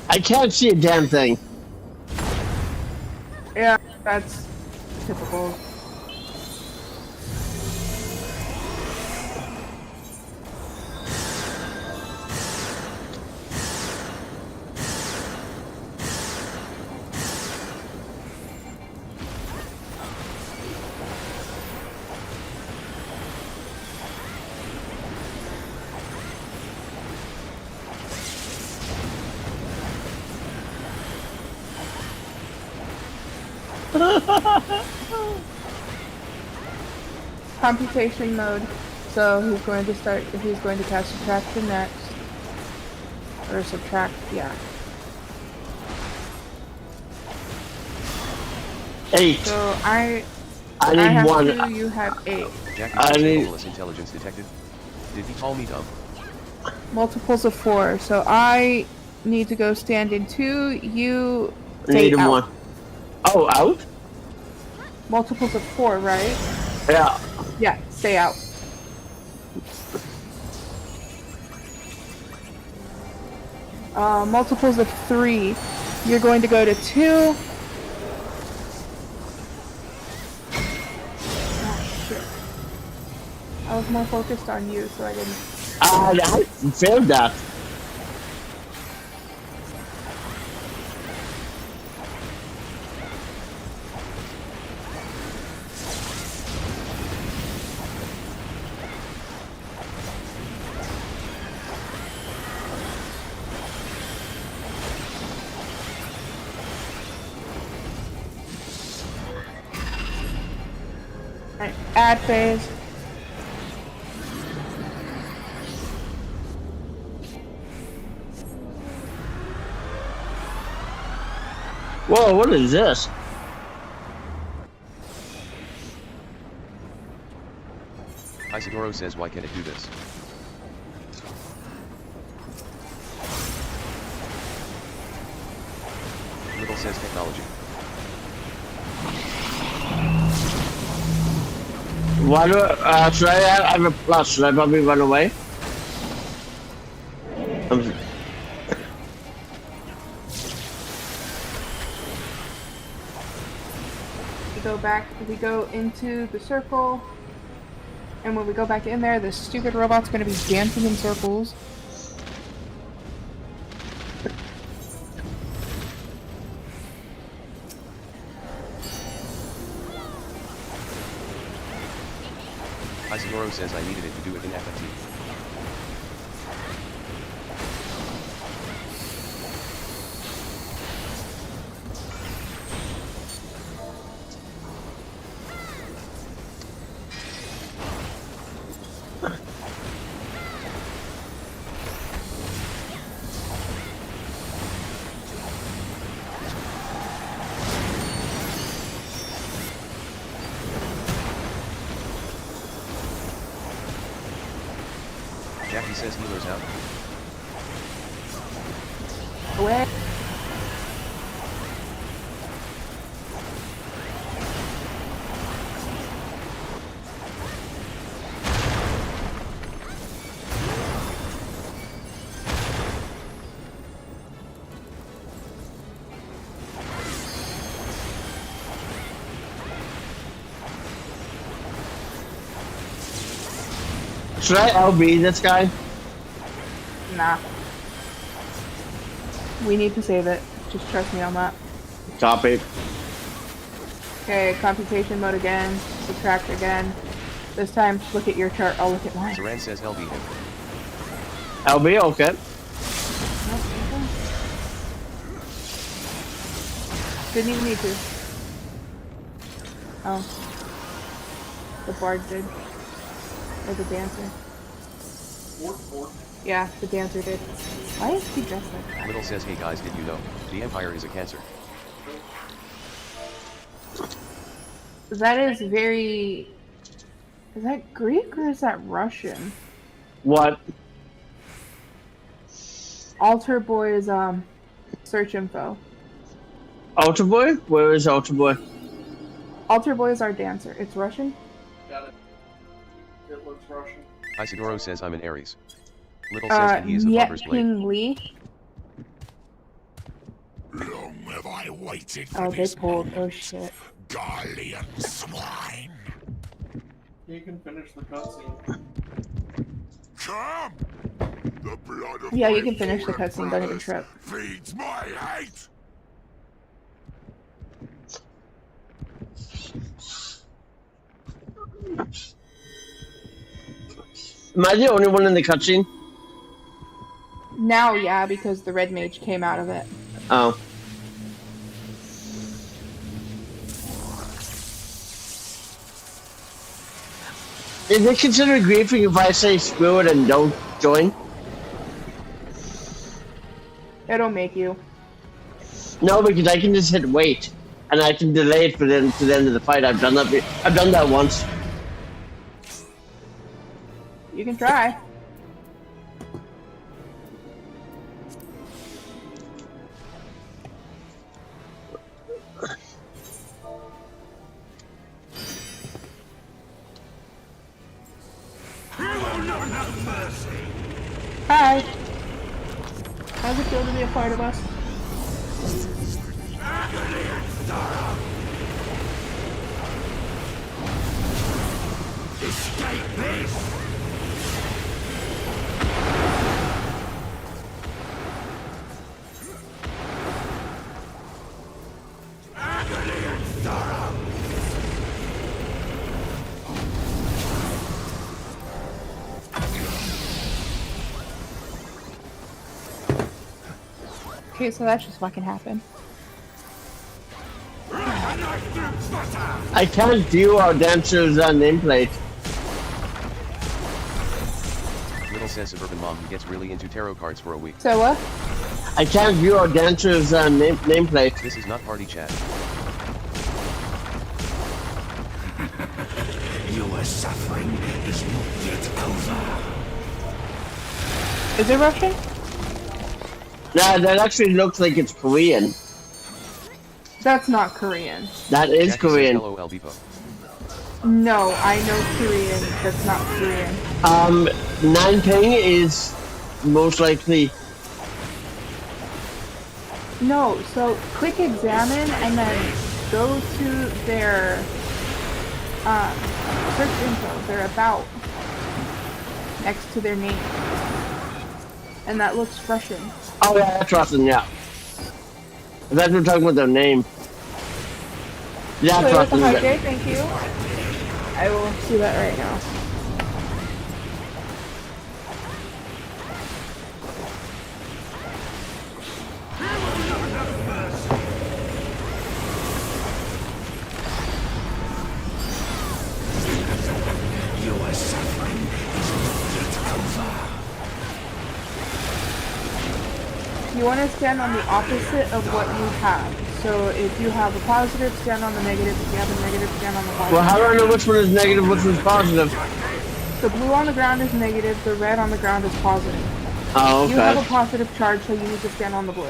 Speaker 1: I can't see a damn thing.
Speaker 4: Yeah, that's typical. Computation mode. So he's going to cast subtraction next. Or subtract, yeah.
Speaker 1: 8.
Speaker 4: So I
Speaker 1: need
Speaker 4: have
Speaker 1: 1.
Speaker 4: 2, you have 8.
Speaker 2: Jackie
Speaker 1: I
Speaker 2: says
Speaker 1: need-
Speaker 2: homeless intelligence detected. Did he call me dumb?
Speaker 4: Multiples of 4. So I need to go stand in 2, you
Speaker 1: I need
Speaker 4: stay
Speaker 1: a
Speaker 4: out.
Speaker 1: 1. Oh, out?
Speaker 4: Multiples of 4, right?
Speaker 1: Yeah.
Speaker 4: Yeah, stay out. Multiples of 3, you're going to go to 2. Oh, shit. I was more focused on you, so I didn't.
Speaker 1: I failed that.
Speaker 4: bad phase.
Speaker 1: Whoa, what is this?
Speaker 2: Isidoro says, why can't it do this? Little says technology.
Speaker 1: Why do should I have a plus? Should I probably run away?
Speaker 4: We go back, we go into the circle, and when we go back in there, the stupid robot's gonna be dancing in circles.
Speaker 2: Isidoro says I needed it to do it in FFT. Jackie says healers out.
Speaker 4: Away.
Speaker 1: Should I LB this guy?
Speaker 4: Nah. We need to save it. Just trust me on that.
Speaker 1: Copy.
Speaker 4: Okay, computation mode again. Subtract again. This time, look at your chart. I'll look at mine.
Speaker 2: Saran says LB him.
Speaker 1: LB, okay.
Speaker 4: Didn't even need to. Oh. The bard did. Or the dancer. Yeah, the dancer did. Why is he dressed like that?
Speaker 2: Little says, hey guys, did you know? The Empire is a cancer.
Speaker 4: That is very... Is that Greek or is that Russian?
Speaker 1: What?
Speaker 4: Altar Boy's, search info.
Speaker 1: Ultra Boy? Where is Ultra Boy?
Speaker 4: Altar Boy is our dancer. It's Russian?
Speaker 5: Got it. It looks Russian.
Speaker 2: Isidoro says I'm an Aries. Little says that he is the Lover's Blade.
Speaker 4: King Lee.
Speaker 6: Long have I waited for
Speaker 4: Oh, they
Speaker 6: this
Speaker 4: pulled. Oh,
Speaker 6: moment.
Speaker 4: shit.
Speaker 6: Garlean swine.
Speaker 5: You can finish the cutscene.
Speaker 6: Come! The blood of
Speaker 4: Yeah,
Speaker 6: my
Speaker 4: you can finish the
Speaker 6: fallen
Speaker 4: cutscene. Don't even
Speaker 6: brothers
Speaker 4: trip.
Speaker 6: feeds my hate.
Speaker 1: Am I the only one in the cutscene?
Speaker 4: Now, yeah, because the red mage came out of it.
Speaker 1: Oh. Is it considered griefing if I say screw it and don't join?
Speaker 4: It'll make you.
Speaker 1: No, because I can just hit wait, and I can delay it for the to the end of the fight. I've done that. I've done that once.
Speaker 4: You can try. Hi. How's it feel to be a part of us?
Speaker 6: Escape this! Agony and sorrow!
Speaker 4: Okay, so that just fucking happened.
Speaker 6: Recognize
Speaker 1: I can't view our dancer's nameplate.
Speaker 2: Little says suburban mom who gets really into tarot cards for a week.
Speaker 4: So what?
Speaker 1: I can't view our dancer's nameplate.
Speaker 2: This is not party chat.
Speaker 6: Your suffering is not yet over.
Speaker 4: Is it Russian?
Speaker 1: Nah, that actually looks like it's Korean.
Speaker 4: That's not Korean.
Speaker 1: That is
Speaker 2: Jackie
Speaker 1: Korean.
Speaker 2: Says, LOL Beepo.
Speaker 4: No, I know Korean. That's not Korean.
Speaker 1: Nanping is most likely.
Speaker 4: No, so click examine and then go to their search info, their about, next to their name. And that looks Russian.
Speaker 1: Oh yeah, that's Russian, yeah. That's what we're talking about their name. Yeah,
Speaker 4: Play
Speaker 1: that's
Speaker 4: with the
Speaker 1: Russian.
Speaker 4: high J, thank you. I will do that right now.
Speaker 6: Your suffering is not yet over.
Speaker 4: You want to stand on the opposite of what you have. So if you have a positive, stand on the negative. If you have a negative, stand on the positive.
Speaker 1: Well, how do I know which one is negative, which one is positive?
Speaker 4: The blue on the ground is negative, the red on the ground is positive.
Speaker 1: Oh,
Speaker 4: You have a
Speaker 1: okay.
Speaker 4: positive charge, so you need to stand on the blue.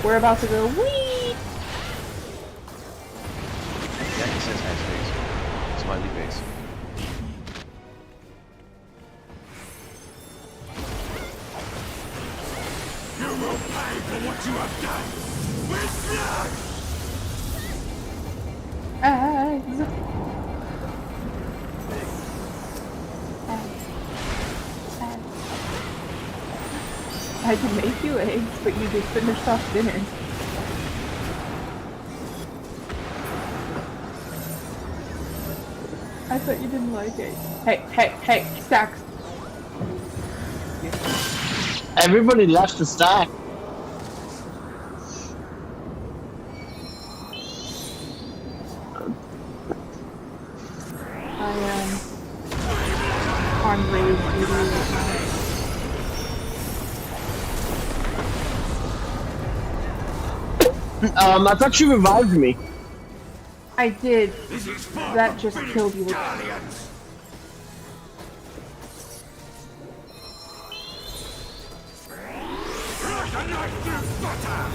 Speaker 4: We're about to go wee!
Speaker 2: Jackie says has face. Smiley face.
Speaker 6: You will pay for what you have done with blood.
Speaker 4: Eggs. I can make you eggs, but you just finished off dinner. I thought you didn't like eggs. Hey, stacks.
Speaker 1: Everybody left the stack.
Speaker 4: I am on raid duty right now.
Speaker 1: I thought you revived me.
Speaker 4: I did.
Speaker 6: This is far
Speaker 4: That
Speaker 6: from
Speaker 4: just
Speaker 6: finished,
Speaker 4: killed you.
Speaker 6: Guardians. Like a knife through butter.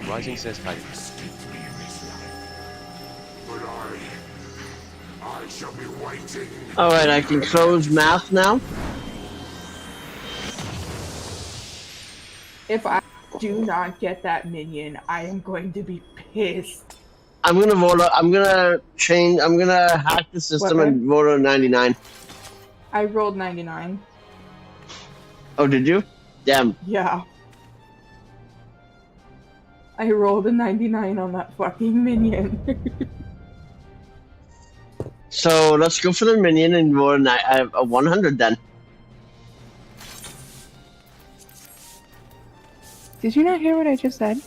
Speaker 2: Rising says Titan.
Speaker 6: But I shall be waiting.
Speaker 1: Alright, I can close math now.
Speaker 4: If I do not get that minion, I am going to be pissed.
Speaker 1: I'm gonna hack the system
Speaker 4: What,
Speaker 1: and vote on 99.
Speaker 4: I rolled 99.
Speaker 1: Oh, did you? Damn.
Speaker 4: Yeah. I rolled a 99 on that fucking minion.
Speaker 1: So let's go for the minion and vote a 100 then.
Speaker 4: Did you not hear what I just said?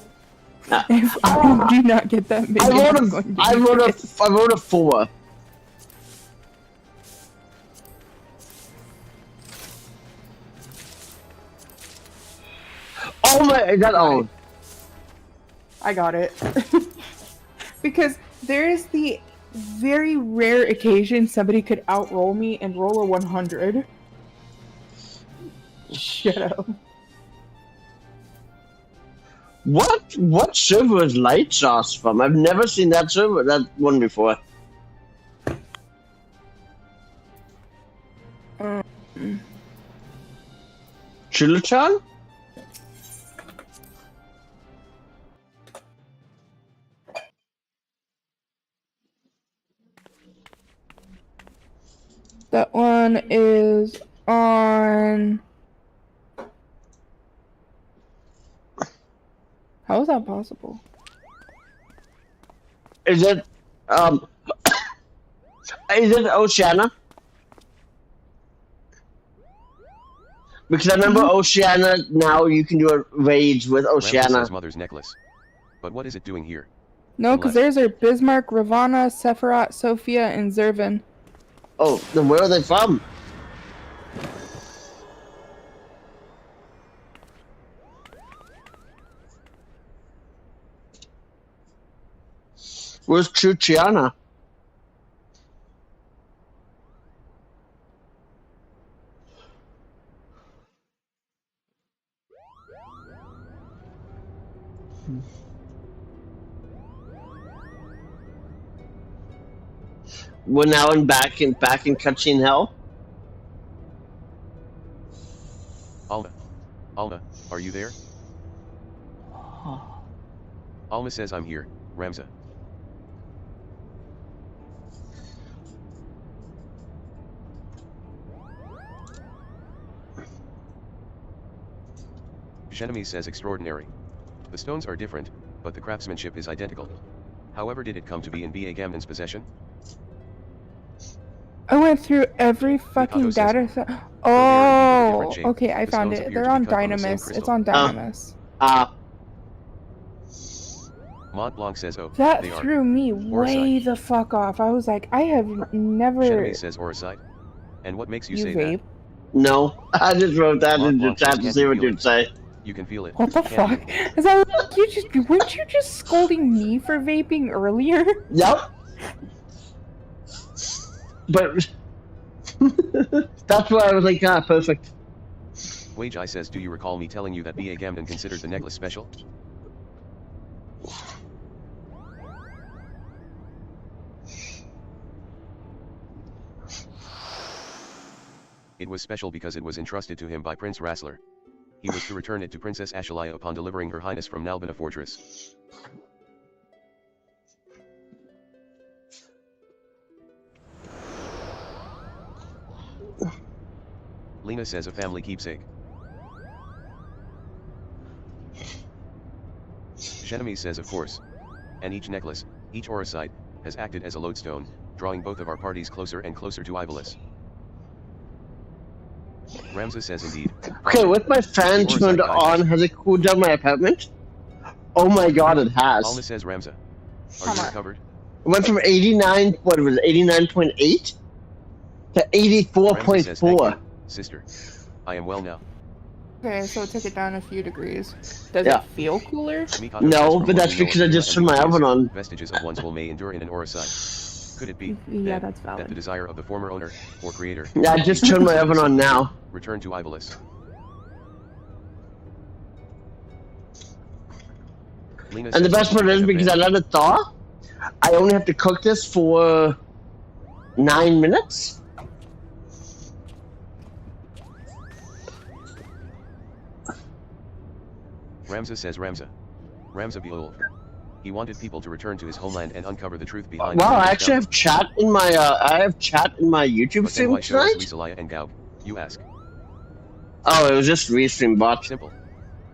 Speaker 1: Uh,
Speaker 4: If I do not get that minion,
Speaker 1: I vote a 4. Oh my, is that all?
Speaker 4: I got it. Because there is the very rare occasion somebody could outroll me and roll a 100. Shut up.
Speaker 1: What server is Light Sauce from? I've never seen that one before. Chillichan?
Speaker 4: That one is on. How is that possible?
Speaker 1: Is it is it Oceania? Because I remember Oceania, now you can do a raids with
Speaker 2: Ramses
Speaker 1: Oceania.
Speaker 2: says mother's necklace. But what is it doing here?
Speaker 4: No, because
Speaker 2: Unless-
Speaker 4: there's our Bismarck, Ravana, Sephiroth, Sophia, and Zervin.
Speaker 1: Oh, then where are they from? Where's Chuchiana? We're now back in cutscene hell.
Speaker 2: Alma, are you there? Alma says I'm here, Ramza. Shenami says extraordinary. The stones are different, but the craftsmanship is identical. However did it come to be in B.A. Gamnon's possession?
Speaker 4: I went through every fucking
Speaker 2: says,
Speaker 4: data set.
Speaker 2: different
Speaker 4: Oh,
Speaker 2: shape.
Speaker 4: okay, I
Speaker 2: The
Speaker 4: found
Speaker 2: stones
Speaker 4: it.
Speaker 2: appear
Speaker 4: They're
Speaker 2: to
Speaker 4: on
Speaker 2: be cut from the same
Speaker 4: Dynamis. It's
Speaker 2: crystal.
Speaker 4: on Dynamis.
Speaker 2: Mont Blanc says oh,
Speaker 4: That
Speaker 2: they are.
Speaker 4: threw me way
Speaker 2: Orside.
Speaker 4: the fuck off. I was like, I have never.
Speaker 2: Shenami says Oricide. And what makes you
Speaker 4: You
Speaker 2: say
Speaker 4: vape?
Speaker 1: No, I just wrote that
Speaker 2: Mont
Speaker 1: in the
Speaker 2: Blanc
Speaker 1: chat
Speaker 2: says,
Speaker 1: to
Speaker 2: "Can't
Speaker 1: see
Speaker 2: you
Speaker 1: what
Speaker 2: feel
Speaker 1: you'd
Speaker 2: it?"
Speaker 1: say.
Speaker 2: You can feel it.
Speaker 4: What the
Speaker 2: Can't
Speaker 4: fuck?
Speaker 2: you?
Speaker 4: Is that like weren't you just scolding me for vaping earlier?
Speaker 1: Yep. But that's why I was like, ah, perfect.
Speaker 2: Wage I says do you recall me telling you that B.A. Gamnon considered the necklace special? It was special because it was entrusted to him by Prince Rassler. He was to return it to Princess Ashalaya upon delivering her highness from Nalbina Fortress. Lena says a family keepsake. Shenami says of course. And each necklace, each Oricide, has acted as a lodestone, drawing both of our parties closer and closer to Ivalis. Ramza says indeed.
Speaker 1: Okay, with my fan
Speaker 2: The Oricide
Speaker 1: turned
Speaker 2: guy
Speaker 1: on, has it cooled down my apartment? Oh my god, it has.
Speaker 2: Alma says Ramza. Are you recovered?
Speaker 1: It went from 89, what was it, 89.8 to
Speaker 2: Ramza says thank
Speaker 1: 84.4.
Speaker 2: you, sister. I am well now.
Speaker 4: Okay, so it took it down a few degrees. Does
Speaker 1: Yeah.
Speaker 4: it feel cooler?
Speaker 2: Mikado
Speaker 1: No,
Speaker 2: says, from
Speaker 1: but
Speaker 2: what
Speaker 1: that's
Speaker 2: we know
Speaker 1: because
Speaker 2: of
Speaker 1: I just
Speaker 2: Luna
Speaker 1: turned my
Speaker 2: and
Speaker 1: oven
Speaker 2: Proteus,
Speaker 1: on.
Speaker 2: Vestiges of one's will may endure in an Oricide. Could it be,
Speaker 4: Yeah,
Speaker 2: then,
Speaker 4: that's
Speaker 2: that
Speaker 4: valid.
Speaker 2: the desire of the former owner, or creator,
Speaker 1: Yeah, I just turned my oven on now.
Speaker 2: return to Ivalis? Lena
Speaker 1: And the
Speaker 2: says
Speaker 1: best part is,
Speaker 2: have
Speaker 1: because
Speaker 2: been-
Speaker 1: I let it thaw, I only have to cook this for 9 minutes.
Speaker 2: Ramza says Ramza. Ramza Beol. He wanted people to return to his homeland and uncover the truth behind.
Speaker 1: Wow,
Speaker 2: the
Speaker 1: I actually have chat in my YouTube
Speaker 2: But then
Speaker 1: stream
Speaker 2: why show us
Speaker 1: tonight.
Speaker 2: Lisalaya and Gaub? You ask.
Speaker 1: Oh, it was just restream bot.
Speaker 2: Simple.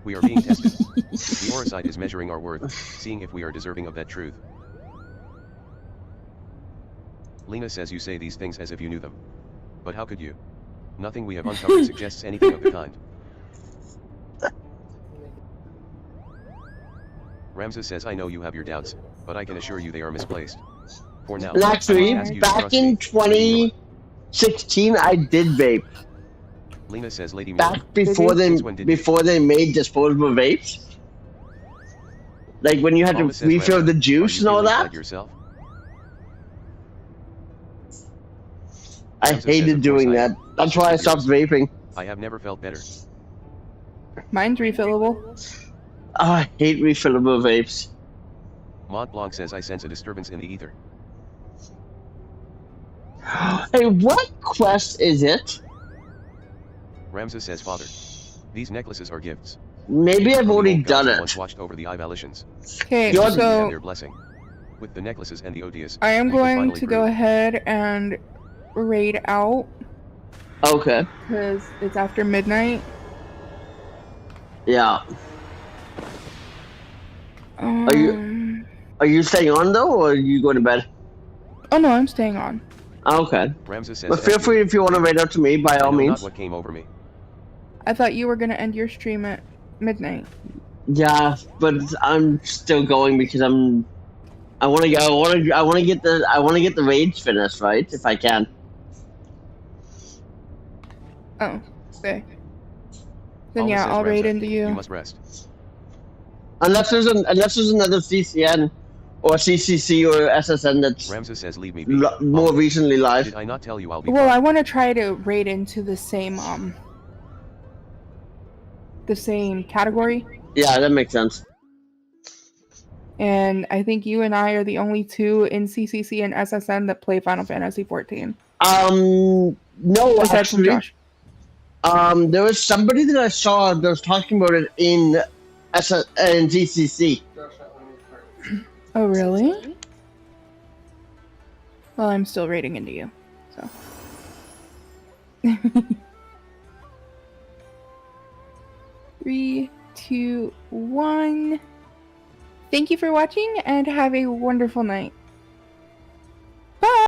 Speaker 2: We are being tested. The Oricide is measuring our worth, seeing if we are deserving of that truth. Lena says you say these things as if you knew them. But how could you? Nothing we have uncovered suggests anything of the kind. Ramza says I know you have your doubts, but I can assure you they are misplaced. For now,
Speaker 1: And actually,
Speaker 2: I ask you to
Speaker 1: back
Speaker 2: trust
Speaker 1: in
Speaker 2: me.
Speaker 1: 2016, I did vape.
Speaker 2: Lena says Lady Mira.
Speaker 1: Back before
Speaker 2: Since when did you?
Speaker 1: they made disposable vapes. Like when you had
Speaker 2: Alma
Speaker 1: to
Speaker 2: says,
Speaker 1: refill
Speaker 2: Ramza,
Speaker 1: the
Speaker 2: are
Speaker 1: juice
Speaker 2: you
Speaker 1: and all
Speaker 2: feeling
Speaker 1: that.
Speaker 2: like yourself?
Speaker 1: I
Speaker 2: Ramza says,
Speaker 1: hated
Speaker 2: of
Speaker 1: doing
Speaker 2: course I
Speaker 1: that.
Speaker 2: am.
Speaker 1: That's why I stopped vaping.
Speaker 2: I have never felt better.
Speaker 4: Mine's refillable.
Speaker 1: Oh, I hate refillable vapes.
Speaker 2: Mont Blanc says I sense a disturbance in the ether.
Speaker 1: Hey, what quest is it?
Speaker 2: Ramses says, Father, these necklaces are gifts.
Speaker 1: Maybe I've
Speaker 2: From the
Speaker 1: already
Speaker 2: old gods
Speaker 1: done
Speaker 2: who once
Speaker 1: it.
Speaker 2: watched over the Ivalitions.
Speaker 4: Okay,
Speaker 1: You're-
Speaker 2: And
Speaker 4: so
Speaker 2: their blessing. With the necklaces and the odious,
Speaker 4: I am
Speaker 2: we could
Speaker 4: going
Speaker 2: finally
Speaker 4: to
Speaker 2: brew.
Speaker 4: go ahead and raid out
Speaker 1: Okay.
Speaker 4: because it's after midnight.
Speaker 1: Yeah. Are you staying on though, or are you going to bed?
Speaker 4: Oh no, I'm staying on.
Speaker 1: Okay.
Speaker 2: Ramses says,
Speaker 1: But feel
Speaker 2: "F you."
Speaker 1: free if you want to raid out to me, by
Speaker 2: I
Speaker 1: all
Speaker 2: know
Speaker 1: means.
Speaker 2: not what came over me.
Speaker 4: I thought you were gonna end your stream at midnight.
Speaker 1: Yeah, but I'm still going because I want to get the raids finished, right? If I can.
Speaker 4: Oh, okay. Then
Speaker 2: Allah
Speaker 4: yeah,
Speaker 2: says,
Speaker 4: I'll raid
Speaker 2: Ramses,
Speaker 4: into
Speaker 2: You
Speaker 4: you.
Speaker 2: must rest.
Speaker 1: Unless there's another CCN or CCC or SSN that's
Speaker 2: Ramses says, leave me be.
Speaker 1: more
Speaker 2: Allah,
Speaker 1: recently live.
Speaker 2: Did I not tell you I'll be
Speaker 4: Well, I
Speaker 2: fine?
Speaker 4: want to try to raid into the same category,
Speaker 1: Yeah, that makes sense.
Speaker 4: and I think you and I are the only two in CCC and SSN that play Final Fantasy 14.
Speaker 1: No,
Speaker 4: Aside from
Speaker 1: actually,
Speaker 4: Josh.
Speaker 1: there was somebody that I saw that was talking about it in GCC.
Speaker 5: Josh, that one was part.
Speaker 4: Oh really? Well, I'm still raiding into you, so. 3, 2, 1. Thank you for watching and have a wonderful night. Bye!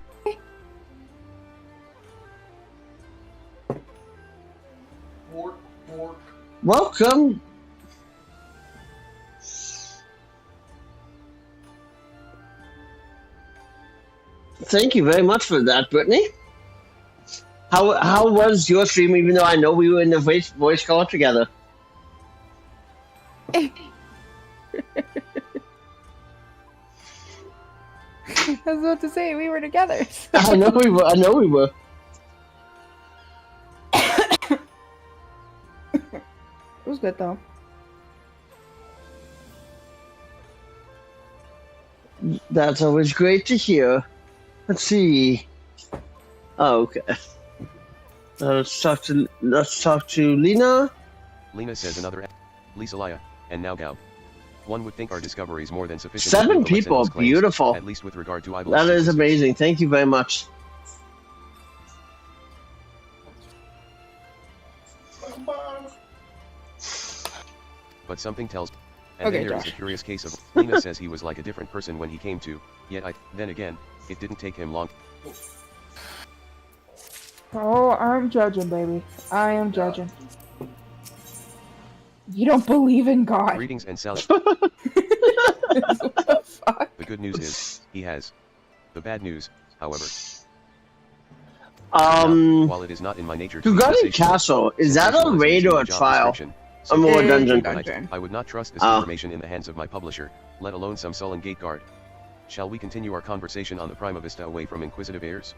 Speaker 5: Bork, bork.
Speaker 1: Welcome. Thank you very much for that, Brittany. How was your stream? Even though I know we were in the voice call together.
Speaker 4: I was about to say we were together. So.
Speaker 1: I know we were. I know we were.
Speaker 4: It was good though.
Speaker 1: That's always great to hear. Let's see. Oh, okay. Let's talk to Lena.
Speaker 2: Lena says another Lisa Laya, and now Gao. One would think our discovery is more than sufficient.
Speaker 1: 7
Speaker 2: to prove the
Speaker 1: people,
Speaker 2: Sentinel's claims,
Speaker 1: beautiful.
Speaker 2: At least with regard to Iblis.
Speaker 1: That is amazing. Thank you very much.
Speaker 2: But something tells. And
Speaker 4: Okay,
Speaker 2: then there is
Speaker 4: Josh.
Speaker 2: a curious case of Lena says he was like a different person when he came to. Yet then again, it didn't take him long.
Speaker 4: Oh, I'm judging, baby. I am judging. You don't believe in God.
Speaker 2: Greetings and salad.
Speaker 4: What the fuck?
Speaker 2: The good news is he has. The bad news, however. While it is not in my nature to be
Speaker 1: Hugani
Speaker 2: sensational,
Speaker 1: Castle, is that a raid or a
Speaker 2: job
Speaker 1: trial?
Speaker 2: description,
Speaker 1: Or more
Speaker 4: It is
Speaker 1: dungeon?
Speaker 4: a dungeon.
Speaker 2: I would not trust this
Speaker 1: Ah.
Speaker 2: information in the hands of my publisher, let alone some sullen gate guard. Shall we continue our conversation on the Prima Vista away from inquisitive heirs?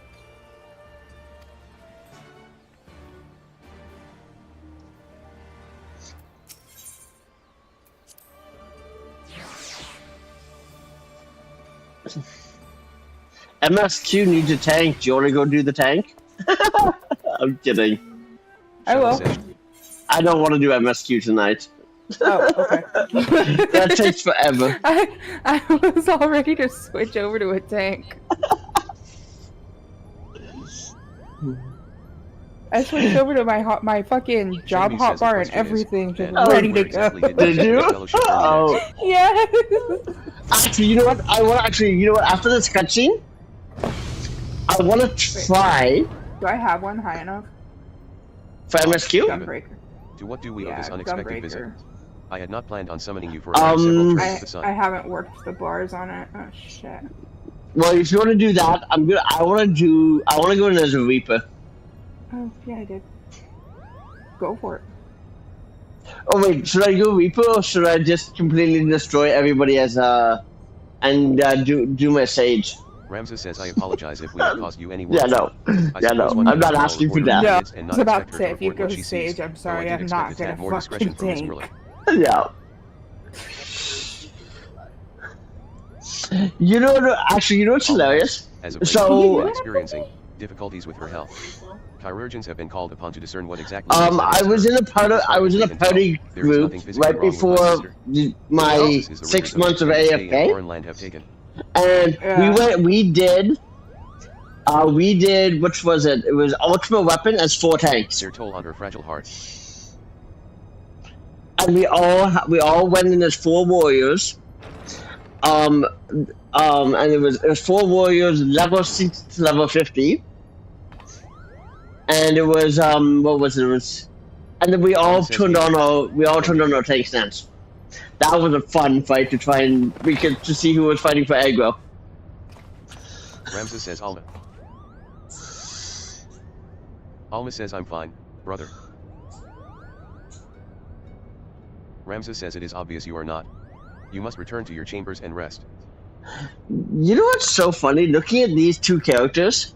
Speaker 1: MSQ needs a tank. Do you want to go do the tank? I'm kidding.
Speaker 4: I will.
Speaker 2: Says,
Speaker 1: I don't want to do MSQ tonight.
Speaker 4: Oh, okay.
Speaker 1: That takes forever.
Speaker 4: I was all ready to switch over to a tank. I switched over to my fucking job
Speaker 2: Shenmue says the
Speaker 4: hotbar and
Speaker 2: question is,
Speaker 4: everything, just
Speaker 2: then,
Speaker 4: ready
Speaker 2: where
Speaker 4: to go.
Speaker 2: exactly
Speaker 1: Did you?
Speaker 2: the fellowship early
Speaker 1: Oh.
Speaker 2: next?
Speaker 4: Yes.
Speaker 1: Actually, you know what? You know what? After this cutscene, I want to try
Speaker 4: Do I have one high enough?
Speaker 1: for MSQ.
Speaker 4: Gunbreaker.
Speaker 2: To what do we owe
Speaker 4: Yeah,
Speaker 2: this unexpected visit?
Speaker 4: Gunbreaker.
Speaker 2: I had not planned on summoning you for several trades of the sun.
Speaker 4: I haven't worked the bars on it. Oh shit.
Speaker 1: Well, if you want to do that, I want to go in as a Reaper.
Speaker 4: Oh yeah, I did. Go for it.
Speaker 1: Oh wait, should I go Reaper or should I just completely destroy everybody as and do my Sage?
Speaker 2: Ramses says I apologize if we have caused you any
Speaker 1: Yeah,
Speaker 2: work.
Speaker 1: no.
Speaker 2: I
Speaker 1: Yeah,
Speaker 2: suppose
Speaker 1: no.
Speaker 2: one
Speaker 1: I'm
Speaker 2: cannot
Speaker 1: not
Speaker 2: follow
Speaker 1: asking for
Speaker 2: order
Speaker 1: that.
Speaker 2: of
Speaker 4: Yeah,
Speaker 2: minutes and
Speaker 4: I
Speaker 2: not
Speaker 4: was about
Speaker 2: expect
Speaker 4: to
Speaker 2: her
Speaker 4: say, if you
Speaker 2: report
Speaker 4: go
Speaker 2: what she sees,
Speaker 4: Sage, I'm
Speaker 2: though
Speaker 4: sorry,
Speaker 2: I did
Speaker 4: I'm
Speaker 2: expect
Speaker 4: not
Speaker 2: us to
Speaker 4: gonna
Speaker 2: have more
Speaker 4: fucking
Speaker 2: discretion from Miss
Speaker 4: tank.
Speaker 2: Merlin.
Speaker 1: Yeah. You know, actually, you know what's hilarious?
Speaker 2: As of late,
Speaker 1: So,
Speaker 2: she's experiencing difficulties with her health. Chirurgeons have been called upon to discern what exactly.
Speaker 1: I was in a party group right before my 6 months of AFK, and we did, which was it? It was Ultimate Weapon as 4 tanks.
Speaker 2: Their toll on her fragile heart.
Speaker 1: And we all went in as 4 warriors. And it was 4 warriors, level 6 to level 50. And it was what was it? It was, and then we all turned on our tank stance. That was a fun fight to try and to see who was fighting for aggro.
Speaker 2: Ramses says Alma. Alma says I'm fine, brother. Ramses says it is obvious you are not. You must return to your chambers and rest.
Speaker 1: You know what's so funny? Looking at these 2 characters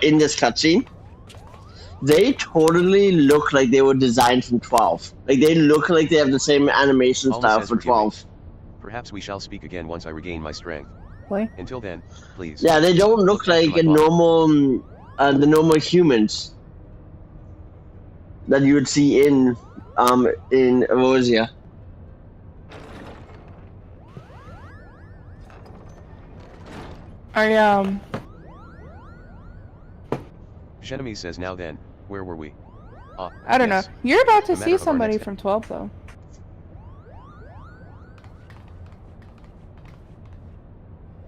Speaker 1: in this cutscene, they totally look like they were designed from 12. Like, they look like they have the same animation style for 12.
Speaker 2: Perhaps we shall speak again once I regain my strength.
Speaker 4: What?
Speaker 2: Until then, please.
Speaker 1: Yeah, they don't look like the normal humans that you would see in Erosia.
Speaker 2: Shenemy says now then, where were we?
Speaker 4: I don't know. You're about to
Speaker 2: A matter
Speaker 4: see
Speaker 2: of our
Speaker 4: somebody
Speaker 2: next
Speaker 4: from 12 though.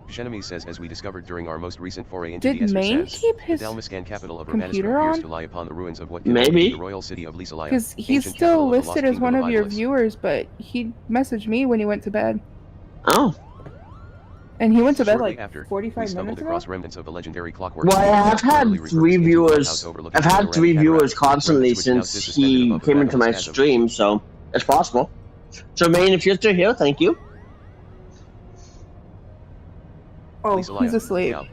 Speaker 2: Shenemy says as we discovered during our most recent foray into
Speaker 4: Did
Speaker 2: the
Speaker 4: Maine
Speaker 2: Esper
Speaker 4: keep
Speaker 2: the
Speaker 4: his
Speaker 2: Dalmascan capital of
Speaker 4: computer
Speaker 2: Romanesco appears
Speaker 4: on?
Speaker 2: to lie upon the ruins of what
Speaker 1: Maybe.
Speaker 2: the royal city of Lysalaya.
Speaker 4: Because he's
Speaker 2: ancient
Speaker 4: still
Speaker 2: capital of the lost
Speaker 4: listed as
Speaker 2: kingdom
Speaker 4: one of your
Speaker 2: Ibelis.
Speaker 4: viewers, but he messaged me when he went to bed.
Speaker 1: Oh.
Speaker 4: And he went to bed
Speaker 2: Shortly
Speaker 4: like
Speaker 2: after,
Speaker 4: 45
Speaker 2: we stumbled
Speaker 4: minutes ago?
Speaker 2: across remnants of the legendary clockwork.
Speaker 1: Well, I've had
Speaker 2: formerly
Speaker 1: 3
Speaker 2: refurbished into a
Speaker 1: viewers.
Speaker 2: house overlooking
Speaker 1: I've had
Speaker 2: panoramic
Speaker 1: 3 viewers
Speaker 2: cataracts,
Speaker 1: constantly
Speaker 2: which now
Speaker 1: since
Speaker 2: sits suspended
Speaker 1: he
Speaker 2: above the
Speaker 1: came into my
Speaker 2: rapids as of-
Speaker 1: stream, so it's possible. So, Maine, if you're still here, thank you.
Speaker 4: Oh,
Speaker 2: Lysalaya.
Speaker 4: he's asleep.
Speaker 2: Yeah.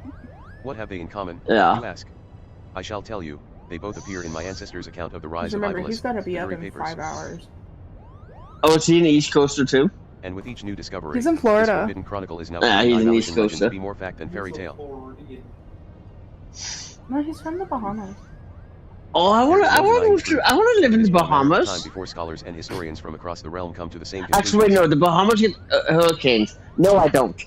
Speaker 2: What have they in common?
Speaker 1: Yeah.
Speaker 2: You ask. I shall tell you. They both appear in my ancestors' account of the rise
Speaker 4: Remember,
Speaker 2: of Ibelis.
Speaker 4: he's gotta be
Speaker 2: the
Speaker 4: up
Speaker 2: very
Speaker 4: in
Speaker 2: papers.
Speaker 4: 5 hours.
Speaker 1: Oh, is he an East Coaster too?
Speaker 2: And with each new discovery,
Speaker 4: He's in
Speaker 2: this
Speaker 4: Florida.
Speaker 2: forbidden chronicle is now
Speaker 1: Yeah, he's an
Speaker 2: Irish
Speaker 1: East
Speaker 2: legend
Speaker 1: Coaster.
Speaker 2: to be more fact than fairy tale.
Speaker 4: No, he's from the Bahamas.
Speaker 1: Oh, I want to live in the
Speaker 2: It is but a matter of time
Speaker 1: Bahamas.
Speaker 2: before scholars and historians from across the realm come to the same
Speaker 1: Actually, wait,
Speaker 2: conclusion.
Speaker 1: no, the Bahamas get hurricanes. No, I don't.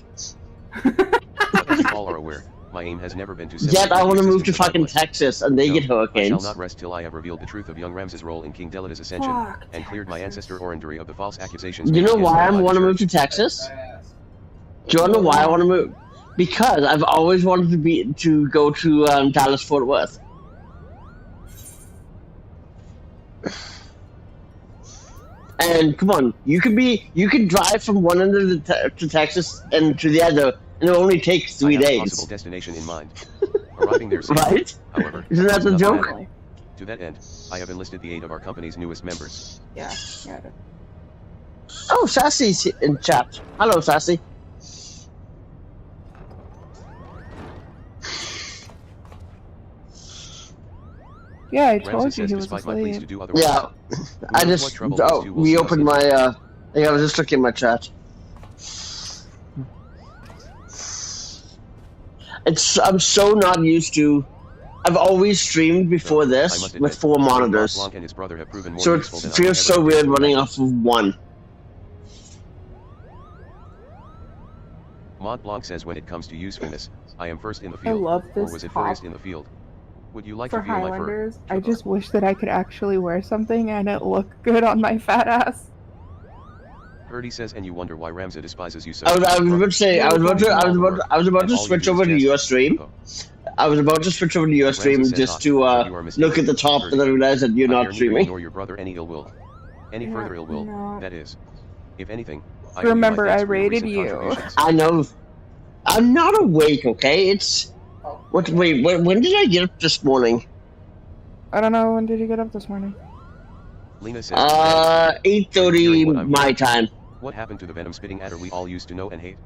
Speaker 2: As you all are aware, my aim has never been to
Speaker 1: Yet I want to move to
Speaker 2: existence of
Speaker 1: fucking
Speaker 2: Ibelis.
Speaker 1: Texas, and they
Speaker 2: No,
Speaker 1: get
Speaker 2: I shall
Speaker 1: hurricanes.
Speaker 2: not rest till I have revealed the truth of young Ramses' role in King Delita's ascension,
Speaker 4: Fuck,
Speaker 2: and cleared my
Speaker 4: Texas.
Speaker 2: ancestor Orandery of the false accusations.
Speaker 1: You
Speaker 2: made
Speaker 1: know
Speaker 2: against
Speaker 1: why
Speaker 2: him
Speaker 1: I
Speaker 2: by
Speaker 1: want to
Speaker 2: the
Speaker 1: move to
Speaker 2: church.
Speaker 1: Texas? Do you want to know why I want to move? Because I've always wanted to go to Dallas Fort Worth. And come on, you could drive from one end of to Texas and to the other, and it only takes 3
Speaker 2: I have a
Speaker 1: days.
Speaker 2: possible destination in mind. Arriving there soon.
Speaker 1: Right?
Speaker 2: However,
Speaker 1: Isn't that the
Speaker 2: not
Speaker 1: joke?
Speaker 2: bad. To that end, I have enlisted the aid of our company's newest members.
Speaker 4: Yeah.
Speaker 1: Oh, Sassy's in chat. Hello, Sassy.
Speaker 4: Yeah, I told
Speaker 2: Ramses
Speaker 4: you
Speaker 2: says
Speaker 4: he was
Speaker 2: despite my pleas to
Speaker 4: asleep.
Speaker 2: do otherwise.
Speaker 1: Yeah, I
Speaker 2: knows
Speaker 1: just
Speaker 2: what trouble these two will
Speaker 1: reopened
Speaker 2: soon
Speaker 1: my. Yeah, I was just looking at my chat. I'm so not used to. I've always streamed before
Speaker 2: I
Speaker 1: this
Speaker 2: must
Speaker 1: with
Speaker 2: admit,
Speaker 1: 4 monitors,
Speaker 2: Blanc and his brother have proven more
Speaker 1: so it
Speaker 2: useful than I
Speaker 1: feels
Speaker 2: have
Speaker 1: so
Speaker 2: ever
Speaker 1: weird
Speaker 2: been.
Speaker 1: running off of 1.
Speaker 2: Mont Blanc says when it comes to usefulness, I am first in the
Speaker 4: I
Speaker 2: field.
Speaker 4: love
Speaker 2: Or
Speaker 4: this
Speaker 2: was it
Speaker 4: top.
Speaker 2: first in the field? Would you like
Speaker 4: For
Speaker 2: to feel my fur?
Speaker 4: Highlanders, I just wish that I could actually wear something and it looked good on my fat ass.
Speaker 2: Herdy says and you wonder why Ramza despises you so.
Speaker 1: I was about to say, I was about to switch over to your stream. I was about to switch over to your stream just to look at the top, and then I realized that you're not streaming.
Speaker 2: Nor your brother any ill will. Any
Speaker 4: Yeah,
Speaker 2: further ill will,
Speaker 4: no.
Speaker 2: that is. If anything, I
Speaker 4: Remember,
Speaker 2: owe you my
Speaker 4: I
Speaker 2: thanks for your
Speaker 4: rated
Speaker 2: recent
Speaker 4: you.
Speaker 2: contributions.
Speaker 1: I know. I'm not awake, okay? It's... What? Wait, when did I get up this morning?
Speaker 4: I don't know, when did you get up this morning?
Speaker 2: Lena says,
Speaker 1: 8:30 my time.
Speaker 2: what happened to the venom spitting adder we all used to know and hate?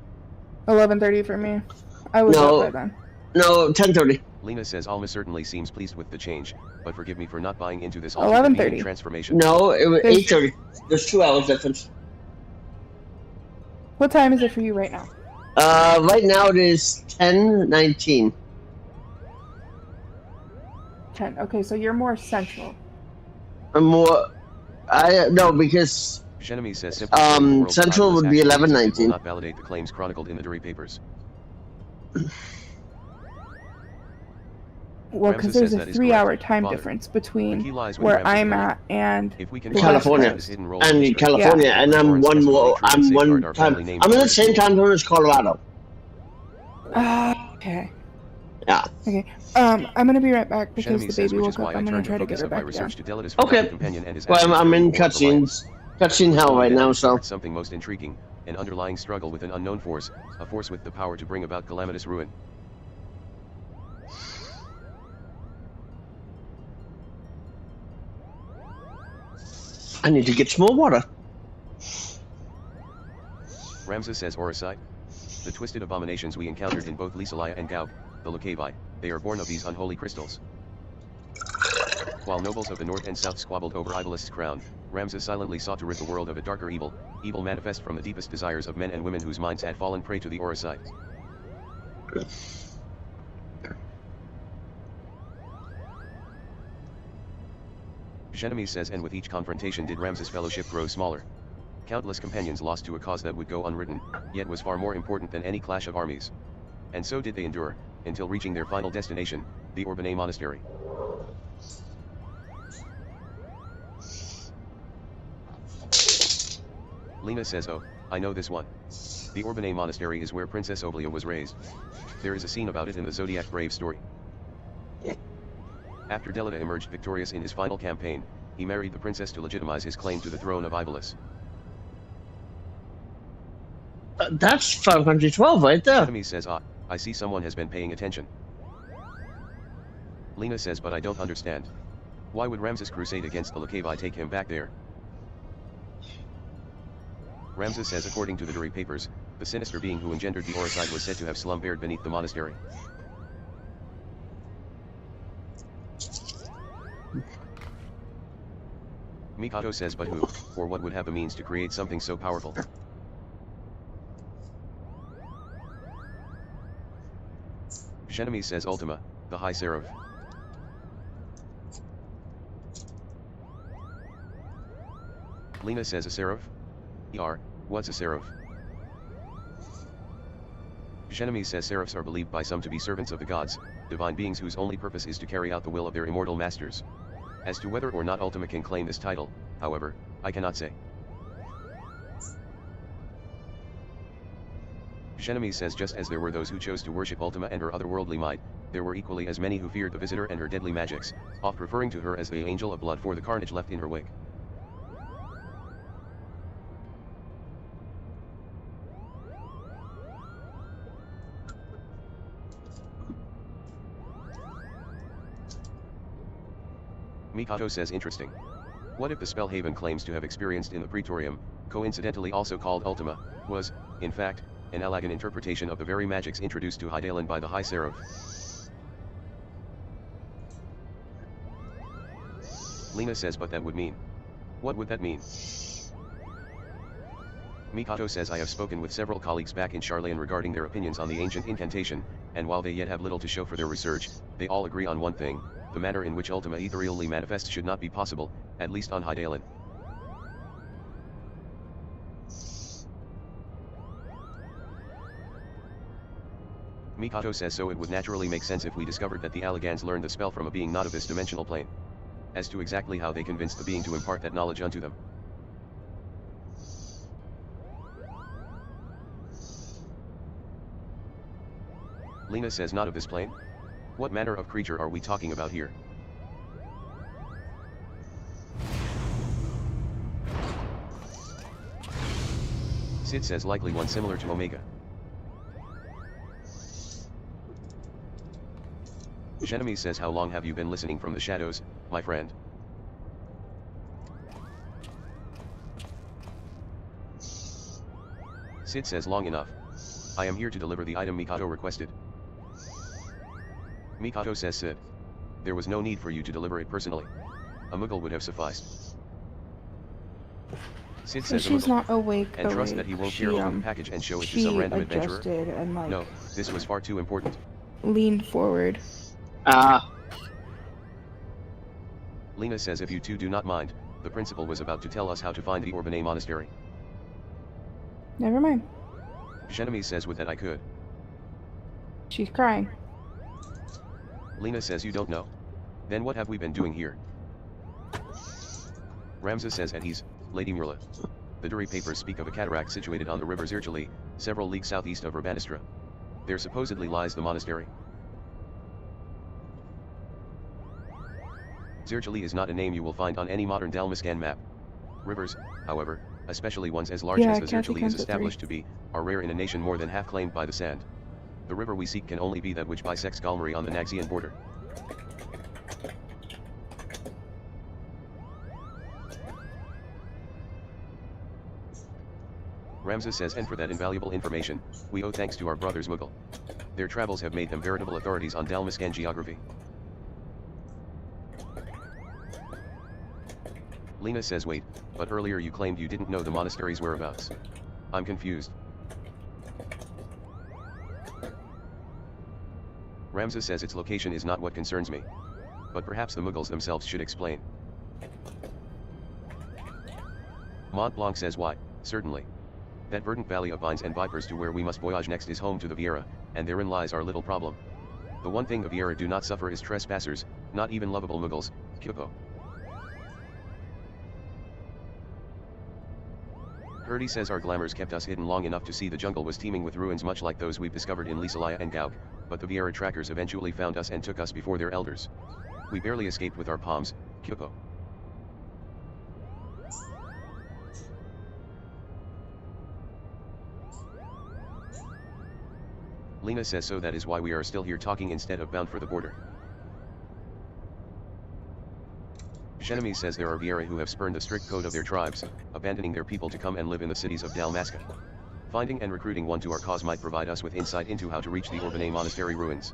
Speaker 4: 11:30 for me. I was
Speaker 1: No.
Speaker 4: up by then.
Speaker 1: No, 10:30.
Speaker 2: Lena says Alma certainly seems pleased with the change, but forgive me for not buying into this
Speaker 4: 11:30.
Speaker 2: convenient transformation.
Speaker 1: No, it was
Speaker 4: There's-
Speaker 1: 8:30. There's 2 hours difference.
Speaker 4: What time is it for you right now?
Speaker 1: Right now it is 10:19.
Speaker 4: 10. Okay, so you're more central.
Speaker 1: I'm more. I no because
Speaker 2: Genemy says simply showing the world
Speaker 1: Central
Speaker 2: Iblis
Speaker 1: would be
Speaker 2: actually existed will
Speaker 1: 11:19.
Speaker 2: not validate the claims chronicled in the Dury papers.
Speaker 4: Well, because
Speaker 2: Ramses
Speaker 4: there's
Speaker 2: says
Speaker 4: a
Speaker 2: that is
Speaker 4: 3-hour
Speaker 2: correct,
Speaker 4: time
Speaker 2: Father.
Speaker 4: difference
Speaker 2: The
Speaker 4: between
Speaker 2: key lies with
Speaker 4: where
Speaker 2: Ramses'
Speaker 4: I'm
Speaker 2: brain.
Speaker 4: at and
Speaker 2: If we can
Speaker 4: the
Speaker 2: find
Speaker 4: West
Speaker 1: California.
Speaker 2: his
Speaker 4: Coast.
Speaker 2: hidden role in
Speaker 1: And
Speaker 2: history,
Speaker 1: California,
Speaker 2: it
Speaker 1: and
Speaker 2: would
Speaker 1: I'm
Speaker 2: warrant
Speaker 1: one
Speaker 2: special
Speaker 1: more.
Speaker 2: hatred and
Speaker 1: I'm
Speaker 2: safeguard
Speaker 1: one
Speaker 2: our
Speaker 1: time.
Speaker 2: family name
Speaker 1: I'm in the
Speaker 2: forever.
Speaker 1: same time zone as Colorado.
Speaker 4: Okay.
Speaker 1: Yeah.
Speaker 4: Okay. I'm gonna be right back because
Speaker 2: Genemy
Speaker 4: the
Speaker 2: says,
Speaker 4: baby
Speaker 2: which
Speaker 4: woke
Speaker 2: is why
Speaker 4: up.
Speaker 2: I
Speaker 4: I'm gonna
Speaker 2: turned the
Speaker 4: try to get
Speaker 2: focus
Speaker 4: her
Speaker 2: of my
Speaker 4: back down.
Speaker 2: research to Delitus' forgotten
Speaker 1: Okay.
Speaker 2: companion and his
Speaker 1: Well,
Speaker 2: actions
Speaker 1: I'm
Speaker 2: during
Speaker 1: in
Speaker 2: the War for Life.
Speaker 1: cutscenes.
Speaker 2: It
Speaker 1: Cutscene
Speaker 2: was
Speaker 1: hell
Speaker 2: only
Speaker 1: right
Speaker 2: then I
Speaker 1: now, so.
Speaker 2: discovered something most intriguing, an underlying struggle with an unknown force, a force with the power to bring about calamitous ruin.
Speaker 1: I need to get some more water.
Speaker 2: Ramses says Orosite. The twisted abominations we encountered in both Lysalia and Gaub, the Lucavi, they are born of these unholy crystals. While nobles of the north and south squabbled over Iblis' crown, Ramses silently sought to rid the world of a darker evil, evil manifest from the deepest desires of men and women whose minds had fallen prey to the Orosite. Genemy says, and with each confrontation did Ramses' fellowship grow smaller. Countless companions lost to a cause that would go unwritten, yet was far more important than any clash of armies. And so did they endure, until reaching their final destination, the Urbanae Monastery. Lena says, oh, I know this one. The Urbanae Monastery is where Princess Oblia was raised. There is a scene about it in the Zodiac Brave story. After Delita emerged victorious in his final campaign, he married the princess to legitimize his claim to the throne of Iblis.
Speaker 1: That's 512 right there.
Speaker 2: Enemy says, ah, I see someone has been paying attention. Lena says, but I don't understand. Why would Ramses' crusade against the Lucavi take him back there? Ramses says, according to the Dury papers, the sinister being who engendered the Orosite was said to have slumbered beneath the monastery. Mikado says, but who, or what would have the means to create something so powerful? Genemy says, Ultima, the High Seraph. Lena says, a seraph? What's a seraph? Genemy says seraphs are believed by some to be servants of the gods, divine beings whose only purpose is to carry out the will of their immortal masters. As to whether or not Ultima can claim this title, however, I cannot say. Genemy says just as there were those who chose to worship Ultima and her otherworldly might, there were equally as many who feared the visitor and her deadly magics, oft referring to her as the angel of blood for the carnage left in her wake. Mikado says, interesting. What if the Spellhaven claims to have experienced in the Praetorium, coincidentally also called Ultima, was, in fact, an Allagan interpretation of the very magics introduced to Hydaelyn by the High Seraph? Lena says, but that would mean. What would that mean? Mikado says, I have spoken with several colleagues back in Charlayan regarding their opinions on the ancient incantation, and while they yet have little to show for their research, they all agree on one thing: the manner in which Ultima ethereally manifests should not be possible, at least on Hydaelyn. Mikado says, so it would naturally make sense if we discovered that the Allagans learned the spell from a being not of this dimensional plane. As to exactly how they convinced the being to impart that knowledge unto them. Lena says, not of this plane? What manner of creature are we talking about here? Sid says, likely one similar to Omega. Genemy says, how long have you been listening from the shadows, my friend? Sid says, long enough. I am here to deliver the item Mikado requested. Mikado says, Sid. There was no need for you to deliver it personally. A Mughal would have sufficed. Sid
Speaker 4: So
Speaker 2: says a
Speaker 4: she's
Speaker 2: muggle.
Speaker 4: not awake.
Speaker 2: And trust that he won't dare open the package and show it to some random adventurer.
Speaker 4: Adjusted and like
Speaker 2: No, this was far too important.
Speaker 4: leaned forward.
Speaker 2: Lena says if you two do not mind, the principal was about to tell us how to find the Orbanay Monastery.
Speaker 4: Never mind.
Speaker 2: Genevieve says with that I could.
Speaker 4: She's crying.
Speaker 2: Lena says you don't know? Then what have we been doing here? Ramza says at ease, Lady Murla. The Dury papers speak of a cataract situated on the river Zirchali, several leagues southeast of Urbanistra. There supposedly lies the monastery. Zirchali is not a name you will find on any modern Dalmascan map. Rivers, however, especially ones as large as the Zirchali is established to be, are rare in a nation more than half claimed by the sand. The river we seek can only be that which bisects Galmari on the Naxian border. Ramza says and for that invaluable information, we owe thanks to our brothers Mughal. Their travels have made them veritable authorities on Dalmascan geography. Lena says wait, but earlier you claimed you didn't know the monastery's whereabouts. I'm confused. Ramza says its location is not what concerns me. But perhaps the Mughals themselves should explain. Mont Blanc says why, certainly. That verdant valley of vines and vipers to where we must voyage next is home to the Vieira, and therein lies our little problem. The one thing the Vieira do not suffer is trespassers, not even lovable Mughals, Kyopo. Gertie says our glamours kept us hidden long enough to see the jungle was teeming with ruins much like those we've discovered in Lisalaya and Gauk, but the Vieira trackers eventually found us and took us before their elders. We barely escaped with our palms, Kyopo. Lena says so that is why we are still here talking instead of bound for the border. Genevieve says there are Vieira who have spurned the strict code of their tribes, abandoning their people to come and live in the cities of Dalmasca. Finding and recruiting one to our cause might provide us with insight into how to reach the Orbanay Monastery ruins.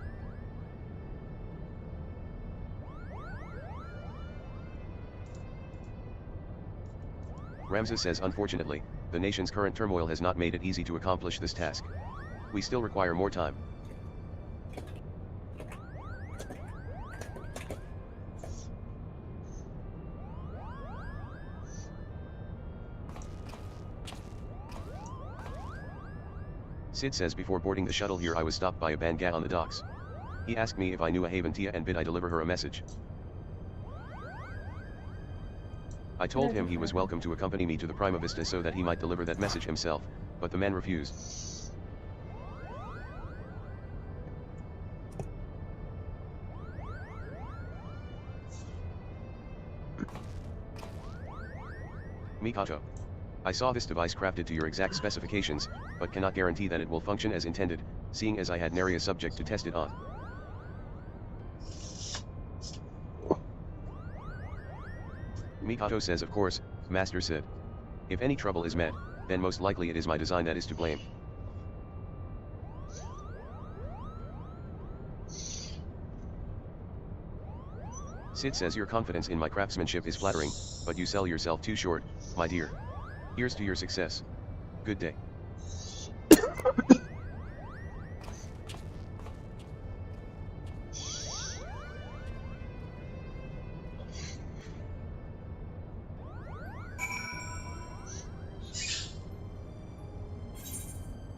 Speaker 2: Ramza says unfortunately, the nation's current turmoil has not made it easy to accomplish this task. We still require more time. Sid says before boarding the shuttle here I was stopped by a Banga on the docks. He asked me if I knew a Haventia and bid I deliver her a message. I told him he was welcome to accompany me to the Prima Vista so that he might deliver that message himself, but the man refused. Mikato. I saw this device crafted to your exact specifications, but cannot guarantee that it will function as intended, seeing as I had nary a subject to test it on. Mikato says of course, Master Sid. If any trouble is met, then most likely it is my design that is to blame. Sid says your confidence in my craftsmanship is flattering, but you sell yourself too short, my dear. Here's to your success. Good day.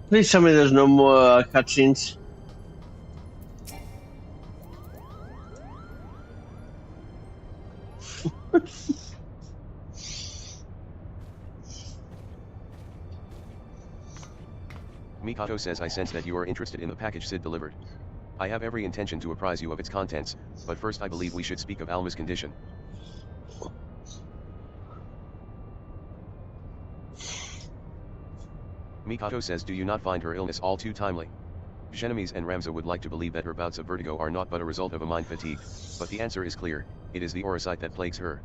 Speaker 1: Please tell me there's no more cutscenes.
Speaker 2: Mikato says I sense that you are interested in the package Sid delivered. I have every intention to apprise you of its contents, but first I believe we should speak of Alma's condition. Mikato says do you not find her illness all too timely? Genevieve and Ramza would like to believe that her bouts of vertigo are naught but a result of a mind fatigue, but the answer is clear, it is the orosite that plagues her.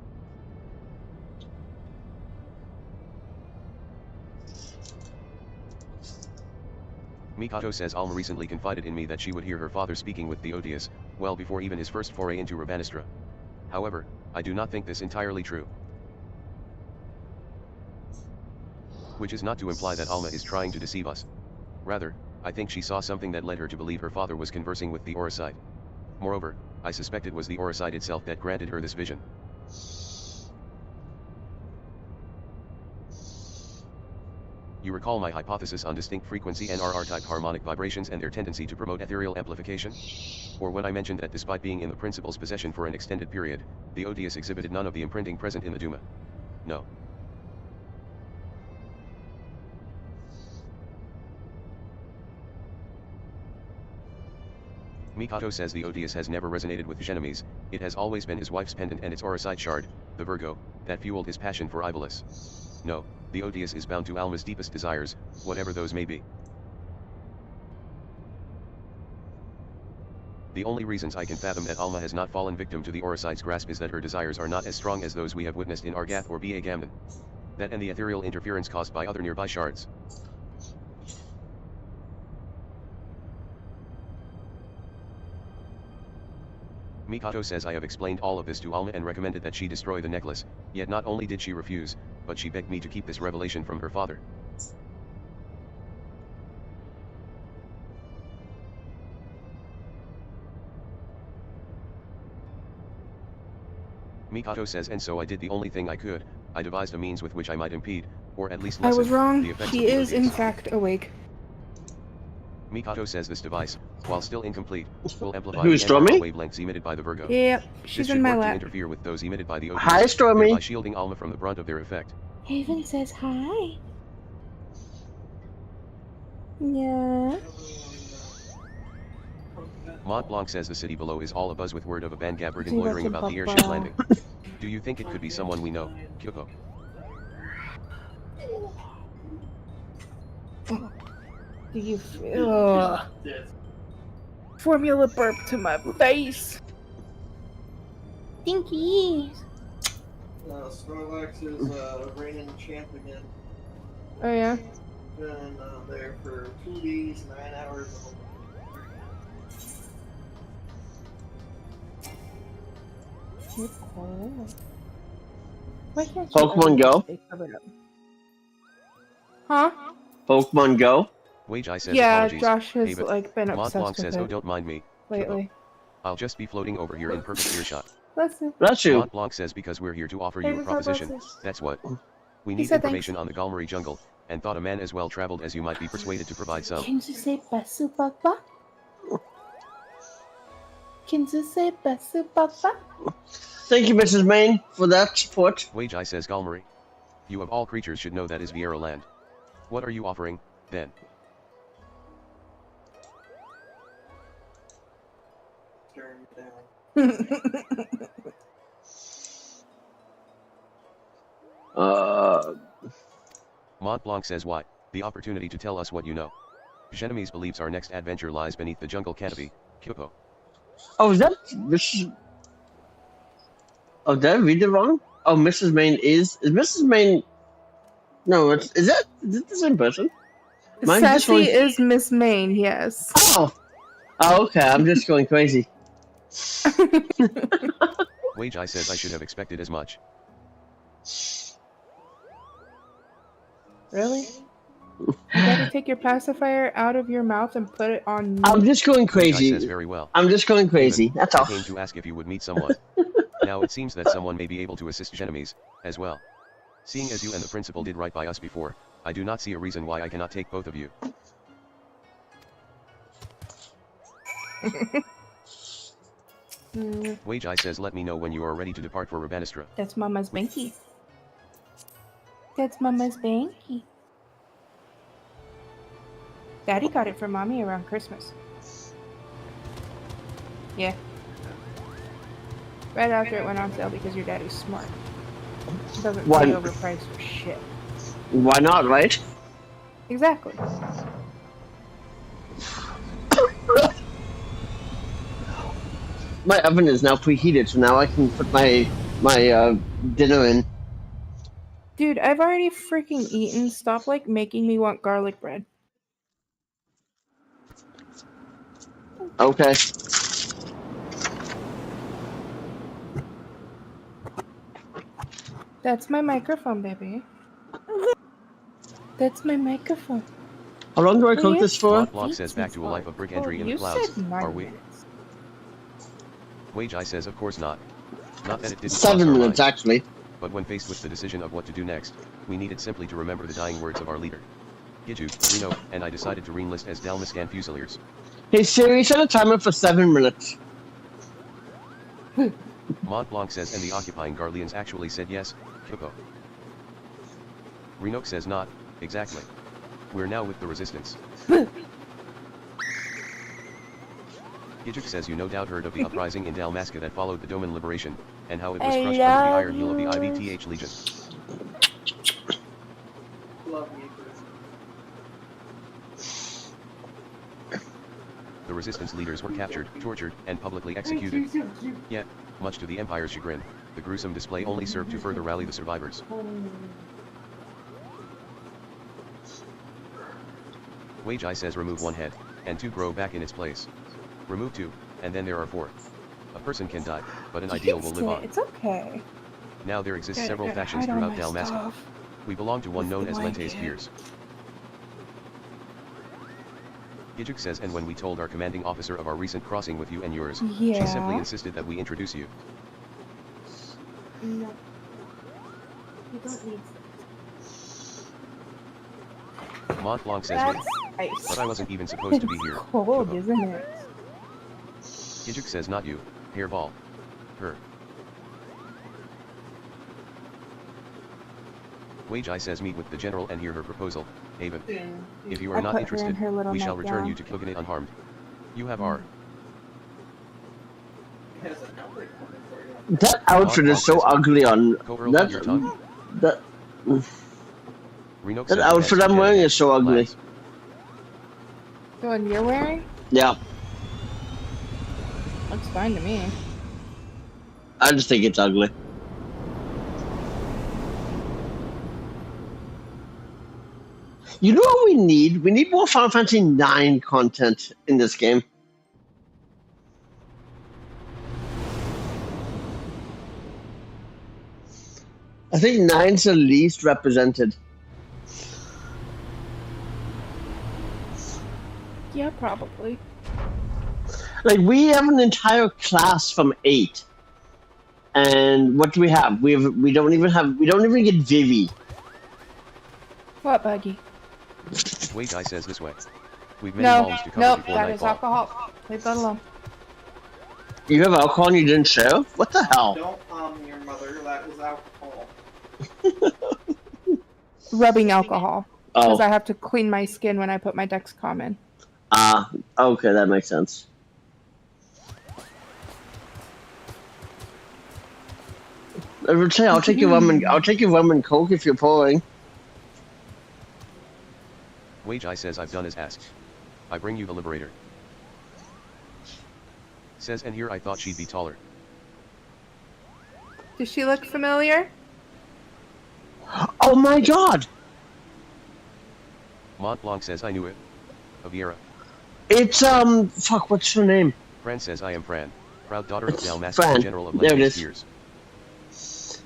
Speaker 2: Mikato says Alma recently confided in me that she would hear her father speaking with Theodius, well before even his first foray into Urbanistra. However, I do not think this entirely true. Which is not to imply that Alma is trying to deceive us. Rather, I think she saw something that led her to believe her father was conversing with the Oricide. Moreover, I suspect it was the Oricide itself that granted her this vision. You recall my hypothesis on distinct frequency NRR-type harmonic vibrations and their tendency to promote ethereal amplification? Or when I mentioned that despite being in the principal's possession for an extended period, the Odious exhibited none of the imprinting present in the Duma? No. Mikato says the Odious has never resonated with Genomese, it has always been his wife's pendant and its Oricide shard, the Virgo, that fueled his passion for Ibelis. No, the Odious is bound to Alma's deepest desires, whatever those may be. The only reasons I can fathom that Alma has not fallen victim to the Oricide's grasp is that her desires are not as strong as those we have witnessed in Argath or Ba Gamden. That and the ethereal interference caused by other nearby shards. Mikato says I have explained all of this to Alma and recommended that she destroy the necklace, yet not only did she refuse, but she begged me to keep this revelation from her father. Mikato says and so I did the only thing I could, I devised a means with which I might impede, or at least
Speaker 4: I
Speaker 2: lessen,
Speaker 4: was wrong.
Speaker 2: the effects
Speaker 4: He
Speaker 2: of the
Speaker 4: is in
Speaker 2: Odious.
Speaker 4: fact awake.
Speaker 2: Mikato says this device, while still incomplete, will amplify
Speaker 1: Who's
Speaker 2: the
Speaker 1: Stormy?
Speaker 2: NRR wavelengths emitted by the Virgo.
Speaker 4: Yep,
Speaker 2: This
Speaker 4: she's
Speaker 2: should
Speaker 4: in my
Speaker 2: work to
Speaker 4: lap.
Speaker 2: interfere with those emitted by the Odious,
Speaker 1: Hi, Stormy.
Speaker 2: thereby shielding Alma from the brunt of their effect.
Speaker 4: Haven says hi. Yeah.
Speaker 2: Mont Blanc says the city below is all abuzz with word of a band Gabbard
Speaker 4: See,
Speaker 2: loitering
Speaker 4: that's a
Speaker 2: about the airship
Speaker 4: papa.
Speaker 2: landing. Do you think it could be someone we know, Kyoko?
Speaker 4: Do you feel formula burp to my face? Stinky.
Speaker 5: Snorlax is reigning champ again.
Speaker 4: Oh yeah.
Speaker 5: Been there for 2 days, 9 hours.
Speaker 4: You're cold. Why can't you
Speaker 1: Pokemon
Speaker 4: always
Speaker 1: Go?
Speaker 4: stay covered up? Huh?
Speaker 1: Pokemon Go?
Speaker 2: Wage says
Speaker 4: Yeah,
Speaker 2: apologies.
Speaker 4: Josh has
Speaker 2: Hey, but
Speaker 4: like been
Speaker 2: Mont
Speaker 4: obsessed
Speaker 2: Blanc
Speaker 4: with
Speaker 2: says
Speaker 4: it
Speaker 2: oh don't mind me, Kyoko.
Speaker 4: lately.
Speaker 2: I'll just be floating over here in perfect earshot.
Speaker 4: Listen.
Speaker 1: That's you.
Speaker 2: Mont Blanc says because we're here to offer you a
Speaker 4: Favorite
Speaker 2: proposition,
Speaker 4: blessings.
Speaker 2: that's what. We
Speaker 4: He
Speaker 2: need
Speaker 4: said
Speaker 2: information on the Galmari jungle, and thought a man as well traveled as you might be persuaded to provide some.
Speaker 4: Can you say Basu Papa? Can you say Basu Papa?
Speaker 1: Thank you, Mrs. Main, for that support.
Speaker 2: Wage says Galmari. You of all creatures should know that is Viera land. What are you offering, then?
Speaker 5: Turn it down.
Speaker 2: Mont Blanc says why? The opportunity to tell us what you know. Genomese believes our next adventure lies beneath the jungle canopy, Kyoko.
Speaker 1: Oh, is that Mrs. Oh, did I read it wrong? Oh, Mrs. Main is Mrs. Main? No, is it the same person? Mine just
Speaker 4: Sassy
Speaker 1: went-
Speaker 4: is Miss Main, yes.
Speaker 1: Oh, okay. I'm just going crazy.
Speaker 2: Wage says I should have expected as much.
Speaker 4: Really? You gotta take your pacifier out of your mouth and put it on me.
Speaker 1: I'm just going
Speaker 2: Wage says
Speaker 1: crazy.
Speaker 2: very well.
Speaker 1: I'm just going crazy.
Speaker 2: Even,
Speaker 1: That's
Speaker 2: I
Speaker 1: all.
Speaker 2: came to ask if you would meet someone. Now it seems that someone may be able to assist Genomese, as well. Seeing as you and the principal did right by us before, I do not see a reason why I cannot take both of you. Wage says let me know when you are ready to depart for Urbanistra.
Speaker 4: That's Mama's Banky. That's Mama's Banky. Daddy got it for Mommy around Christmas. Yeah. Right after it went on sale because your daddy's smart. Doesn't
Speaker 1: Why-
Speaker 4: pay overpriced for shit.
Speaker 1: Why not, right?
Speaker 4: Exactly.
Speaker 1: My oven is now preheated, so now I can put my dinner in.
Speaker 4: Dude, I've already freaking eaten. Stop like making me want garlic bread.
Speaker 1: Okay.
Speaker 4: That's my microphone, baby. That's my microphone.
Speaker 1: How long do I
Speaker 4: Well,
Speaker 1: cook
Speaker 4: you
Speaker 1: this for?
Speaker 2: Montblanc says back to a life of brick entry in the
Speaker 4: You
Speaker 2: clouds.
Speaker 4: said 9
Speaker 2: Are we?
Speaker 4: minutes.
Speaker 2: Wage says of course not. Not that it didn't cross
Speaker 1: 7
Speaker 2: our
Speaker 1: minutes,
Speaker 2: minds,
Speaker 1: actually.
Speaker 2: but when faced with the decision of what to do next, we needed simply to remember the dying words of our leader. Giju, Reno, and I decided to re-enlist as Dalmascan Fusiliers.
Speaker 1: Hey Siri, set a timer for 7 minutes.
Speaker 2: Montblanc says and the occupying Garleans actually said yes, Kyopo. Renok says not, exactly. We're now with the resistance. Gijuk says you no doubt heard of the uprising in Dalmasca that followed the Doman liberation, and how it was crushed under the iron heel of the IVTH Legion.
Speaker 5: Love me,
Speaker 2: The resistance leaders were captured, tortured, and publicly executed. Yet, much to the Empire's chagrin, the gruesome display only served to further rally the survivors. Wage says remove 1 head, and 2 grow back in its place. Remove 2, and then there are 4. A person can die, but an ideal will live on.
Speaker 4: It's okay.
Speaker 2: Now there exist
Speaker 4: Good,
Speaker 2: several
Speaker 4: good.
Speaker 2: factions
Speaker 4: Hide all
Speaker 2: throughout
Speaker 4: my
Speaker 2: Dalmasca.
Speaker 4: stuff.
Speaker 2: We belong to one
Speaker 4: With
Speaker 2: known
Speaker 4: the
Speaker 2: as Lente's
Speaker 4: blanket.
Speaker 2: Peers. Gijuk says and when we told our commanding officer of our recent crossing with you and yours, she simply
Speaker 4: Yeah.
Speaker 2: insisted that we introduce you.
Speaker 7: No. You don't need
Speaker 2: Montblanc says
Speaker 4: That's
Speaker 2: wait,
Speaker 4: ice.
Speaker 2: but I wasn't even supposed to be
Speaker 4: It's
Speaker 2: here.
Speaker 4: cold,
Speaker 2: Kyopo.
Speaker 4: isn't it?
Speaker 2: Gijuk says not you, hairball. Her. Wage says meet with the general and hear her proposal, Haven. If you are
Speaker 4: I
Speaker 2: not
Speaker 4: put her in
Speaker 2: interested,
Speaker 4: her little
Speaker 2: we shall return
Speaker 4: nightgown.
Speaker 2: you to Koganate unharmed. You have our...
Speaker 5: It has an outlet coming for you.
Speaker 1: That outfit is so ugly on...
Speaker 2: Coverall on your tongue?
Speaker 1: That,
Speaker 2: Renok
Speaker 1: that
Speaker 2: says
Speaker 1: outfit
Speaker 2: yes,
Speaker 1: I'm
Speaker 2: get
Speaker 1: wearing
Speaker 2: it.
Speaker 1: is so ugly.
Speaker 2: Lads.
Speaker 4: The one you're wearing?
Speaker 1: Yeah,
Speaker 4: Looks fine to me.
Speaker 1: I just think it's ugly. You know what we need? We need more Final Fantasy 9 content in this game. I think 9's the least represented.
Speaker 4: Yeah, probably.
Speaker 1: Like, we have an entire class from 8. And what do we have? We don't even get Vivi.
Speaker 4: What, Buggy?
Speaker 2: Wage says this way. We've many
Speaker 4: No,
Speaker 2: balls to cover
Speaker 4: nope,
Speaker 2: before
Speaker 4: that is
Speaker 2: nightfall.
Speaker 4: alcohol. Leave that alone.
Speaker 1: You have alcohol and you didn't share? What the hell?
Speaker 5: Don't your mother, that is alcohol.
Speaker 4: Rubbing alcohol. Because
Speaker 1: Oh,
Speaker 4: I have to clean my skin when I put my Dexcom in.
Speaker 1: okay, that makes sense. I would say I'll take your rum and coke if you're pouring.
Speaker 2: Wage says I've done as asked. I bring you the Liberator. Says and here I thought she'd be taller.
Speaker 4: Does she look familiar?
Speaker 1: Oh my god!
Speaker 2: Montblanc says I knew it. Aviera.
Speaker 1: It's fuck, what's her name?
Speaker 2: Fran says I am Fran, proud daughter of Dalmasca,
Speaker 1: Fran.
Speaker 2: general of
Speaker 1: There it
Speaker 2: Lente's
Speaker 1: is.
Speaker 2: Peers.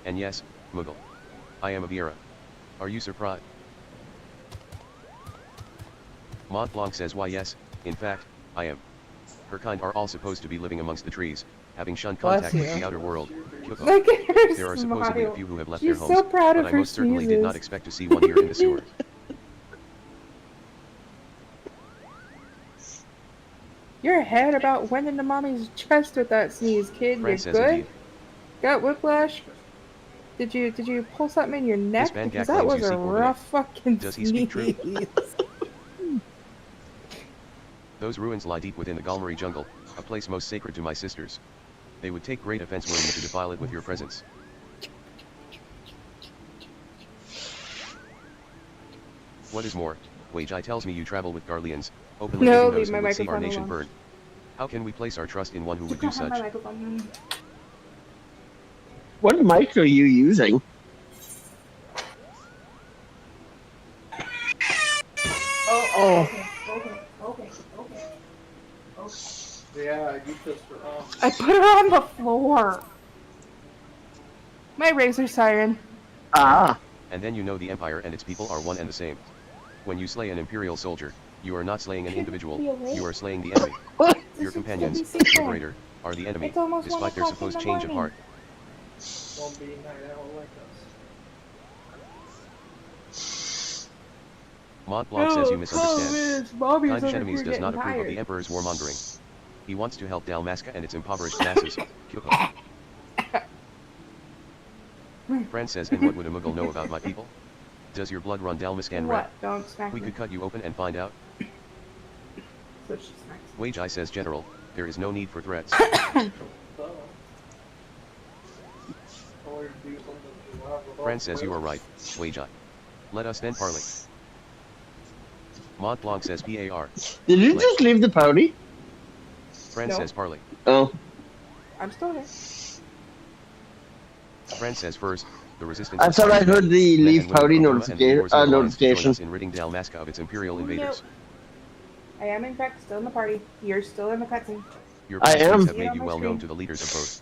Speaker 2: And yes, Moogle. I am Aviera. Are you surprised? Montblanc says why yes, in fact, I am. Her kind are all supposed to be living amongst the trees, having shunned
Speaker 4: Bless
Speaker 2: contact with
Speaker 4: you.
Speaker 2: the outer world. Kyopo.
Speaker 4: Look at her
Speaker 2: There are
Speaker 4: smile.
Speaker 2: supposedly a few who have left
Speaker 4: She's
Speaker 2: their homes,
Speaker 4: so proud of
Speaker 2: but I
Speaker 4: her
Speaker 2: most certainly did not
Speaker 4: sneezes.
Speaker 2: expect to see one here in the sewer.
Speaker 4: Your head about went into mommy's chest with that sneeze, kid.
Speaker 2: Fran
Speaker 4: You're
Speaker 2: says
Speaker 4: good?
Speaker 2: indeed.
Speaker 4: Got whiplash? Did you pull something in your neck?
Speaker 2: man
Speaker 4: Because
Speaker 2: Gak
Speaker 4: that
Speaker 2: claims
Speaker 4: was
Speaker 2: you
Speaker 4: a
Speaker 2: seek
Speaker 4: rough fucking
Speaker 2: Does he
Speaker 4: sneeze.
Speaker 2: speak true? Those ruins lie deep within the Galmari jungle, a place most sacred to my sisters. They would take great offense were you to defile it with your presence. What is more, Wage tells me you travel with Garleans, openly
Speaker 4: No,
Speaker 2: hating
Speaker 4: leave
Speaker 2: those
Speaker 4: my
Speaker 2: who would see our
Speaker 4: microphone
Speaker 2: nation
Speaker 4: alone.
Speaker 2: burn. How can we place our trust in one who
Speaker 4: You
Speaker 2: would do
Speaker 4: can't have my
Speaker 2: such?
Speaker 4: microphone.
Speaker 1: What mic are you using? Oh.
Speaker 5: Yeah, you pissed her off.
Speaker 4: I put her on the floor. My razor siren.
Speaker 1: Ah.
Speaker 2: And then you know the Empire and its people are one and the same. When you slay an Imperial soldier, you are not slaying an individual,
Speaker 4: Be awake.
Speaker 2: you are slaying the enemy.
Speaker 1: What?
Speaker 2: Your
Speaker 4: This is
Speaker 2: companions,
Speaker 4: gonna be secret.
Speaker 2: Liberator, are the enemy,
Speaker 4: It's almost 1
Speaker 2: despite their
Speaker 4: o'clock in
Speaker 2: supposed
Speaker 4: the
Speaker 2: change of
Speaker 4: morning.
Speaker 2: heart.
Speaker 5: Won't be night owl like us.
Speaker 2: Mont Blanc says you misunderstand.
Speaker 4: Is Bobby's
Speaker 2: Kind
Speaker 4: over
Speaker 2: Enemies
Speaker 4: here
Speaker 2: does not
Speaker 4: getting
Speaker 2: approve of
Speaker 4: tired.
Speaker 2: the Emperor's warmongering. He wants to help Dalmasca and its impoverished masses. Kyoko. Fran says, and what would a Mughal know about my people? Does your blood run Dalmascan red?
Speaker 4: What? Don't smack
Speaker 2: We
Speaker 4: me.
Speaker 2: could cut you open and find out.
Speaker 4: So she smacks.
Speaker 2: Wage says, General, there is no need for threats.
Speaker 5: So, or do something to have with all
Speaker 2: Fran says you are
Speaker 5: friends.
Speaker 2: right, Wage. Let us then parley. Mont Blanc says PAR.
Speaker 1: Did you just leave the party?
Speaker 2: Fran
Speaker 4: No.
Speaker 2: says parley.
Speaker 1: Oh.
Speaker 4: I'm still here.
Speaker 2: Fran says first, the resistance.
Speaker 1: I
Speaker 2: is
Speaker 1: thought I
Speaker 2: fighting
Speaker 1: heard
Speaker 2: men
Speaker 1: the
Speaker 2: and
Speaker 1: leave
Speaker 2: women
Speaker 1: party
Speaker 2: from Roma and the
Speaker 1: notification.
Speaker 2: Wars of the Alliance to join
Speaker 1: Notification.
Speaker 2: us in ridding Dalmasca of its Imperial invaders.
Speaker 4: I am in fact still in the party. You're still in the cutscene.
Speaker 2: Your
Speaker 1: I
Speaker 2: past
Speaker 1: am.
Speaker 2: deeds have
Speaker 4: See it
Speaker 2: made
Speaker 4: on
Speaker 2: you
Speaker 4: my
Speaker 2: well known
Speaker 4: screen.
Speaker 2: to the leaders of both.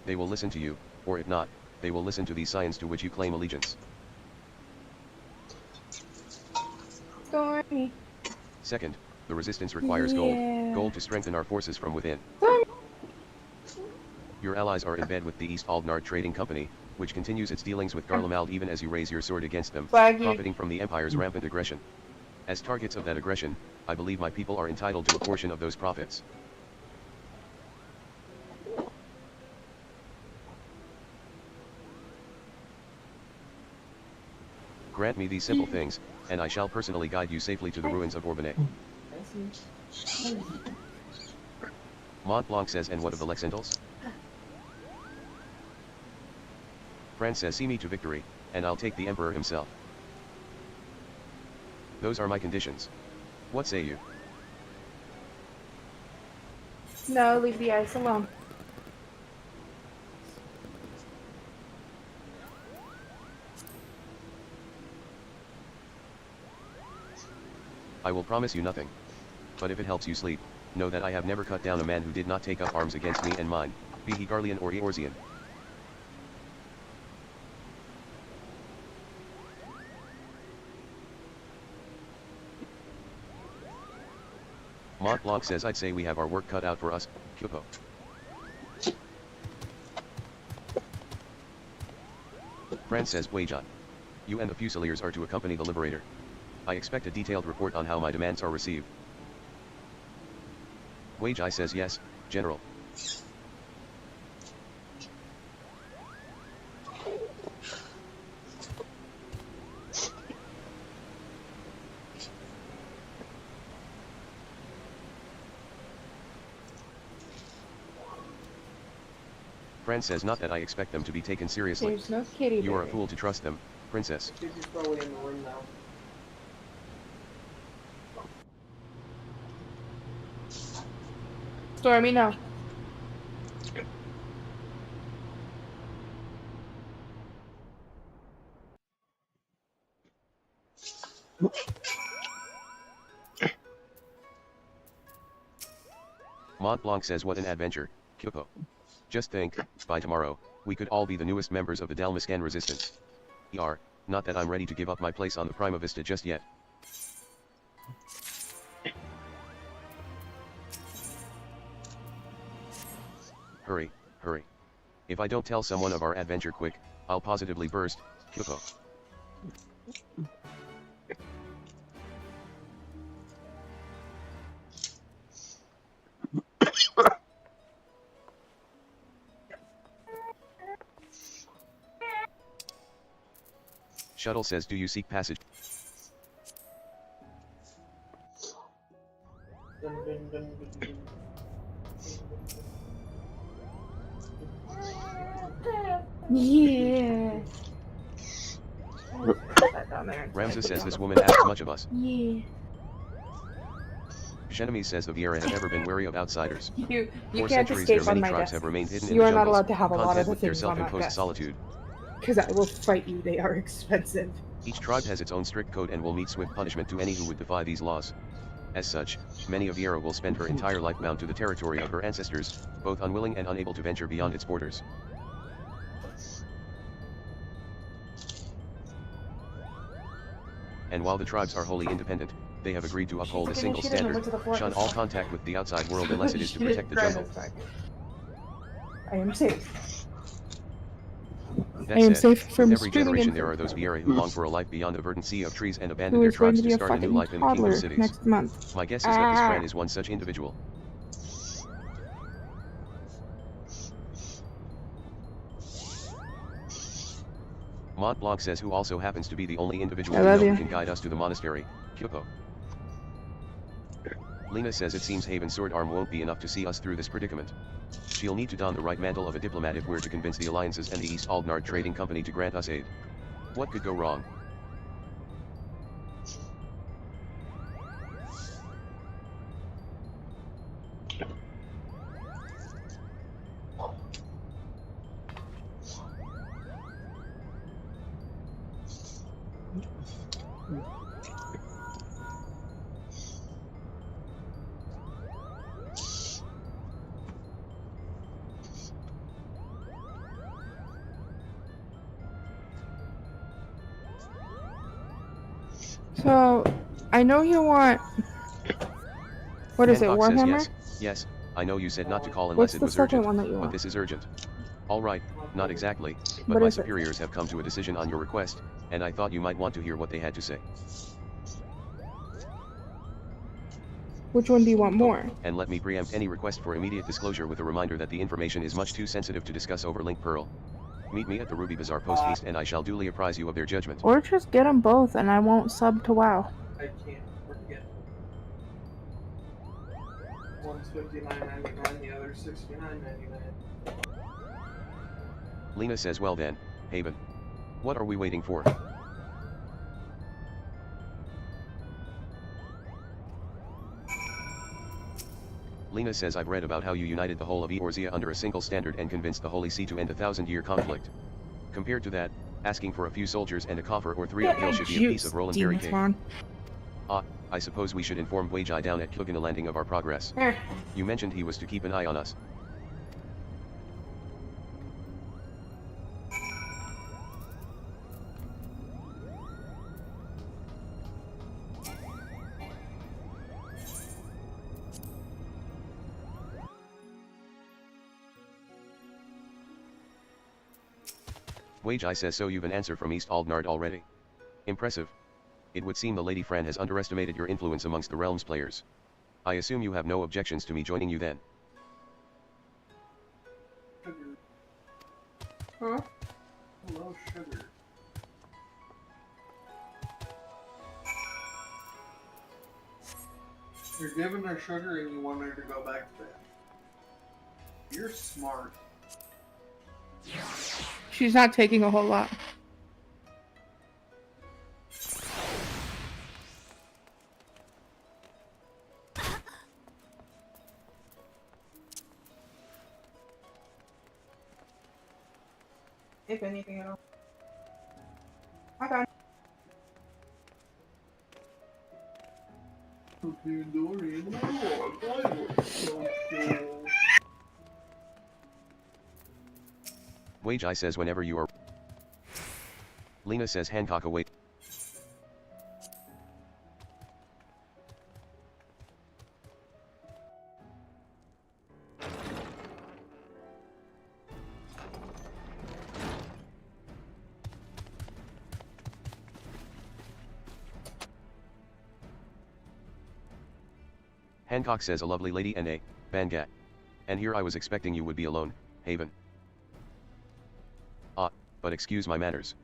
Speaker 2: They will listen to you, or if not, they will listen to these scions to which you claim allegiance.
Speaker 4: Stormy.
Speaker 2: Second, the resistance requires
Speaker 4: Yeah.
Speaker 2: gold to strengthen our forces from within.
Speaker 4: Stormy.
Speaker 2: Your allies are in bed with the East Aldnard Trading Company, which continues its dealings with Garlemald even as you raise your sword against them,
Speaker 4: Flag you.
Speaker 2: profiting from the Empire's rampant aggression. As targets of that aggression, I believe my people are entitled to a portion of those profits. Grant me these simple things, and I shall personally guide you safely to the ruins of Orbanet. Mont Blanc says, and what of the Lexentals? Fran says, see me to victory, and I'll take the Emperor himself. Those are my conditions. What say you?
Speaker 4: No, leave the ice alone.
Speaker 2: I will promise you nothing. But if it helps you sleep, know that I have never cut down a man who did not take up arms against me and mine, be he Garlean or Eorzean. Mont Blanc says, I'd say we have our work cut out for us, Kyoko. Fran says, Wajan. You and the Fusiliers are to accompany the Liberator. I expect a detailed report on how my demands are received. Wage says, yes, General. Fran says, not that I expect them to be taken seriously.
Speaker 4: There's no kitty
Speaker 2: You are a
Speaker 4: berry.
Speaker 2: fool to trust them, Princess.
Speaker 5: She's probably in the room now.
Speaker 4: Stormy, no.
Speaker 2: Mont Blanc says, what an adventure, Kyoko. Just think, by tomorrow, we could all be the newest members of the Dalmascan resistance. Not that I'm ready to give up my place on the Prima Vista just yet. Hurry, hurry. If I don't tell someone of our adventure quick, I'll positively burst, Kyoko. Shuttle says, do you seek passage?
Speaker 5: Dun, dun, dun, dun, dun.
Speaker 4: Yeah. Put that down there.
Speaker 2: Ramses says, this woman asks much of us.
Speaker 4: Yeah.
Speaker 2: Genemies says, the Viera have ever been wary of outsiders.
Speaker 4: You
Speaker 2: For
Speaker 4: can't
Speaker 2: centuries their
Speaker 4: escape on
Speaker 2: many
Speaker 4: my
Speaker 2: tribes
Speaker 4: desk.
Speaker 2: have remained hidden in
Speaker 4: You
Speaker 2: the
Speaker 4: are not
Speaker 2: jungles,
Speaker 4: allowed to have a lot
Speaker 2: content
Speaker 4: of the
Speaker 2: with their
Speaker 4: things on that
Speaker 2: self-imposed
Speaker 4: desk.
Speaker 2: solitude.
Speaker 4: Because I will fight you. They are expensive.
Speaker 2: Each tribe has its own strict code and will meet swift punishment to any who would defy these laws. As such, many of Viera will spend her entire life bound to the territory of her ancestors, both unwilling and unable to venture beyond its borders. And while the tribes are wholly independent, they have agreed to uphold a single
Speaker 4: She didn't
Speaker 2: standard,
Speaker 4: went to the forest.
Speaker 2: shun all contact with the outside world unless it is to protect the
Speaker 4: Try
Speaker 2: jungle.
Speaker 4: this time. I am safe.
Speaker 2: That
Speaker 4: I am
Speaker 2: said,
Speaker 4: safe from
Speaker 2: with every
Speaker 4: screaming
Speaker 2: generation
Speaker 4: and
Speaker 2: there are those Vieri who long for a life beyond the verdant sea of trees and abandon
Speaker 4: who
Speaker 2: their
Speaker 4: is going
Speaker 2: tribes
Speaker 4: to
Speaker 2: to
Speaker 4: be a
Speaker 2: start a new
Speaker 4: fucking
Speaker 2: life in the kingdom
Speaker 4: toddler
Speaker 2: cities.
Speaker 4: next month.
Speaker 2: My guess is that this friend is one such individual. Mont Blanc says who also happens to be the only individual
Speaker 4: I
Speaker 2: we
Speaker 4: love
Speaker 2: know
Speaker 4: you.
Speaker 2: who can guide us to the monastery, Kyopo. Lena says it seems Haven's sword arm won't be enough to see us through this predicament. She'll need to don the right mantle of a diplomat if we're to convince the alliances and the East Aldnard Trading Company to grant us aid. What could go wrong?
Speaker 4: So, I know you want. What is it,
Speaker 2: Hancock says
Speaker 4: Warhammer?
Speaker 2: yes, I know you said not to call unless
Speaker 4: What's
Speaker 2: it
Speaker 4: the
Speaker 2: was
Speaker 4: second
Speaker 2: urgent,
Speaker 4: one that you
Speaker 2: but
Speaker 4: want?
Speaker 2: this is urgent. Alright, not exactly, but
Speaker 4: What
Speaker 2: my
Speaker 4: is it?
Speaker 2: superiors have come to a decision on your request, and I thought you might want to hear what they had to say.
Speaker 4: Which one do you want more?
Speaker 2: And let me preempt any request for immediate disclosure with a reminder that the information is much too sensitive to discuss over Link Pearl. Meet me at the Ruby Bazaar post-haste and I shall duly apprise you of their judgment.
Speaker 4: Or just get them both and I won't sub to WoW.
Speaker 5: I can't forget. One's $59.99, the other's $69.99.
Speaker 2: Lena says well then, Haven. What are we waiting for? Lena says I've read about how you united the whole of Eorzea under a single standard and convinced the Holy See to end a 1,000-year conflict. Compared to that, asking for a few soldiers and a coffer or 3 uphill should be a piece of Roland Berry cake. I suppose we should inform Weijai down at Klugana Landing of our progress. You mentioned he was to keep an eye on us. Weijai says so. You've an answer from East Aldnard already. Impressive. It would seem the Lady Fran has underestimated your influence amongst the realm's players. I assume you have no objections to me joining you then.
Speaker 5: Sugar. Huh? Hello, sugar. You're giving her sugar and you want her to go back to bed. You're smart.
Speaker 4: She's not taking a whole lot. If anything at all. Okay.
Speaker 2: Weijai says whenever you are. Lena says Hancock await. Hancock says a lovely lady and a Bangat. And here I was expecting you would be alone, Haven. But excuse my manners.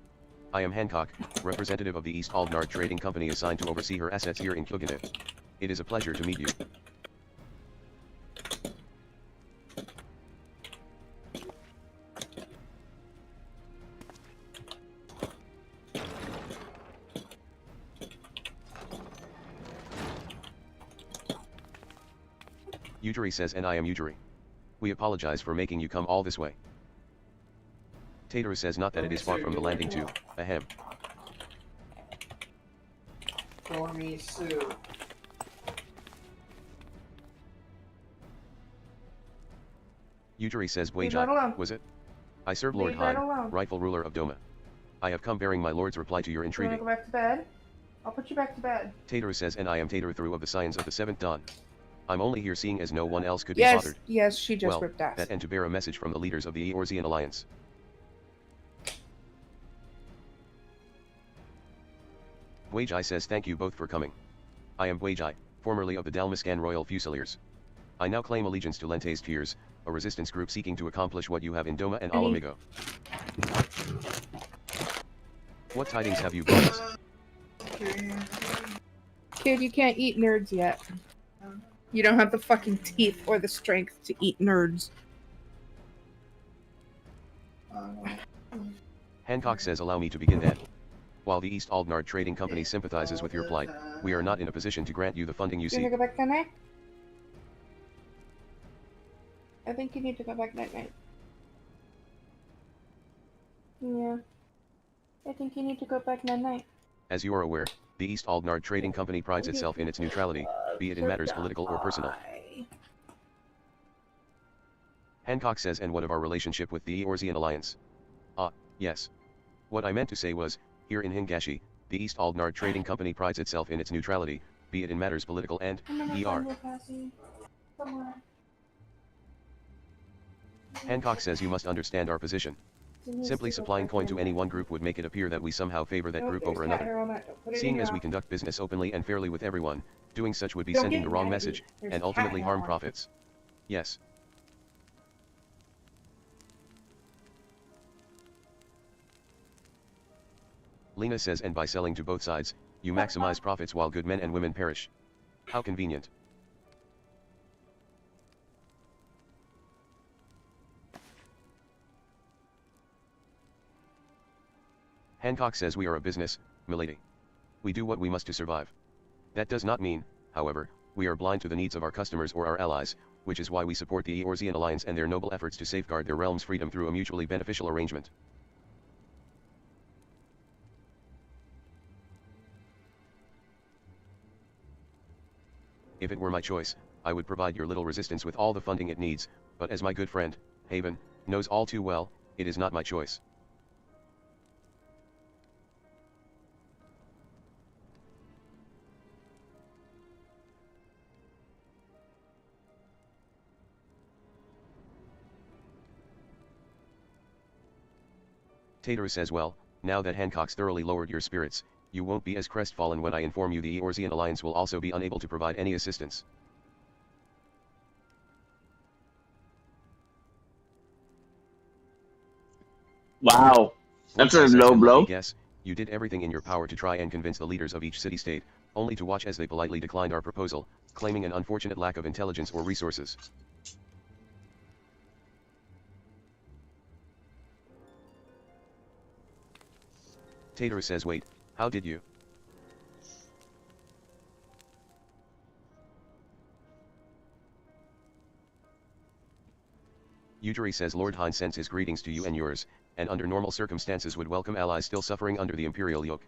Speaker 2: I am Hancock, representative of the East Aldnard Trading Company assigned to oversee her assets here in Klugana. It is a pleasure to meet you. Ujiri says and I am Ujiri. We apologize for making you come all this way. Tater says not that it is far from the landing too, ahem.
Speaker 5: For me, Sue.
Speaker 2: Ujiri says
Speaker 4: Leave that alone.
Speaker 2: Weijai, was it? I serve Lord
Speaker 4: Leave that
Speaker 2: Hyde,
Speaker 4: alone.
Speaker 2: rightful ruler of Doma. I have come bearing my lord's reply to your
Speaker 4: You wanna
Speaker 2: entreaty.
Speaker 4: go back to bed? I'll put you back to bed.
Speaker 2: Tater says, and I am Tater through of the Scions of the Seventh Dawn. I'm only here seeing as no one else could be bothered.
Speaker 4: Yes, she just
Speaker 2: Well,
Speaker 4: ripped ass.
Speaker 2: that and to bear a message from the leaders of the Eorzean Alliance. Wajai says thank you both for coming. I am Wajai, formerly of the Dalmascan Royal Fusiliers. I now claim allegiance to Lente's Tears, a resistance group seeking to accomplish what you have in Doma and Alamigo. What tidings have you brought us?
Speaker 4: Kid, you can't eat nerds yet. You don't have the fucking teeth or the strength to eat nerds.
Speaker 2: Hancock says allow me to begin then. While the East Aldnard Trading Company sympathizes with your plight, we are not in a position to grant you the funding you
Speaker 4: You
Speaker 2: seek.
Speaker 4: wanna go back night-night? I think you need to go back night-night. Yeah. I think you need to go back night-night.
Speaker 2: As you are aware, the East Aldnard Trading Company prides itself in its neutrality, be it in matters political or personal. Hancock says, and what of our relationship with the Eorzean Alliance? Yes. What I meant to say was, here in Hingashi, the East Aldnard Trading Company prides itself in its neutrality, be it in matters political and, ER. Hancock says you must understand our position. Simply supplying coin to any one group would make it appear that we somehow favor that group over another. Seeing as we conduct business openly and fairly with everyone, doing such would be sending the wrong message, and ultimately harm profits. Yes. Lena says, and by selling to both sides, you maximize profits while good men and women perish. How convenient. Hancock says we are a business, milady. We do what we must to survive. That does not mean, however, we are blind to the needs of our customers or our allies, which is why we support the Eorzean Alliance and their noble efforts to safeguard their realm's freedom through a mutually beneficial arrangement. If it were my choice, I would provide your little resistance with all the funding it needs, but as my good friend, Haven, knows all too well, it is not my choice. Tater says, well, now that Hancock's thoroughly lowered your spirits, you won't be as crestfallen when I inform you the Eorzean Alliance will also be unable to provide any assistance.
Speaker 1: Wow. That's a low blow.
Speaker 2: Yes, you did everything in your power to try and convince the leaders of each city-state, only to watch as they politely declined our proposal, claiming an unfortunate lack of intelligence or resources. Tater says, wait, how did you? Yujiri says Lord Hein sends his greetings to you and yours, and under normal circumstances would welcome allies still suffering under the imperial yoke.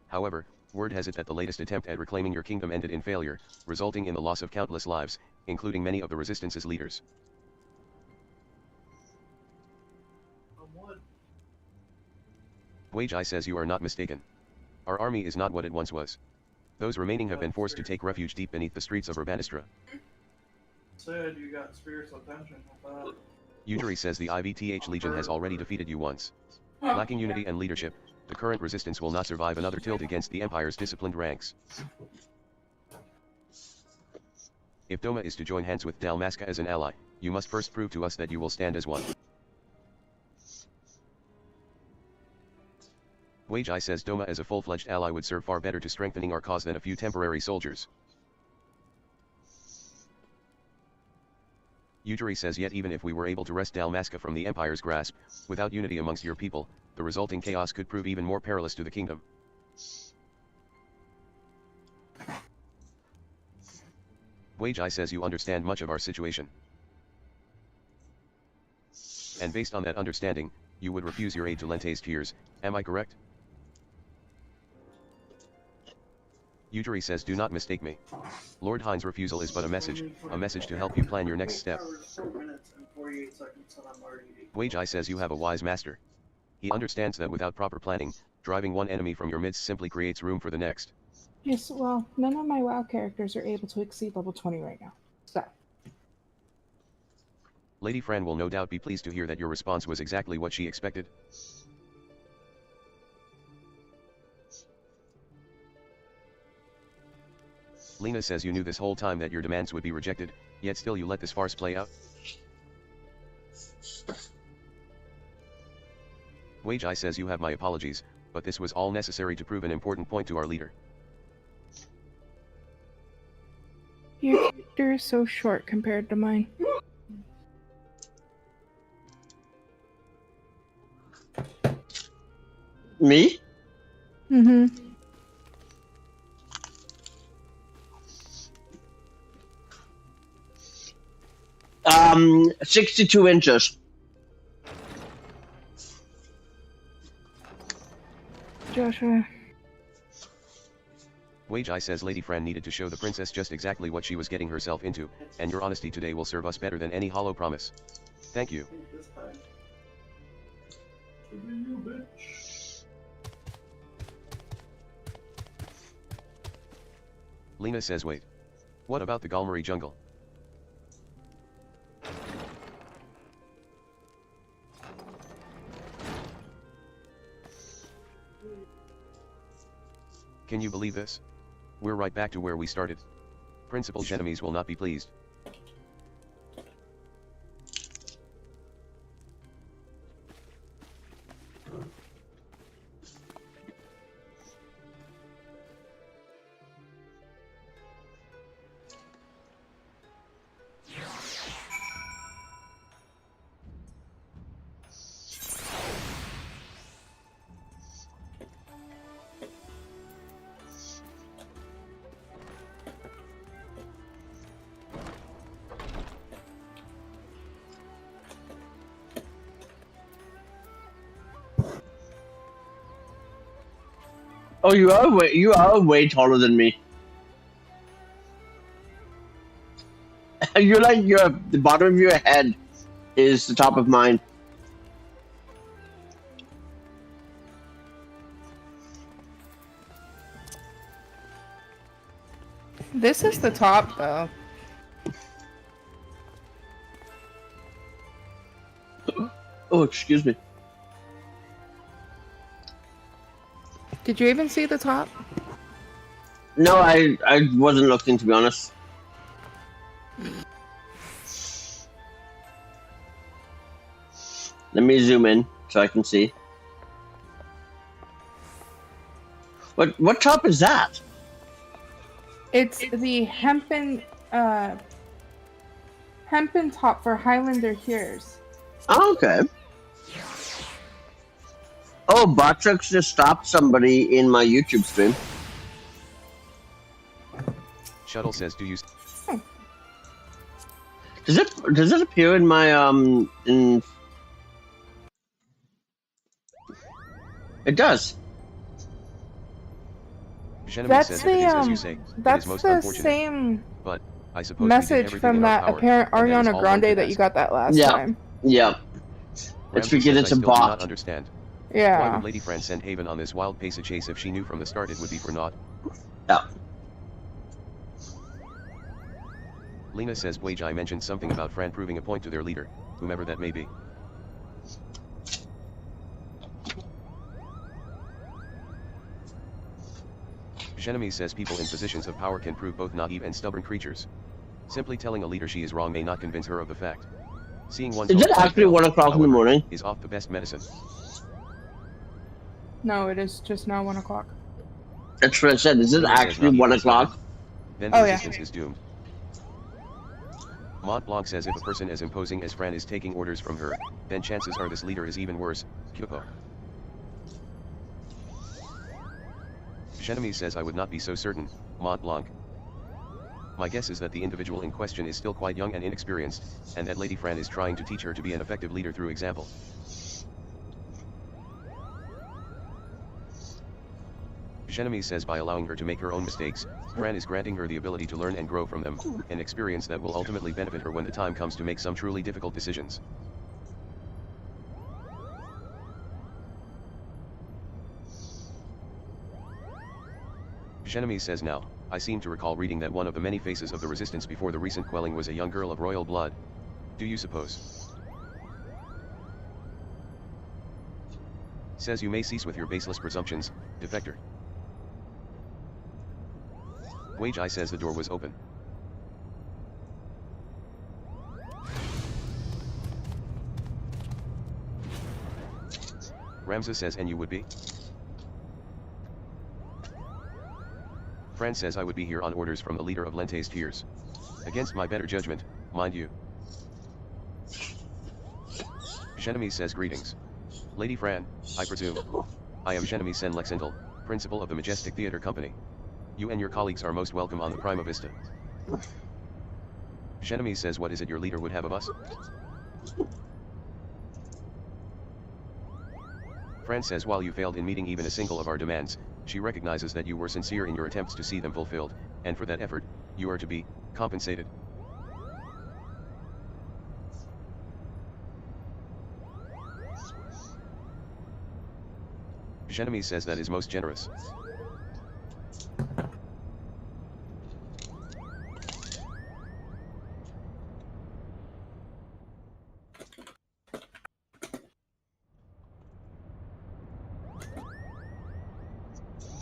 Speaker 2: However, word has it that the latest attempt at reclaiming your kingdom ended in failure, resulting in the loss of countless lives, including many of the resistance's leaders. Wajai says you are not mistaken. Our army is not what it once was. Those remaining have been forced to take refuge deep beneath the streets of Urbanistra.
Speaker 5: Said you got spiritual tension with that.
Speaker 2: Yujiri says the IVTH Legion has already defeated you once. Lacking unity and leadership, the current resistance will not survive another tilt against the Empire's disciplined ranks. If Doma is to join hands with Dalmasca as an ally, you must first prove to us that you will stand as one. Wajai says Doma as a full-fledged ally would serve far better to strengthening our cause than a few temporary soldiers. Yujiri says yet even if we were able to wrest Dalmasca from the Empire's grasp, without unity amongst your people, the resulting chaos could prove even more perilous to the kingdom. Wajai says you understand much of our situation. And based on that understanding, you would refuse your aid to Lente's Tears, am I correct? Yujiri says do not mistake me. Lord Hind's refusal is but a message to help you plan your next step.
Speaker 5: 4 minutes and 48 seconds and I'm already
Speaker 2: Weijai says you have a wise master. He understands that without proper planning, driving one enemy from your midst simply creates room for the next.
Speaker 4: Yes, well, none of my WoW characters are able to exceed level 20 right now. So.
Speaker 2: Lady Fran will no doubt be pleased to hear that your response was exactly what she expected. Lena says you knew this whole time that your demands would be rejected, yet still you let this farce play out? Weijai says you have my apologies, but this was all necessary to prove an important point to our leader.
Speaker 4: Your character is so short compared to mine.
Speaker 1: Me?
Speaker 4: Mm-hmm.
Speaker 1: 62 inches.
Speaker 4: Joshua.
Speaker 2: Weijai says Lady Fran needed to show the princess just exactly what she was getting herself into, and your honesty today will serve us better than any hollow promise. Thank you.
Speaker 5: this time. Should be you, bitch.
Speaker 2: Lena says wait. What about the Galmari jungle? Can you believe this? We're right back to where we started. Principal's enemies will not be pleased.
Speaker 1: Oh, you are way taller than me. You're like the bottom of your head is the top of mine.
Speaker 4: This is the top, though.
Speaker 1: Oh, excuse me.
Speaker 4: Did you even see the top?
Speaker 1: No, I wasn't looking, to be honest. Let me zoom in so I can see. What top is that?
Speaker 4: It's the hempen top for Highlander Hears.
Speaker 1: Oh, okay. Oh, Botrix just stopped somebody in my YouTube stream.
Speaker 2: Shuttle says do you...
Speaker 1: Does it appear in my in... It does.
Speaker 2: Genevieve says everything as you say.
Speaker 4: That's
Speaker 2: it is most
Speaker 4: the
Speaker 2: unfortunate,
Speaker 4: same
Speaker 2: but I suppose we did
Speaker 4: message
Speaker 2: everything
Speaker 4: from
Speaker 2: in our
Speaker 4: that
Speaker 2: power,
Speaker 4: apparent
Speaker 2: and that is
Speaker 4: Ariana
Speaker 2: all one
Speaker 4: Grande
Speaker 2: could
Speaker 4: that you
Speaker 2: ask.
Speaker 4: got that last
Speaker 1: Yeah.
Speaker 4: time.
Speaker 1: Yeah. It's
Speaker 2: Ramsey
Speaker 1: because
Speaker 2: says,
Speaker 1: it's
Speaker 2: I
Speaker 1: a
Speaker 2: still do not
Speaker 1: bot.
Speaker 2: understand. Why
Speaker 4: Yeah.
Speaker 2: would Lady Fran send Haven on this wild pace of chase if she knew from the start it would be for naught?
Speaker 1: Yeah.
Speaker 2: Lena says Weijai mentioned something about Fran proving a point to their leader, whomever that may be. Genevieve says people in positions of power can prove both naive and stubborn creatures. Simply telling a leader she is wrong may not convince her of the fact. Seeing one's
Speaker 1: Is
Speaker 2: own
Speaker 1: it
Speaker 2: side
Speaker 1: actually
Speaker 2: fail,
Speaker 1: 1 o'clock in the
Speaker 2: however,
Speaker 1: morning?
Speaker 2: is oft the best medicine.
Speaker 4: No, it is just now 1 o'clock.
Speaker 1: That's what I said. Is it
Speaker 2: Lena says
Speaker 1: actually
Speaker 2: not
Speaker 1: 1
Speaker 2: even
Speaker 1: o'clock?
Speaker 2: stubborn. Then
Speaker 4: Oh,
Speaker 2: the
Speaker 4: yeah.
Speaker 2: resistance is doomed. Mont Blanc says if a person as imposing as Fran is taking orders from her, then chances are this leader is even worse. Kyopo. Genevieve says I would not be so certain, Mont Blanc. My guess is that the individual in question is still quite young and inexperienced, and that Lady Fran is trying to teach her to be an effective leader through example. Genemi says by allowing her to make her own mistakes, Fran is granting her the ability to learn and grow from them, an experience that will ultimately benefit her when the time comes to make some truly difficult decisions. Genemi says now, I seem to recall reading that one of the many faces of the resistance before the recent quelling was a young girl of royal blood. Do you suppose? Says you may cease with your baseless presumptions, defector. Wage-Eye says the door was open. Ramza says and you would be? Fran says I would be here on orders from the leader of Lente's Tears. Against my better judgment, mind you. Genemi says greetings. Lady Fran, I presume. I am Genemi Sen Lexental, principal of the Majestic Theater Company. You and your colleagues are most welcome on the Prima Vista. Genemi says what is it your leader would have of us? Fran says while you failed in meeting even a single of our demands, she recognizes that you were sincere in your attempts to see them fulfilled, and for that effort, you are to be compensated. Genemi says that is most generous.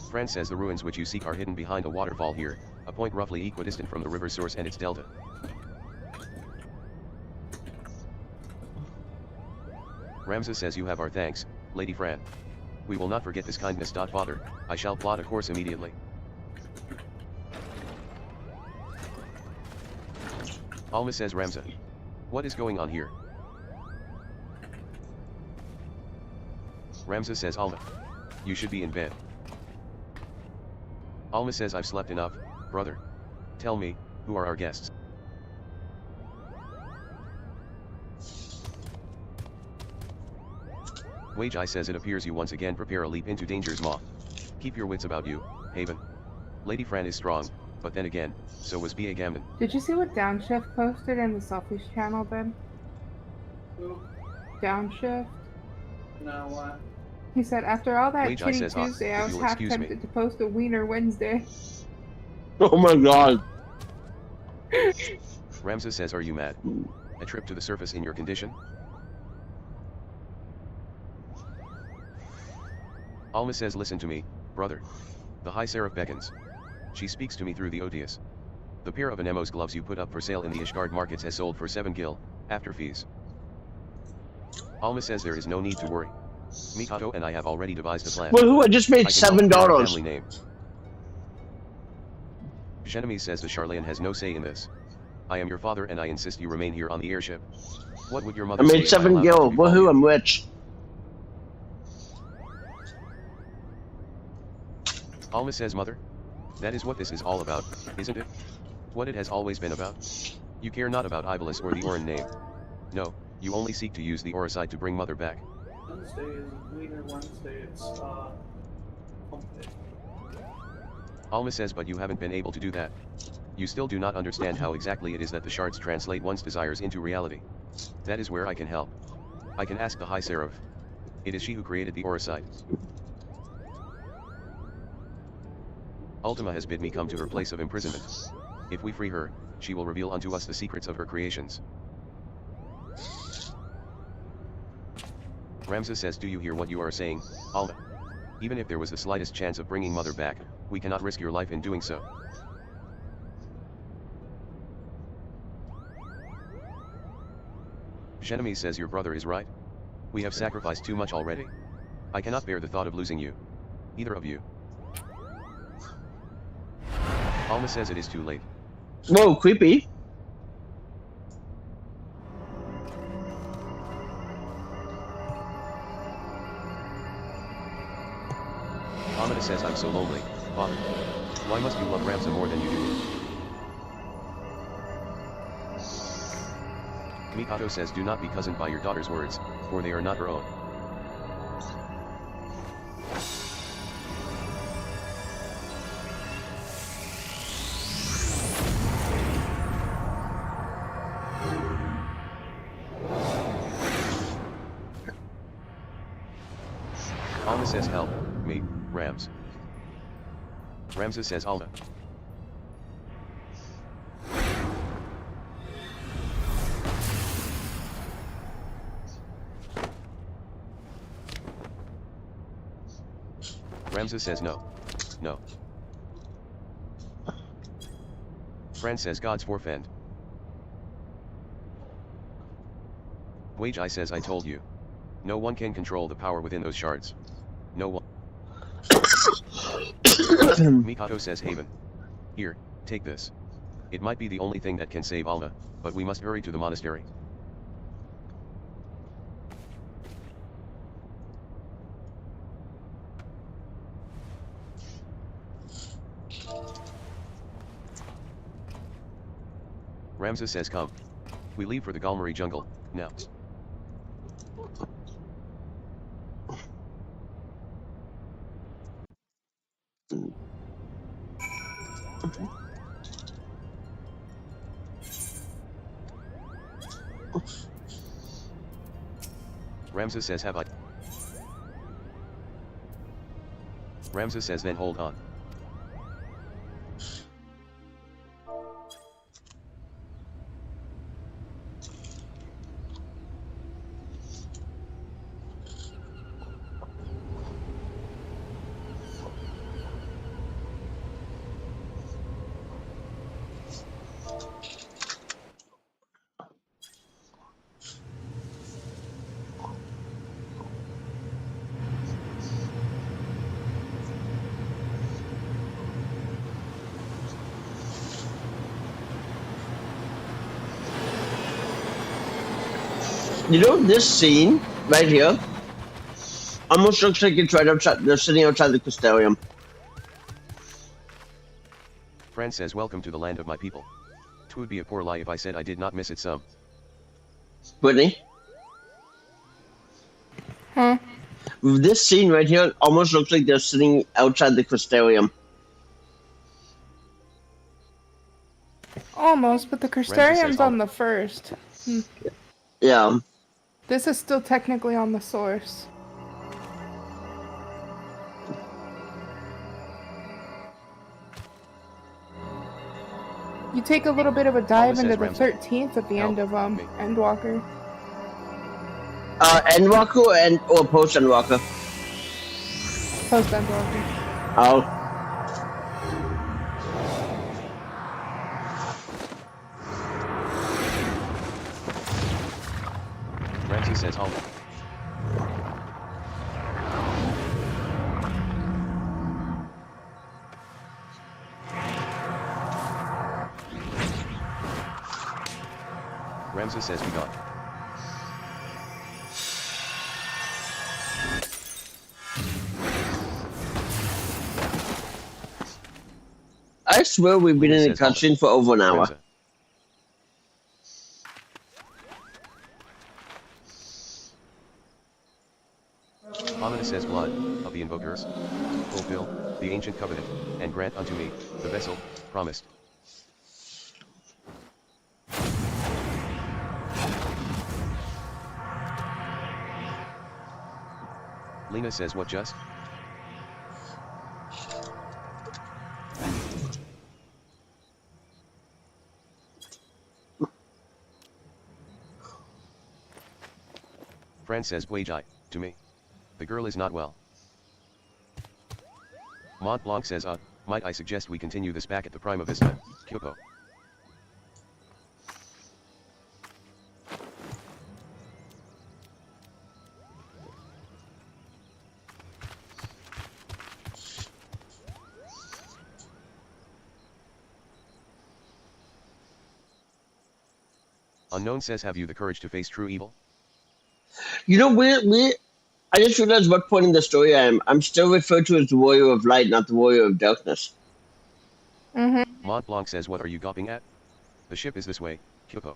Speaker 2: Fran says the ruins which you seek are hidden behind a waterfall here, a point roughly equidistant from the river source and its delta. Ramza says you have our thanks, Lady Fran. We will not forget this kindness. Father, I shall plot a course immediately. Alma says Ramza. What is going on here? Ramza says Alma. You should be in bed. Alma says I've slept enough, brother. Tell me, who are our guests? Wage-Eye says it appears you once again prepare a leap into danger's maw. Keep your wits about you, Haven. Lady Fran is strong, but then again, so was B.A. Gamden.
Speaker 4: Did you see what Downshift posted in the Selfish channel, Ben?
Speaker 5: Who?
Speaker 4: Downshift?
Speaker 5: No, what?
Speaker 4: He said, after all that
Speaker 2: Wage-Eye
Speaker 4: Titty
Speaker 2: says,
Speaker 4: Tuesday, I
Speaker 2: if
Speaker 4: was
Speaker 2: you'll
Speaker 4: half
Speaker 2: excuse me.
Speaker 4: tempted to post a Wiener Wednesday.
Speaker 1: Oh my god.
Speaker 2: Ramza says are you mad? A trip to the surface in your condition? Alma says listen to me, brother. The High Seraph beckons. She speaks to me through the Otius. The pair of Anemo's gloves you put up for sale in the Ishgard markets has sold for 7 gil, after fees. Alma says there is no need to worry. Mikado and I have already devised a plan.
Speaker 1: Well, who? I just made
Speaker 2: I can help
Speaker 1: $7.
Speaker 2: clear our family name. Genemi says the Charlatan has no say in this. I am your father and I insist you remain here on the airship. What would your mother
Speaker 1: I
Speaker 2: say
Speaker 1: made
Speaker 2: if I
Speaker 1: 7
Speaker 2: allowed
Speaker 1: gil.
Speaker 2: that to befall
Speaker 1: Woohoo,
Speaker 2: you?
Speaker 1: I'm rich.
Speaker 2: Alma says mother? That is what this is all about, isn't it? What it has always been about? You care not about Iblis or the Orin name. No, you only seek to use the Oricide to bring mother back.
Speaker 5: Wednesday is Wiener Wednesday, it's, hump day.
Speaker 2: Alma says but you haven't been able to do that. You still do not understand how exactly it is that the shards translate one's desires into reality. That is where I can help. I can ask the High Seraph. It is she who created the Oricide. Ultima has bid me come to her place of imprisonment. If we free her, she will reveal unto us the secrets of her creations. Ramza says do you hear what you are saying, Alma? Even if there was the slightest chance of bringing mother back, we cannot risk your life in doing so. Genemi says your brother is right. We have sacrificed too much already. I cannot bear the thought of losing you. Either of you. Alma says it is too late.
Speaker 1: Whoa, creepy.
Speaker 2: Amada says I'm so lonely, father. Why must you love Ramza more than you do me? Mikado says do not be cozened by your daughter's words, for they are not her own. says help, me, Rams. Ramses says Alma. Ramses says no. No. Fran says God's forfend. Wage I says I told you. No one can control the power within those shards. No one. Mikado says Haven. Here, take this. It might be the only thing that can save Alma, but we must hurry to the monastery. Ramses says come. We leave for the Galmari jungle, now. Ramses says have I. Ramses says then hold on.
Speaker 1: You know, this scene right here almost looks like it's right outside. They're sitting outside the Castellium.
Speaker 2: Fran says welcome to the land of my people. 'Twould be a poor lie if I said I did not miss it some.
Speaker 1: Brittany?
Speaker 4: Huh?
Speaker 1: This scene right here almost looks like they're sitting outside the Castellium.
Speaker 4: Almost, but the Crystarium's on the first.
Speaker 1: Yeah.
Speaker 4: This is still technically on the source. You take a little bit of a dive into the 13th at the end of Endwalker.
Speaker 1: Endwalker or post Endwalker?
Speaker 4: Post Endwalker.
Speaker 1: Oh.
Speaker 2: Ramses says home. Ramses says be gone.
Speaker 1: I swear we've been in the cutscene for over an hour.
Speaker 2: Amina says blood of the invokers, fulfill the ancient covenant, and grant unto me the vessel promised. Lena says what just? Fran says Bwajai, to me. The girl is not well. Mont Blanc says might I suggest we continue this back at the Prima Vista, Kyopo. Unknown says have you the courage to face true evil?
Speaker 1: You know, I just realized what point in the story I am. I'm still referred to as the Warrior of Light, not the Warrior of Darkness.
Speaker 2: Mont Blanc says what are you gawping at? The ship is this way, Kyopo.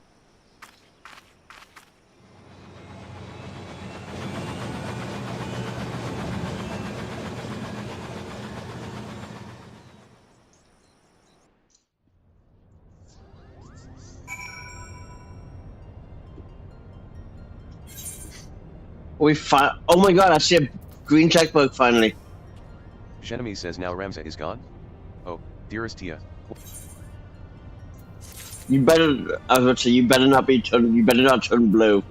Speaker 1: Oh my god, I see Green checkbook finally.
Speaker 2: Shenami says now Ramza is gone? Oh, dearest Tia.
Speaker 1: You better. I was about to say you better not be turn. You better not turn blue.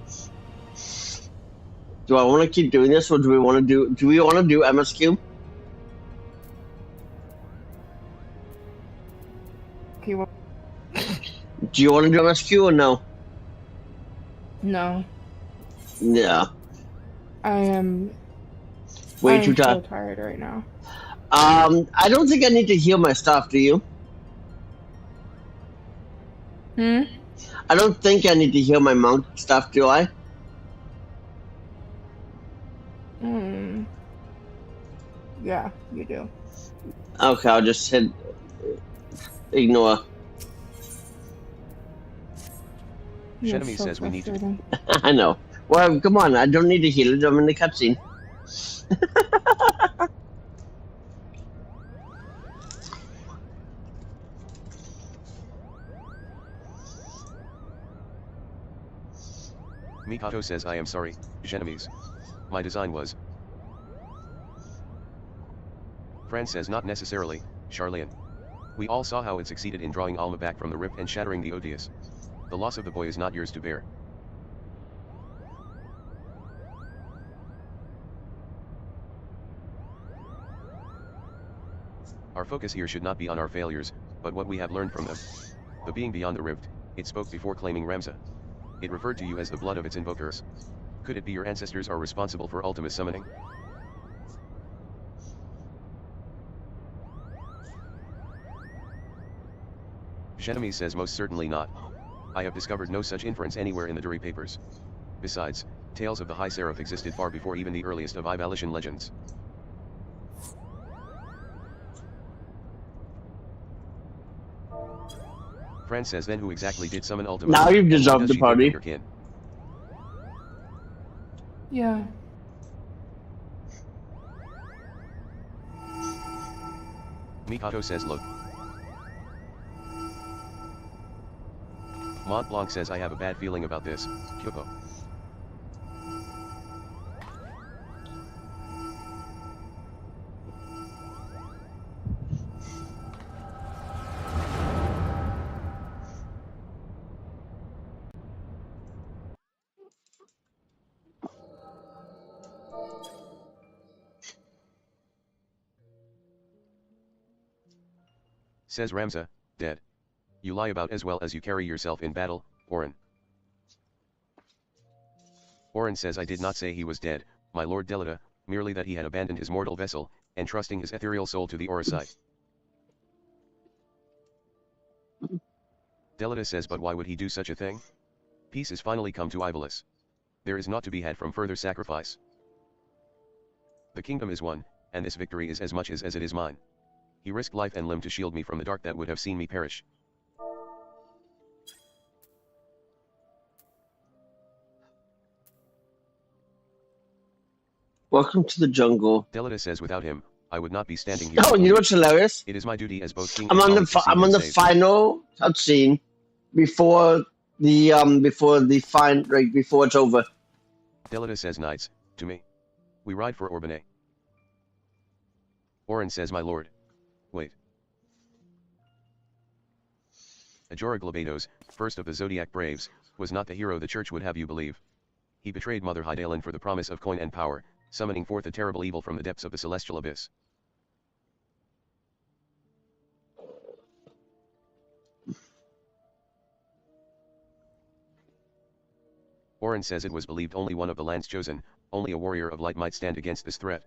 Speaker 1: Do I want to keep doing this, or do we want to do? Do we want to do MSQ?
Speaker 4: Okay, well,
Speaker 1: Do you want to do MSQ or no?
Speaker 4: no.
Speaker 1: Yeah.
Speaker 4: I am
Speaker 1: Way
Speaker 4: I'm
Speaker 1: too
Speaker 4: so
Speaker 1: tired.
Speaker 4: tired right now.
Speaker 1: I don't think I need to heal my stuff. Do you?
Speaker 4: Hmm?
Speaker 1: I don't think I need to heal my monk stuff. Do I?
Speaker 4: Hmm. Yeah, you do.
Speaker 1: Okay, I'll just hit ignore.
Speaker 4: You're
Speaker 2: Shenami
Speaker 4: so
Speaker 2: says we need to.
Speaker 4: frustrating.
Speaker 1: I know. Well, come on. I don't need to heal it. I'm in the cutscene.
Speaker 2: Mikato says I am sorry, Genovese. My design was. Fran says not necessarily, Charlian. We all saw how it succeeded in drawing Alma back from the rift and shattering the Odious. The loss of the boy is not yours to bear. Our focus here should not be on our failures, but what we have learned from them. The being beyond the rift, it spoke before claiming Ramza. It referred to you as the blood of its invokers. Could it be your ancestors are responsible for ultimate summoning? Shenami says most certainly not. I have discovered no such inference anywhere in the Duri papers. Besides, tales of the High Seraph existed far before even the earliest of Ivalishan legends. Fran says then who exactly did summon Ultima?
Speaker 1: Now you've
Speaker 2: and why
Speaker 1: dissolved
Speaker 2: does
Speaker 1: the
Speaker 2: she think of
Speaker 1: party.
Speaker 2: your kin?
Speaker 4: Yeah.
Speaker 2: Mikato says look. Mont Blanc says I have a bad feeling about this, Kyopo. Says Ramza, dead. You lie about as well as you carry yourself in battle, Orin. Orin says I did not say he was dead, my lord Delita, merely that he had abandoned his mortal vessel, entrusting his ethereal soul to the Oricite. Delita says but why would he do such a thing? Peace is finally come to Ivalis. There is naught to be had from further sacrifice. The kingdom is won, and this victory is as much as it is mine. He risked life and limb to shield me from the dark that would have seen me perish.
Speaker 1: Welcome to the jungle.
Speaker 2: Delita says without him, I would not be standing here.
Speaker 1: Oh, you know what's hilarious?
Speaker 2: It is my duty as both king
Speaker 1: I'm
Speaker 2: and
Speaker 1: on
Speaker 2: colleague to see
Speaker 1: I'm
Speaker 2: him
Speaker 1: on the
Speaker 2: saved.
Speaker 1: final cutscene before the fine like before it's over.
Speaker 2: Delita says knights, to me. We ride for Orbane. Orin says my lord. Wait. Ajora Glabados, first of the Zodiac Braves, was not the hero the church would have you believe. He betrayed Mother Hydaelyn for the promise of coin and power, summoning forth a terrible evil from the depths of the celestial abyss. Orin says it was believed only one of the land's chosen, only a warrior of light might stand against this threat.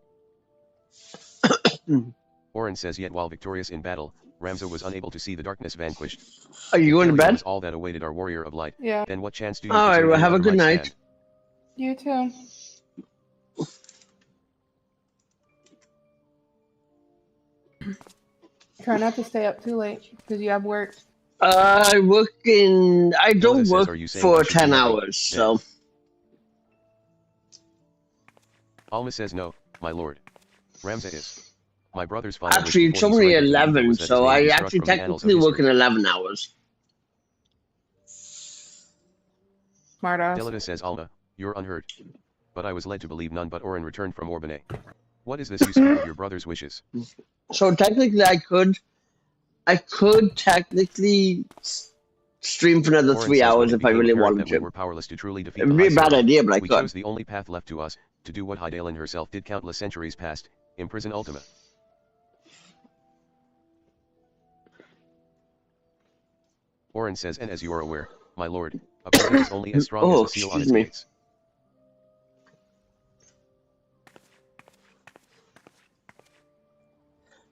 Speaker 2: Orin says yet while victorious in battle, Ramza was unable to see the darkness vanquished.
Speaker 1: Are you going to
Speaker 2: Failure
Speaker 1: bed?
Speaker 2: was all that awaited our warrior of light.
Speaker 4: Yeah.
Speaker 2: Then what chance do you
Speaker 1: All right,
Speaker 2: preserve
Speaker 1: well,
Speaker 2: in
Speaker 1: have a
Speaker 2: other
Speaker 1: good
Speaker 2: might
Speaker 1: night.
Speaker 2: stand?
Speaker 4: You too. Try not to stay up too late, because you have work.
Speaker 1: I work in. I don't
Speaker 2: says,
Speaker 1: work
Speaker 2: "Are you saying
Speaker 1: for
Speaker 2: I should be
Speaker 1: 10
Speaker 2: happy?"
Speaker 1: hours, so.
Speaker 2: Alma says no, my lord. Ramza is. My brother's final wish
Speaker 1: Actually, it's
Speaker 2: before he
Speaker 1: only
Speaker 2: surrendered to evil
Speaker 1: 11,
Speaker 2: was that his
Speaker 1: so
Speaker 2: name
Speaker 1: I
Speaker 2: be struck
Speaker 1: actually
Speaker 2: from the annals of
Speaker 1: technically work
Speaker 2: history.
Speaker 1: in 11 hours.
Speaker 4: Smart ass.
Speaker 2: Delita says Alma, you're unheard. but I was led to believe none but Orin returned from Orbane. What is this you speak of your brother's wishes?
Speaker 1: So technically, I could technically stream for another
Speaker 2: Orin
Speaker 1: 3
Speaker 2: says when
Speaker 1: hours
Speaker 2: it
Speaker 1: if I
Speaker 2: became
Speaker 1: really
Speaker 2: apparent
Speaker 1: wanted
Speaker 2: that we
Speaker 1: to.
Speaker 2: were powerless to truly defeat the
Speaker 1: It'd be
Speaker 2: High
Speaker 1: a bad
Speaker 2: Serpent,
Speaker 1: idea, but I
Speaker 2: we
Speaker 1: could.
Speaker 2: chose the only path left to us, to do what Hydaelyn herself did countless centuries past, imprison Ultima. Orin says, and as you are aware, my lord, a prison is only as strong as
Speaker 1: Oh,
Speaker 2: the seal on
Speaker 1: excuse
Speaker 2: its
Speaker 1: me.
Speaker 2: gates.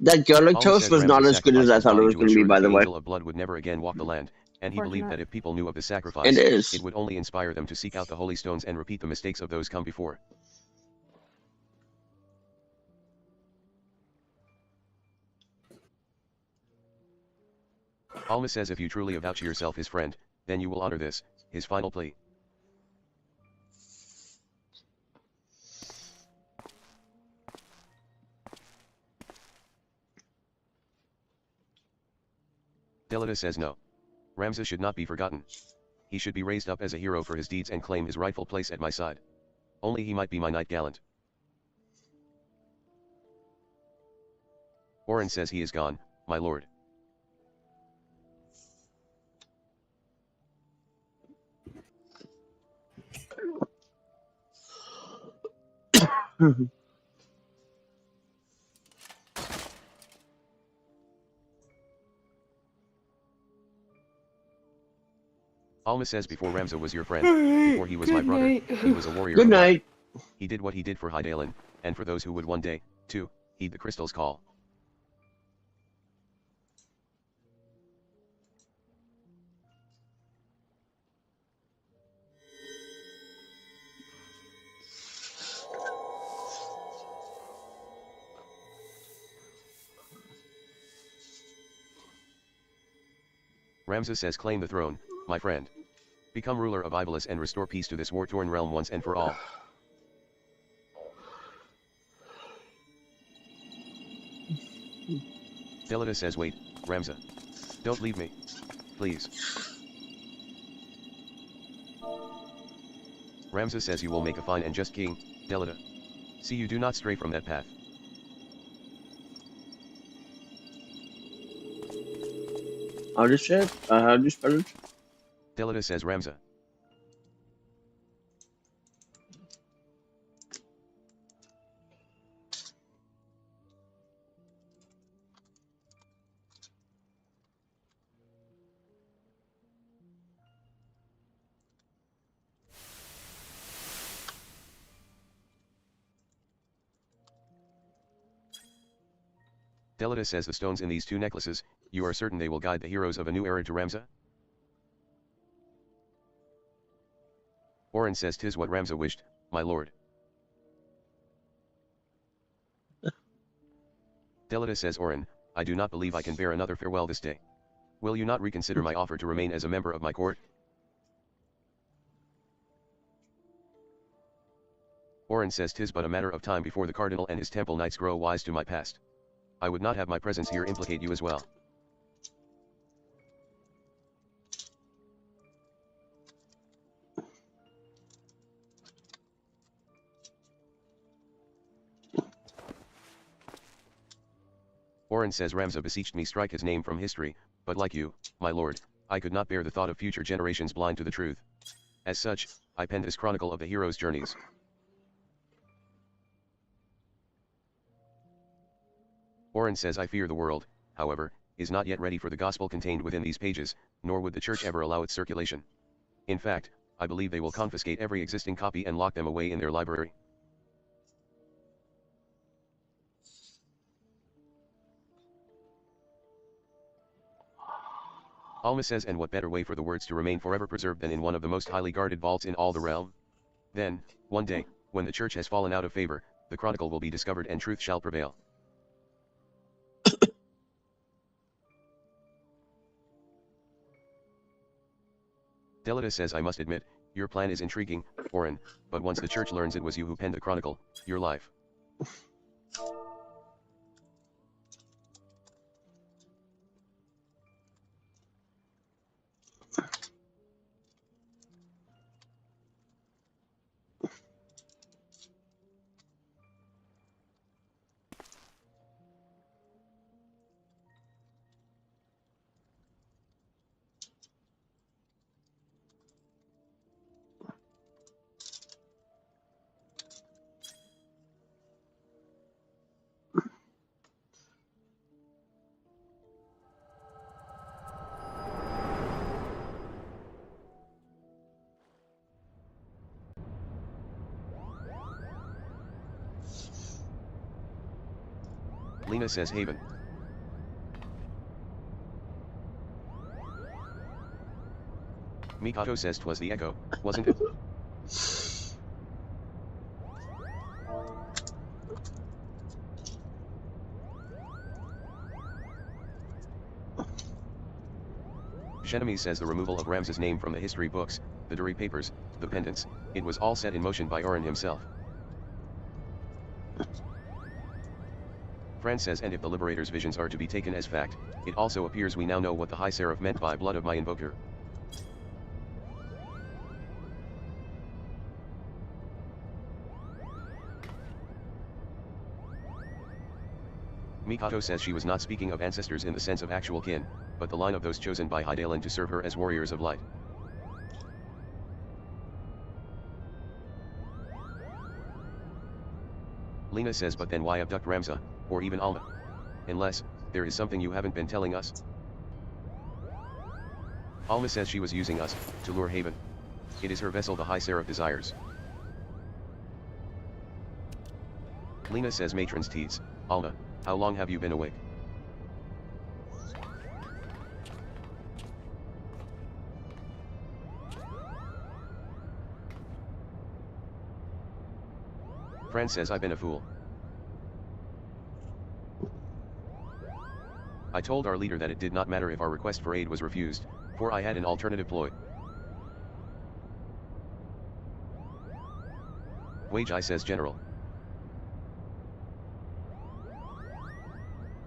Speaker 1: That garlic
Speaker 2: Alma
Speaker 1: toast
Speaker 2: says
Speaker 1: was not
Speaker 2: Ramses
Speaker 1: as good as
Speaker 2: sacrificed
Speaker 1: I
Speaker 2: his
Speaker 1: thought it
Speaker 2: body
Speaker 1: was
Speaker 2: to
Speaker 1: going to be,
Speaker 2: ensure
Speaker 1: by
Speaker 2: that
Speaker 1: the
Speaker 2: the
Speaker 1: way.
Speaker 2: Angel of Blood would never again walk the land, and he believed that if people knew of his sacrifice,
Speaker 1: It is.
Speaker 2: it would only inspire them to seek out the holy stones and repeat the mistakes of those come before. Alma says if you truly avouch yourself his friend, then you will honor this, his final plea. Delita says no. Ramses should not be forgotten. He should be raised up as a hero for his deeds and claim his rightful place at my side. Only he might be my knight gallant. Orin says he is gone, my lord. Alma says before Ramza was your friend, before he was my
Speaker 4: Good
Speaker 2: brother,
Speaker 4: night.
Speaker 2: he was a warrior
Speaker 1: Good
Speaker 2: of light.
Speaker 1: night.
Speaker 2: He did what he did for Hydaelyn, and for those who would one day, too, heed the crystal's call. Ramza says claim the throne, my friend. Become ruler of Iblis and restore peace to this war-torn realm once and for all. Delita says wait, Ramza. Don't leave me. Please. Ramza says you will make a fine and just king, Delita. See you do not stray from that path.
Speaker 1: How do you say it? How do you spell it?
Speaker 2: Delita says Ramza. Delita says the stones in these two necklaces, you are certain they will guide the heroes of a new era to Ramza? Orin says 'tis what Ramza wished, my lord. Delita says Orin, I do not believe I can bear another farewell this day. Will you not reconsider my offer to remain as a member of my court? Orin says 'tis but a matter of time before the cardinal and his temple knights grow wise to my past. I would not have my presence here implicate you as well. Orin says Ramza beseeched me strike his name from history, but like you, my lord, I could not bear the thought of future generations blind to the truth. As such, I penned this chronicle of the hero's journeys. Orin says I fear the world, however, is not yet ready for the gospel contained within these pages, nor would the church ever allow its circulation. In fact, I believe they will confiscate every existing copy and lock them away in their library. Alma says and what better way for the words to remain forever preserved than in one of the most highly guarded vaults in all the realm? Then, one day, when the church has fallen out of favor, the chronicle will be discovered and truth shall prevail. Delita says I must admit, your plan is intriguing, Orin, but once the church learns it was you who penned the chronicle, your life. Lena says Haven. Mikado says 'twas the echo, wasn't it? Shenami says the removal of Ramses' name from the history books, the Duri papers, the pendants, it was all set in motion by Oren himself. Fran says, and if the Liberator's visions are to be taken as fact, it also appears we now know what the High Seraph meant by blood of my invoker. Mikado says she was not speaking of ancestors in the sense of actual kin, but the line of those chosen by Hydaelyn to serve her as warriors of light. Lena says, but then why abduct Ramza, or even Alma? Unless, there is something you haven't been telling us? Alma says she was using us, to lure Haven. It is her vessel the High Seraph desires. Lena says matron's tease, Alma, how long have you been awake? Fran says I've been a fool. I told our leader that it did not matter if our request for aid was refused, for I had an alternative ploy. Wage-I says General.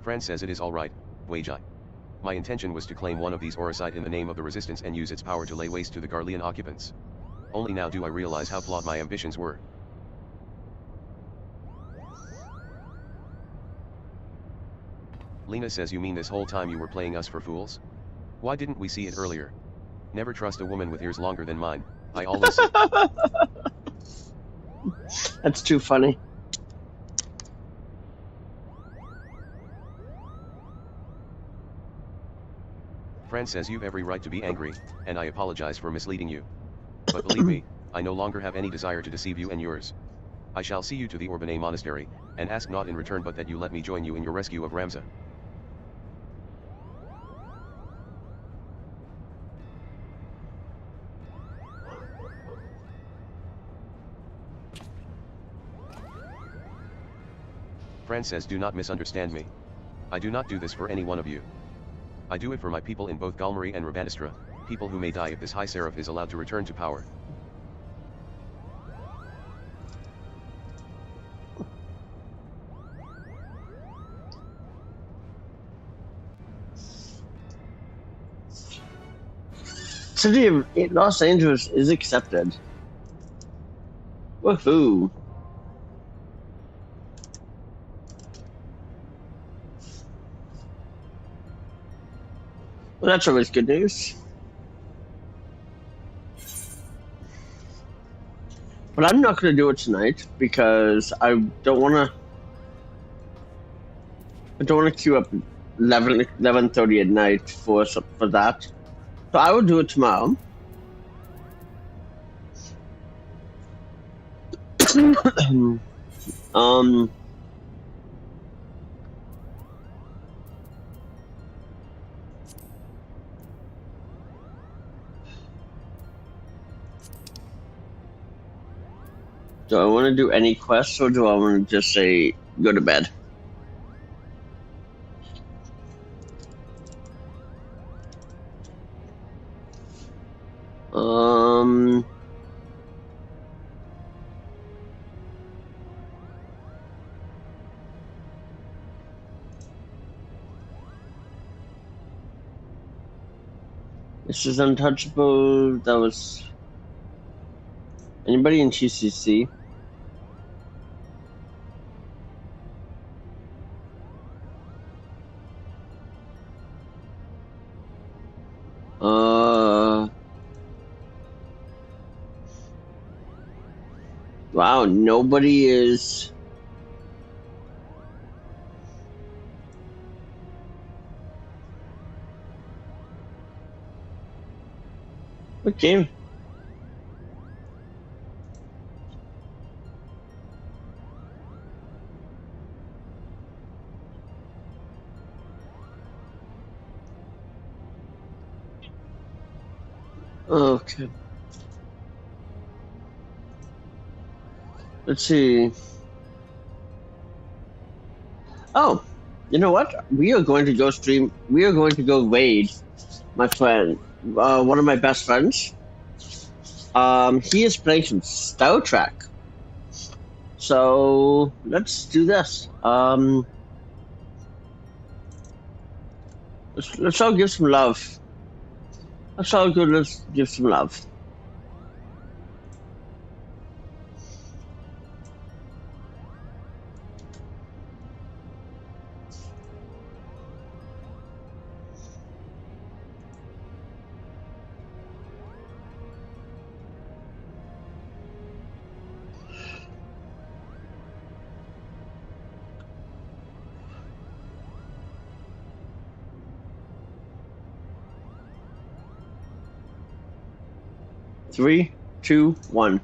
Speaker 2: Fran says it is alright, Wage-I. My intention was to claim one of these Orosite in the name of the resistance and use its power to lay waste to the Garlean occupants. Only now do I realize how flawed my ambitions were. Lena says, you mean this whole time you were playing us for fools? Why didn't we see it earlier? Never trust a woman with ears longer than mine, I always say.
Speaker 1: That's too funny.
Speaker 2: Fran says you've every right to be angry, and I apologize for misleading you. But believe me, I no longer have any desire to deceive you and yours. I shall see you to the Orbanay monastery, and ask naught in return but that you let me join you in your rescue of Ramza. Fran says, do not misunderstand me. I do not do this for any one of you. I do it for my people in both Galmari and Rabanistra, people who may die if this High Seraph is allowed to return to power.
Speaker 1: City of Los Angeles is accepted. Woohoo! Well, that's always good news. But I'm not going to do it tonight because I don't want to. I don't want to queue up 11:30 at night for that. So I will do it tomorrow. Do I want to do any quests or do I want to just say go to bed? This is untouchable. That was anybody in GCC? Wow, nobody is. What game? Okay. Let's see. Oh, you know what? We are going to go stream. We are going to go raid my friend, one of my best friends. He is playing some Star Trek. So let's do this. Let's all give some love. Let's all go. Let's give some love. Three, two, one.